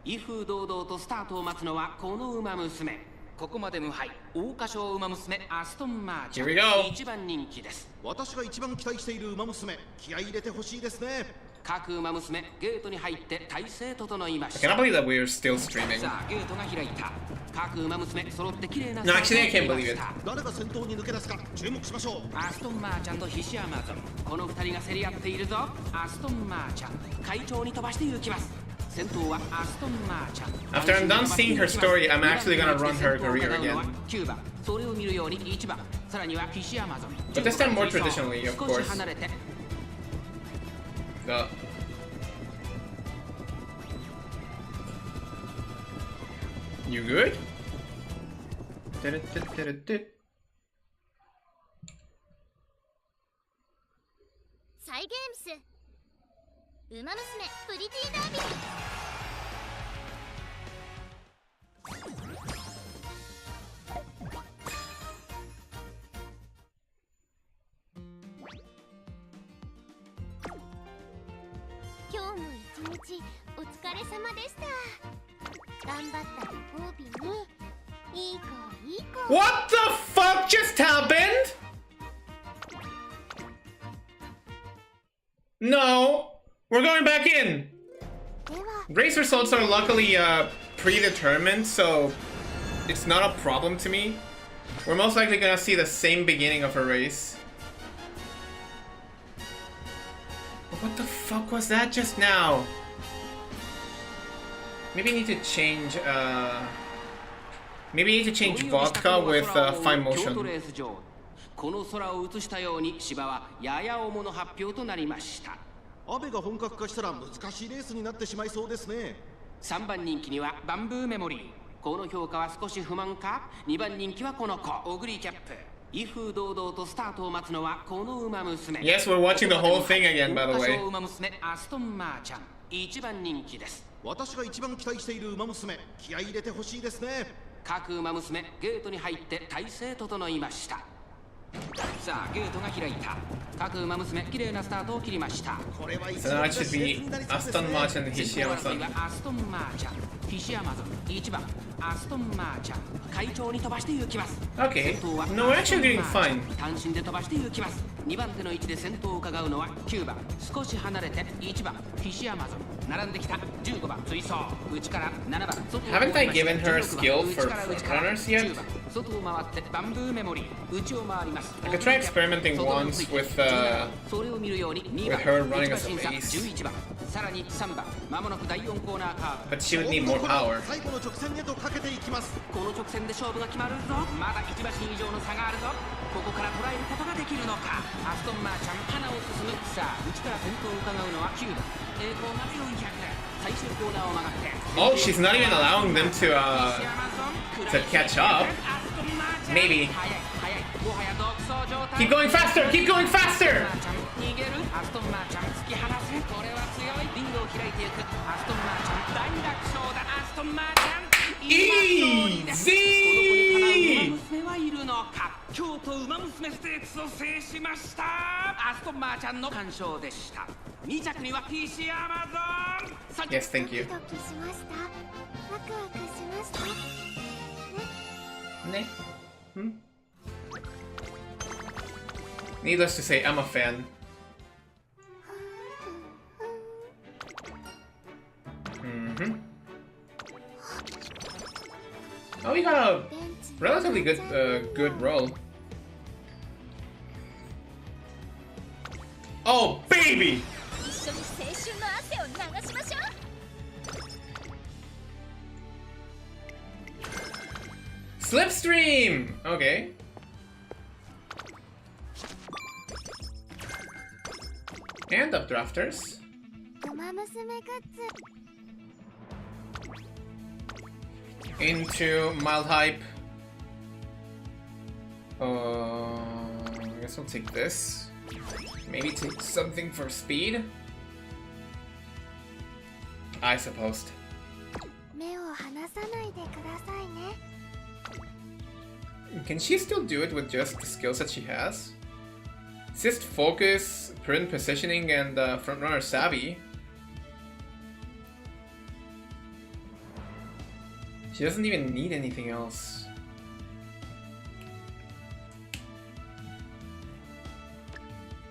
G: 威風堂々とスタートを待つのはこの馬娘。ここまで無敗、桜花賞馬娘アストンマーチャ
A: Here we go.
G: 1番人気です。
H: 私が一番期待している馬娘、気合い入れてほしいですね。
G: 各馬娘、ゲートに入って体勢整いまし
A: I
G: た。
A: cannot believe that we're still streaming.
G: さあ、ゲートが開いた。各馬娘揃って綺麗な
A: No, actually, I can't believe it.
H: 誰が先頭に抜け出すか注目しましょう。
G: アストンマーチャンとヒシアマゾン、この二人が競り合っているぞ。アストンマーチャン、会長に飛ばして行きます。先頭はアストンマーチャン。
A: After I'm done seeing her story, I'm actually gonna run her career again.
G: 9番、それを見るように1番、さらにはヒシアマゾン。
A: But this time more traditionally, of
G: 少
A: course.
G: し離れて。
A: You good?
D: サイゲームス馬娘プリティダービー。今日も一日お疲れ様でした。頑張ったご褒美にいい子いい子。
A: What the fuck just happened? No, we're going back in.
D: では
A: Race results are luckily predetermined, so it's not a problem to me. We're most likely gonna see the same beginning of a race. What the fuck was that just now? Maybe I need to change vodka with fine
G: 京都
A: motion.
G: レース場。この空を映したように芝はやや重の発表となりました。
H: 雨が本格化したら難しいレースになってしまいそうですね。
G: 3番人気にはバンブーメモリー。この評価は少し不満か？ 2番人気はこの子、オグリキャップ。威風堂々とスタートを待つのはこの馬娘。
A: Yes, we're watching the whole thing again, by the way.
G: 桜花賞馬娘アストンマーチャン。1番人気です。
H: 私が一番期待している馬娘、気合い入れてほしいですね。
G: 各馬娘ゲートに入って体勢整いました。さあゲートが開いた。各馬娘綺麗なスタートを切りました。
H: これは一
A: So now it should be Aston Martin and
G: 先頭
A: Hishiyama-san.
G: 争いはアストンマーチャン、フィシアマゾン、1番アストンマーチャン、会長に飛ばして行きます。
A: Okay.
G: 先頭は
A: No, we're actually doing fine.
G: 単身で飛ばして行きます。2番手の位置で先頭を伺うのは9番、少し離れて1番フィシアマゾン、並んできた15番追走、内から7番外を
A: Haven't I given her a
G: 16
A: skill
G: 内
A: for
G: から内
A: front
G: から
A: runners yet?
G: 10番外を回ってバンブーメモリー、内を回ります。
A: I could try experimenting once with
G: それを見るように2
A: with
G: 番
A: her running
G: 内馬
A: as a
G: 審査
A: base.
G: 11番、さらに3番、まもなく第4コーナーカーブ。
A: But she would need more power.
H: 最後の直線へとかけていきます。
G: この直線で勝負が決まるぞ。まだ1馬身以上の差があるぞ。ここから捉えることができるのか。アストンマーチャン花を進む。さあ内から先頭を伺うのは9番、栄光まで400、最終コーナーを曲がって
A: Oh, she's not even allowing them to catch up. Maybe.
G: 速い速い、もはや独走状態。
A: Keep going faster! Keep going faster!
G: 逃げるアストンマーチャン、突き放せ。これは強い。リングを開いていくアストンマーチャン、大楽勝だ。アストンマーチャン
A: Easy!
G: この子にかなう馬娘はいるのか。京都馬娘ステークスを制しました。アストンマーチャンの完勝でした。2着には PC アマゾン。
A: Yes, thank
D: ド
A: you.
D: キドキしました。ワクワクしましたね。
A: Ne? Hmm? Needless to say, I'm a fan. Mm-hmm. Oh, we got a relatively good roll. Oh, baby!
B: 一緒に青春の汗を流しましょう。
A: Slipstream! Okay. And updrafters.
D: 馬娘グッズ
A: Into mild hype. I guess we'll take this. Maybe take something for speed? I suppose.
D: 目を離さないでくださいね。
A: Can she still do it with just the skills that she has? Assist focus, prudent positioning, and frontrunner savvy. She doesn't even need anything else.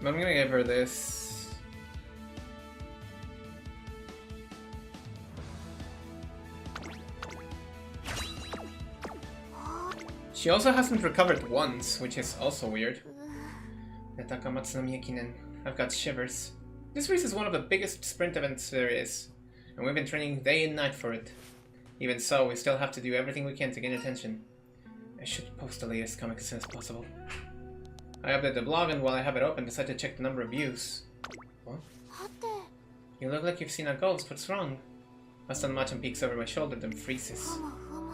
A: I'm gonna give her this. She also hasn't recovered once, which is also weird. I've got shivers. This race is one of the biggest sprint events there is, and we've been training day and night for it. Even so, we still have to do everything we can to gain attention. I should post the latest comic as soon as possible. I updated the blog, and while I have it open, decided to check the number of views. What?
D: はて、
A: You look like you've seen a ghost. What's wrong? Aston Machan peeks over my shoulder, then freezes.
D: ふむふむ。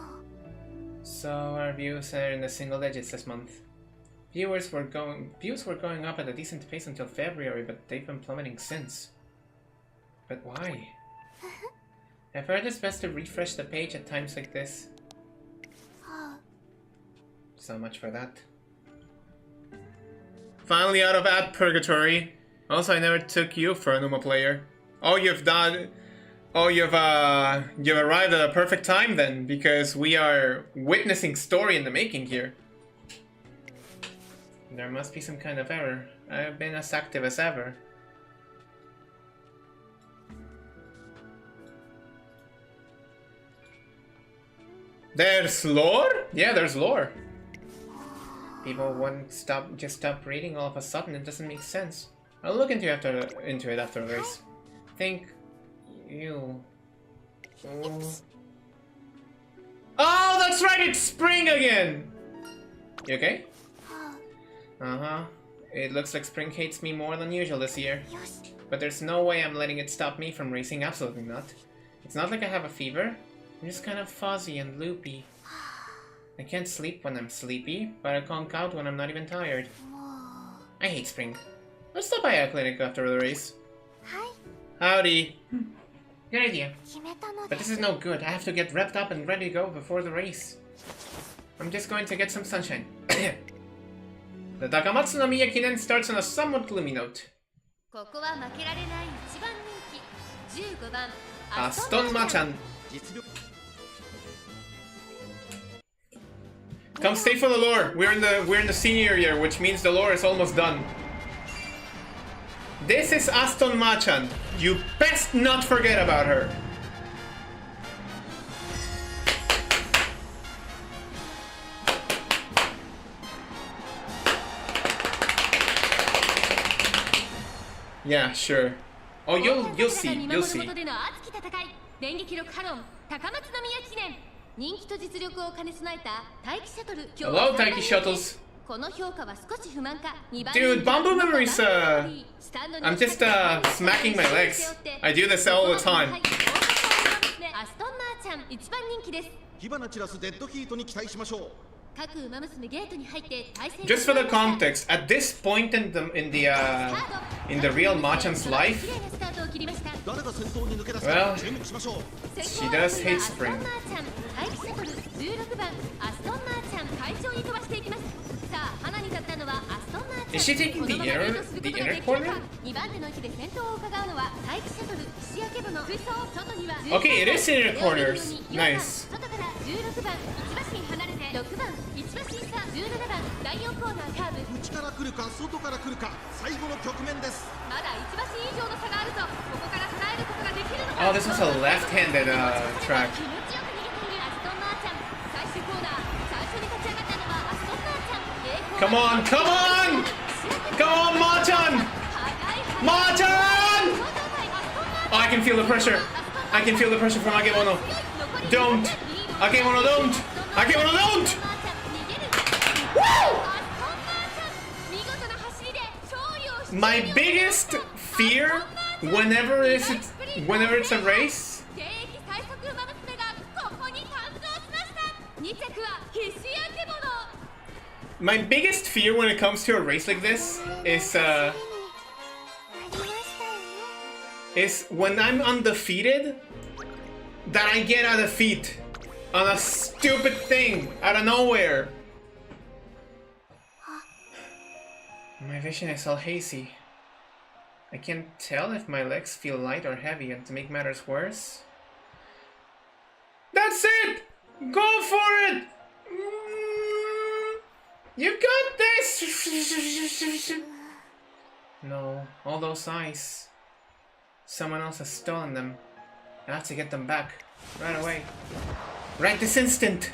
A: So our views are in the single digits this month. Views were going up at a decent pace until February, but they've been plummeting since. But why? I've heard it's best to refresh the page at times like this.
D: は
A: So much for that. Finally out of ad purgatory. Also, I never took you for a Numa player. Oh, you've arrived at a perfect time then, because we are witnessing story in the making here. There must be some kind of error. I've been as active as ever. There's lore? Yeah, there's lore. People wouldn't stop reading all of a sudden. It doesn't make sense. I'll look into it after the race. Think you. Oh, that's right. It's spring again. You okay?
D: は
A: Uh-huh. It looks like spring hates me more than usual this year.
D: よし。
A: But there's no way I'm letting it stop me from racing, absolutely not. It's not like I have a fever. I'm just kind of fuzzy and loopy. I can't sleep when I'm sleepy, but I conk out when I'm not even tired.
D: も
A: I hate spring. Let's stop by a clinic after the race.
D: う。はい。
A: Howdy. Good idea.
D: 決めたの
A: But
D: で
A: this is no good. I have to get wrapped up and ready to go before the race. I'm just going to get some sunshine. The Takamatsu no Miya Kinen starts on a somewhat gloomy note.
E: ここは負けられない一番人気15番
A: Aston Machan.
H: 実力
A: Come stay for the lore. We're in the senior year, which means the lore is almost done. This is Aston Machan. You best not forget about her. Yeah, sure. Oh, you'll see. You'll see.
E: 電撃力ハロン高松宮記念人気と実力を兼ね備えた待機シャトル
A: Hello, Taiki Shuttles.
E: この評価は少し不満か
A: Dude, Bamboo Memories, I'm just smacking my legs. I do this all the time.
E: アストンマーチャン一番人気です
H: 火花散らすデッドヒートに期待しましょう
E: 各馬娘ゲートに入って対戦
A: Just for the context, at this point in the real Machan's life,
H: 誰が先頭に抜け出す
A: Well,
H: か注目しましょう
A: she does hate spring.
E: 待機シャトル16番アストンマーチャン会長に飛ばしていきますさあ花に立ったのはアストンマーチャン
A: Is she taking the inner corner?
E: 2番手の位置で先頭を伺うのは待機シャトル岸焼け部の水槽外には
A: Okay, it is inner corners. Nice.
E: 外から16番1馬身離れて6番1馬身差17番第4コーナーカーブ
H: 内から来るか外から来るか最後の局面です
E: まだ1馬身以上の差があるぞここから捉えることができるのか
A: Oh, this was a left-handed track.
E: 気持ちよく逃げているアストンマーチャン最終コーナー最初に立ち上がったのはアストンマーチャン
A: Come on, come on! Come on, Machan! Machan! Oh, I can feel the pressure. I can feel the pressure from Akemono. Don't! Akemono, don't! Akemono, don't! Woo! My biggest fear whenever it's a race My biggest fear when it comes to a race like this is when I'm undefeated that I get a defeat on a stupid thing out of nowhere. My vision is all hazy. I can't tell if my legs feel light or heavy, and to make matters worse... That's it! Go for it! You got this! No, all those eyes. Someone else has stolen them. I have to get them back. Right away. Right this instant!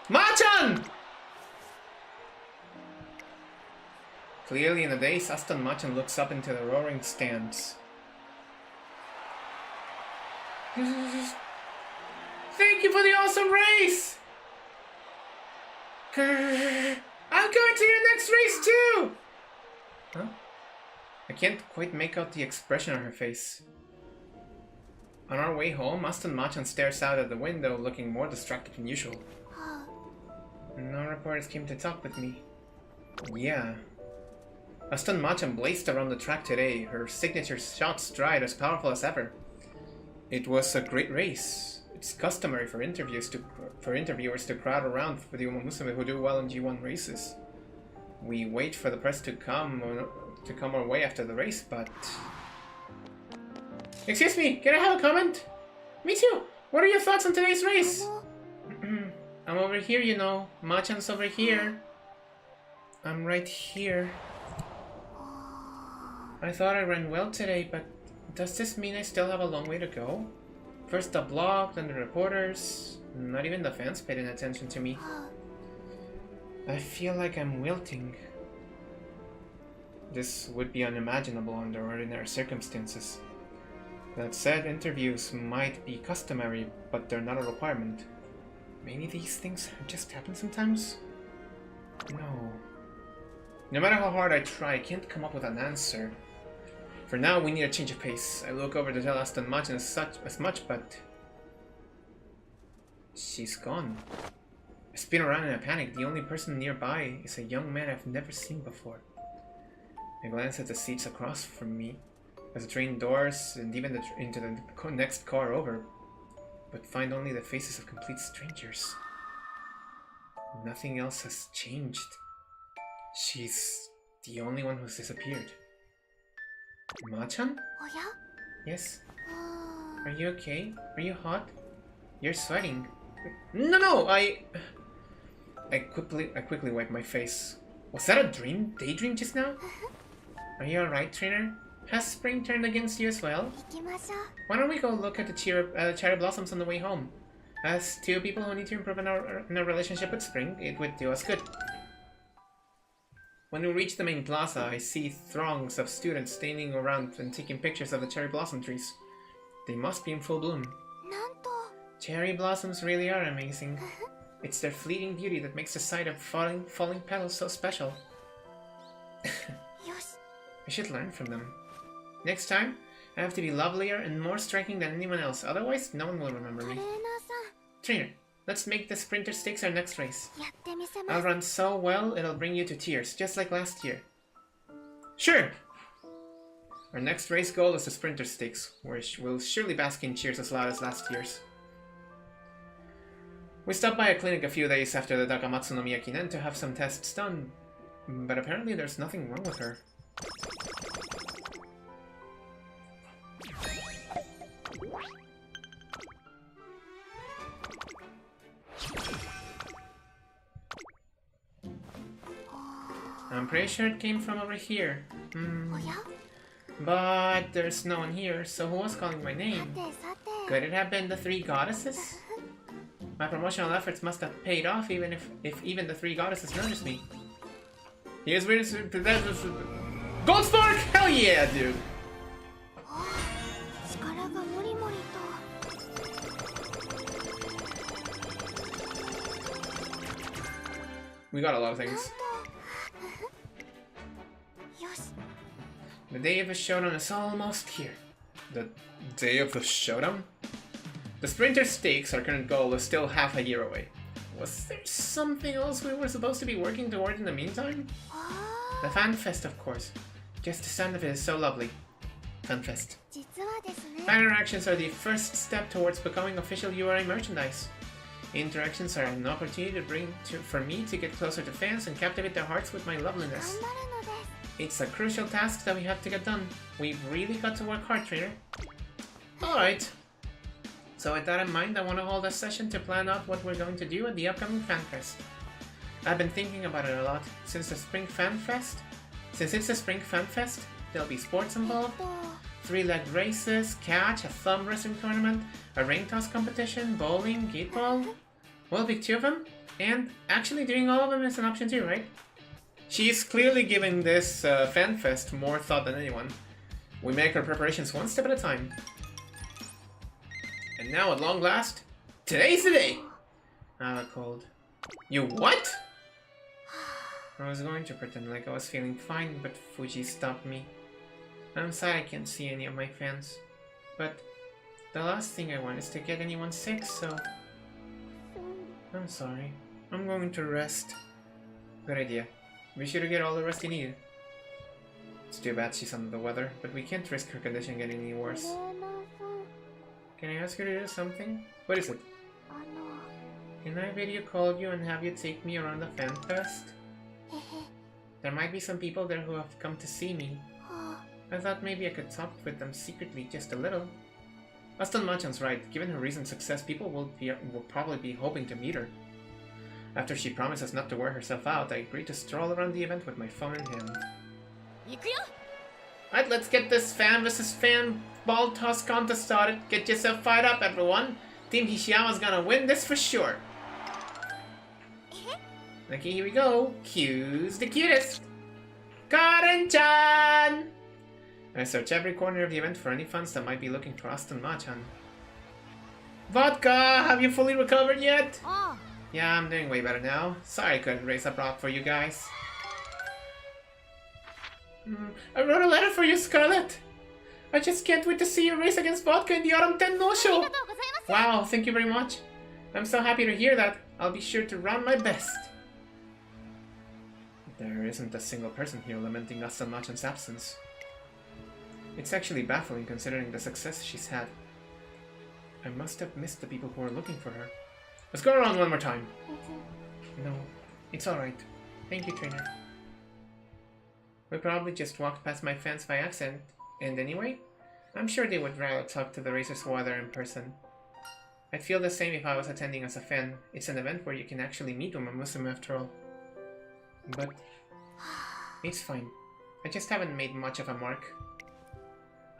A: Machan! Clearly in a daze, Aston Machan looks up into the roaring stands. Thank you for the awesome race! I'm going to your next race too! Huh? I can't quite make out the expression on her face. On our way home, Aston Machan stares out at the window, looking more distracted than usual. No reporters came to talk with me. Yeah. Aston Machan blazed around the track today, her signature shot stride as powerful as ever. It was a great race. It's customary for interviewers to crowd around for the Umamusume who do well in G1 races. We wait for the press to come our way after the race, but... Excuse me, can I have a comment? Me too! What are your thoughts on today's race? I'm over here, you know. Machan's over here. I'm right here. I thought I ran well today, but does this mean I still have a long way to go? First the blog, then the reporters. Not even the fans paid any attention to me. I feel like I'm wilting. This would be unimaginable under ordinary circumstances. That said, interviews might be customary, but they're not a requirement. Maybe these things just happen sometimes? No. No matter how hard I try, I can't come up with an answer. For now, we need a change of pace. I look over to tell Aston Machan as much, but... she's gone. I spin around in a panic. The only person nearby is a young man I've never seen before. I glance at the seats across from me, as the train doors and even into the next car over, but find only the faces of complete strangers. Nothing else has changed. She's the only one who's disappeared. Machan? Yes. Are you okay? Are you hot? You're sweating. No! I quickly wipe my face. Was that a daydream just now? Are you alright, trainer? Has spring turned against you as well? Why don't we go look at the cherry blossoms on the way home? As two people who need to improve in our relationship with spring, it would do us good. When we reach the main plaza, I see throngs of students standing around and taking pictures of the cherry blossom trees. They must be in full bloom. Cherry blossoms really are amazing. It's their fleeting beauty that makes the sight of falling petals so special. I should learn from them. Next time, I have to be lovelier and more striking than anyone else, otherwise no one will remember me. Trainer, let's make the sprinter stakes our next race. I'll run so well, it'll bring you to tears, just like last year. Sure! Our next race goal is the sprinter stakes, where we'll surely bask in cheers as loud as last year's. We stopped by a clinic a few days after the Takamatsu no Miyakinen to have some tests done, but apparently there's nothing wrong with her. I'm pretty sure it came from over here. But there's no one here, so who was calling my name? Could it have been the three goddesses? My promotional efforts must have paid off, even if even the three goddesses noticed me. Here's where Gold Spark! Hell yeah, dude! We got a lot of things. The day of the showdown is almost here. The day of the showdown? The sprinter stakes, our current goal, is still half a year away. Was there something else we were supposed to be working toward in the meantime? The Fan Fest, of course. Just the sound of it is so lovely. Fan Fest. Fan interactions are the first step towards becoming official URI merchandise. Interactions are an opportunity for me to get closer to fans and captivate their hearts with my loveliness. It's a crucial task that we have to get done. We've really got to work hard, trainer. Alright. So with that in mind, I want to hold a session to plan out what we're going to do at the upcoming Fan Fest. I've been thinking about it a lot. Since it's a Spring Fan Fest, there'll be sports involved. 3-leg races, catch, a thumb wrestling tournament, a ring toss competition, bowling, gate ball. We'll pick 2 of them, and actually doing all of them is an option too, right? She's clearly giving this Fan Fest more thought than anyone. We make our preparations one step at a time. And now, at long last, today's the day! I have a cold. You what? I was going to pretend like I was feeling fine, but Fuji stopped me. I'm sad I can't see any of my fans. But the last thing I want is to get anyone sick, so... I'm sorry. I'm going to rest. Good idea. Be sure to get all the rest you need. It's too bad she's under the weather, but we can't risk her condition getting any worse. Can I ask you to do something? What is it? Can I video call you and have you take me around the Fan Fest? There might be some people there who have come to see me. I thought maybe I could talk with them secretly just a little. Aston Machan's right. Given her recent success, people will probably be hoping to meet her. After she promises not to wear herself out, I agreed to stroll around the event with my phone in hand. Alright, let's get this fan versus fan ball toss contest started. Get yourself fired up, everyone. Team Hishiyama's gonna win this for sure. Okay, here we go. Cue's the cutest. Karen-chan! I search every corner of the event for any fans that might be looking for Aston Machan. Vodka, have you fully recovered yet? Yeah, I'm doing way better now. Sorry I couldn't raise up rock for you guys. I wrote a letter for you, Scarlet. I just can't wait to see you race against Vodka in the Autumn Tenno show. Wow, thank you very much. I'm so happy to hear that. I'll be sure to run my best. There isn't a single person here lamenting Aston Machan's absence. It's actually baffling considering the success she's had. I must have missed the people who are looking for her. Let's go around one more time. No, it's alright. Thank you, trainer. We probably just walked past my fans by accident. And anyway, I'm sure they would rather talk to the racers who are there in person. I'd feel the same if I was attending as a fan. It's an event where you can actually meet Uma Musume after all. But it's fine. I just haven't made much of a mark.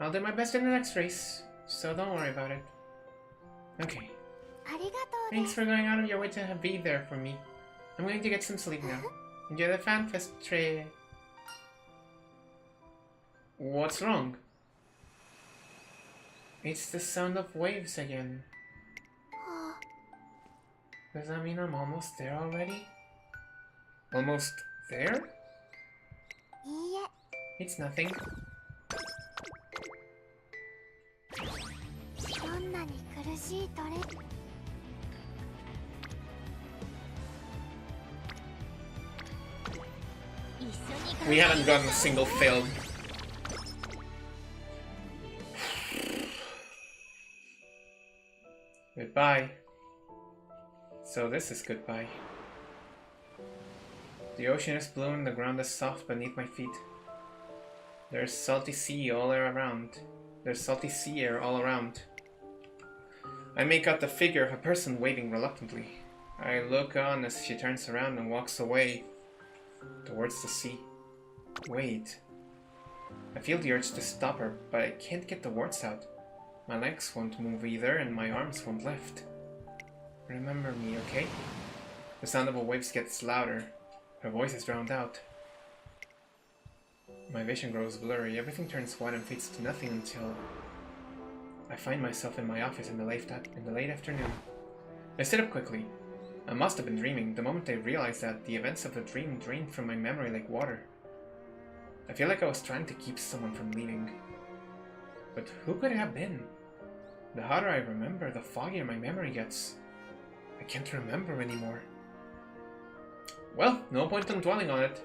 A: I'll do my best in the next race, so don't worry about it. Okay. Thanks for going out of your way to be there for me. I'm going to get some sleep now. Enjoy the fan fest tray. What's wrong? It's the sound of waves again. Does that mean I'm almost there already? Almost there? It's nothing. We haven't gotten a single failed. Goodbye. So this is goodbye. The ocean is blue and the ground is soft beneath my feet. There's salty sea all around. There's salty sea air all around. I make out the figure of a person waving reluctantly. I look on as she turns around and walks away towards the sea. Wait. I feel the urge to stop her, but I can't get the words out. My legs won't move either, and my arms won't lift. Remember me, okay? The sound of her waves gets louder. Her voice is drowned out. My vision grows blurry. Everything turns white and fades to nothing until I find myself in my office in the late afternoon. I sit up quickly. I must have been dreaming the moment I realized that the events of the dream drained from my memory like water. I feel like I was trying to keep someone from leaving. But who could it have been? The harder I remember, the foggier my memory gets. I can't remember anymore. Well, no point in dwelling on it.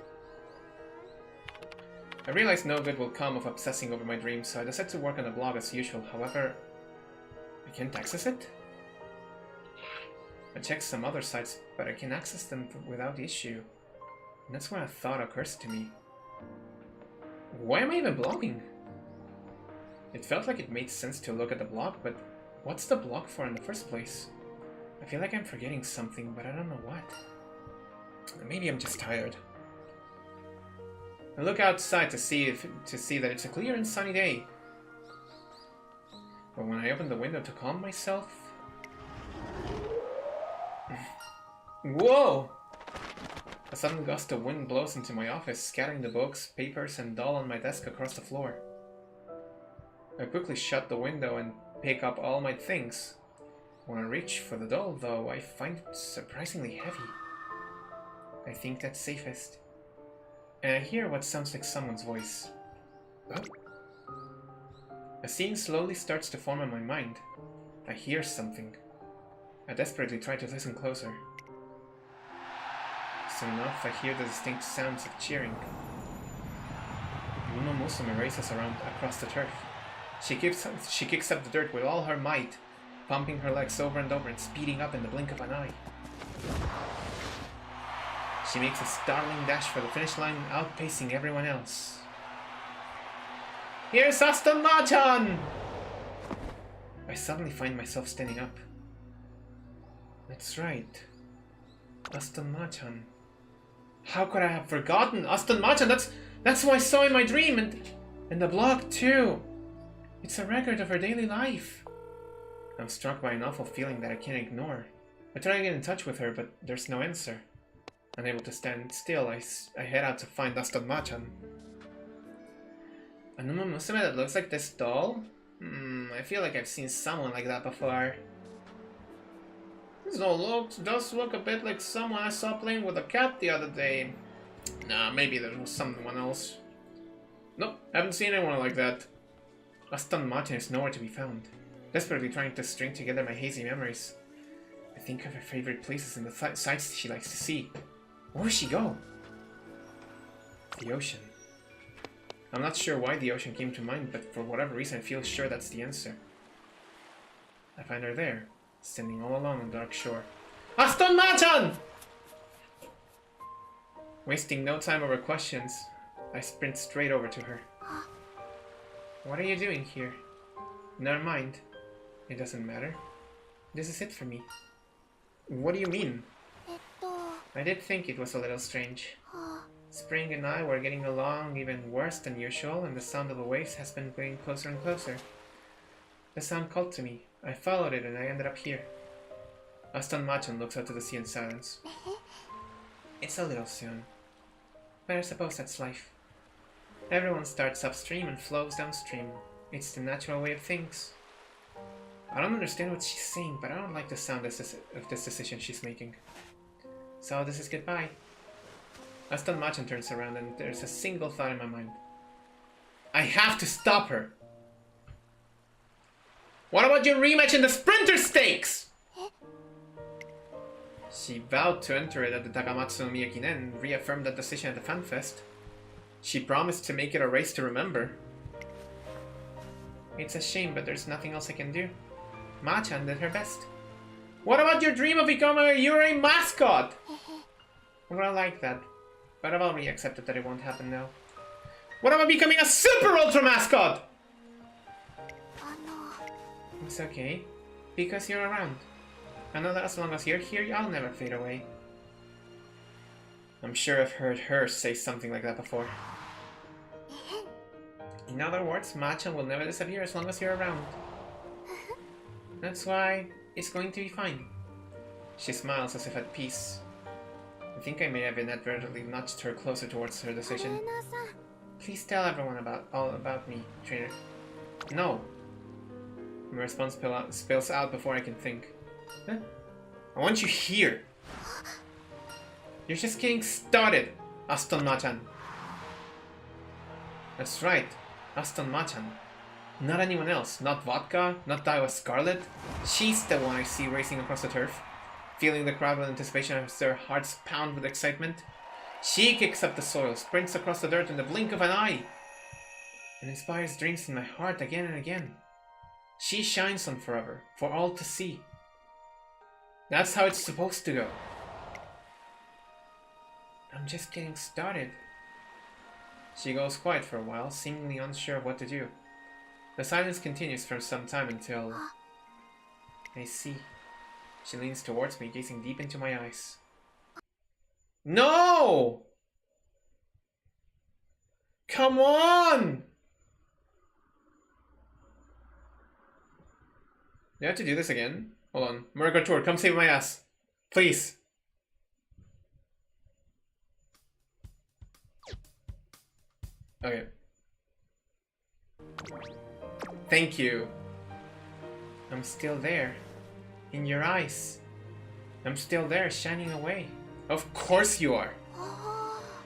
A: I realize no good will come of obsessing over my dreams, so I decide to work on the blog as usual. However, I can't access it? I checked some other sites, but I can access them without issue. And that's when a thought occurs to me. Why am I even blogging? It felt like it made sense to look at the blog, but what's the blog for in the first place? I feel like I'm forgetting something, but I don't know what. Maybe I'm just tired. I look outside to see that it's a clear and sunny day. But when I open the window to calm myself... Whoa! A sudden gust of wind blows into my office, scattering the books, papers, and doll on my desk across the floor. I quickly shut the window and pick up all my things. When I reach for the doll, though, I find it surprisingly heavy. I think that's safest. And I hear what sounds like someone's voice. Oh. A scene slowly starts to form in my mind. I hear something. I desperately try to listen closer. Soon enough, I hear the distinct sounds of cheering. Uma Musume races around across the turf. She kicks up the dirt with all her might, pumping her legs over and over and speeding up in the blink of an eye. She makes a startling dash for the finish line, outpacing everyone else. Here's Aston Machan! I suddenly find myself standing up. That's right. Aston Machan. How could I have forgotten Aston Machan? That's who I saw in my dream, and the blog too. It's a record of her daily life. I'm struck by an awful feeling that I can't ignore. I try to get in touch with her, but there's no answer. Unable to stand still, I head out to find Aston Machan. A Uma Musume that looks like this doll? I feel like I've seen someone like that before. This doll does look a bit like someone I saw playing with a cat the other day. Nah, maybe there was someone else. Nope, haven't seen anyone like that. Aston Machan is nowhere to be found. Desperately trying to string together my hazy memories. I think of her favorite places and the sights she likes to see. Where did she go? The ocean. I'm not sure why the ocean came to mind, but for whatever reason I feel sure that's the answer. I find her there, standing all alone on the dark shore. Aston Machan! Wasting no time over questions, I sprint straight over to her. What are you doing here? Never mind. It doesn't matter. This is it for me. What do you mean? I did think it was a little strange. Spring and I were getting along even worse than usual, and the sound of the waves has been getting closer and closer. The sound called to me. I followed it and I ended up here. Aston Machan looks out to the sea in silence. It's a little soon. But I suppose that's life. Everyone starts upstream and flows downstream. It's the natural way of things. I don't understand what she's saying, but I don't like the sound of this decision she's making. So this is goodbye. Aston Machan turns around and there's a single thought in my mind. I have to stop her! What about your rematch in the Sprinter Stakes? She vowed to enter it at the Takamatsu no Miyakinen and reaffirmed that decision at the FanFest. She promised to make it a race to remember. It's a shame, but there's nothing else I can do. Machan did her best. What about your dream of becoming a Yurei mascot? Well, I like that, but I've already accepted that it won't happen now. What about becoming a Super Ultra mascot? It's okay, because you're around. I know that as long as you're here, I'll never fade away. I'm sure I've heard her say something like that before. In other words, Machan will never disappear as long as you're around. That's why it's going to be fine. She smiles as if at peace. I think I may have inadvertently nudged her closer towards her decision. Please tell everyone all about me, trainer. No. My response spills out before I can think. Huh? I want you here. You're just getting started, Aston Machan. That's right, Aston Machan. Not anyone else. Not Vodka, not Daiwa Scarlet. She's the one I see racing across the turf, feeling the crowd with anticipation as their hearts pound with excitement. She kicks up the soil, sprints across the dirt in the blink of an eye, and inspires dreams in my heart again and again. She shines on forever, for all to see. That's how it's supposed to go. I'm just getting started. She goes quiet for a while, seemingly unsure of what to do. The silence continues for some time until... I see. She leans towards me, gazing deep into my eyes. No! Come on! Do I have to do this again? Hold on. Mergator, come save my ass. Please. Okay. Thank you. I'm still there. In your eyes. I'm still there, shining away. Of course you are.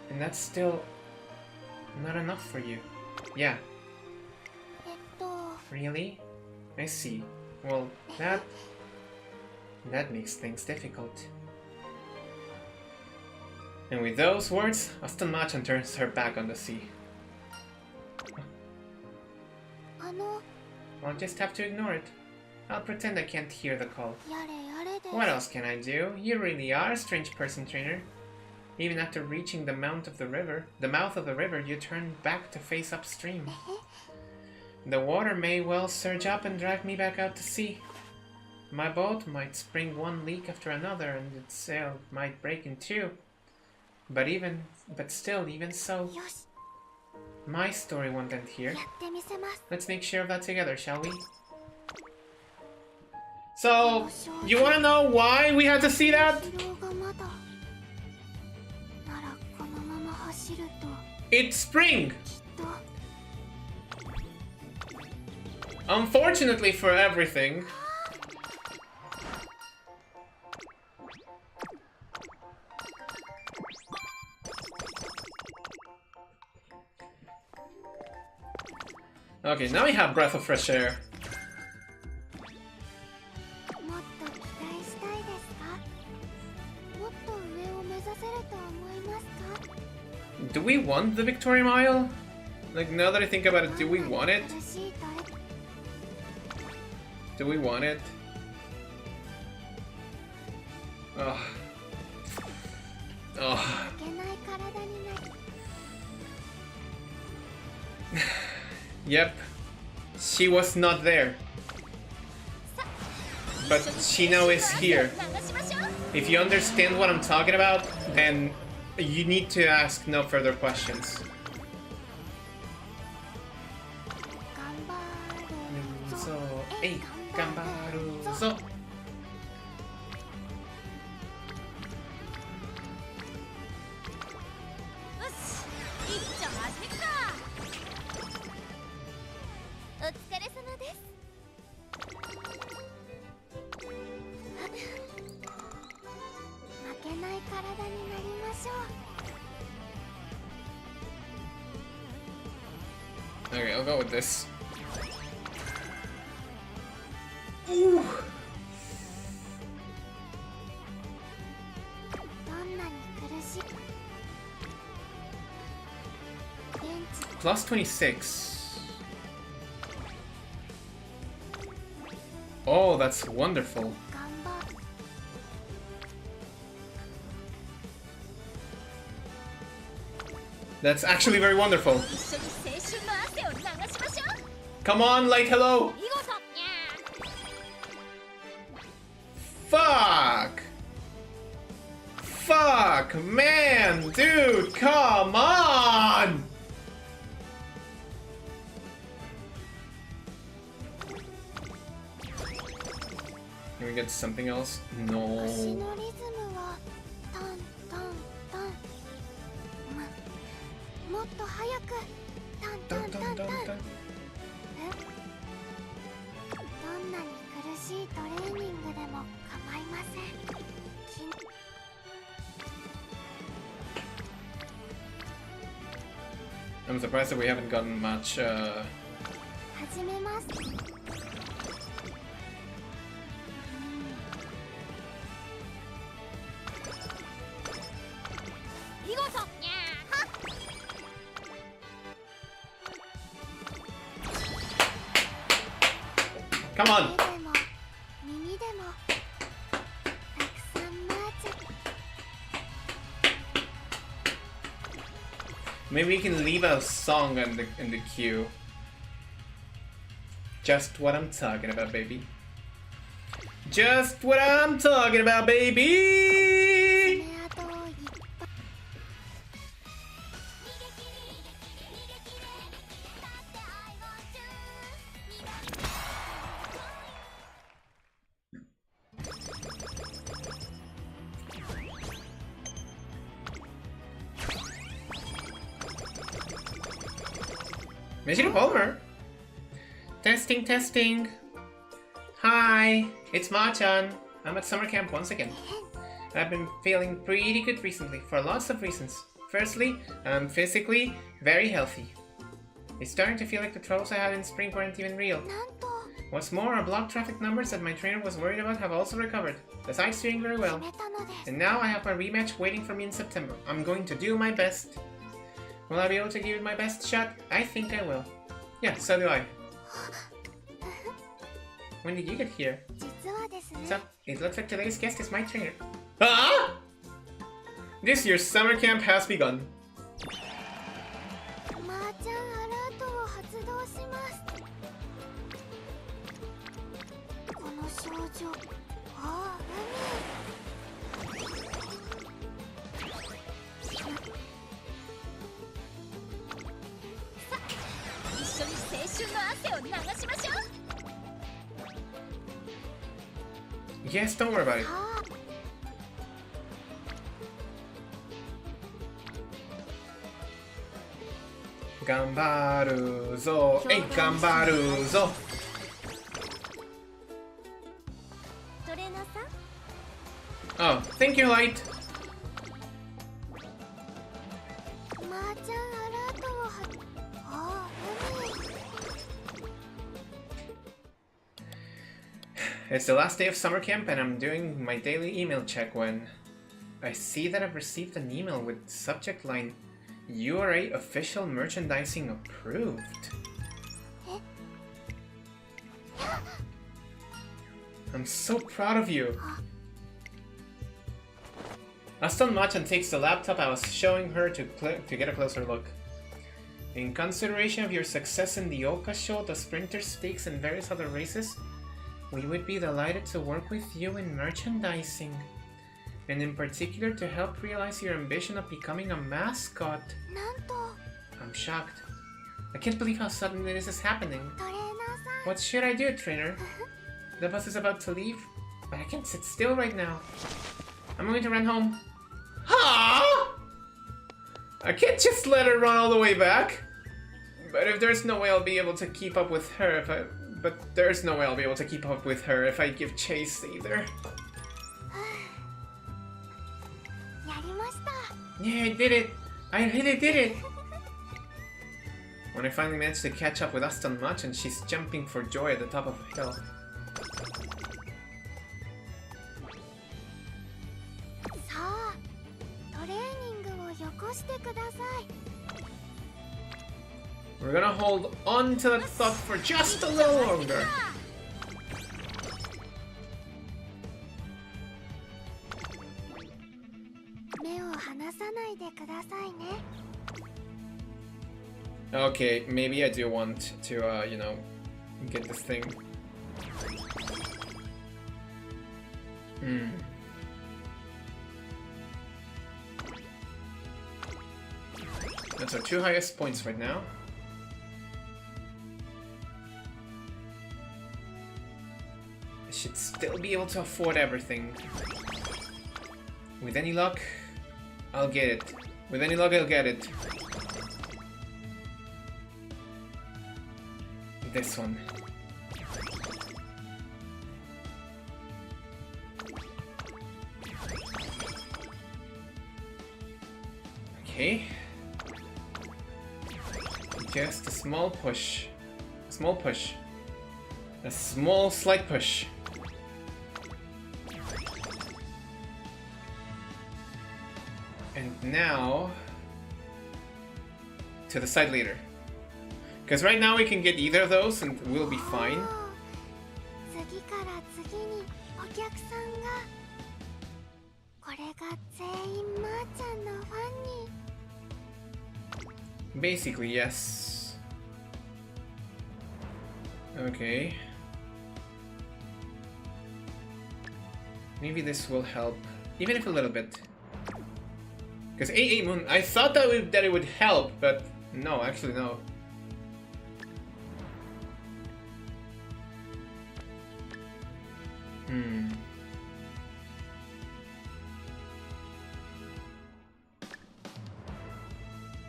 A: And that's still not enough for you. Yeah. Really? I see. Well, that makes things difficult. And with those words, Aston Machan turns her back on the sea. I'll just have to ignore it. I'll pretend I can't hear the call. What else can I do? You really are a strange person, trainer. Even after reaching the mouth of the river, you turn back to face upstream. The water may well surge up and drag me back out to sea. My boat might spring one leak after another and its sail might break in two. But still, even so, my story won't end here. Let's make sure of that together, shall we? So, you wanna know why we had to see that? It's spring! Unfortunately for everything. Okay, now we have Breath of Fresh Air. Do we want the Victoria Mile? Like, now that I think about it, do we want it? Do we want it? Ugh. Ugh. Yep. She was not there. But she now is here. If you understand what I'm talking about, then you need to ask no further questions. Hey, gambaru. Okay, I'll go with this. Ooh. Plus 26. Oh, that's wonderful. That's actually very wonderful. Come on, like, hello! Fuck! Fuck, man, dude, come on! Can we get something else? No. Dun, dun, dun, dun. I'm surprised that we haven't gotten much Come on! Maybe we can leave a song in the queue. Just what I'm talking about, baby. Just what I'm talking about, baby! Mission over. Testing, testing. Hi, it's Machan. I'm at summer camp once again. I've been feeling pretty good recently for lots of reasons. Firstly, I'm physically very healthy. It's starting to feel like the troubles I had in spring weren't even real. What's more, our block traffic numbers that my trainer was worried about have also recovered. The site's doing very well. And now I have my rematch waiting for me in September. I'm going to do my best. Will I be able to give it my best shot? I think I will. Yeah, so do I. When did you get here? So, it looks like today's guest is my trainer. Ah! This year's summer camp has begun. Yes, don't worry about it. Gambaru zo, hey, gambaru zo. Oh, thank you, Light. It's the last day of summer camp and I'm doing my daily email check when I see that I've received an email with subject line URA official merchandising approved. I'm so proud of you. Aston Machan takes the laptop I was showing her to get a closer look. In consideration of your success in the Oka show, the sprinter stakes, and various other races, we would be delighted to work with you in merchandising. And in particular to help realize your ambition of becoming a mascot. I'm shocked. I can't believe how suddenly this is happening. What should I do, trainer? The bus is about to leave, but I can't sit still right now. I'm going to run home. Huh? I can't just let her run all the way back. But if there's no way I'll be able to keep up with her if I give chase either. Yeah, I did it! I really did it! When I finally managed to catch up with Aston Machan, she's jumping for joy at the top of a hill. We're gonna hold on to that thought for just a little longer. Okay, maybe I do want to, you know, get this thing. That's our 2 highest points right now. I should still be able to afford everything. With any luck, I'll get it. With any luck, I'll get it. This one. Okay. Just a small push. A small push. A small slight push. And now to the side leader. Because right now we can get either of those and we'll be fine. Basically, yes. Okay. Maybe this will help, even if a little bit. Because AA Moon, I thought that it would help, but no, actually no.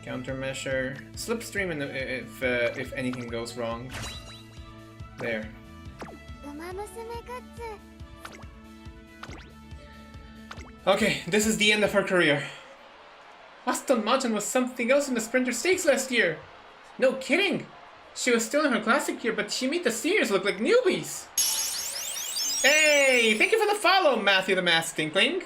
A: Countermeasure. Slipstream if anything goes wrong. There. Okay, this is the end of her career. Aston Machan was something else in the Sprinter Stakes last year. No kidding. She was still in her classic year, but she made the seniors look like newbies. Hey, thank you for the follow, Matthew the Masked Inkling.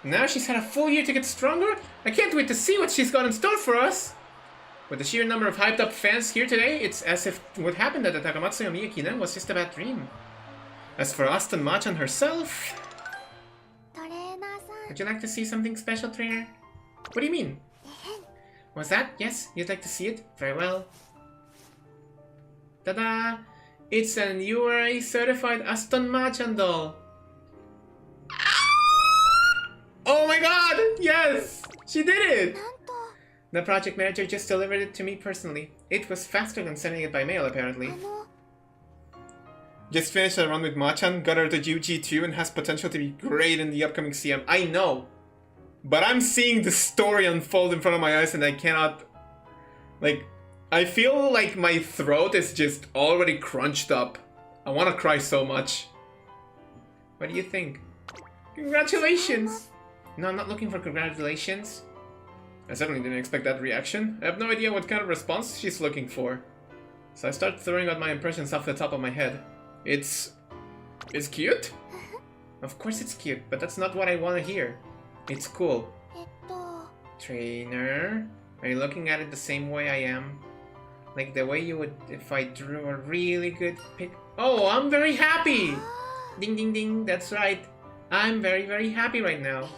A: Now she's had a full year to get stronger. I can't wait to see what she's got in store for us. With the sheer number of hyped up fans here today, it's as if what happened at the Takamatsu Yomiya Kinen was just a bad dream. As for Aston Machan herself... Would you like to see something special, trainer? What do you mean? Was that? Yes? You'd like to see it? Very well. Ta-da! It's an URA certified Aston Machan doll. Oh my god! Yes! She did it! The project manager just delivered it to me personally. It was faster than sending it by mail, apparently. Just finished a run with Machan, got her to UG2, and has potential to be great in the upcoming CM. I know! But I'm seeing the story unfold in front of my eyes and I cannot... Like, I feel like my throat is just already crunched up. I want to cry so much. What do you think? Congratulations! No, I'm not looking for congratulations. I certainly didn't expect that reaction. I have no idea what kind of response she's looking for. So I start throwing out my impressions off the top of my head. It's cute? Of course it's cute, but that's not what I want to hear. It's cool. Trainer, are you looking at it the same way I am? Like the way you would if I drew a really good pic. Oh, I'm very happy! Ding ding ding, that's right. I'm very, very happy right now.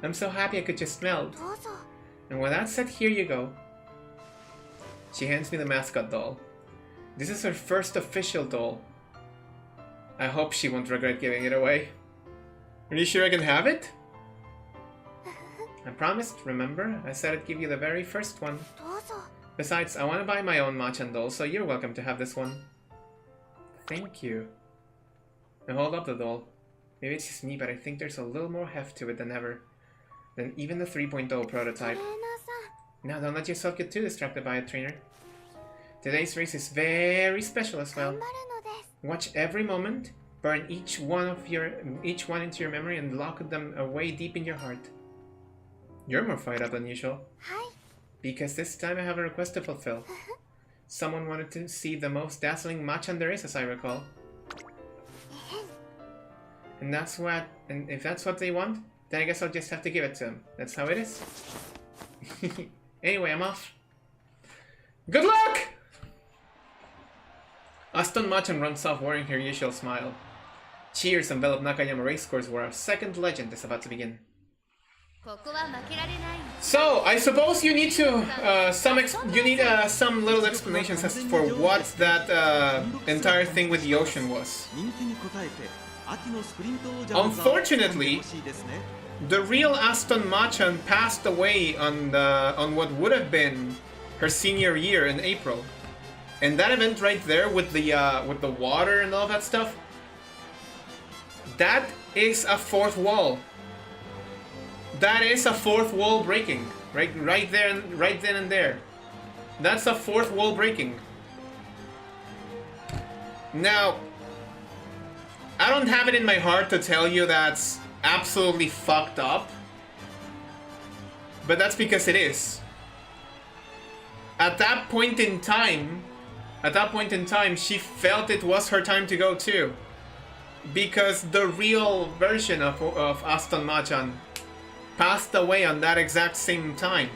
A: I'm so happy I could just melt. And with that said, here you go. She hands me the mascot doll. This is her first official doll. I hope she won't regret giving it away. Are you sure I can have it? I promised, remember? I said I'd give you the very first one. Besides, I want to buy my own Machan doll, so you're welcome to have this one. Thank you. I hold up the doll. Maybe it's just me, but I think there's a little more heft to it than ever. Than even the 3.0 prototype. Now don't let yourself get too distracted by it, trainer. Today's race is very special as well. Watch every moment, burn each one into your memory and lock them away deep in your heart. You're more fired up than usual. Because this time I have a request to fulfill. Someone wanted to see the most dazzling Machan there is, as I recall. And if that's what they want, then I guess I'll just have to give it to them. That's how it is. Anyway, I'm off. Good luck! Aston Machan runs off wearing her usual smile. Cheers envelop Nakayama racecourse where our second legend is about to begin. So, I suppose you need to some little explanations as for what that entire thing with the ocean was. Unfortunately, the real Aston Machan passed away on what would have been her senior year in April, and that event right there with the water and all that stuff, that is a fourth wall. That is a fourth wall breaking, right there, right then and there. That's a fourth wall breaking. Now, I don't have it in my heart to tell you that's absolutely fucked up, but that's because it is. At that point in time, she felt it was her time to go too, because the real version of Aston Machan passed away on that exact same time.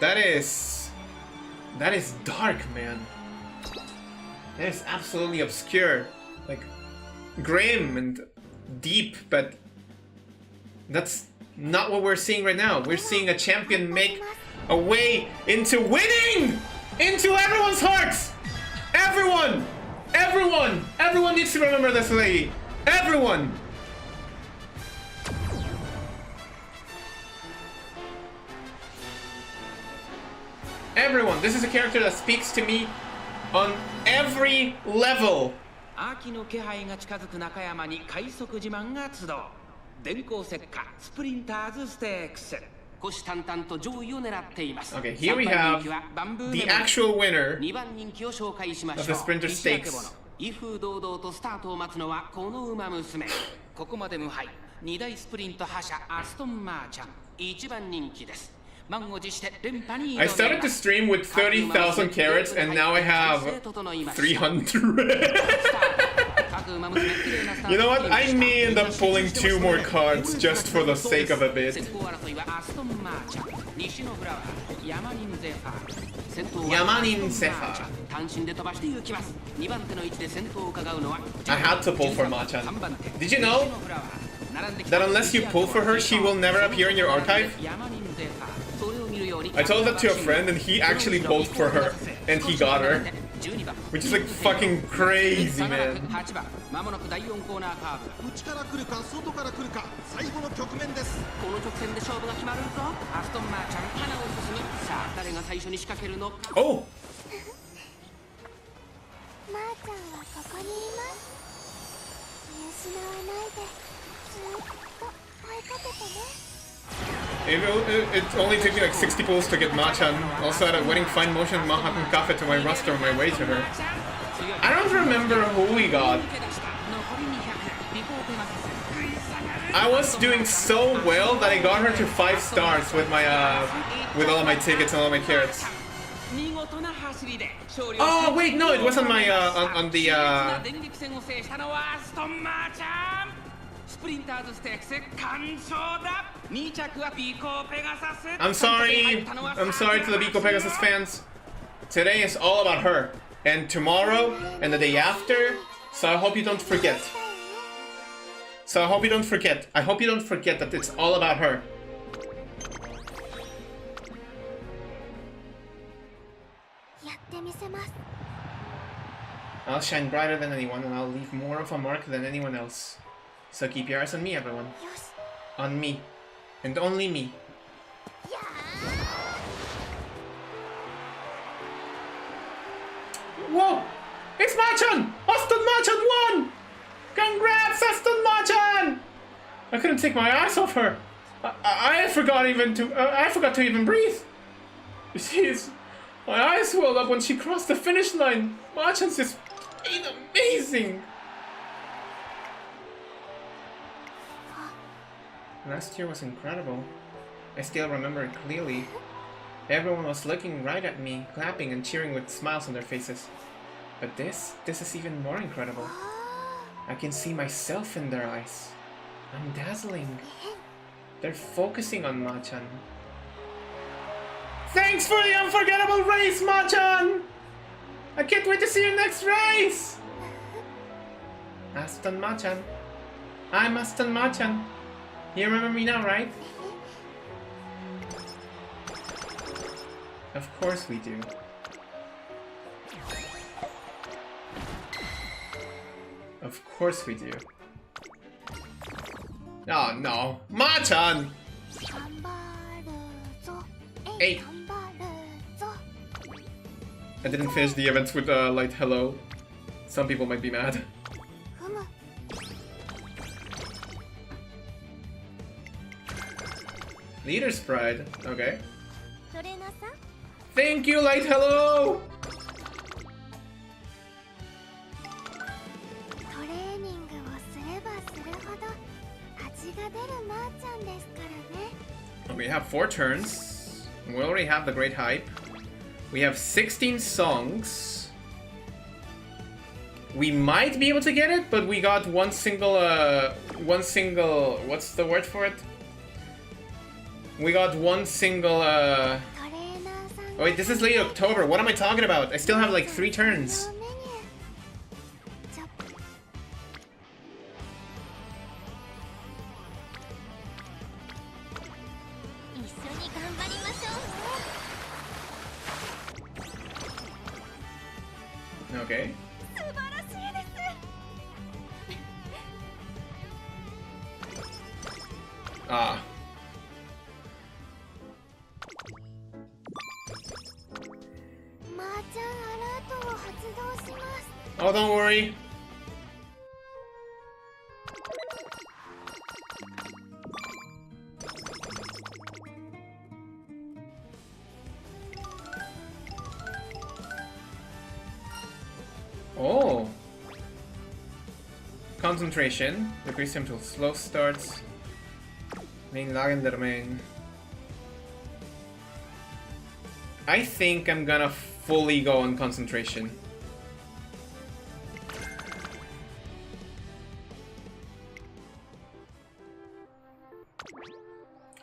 A: That is dark, man. That is absolutely obscure, like grim and deep, but that's not what we're seeing right now. We're seeing a champion make a way into winning into everyone's hearts. Everyone needs to remember this lady. Everyone. This is a character that speaks to me on every level.
G: 秋の気配が近づく中山に快速自慢が集う電光石火スプリンターズステークス虎視眈々と上位を狙っています。
A: Okay, here we have the actual winner
G: 2番人気を紹介しましょう。
A: of the Sprinter Stakes.
G: 威風堂々とスタートを待つのはこの馬娘。ここまで無敗2大スプリント覇者アストンマーチャン1番人気です。
A: I started to stream with 30,000 carats and now I have 300. You know what? I may end up pulling 2 more cards just for the sake of a bit. Yamanin Zephyr. I had to pull for Machan. Did you know that unless you pull for her, she will never appear in your archive? I told that to a friend and he actually pulled for her and he got her. Which is like fucking crazy, man. Oh! It only took me like 60 pulls to get Machan. Also had a wedding fine motion Manhattan Cafe to my roster on my way to her. I don't remember who we got. I was doing so well that I got her to 5 stars with my with all of my tickets and all of my carrots. Oh wait, no, it was on my on the
G: スプリンターズステークス完勝だ。2着はビコペガサス。
A: I'm sorry to the Biko Pegasus fans. Today is all about her. And tomorrow and the day after. So I hope you don't forget. I hope you don't forget that it's all about her. I'll shine brighter than anyone and I'll leave more of a mark than anyone else. So keep your eyes on me, everyone. On me. And only me. Whoa! It's Machan! Aston Machan won! Congrats, Aston Machan! I couldn't take my eyes off her. I forgot to even breathe. Jeez, my eyes swelled up when she crossed the finish line. Machan's just amazing. Last year was incredible. I still remember it clearly. Everyone was looking right at me, clapping and cheering with smiles on their faces. But this is even more incredible. I can see myself in their eyes. I'm dazzling. They're focusing on Machan. Thanks for the unforgettable race, Machan! I can't wait to see your next race! Aston Machan. I'm Aston Machan. You remember me now, right? Of course we do. Of course we do. Oh no, Machan! 8. I didn't finish the events with a light hello. Some people might be mad. Leader's pride. Okay. Thank you, light hello! We have 4 turns. We already have the great hype. We have 16 songs. We might be able to get it, but we got one single, what's the word for it? We got one single, oh wait, this is late October. What am I talking about? I still have like 3 turns. Okay. Ah. Oh, don't worry. Oh. Concentration. Decrease him to slow starts. Main Lagender main. I think I'm gonna fully go on concentration.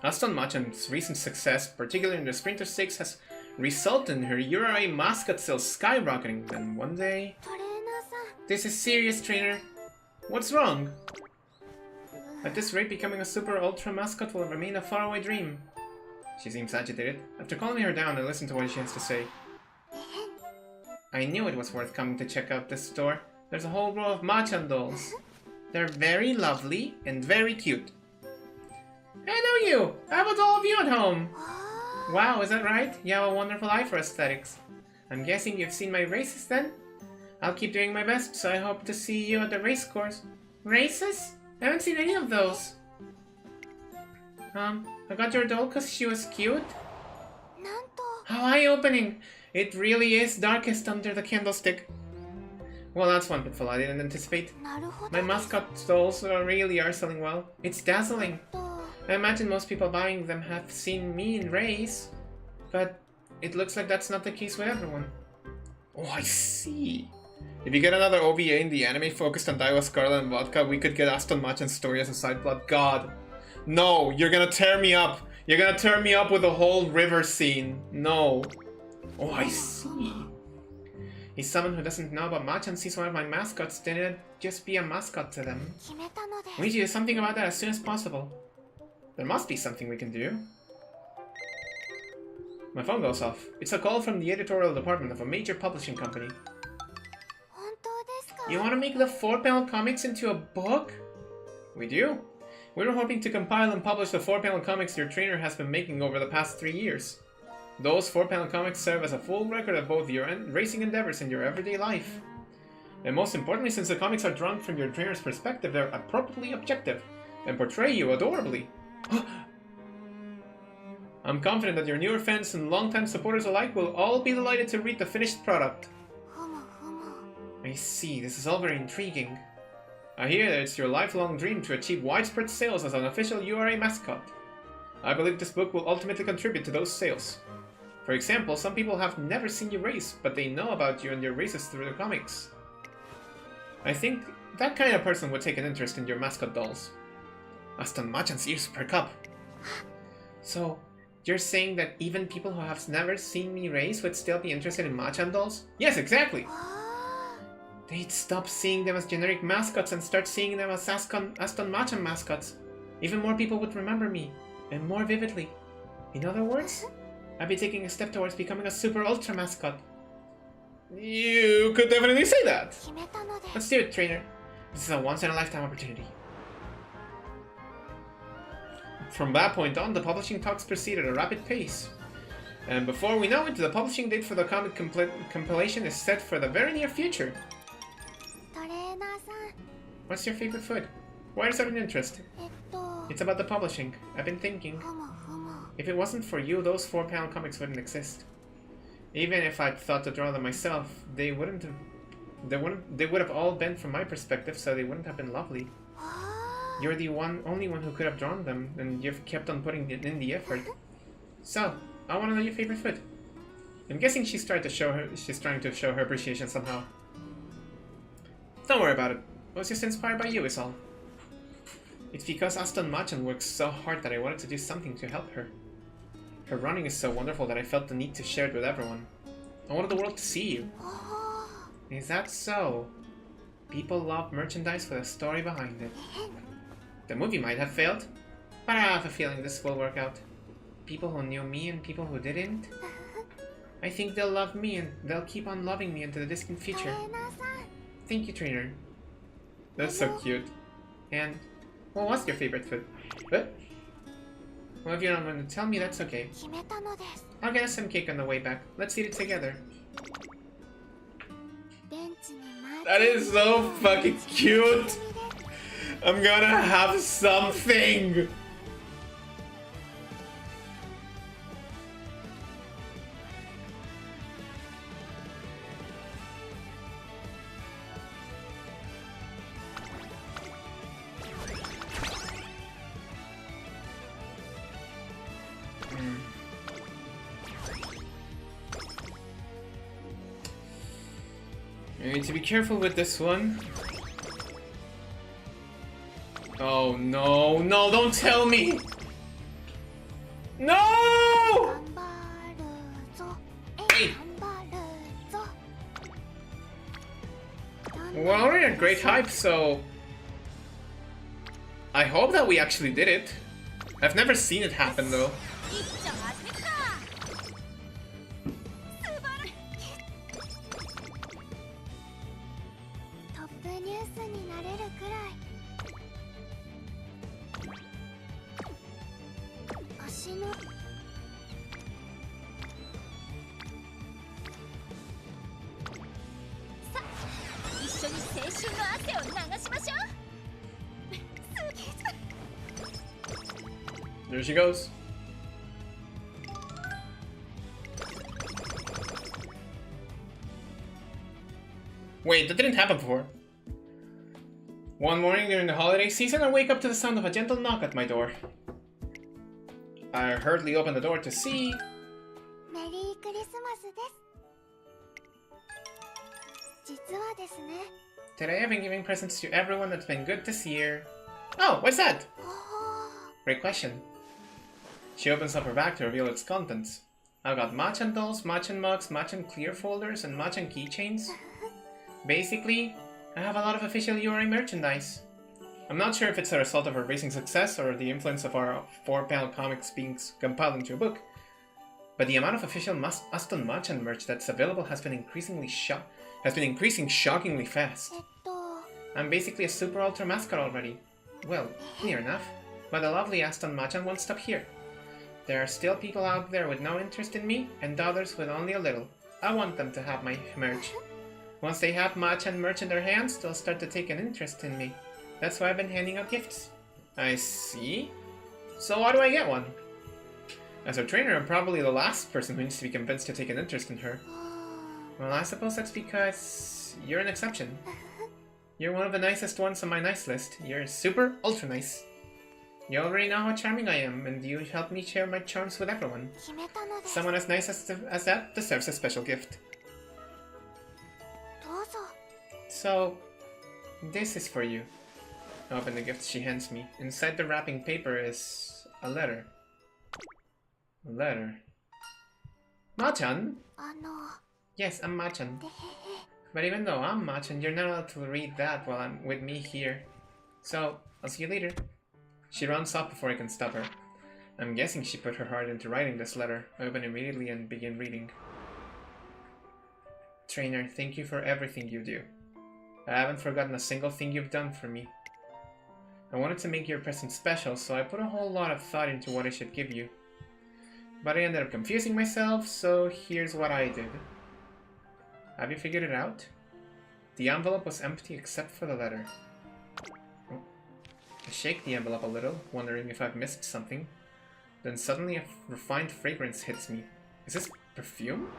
A: Aston Machan's recent success, particularly in the Sprinter Stakes, has resulted in her URI mascot sales skyrocketing. Then one day... This is serious, trainer. What's wrong? At this rate, becoming a super ultra mascot will remain a faraway dream. She seems agitated. After calming her down, I listened to what she has to say. I knew it was worth coming to check out this store. There's a whole row of Machan dolls. They're very lovely and very cute. I know you! How about all of you at home? Wow, is that right? You have a wonderful eye for aesthetics. I'm guessing you've seen my races then? I'll keep doing my best, so I hope to see you at the race course. Races? I haven't seen any of those. I got your doll because she was cute? How eye-opening! It really is darkest under the candlestick. Well, that's one pitfall I didn't anticipate. My mascot dolls really are selling well. It's dazzling. I imagine most people buying them have seen me in race, but it looks like that's not the case with everyone. Oh, I see. If you get another OVA in the anime focused on Daiwa Scarlet and Vodka, we could get Aston Machan's story as a side plot. God. No, you're gonna tear me up. You're gonna tear me up with the whole river scene. No. Oh, I see. He's someone who doesn't know about Machan sees one of my mascots, then it'd just be a mascot to them. We need to do something about that as soon as possible. There must be something we can do. My phone goes off. It's a call from the editorial department of a major publishing company. You want to make the 4-panel comics into a book? We do. We were hoping to compile and publish the 4-panel comics your trainer has been making over the past 3 years. Those 4-panel comics serve as a full record of both your racing endeavors and your everyday life. And most importantly, since the comics are drawn from your trainer's perspective, they're appropriately objective and portray you adorably. I'm confident that your newer fans and longtime supporters alike will all be delighted to read the finished product. I see, this is all very intriguing. I hear that it's your lifelong dream to achieve widespread sales as an official URA mascot. I believe this book will ultimately contribute to those sales. For example, some people have never seen you race, but they know about you and your races through the comics. I think that kind of person would take an interest in your mascot dolls. Aston Machan's ears perk up. So, you're saying that even people who have never seen me race would still be interested in Machan dolls? Yes, exactly! They'd stop seeing them as generic mascots and start seeing them as Aston Machan mascots. Even more people would remember me, and more vividly. In other words, I'd be taking a step towards becoming a super ultra mascot. You could definitely say that! Let's do it, trainer. This is a once-in-a-lifetime opportunity. From that point on, the publishing talks proceed at a rapid pace. And before we know it, the publishing date for the comic compilation is set for the very near future. What's your favorite food? Why is that an interest? It's about the publishing. I've been thinking. If it wasn't for you, those 4-panel comics wouldn't exist. Even if I'd thought to draw them myself, they would have all been from my perspective, so they wouldn't have been lovely. You're the only one who could have drawn them, and you've kept on putting in the effort. So, I want to know your favorite food. I'm guessing she's trying to show her appreciation somehow. Don't worry about it. I was just inspired by you, is all. It's because Aston Machan works so hard that I wanted to do something to help her. Her running is so wonderful that I felt the need to share it with everyone. I wanted the world to see you. Is that so? People love merchandise with a story behind it. The movie might have failed, but I have a feeling this will work out. People who knew me and people who didn't. I think they'll love me and they'll keep on loving me into the distant future. Thank you, trainer. That's so cute. And, well, what's your favorite food? What? Well, if you're not going to tell me, that's okay. I'll get us some cake on the way back. Let's eat it together. That is so fucking cute! I'm gonna have something! I need to be careful with this one. Oh no, no, don't tell me! No! Hey! We're already at great hype, so I hope that we actually did it. I've never seen it happen though. There she goes. Wait, that didn't happen before. One morning during the holiday season, I wake up to the sound of a gentle knock at my door. I hurriedly open the door to see...
D: 実はですね。
A: Today I've been giving presents to everyone that's been good this year. Oh, what's that?
D: おー
A: Great question. She opens up her bag to reveal its contents. I've got Machan dolls, Machan mugs, Machan clear folders, and Machan keychains. Basically, I have a lot of official URA merchandise. I'm not sure if it's a result of our recent success or the influence of our 4-panel comics being compiled into a book, but the amount of official Aston Machan merch that's available has been increasing shockingly fast.
D: えっと
A: I'm basically a super ultra mascot already. Well, near enough. But the lovely Aston Machan won't stop here. There are still people out there with no interest in me, and others with only a little. I want them to have my merch. Once they have Machan merch in their hands, they'll start to take an interest in me. That's why I've been handing out gifts. I see. So why do I get one? As her trainer, I'm probably the last person who needs to be convinced to take an interest in her. Well, I suppose that's because you're an exception. You're one of the nicest ones on my nice list. You're super ultra nice. You already know how charming I am, and you help me share my charms with everyone.
D: 決めたのです。
A: Someone as nice as that deserves a special gift.
D: どうぞ。
A: So, this is for you. I open the gift she hands me. Inside the wrapping paper is a letter. A letter. Machan?
D: あの
A: Yes, I'm Machan.
D: でへへ
A: But even though I'm Machan, you're not allowed to read that while I'm with me here. So, I'll see you later. She runs off before I can stop her. I'm guessing she put her heart into writing this letter. I open immediately and begin reading. Trainer, thank you for everything you do. I haven't forgotten a single thing you've done for me. I wanted to make your present special, so I put a whole lot of thought into what I should give you. But I ended up confusing myself, so here's what I did. Have you figured it out? The envelope was empty except for the letter. Oh. I shake the envelope a little, wondering if I've missed something. Then suddenly a refined fragrance hits me. Is this perfume?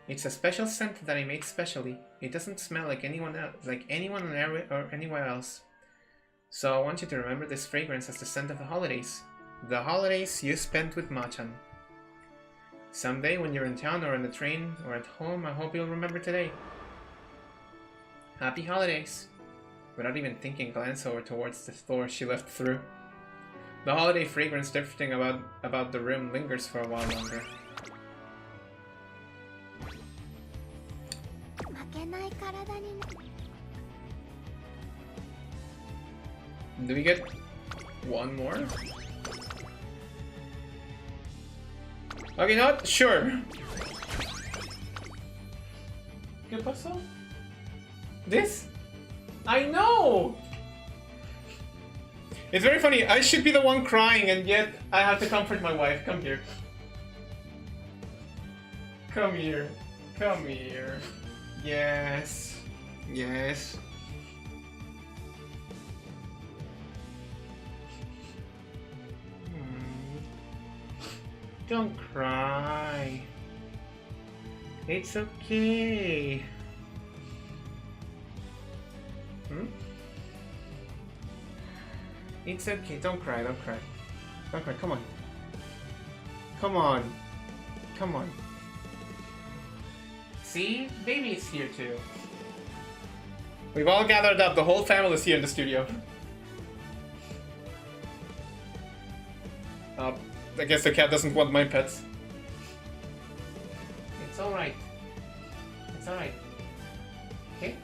A: It's a special scent that I made specially. It doesn't smell like anyone else, or anywhere else. So I want you to remember this fragrance as the scent of the holidays. The holidays you spent with Machan. Someday when you're in town or on the train or at home, I hope you'll remember today. Happy holidays. Without even thinking, glance over towards the floor she left through. The holiday fragrance drifting about the room lingers for a while longer.
D: 負けない体にな
A: Do we get one more? Okay, not sure. ¿Qué pasó? This? I know! It's very funny. I should be the one crying, and yet I have to comfort my wife. Come here. Come here. Come here. Yes. Yes. Don't cry. It's okay. It's okay. Don't cry. Don't cry. Don't cry. Come on. Come on. Come on. See? Baby's here too. We've all gathered up. The whole family is here in the studio. I guess the cat doesn't want my pets. It's alright. It's alright. Okay?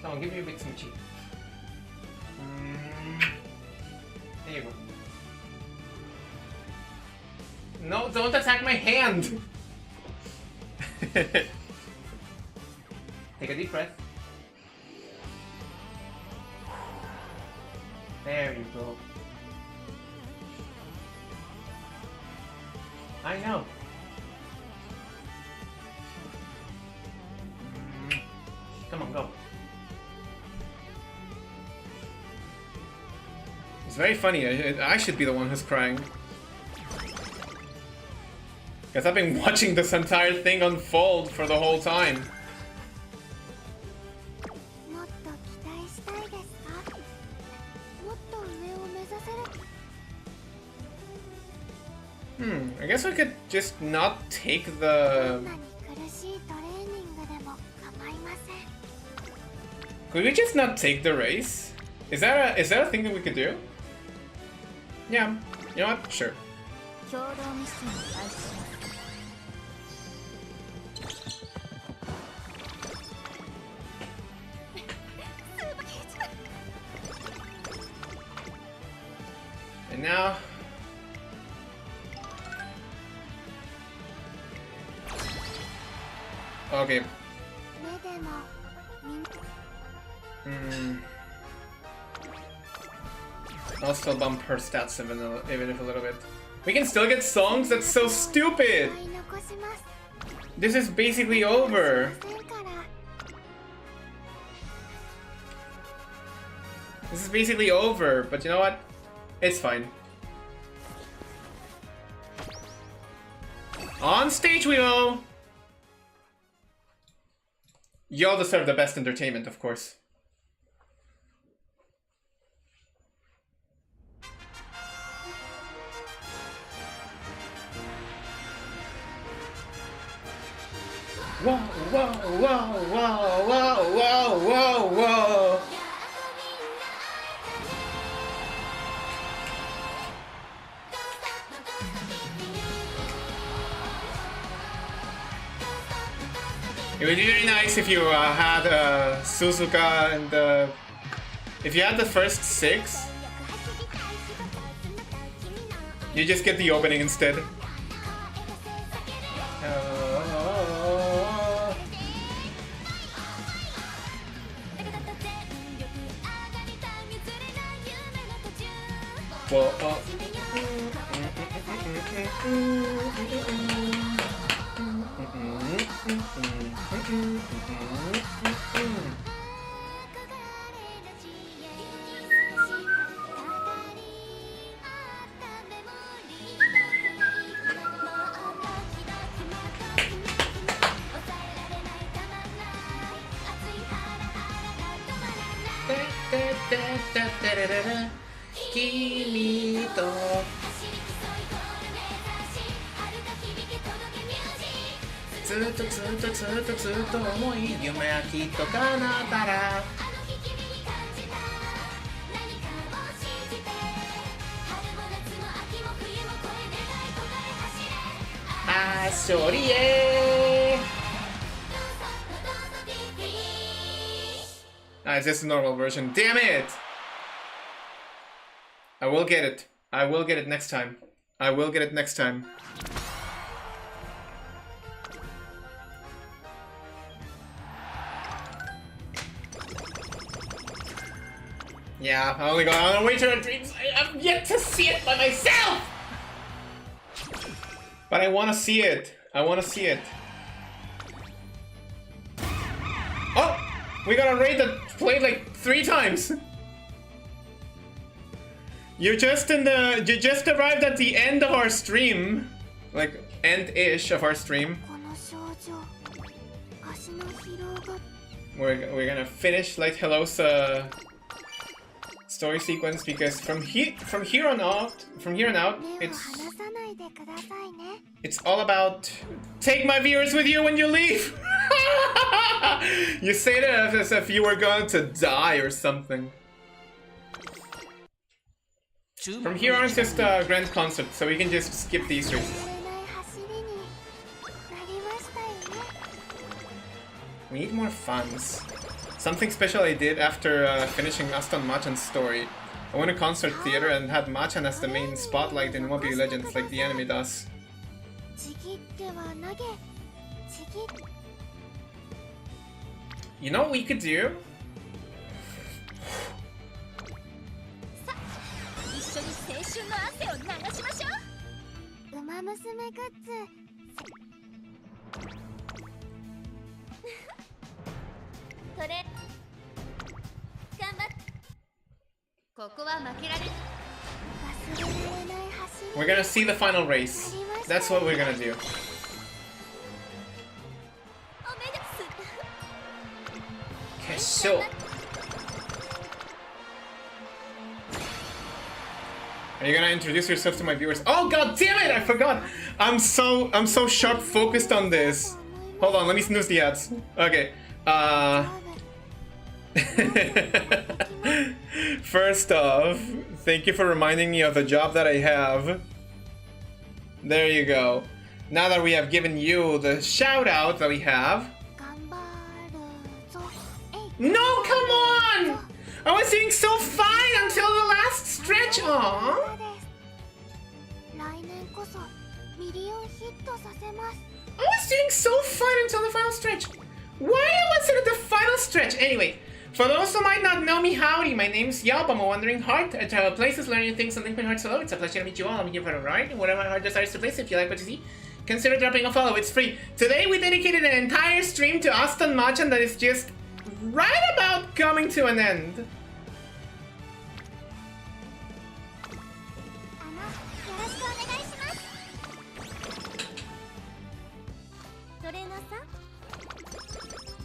A: Come on, give me a big smoochie. There you go. No, don't attack my hand! Take a deep breath. There you go. I know. Come on, go. It's very funny. I should be the one who's crying. Because I've been watching this entire thing unfold for the whole time.
D: もっと期待したいですか？もっと上を目指せる
A: I guess I could just not take the...
D: どんなに苦しいトレーニングでも
A: Could we just not take the race? Is that a thing that we could do? Yeah. You know what? Sure.
F: 共同ミッションを開始します
A: And now... Okay. I'll still bump her stats even if a little bit. We can still get songs? That's so stupid! This is basically over. This is basically over, but you know what? It's fine. On stage we go! Y'all deserve the best entertainment, of course. Whoa, whoa, whoa, whoa, whoa, whoa, whoa, whoa. It would be really nice if you had Suzuka and if you had the first 6, you just get the opening instead. Whoa, it's just a normal version. Damn it! I will get it. I will get it next time. I will get it next time. Yeah, I only got on Winter and Dreams. I have yet to see it by myself! But I want to see it. I want to see it. Oh! We got a raid that played like 3 times. You just arrived at the end of our stream. Like, end-ish of our stream. We're gonna finish Light Hello's story sequence because from here on out, it's all about take my viewers with you when you leave. You say that as if you were going to die or something. From here on, it's just a grand concert, so we can just skip these races. We need more funds. Something special I did after finishing Aston Machan's story. I went to concert theater and had Machan as the main spotlight in Mobile Legends like the anime does. You know what we could do? We're gonna see the final race. That's what we're gonna do. Okay, so are you gonna introduce yourself to my viewers? Oh god damn it! I forgot. I'm so sharp focused on this. Hold on, let me snooze the ads. Okay. First off, thank you for reminding me of the job that I have. There you go. Now that we have given you the shout out that we have. No, come on! I was doing so fine until the last stretch. Aww. I was doing so fine until the final stretch. Why was it at the final stretch? Anyway, for those who might not know me, howdy. My name's Yelp. I'm a wandering heart. I travel places, learning things, and link my heart hello. It's a pleasure to meet you all. I'm here for a ride. Whatever my heart desires to place. If you like what you see, consider dropping a follow. It's free. Today we dedicated an entire stream to Aston Machan that is just right about coming to an end.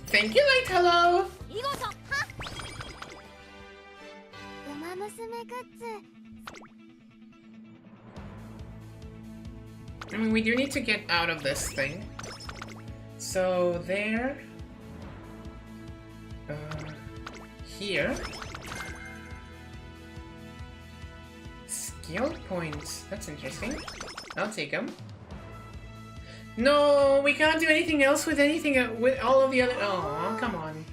A: Thank you, Light Hello. I mean, we do need to get out of this thing. So there. Here. Skill points. That's interesting. I'll take them. No, we can't do anything else with anything with all of the other. Oh, come on.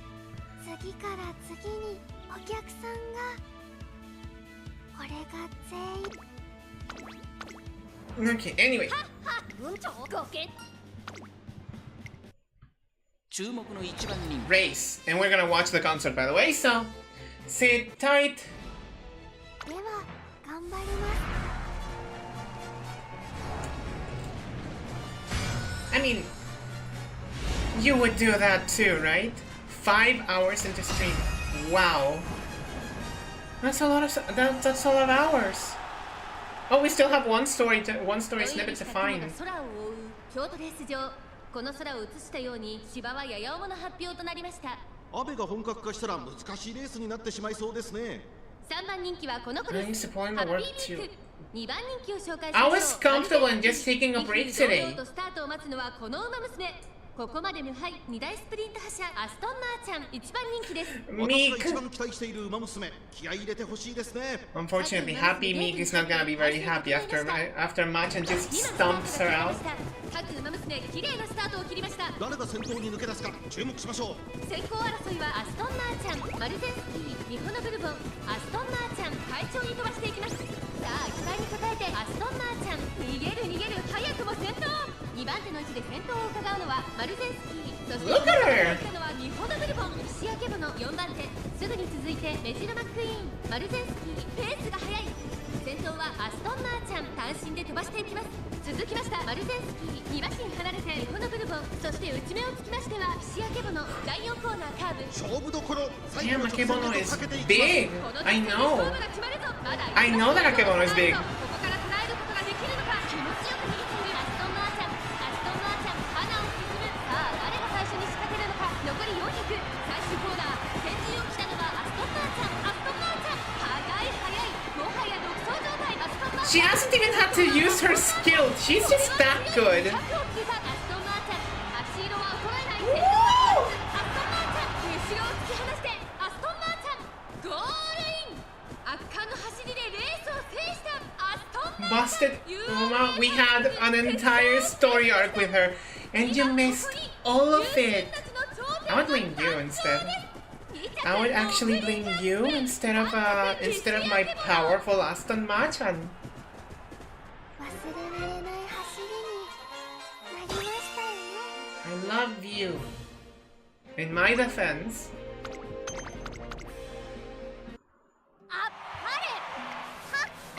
A: Okay, anyway. Race, and we're gonna watch the concert, by the way, so sit tight. I mean, you would do that too, right? 5 hours into stream. Wow. That's a lot of that's a lot of hours. Oh, we still have one story snippet to find.
E: この空を映したように芝はやや重の発表となりました。
H: 雨が本格化したら難しいレースになってしまいそうですね。
E: 3番人気はこの子です。ハッピーウィーク。2番人気を紹介しましょう。
A: I was comfortable in just taking a break today.
E: スタートを待つのはこの馬娘。ここまで無敗2大スプリント覇者アストンマーチャン1番人気です。
H: 私が一番期待している馬娘、気合い入れてほしいですね。
A: Unfortunately, Happy Meek is not gonna be very happy after Machan just stomps her out.
E: 各馬娘綺麗なスタートを切りました。
H: 誰が先頭に抜け出すか注目しましょう。
E: 先行争いはアストンマーチャン、マルゼンスキー、ミホノブルボン、アストンマーチャン、快調に飛ばしていきます。さあ期待に応えてアストンマーチャン、逃げる早くも先頭。2番手の位置で先頭を伺うのはマルゼンスキー、そして来たのはミホノブルボン、石焼けボの4番手。すぐに続いてメジロマックイーン、マルゼンスキー、ペースが速い。先頭はアストンマーチャン、単身で飛ばしていきます。続きましたマルゼンスキー、2馬身離れてミホノブルボン、そして内目をつきましては石焼けボの第4コーナーカーブ。
H: 勝負どころ。
A: Damn, Akebono is big. I know. I know that Akebono is big.
E: ここから捉えることができるのか。気持ちよく逃げているアストンマーチャン、アストンマーチャン、花を進む。さあ誰が最初に仕掛けるのか。残り400、最終コーナー。先陣を切ったのはアストンマーチャン、アストンマーチャン、速い。もはや独走状態。アストンマーチャン
A: She hasn't even had to use her skill. She's just that good.
E: アストンマーチャン、足色は衰えない。アストンマーチャン、後ろを突き放してアストンマーチャン、ゴールイン。圧巻の走りでレースを制したアストンマーチャン。
A: Busted Uma, we had an entire story arc with her, and you missed all of it. I would blame you instead. I would actually blame you instead of my powerful Aston Machan. I love you. In my defense.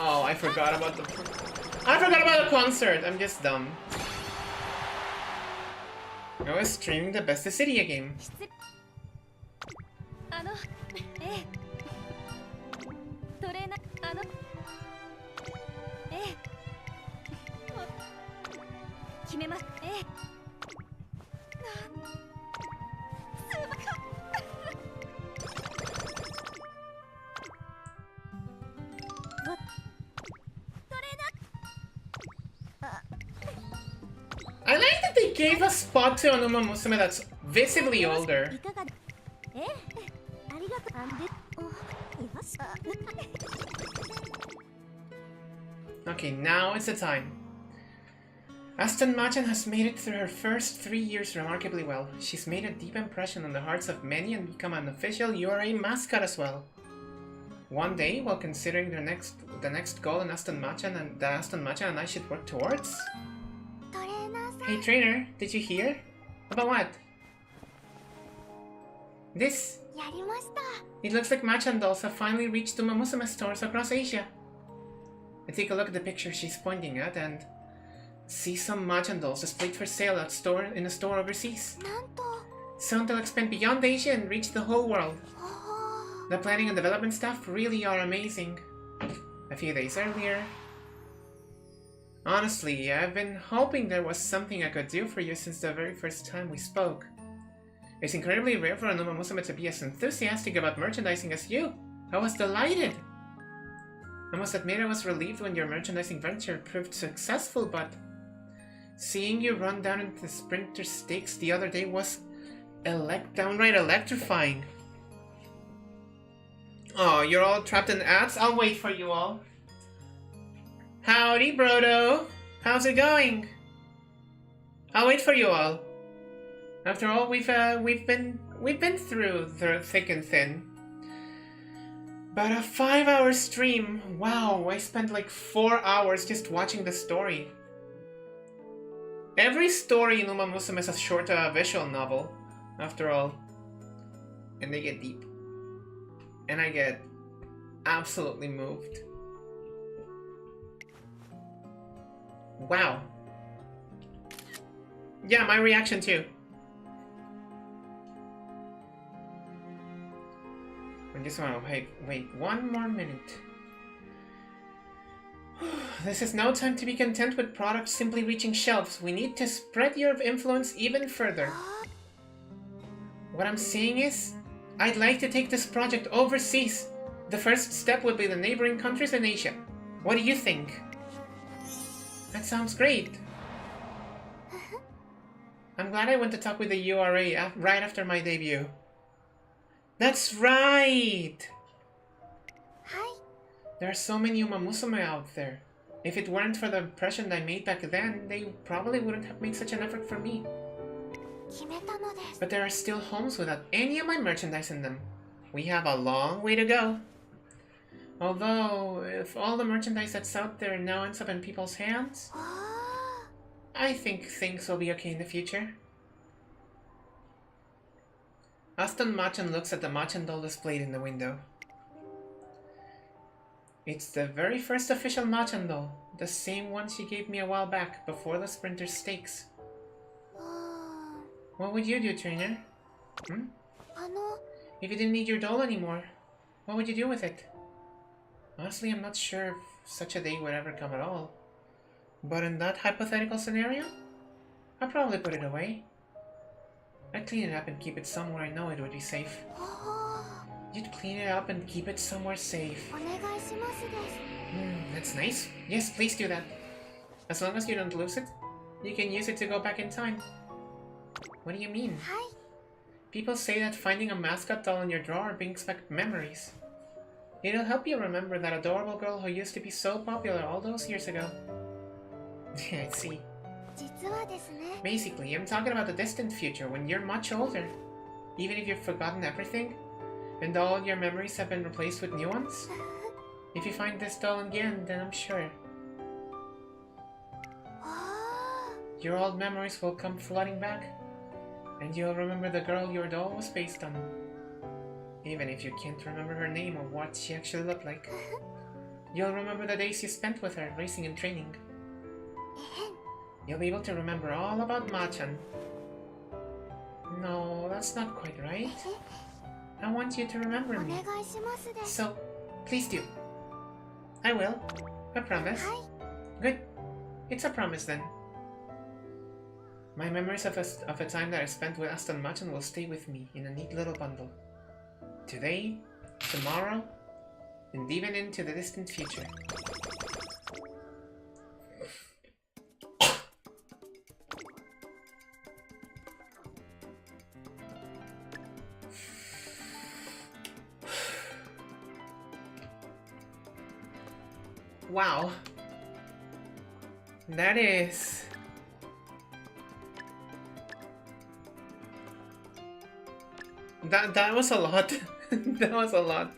A: Oh, I forgot about the concert. I'm just dumb. I was streaming the Best of City game.
F: トレーナー決めます。
A: I like that they gave a spot to an Uma Musume that's visibly older. Okay, now is the time. Aston Machan has made it through her first 3 years remarkably well. She's made a deep impression on the hearts of many and become an official URA mascot as well. One day, while considering the next goal in Aston Machan and I should work towards. Hey trainer, did you hear? About what? This. It looks like Machan dolls have finally reached Umamusume stores across Asia. I take a look at the picture she's pointing at and see some Machan dolls displayed for sale in a store overseas. Soon they'll expand beyond Asia and reach the whole world. The planning and development staff really are amazing. A few days earlier. Honestly, I've been hoping there was something I could do for you since the very first time we spoke. It's incredibly rare for a Umamusume to be as enthusiastic about merchandising as you. I was delighted. I must admit I was relieved when your merchandising venture proved successful, but seeing you run down into the sprinter stakes the other day was downright electrifying. Oh, you're all trapped in ads? I'll wait for you all. Howdy, Brodo. How's it going? I'll wait for you all. After all, we've been through the thick and thin. But a 5-hour stream, wow, I spent like 4 hours just watching the story. Every story in Umamusume is a short visual novel, after all. And they get deep. And I get absolutely moved. Wow. Yeah, my reaction too. I just want to wait 1 more minute. This is no time to be content with products simply reaching shelves. We need to spread your influence even further. What I'm saying is, I'd like to take this project overseas. The first step would be the neighboring countries in Asia. What do you think? That sounds great. I'm glad I went to talk with the URA right after my debut. That's right!
D: Hi.
A: There are so many Umamusume out there. If it weren't for the impression I made back then, they probably wouldn't have made such an effort for me. But there are still homes without any of my merchandise in them. We have a long way to go. Although, if all the merchandise that's out there now ends up in people's hands, I think things will be okay in the future. Aston Machan looks at the Machan doll displayed in the window. It's the very first official Machan doll, the same one she gave me a while back, before the Sprinter Stakes. What would you do, trainer? Hmm? If you didn't need your doll anymore, what would you do with it? Honestly, I'm not sure if such a day would ever come at all. But in that hypothetical scenario, I'd probably put it away. I'd clean it up and keep it somewhere I know it would be safe. You'd clean it up and keep it somewhere safe. That's nice. Yes, please do that. As long as you don't lose it, you can use it to go back in time. What do you mean? People say that finding a mascot doll in your drawer brings back memories. It'll help you remember that adorable girl who used to be so popular all those years ago. I see. Basically, I'm talking about the distant future, when you're much older. Even if you've forgotten everything, and all your memories have been replaced with new ones. If you find this doll again, then I'm sure your old memories will come flooding back, and you'll remember the girl your doll was based on. Even if you can't remember her name or what she actually looked like. You'll remember the days you spent with her, racing and training. You'll be able to remember all about Machan. No, that's not quite right. I want you to remember me. So, please do. I will. I promise. Good. It's a promise then. My memories of a time that I spent with Aston Machan will stay with me in a neat little bundle. Today, tomorrow, and even into the distant future. Wow. That is... That was a lot. That was a lot.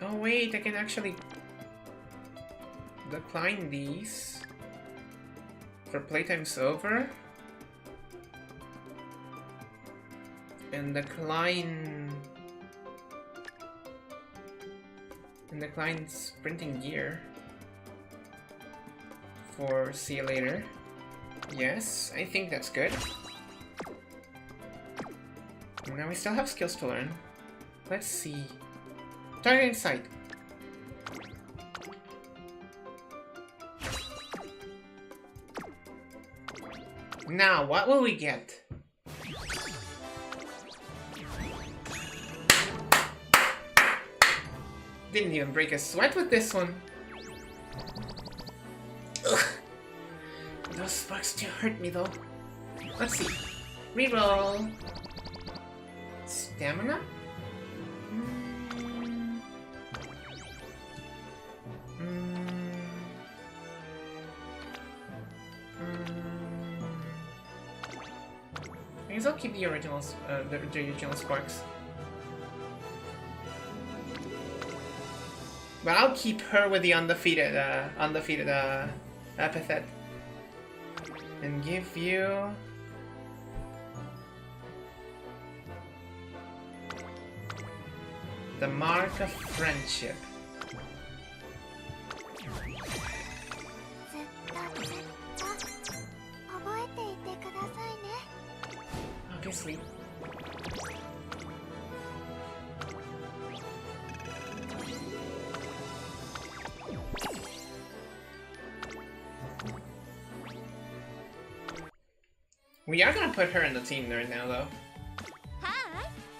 A: Oh wait, I can actually decline these for playtime's over. And decline sprinting gear for see you later. Yes, I think that's good. Now we still have skills to learn. Let's see. Target insight. Now, what will we get? Didn't even break a sweat with this one. Ugh. Those sparks do hurt me though. Let's see. Reroll. Stamina? I guess I'll keep the original sparks. But I'll keep her with the undefeated epithet. And give you... the mark of friendship. Obviously. We are gonna put her in the team right now, though.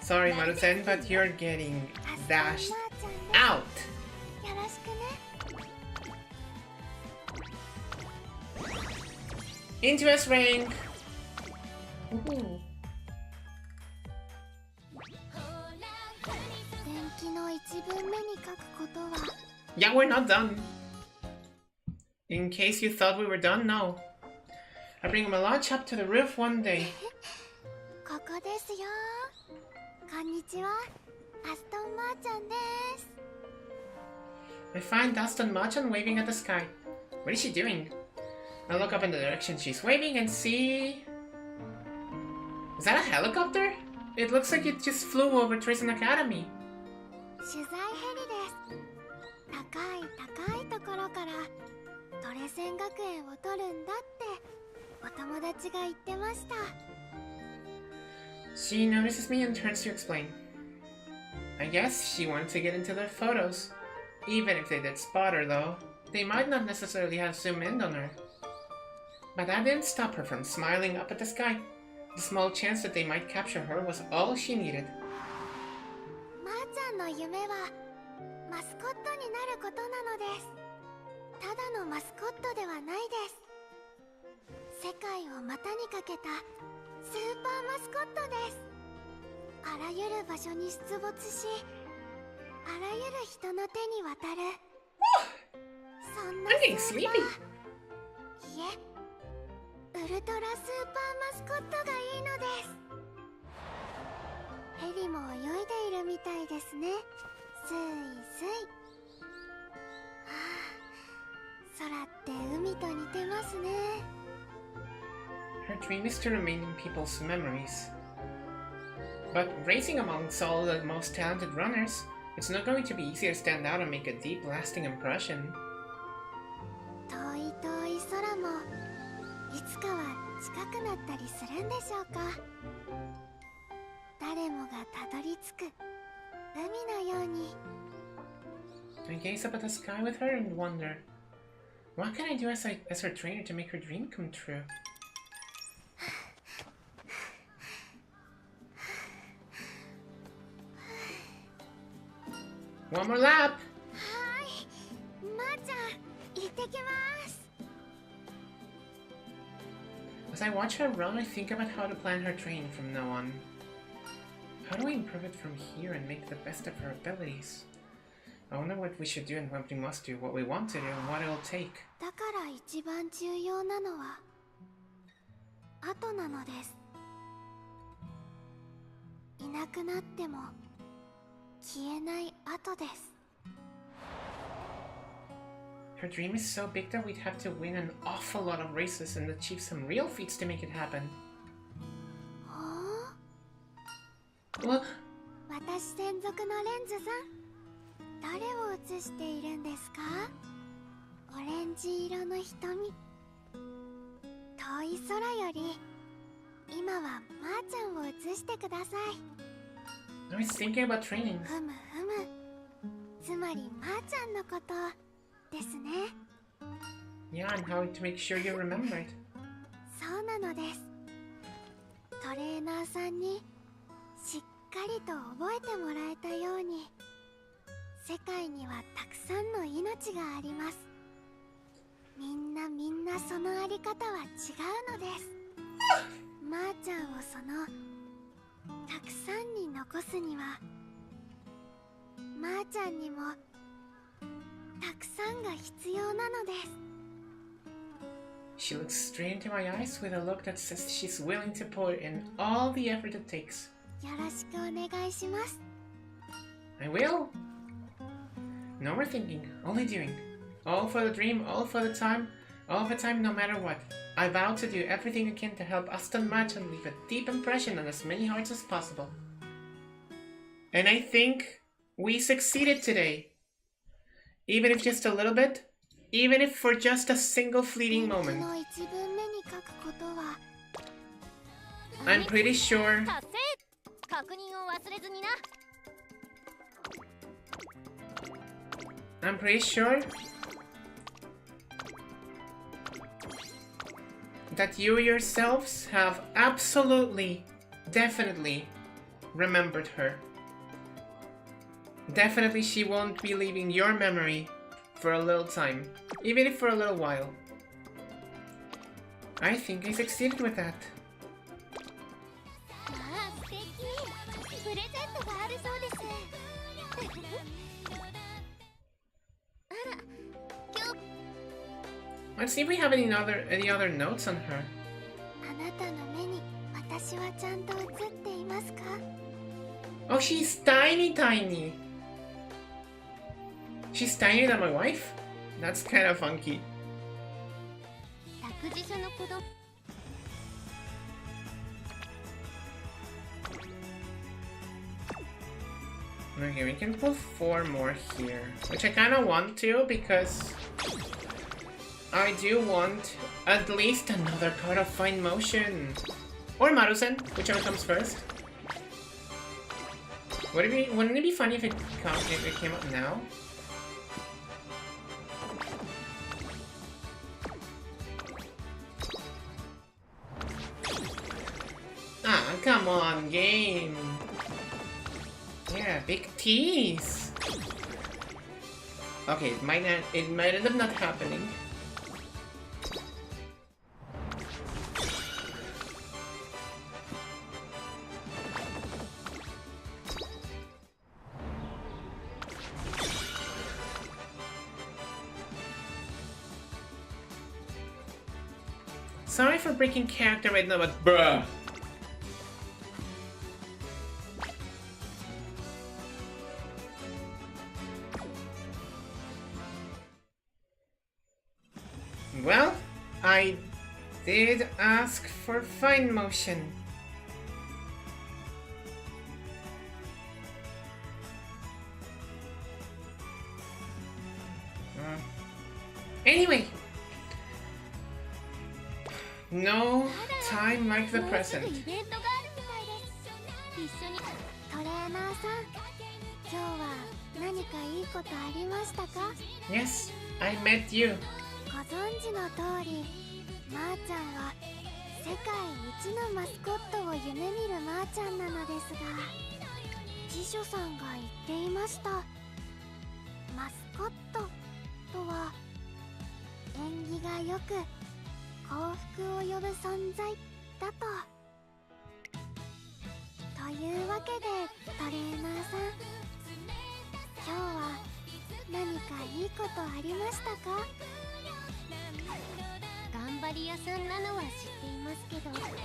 A: Sorry, Maru-sen, but you're getting dashed out. Into S rank. Woohoo. Yeah, we're not done. In case you thought we were done, no. I bring him a launch up to the roof one day. I find Aston Machan waving at the sky. What is she doing? I look up in the direction she's waving and see... Is that a helicopter? It looks like it just flew over Treason Academy. She notices me and turns to explain. I guess she wanted to get into their photos. Even if they did spot her though, they might not necessarily have zoomed in on her. But that didn't stop her from smiling up at the sky. The small chance that they might capture her was all she needed. I'm getting sleepy. Her dream is to remain in people's memories. But racing amongst all the most talented runners, it's not going to be easy to stand out and make a deep, lasting impression. I gaze up at the sky with her and wonder, what can I do as her trainer to make her dream come true? One more lap! As I watch her run, I think about how to plan her training from now on. How do we improve it from here and make the best of our abilities? I wonder what we should do and what we must do, what we want to do and what it'll take.
D: だから一番重要なのは後なのです。いなくなっても消えない後です。
A: Her dream is so big that we'd have to win an awful lot of races and achieve some real feats to make it happen.
D: はあ?
A: Well,
D: 私専属のレンズさん、誰を映しているんですか？オレンジ色の瞳。遠い空より今はまーちゃんを映してください。
A: I was thinking about training.
D: ふむふむ。つまりまーちゃんのことですね。
A: Yeah, and how to make sure you remember it.
D: そうなのです。トレーナーさんにしっかりと覚えてもらえたように、世界にはたくさんの命があります。みんなそのあり方は違うのです。まーちゃんをそのたくさんに残すには、まーちゃんにもたくさんが必要なのです。
A: She looks straight into my eyes with a look that says she's willing to pour in all the effort it takes.
D: よろしくお願いします。
A: I will! No more thinking, only doing. All for the dream, all for the time no matter what. I vow to do everything I can to help Aston Machan leave a deep impression on as many hearts as possible. And I think we succeeded today. Even if just a little bit, even if for just a single fleeting moment. I'm pretty sure...
F: 確認を忘れずにな。
A: I'm pretty sure that you yourselves have absolutely, definitely remembered her. Definitely she won't be leaving your memory for a little time, even if for a little while. I think I succeeded with that.
F: まあ素敵。プレゼントがあるそうです。あら、今日。
A: Let's see if we have any other notes on her.
D: あなたの目に私はちゃんと映っていますか？
A: Oh, she's tiny. She's tinier than my wife? That's kind of funky.
F: 託児所の子供。
A: Okay, we can put 4 more here, which I kind of want to because I do want at least another card of Fine Motion. Or Marusen, whichever comes first. Wouldn't it be funny if it came up now? Ah, come on, game. Yeah, big tease. Okay, it might end up not happening. Sorry for breaking character right now, but bruh. Well, I did ask for Fine Motion. Anyway, no time like the present.
D: トレーナーさん、今日は何かいいことありましたか？
A: Yes, I met you.
D: ご存知の通り、まーちゃんは世界一のマスコットを夢見るまーちゃんなのですが、辞書さんが言っていました。マスコットとは縁起がよく幸福を呼ぶ存在だと。トいうわけでトレーナーさん、今日は何かいいことありましたか？頑張り屋さんなのは知っていますけど、困りま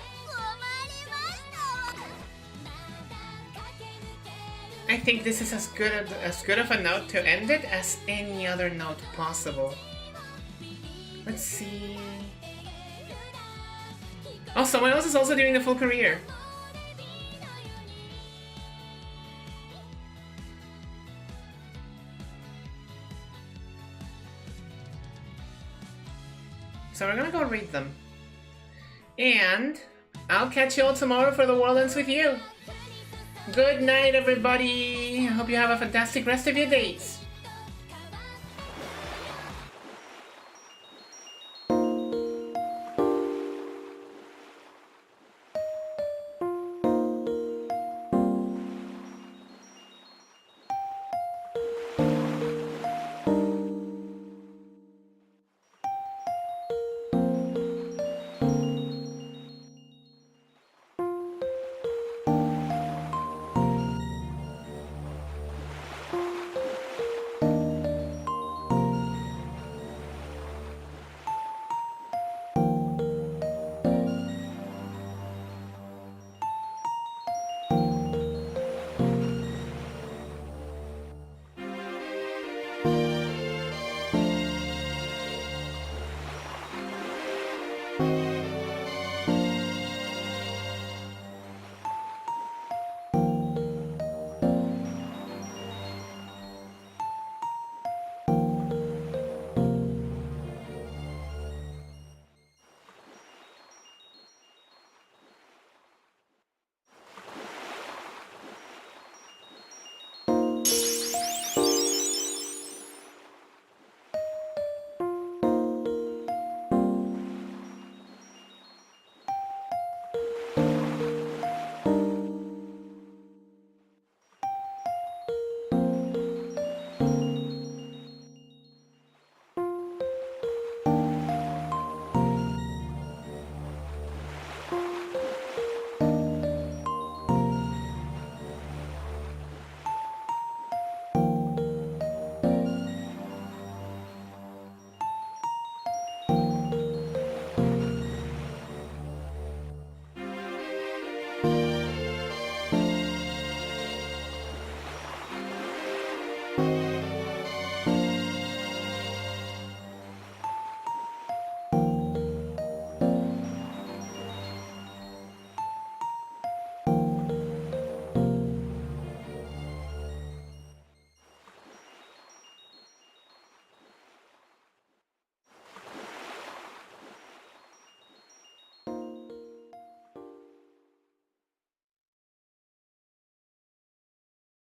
D: した。
A: I think this is as good of a note to end it as any other note possible. Let's see. Oh, someone else is also doing the full career. So we're gonna go read them. And I'll catch you all tomorrow for The World Ends With You. Good night, everybody. I hope you have a fantastic rest of your days.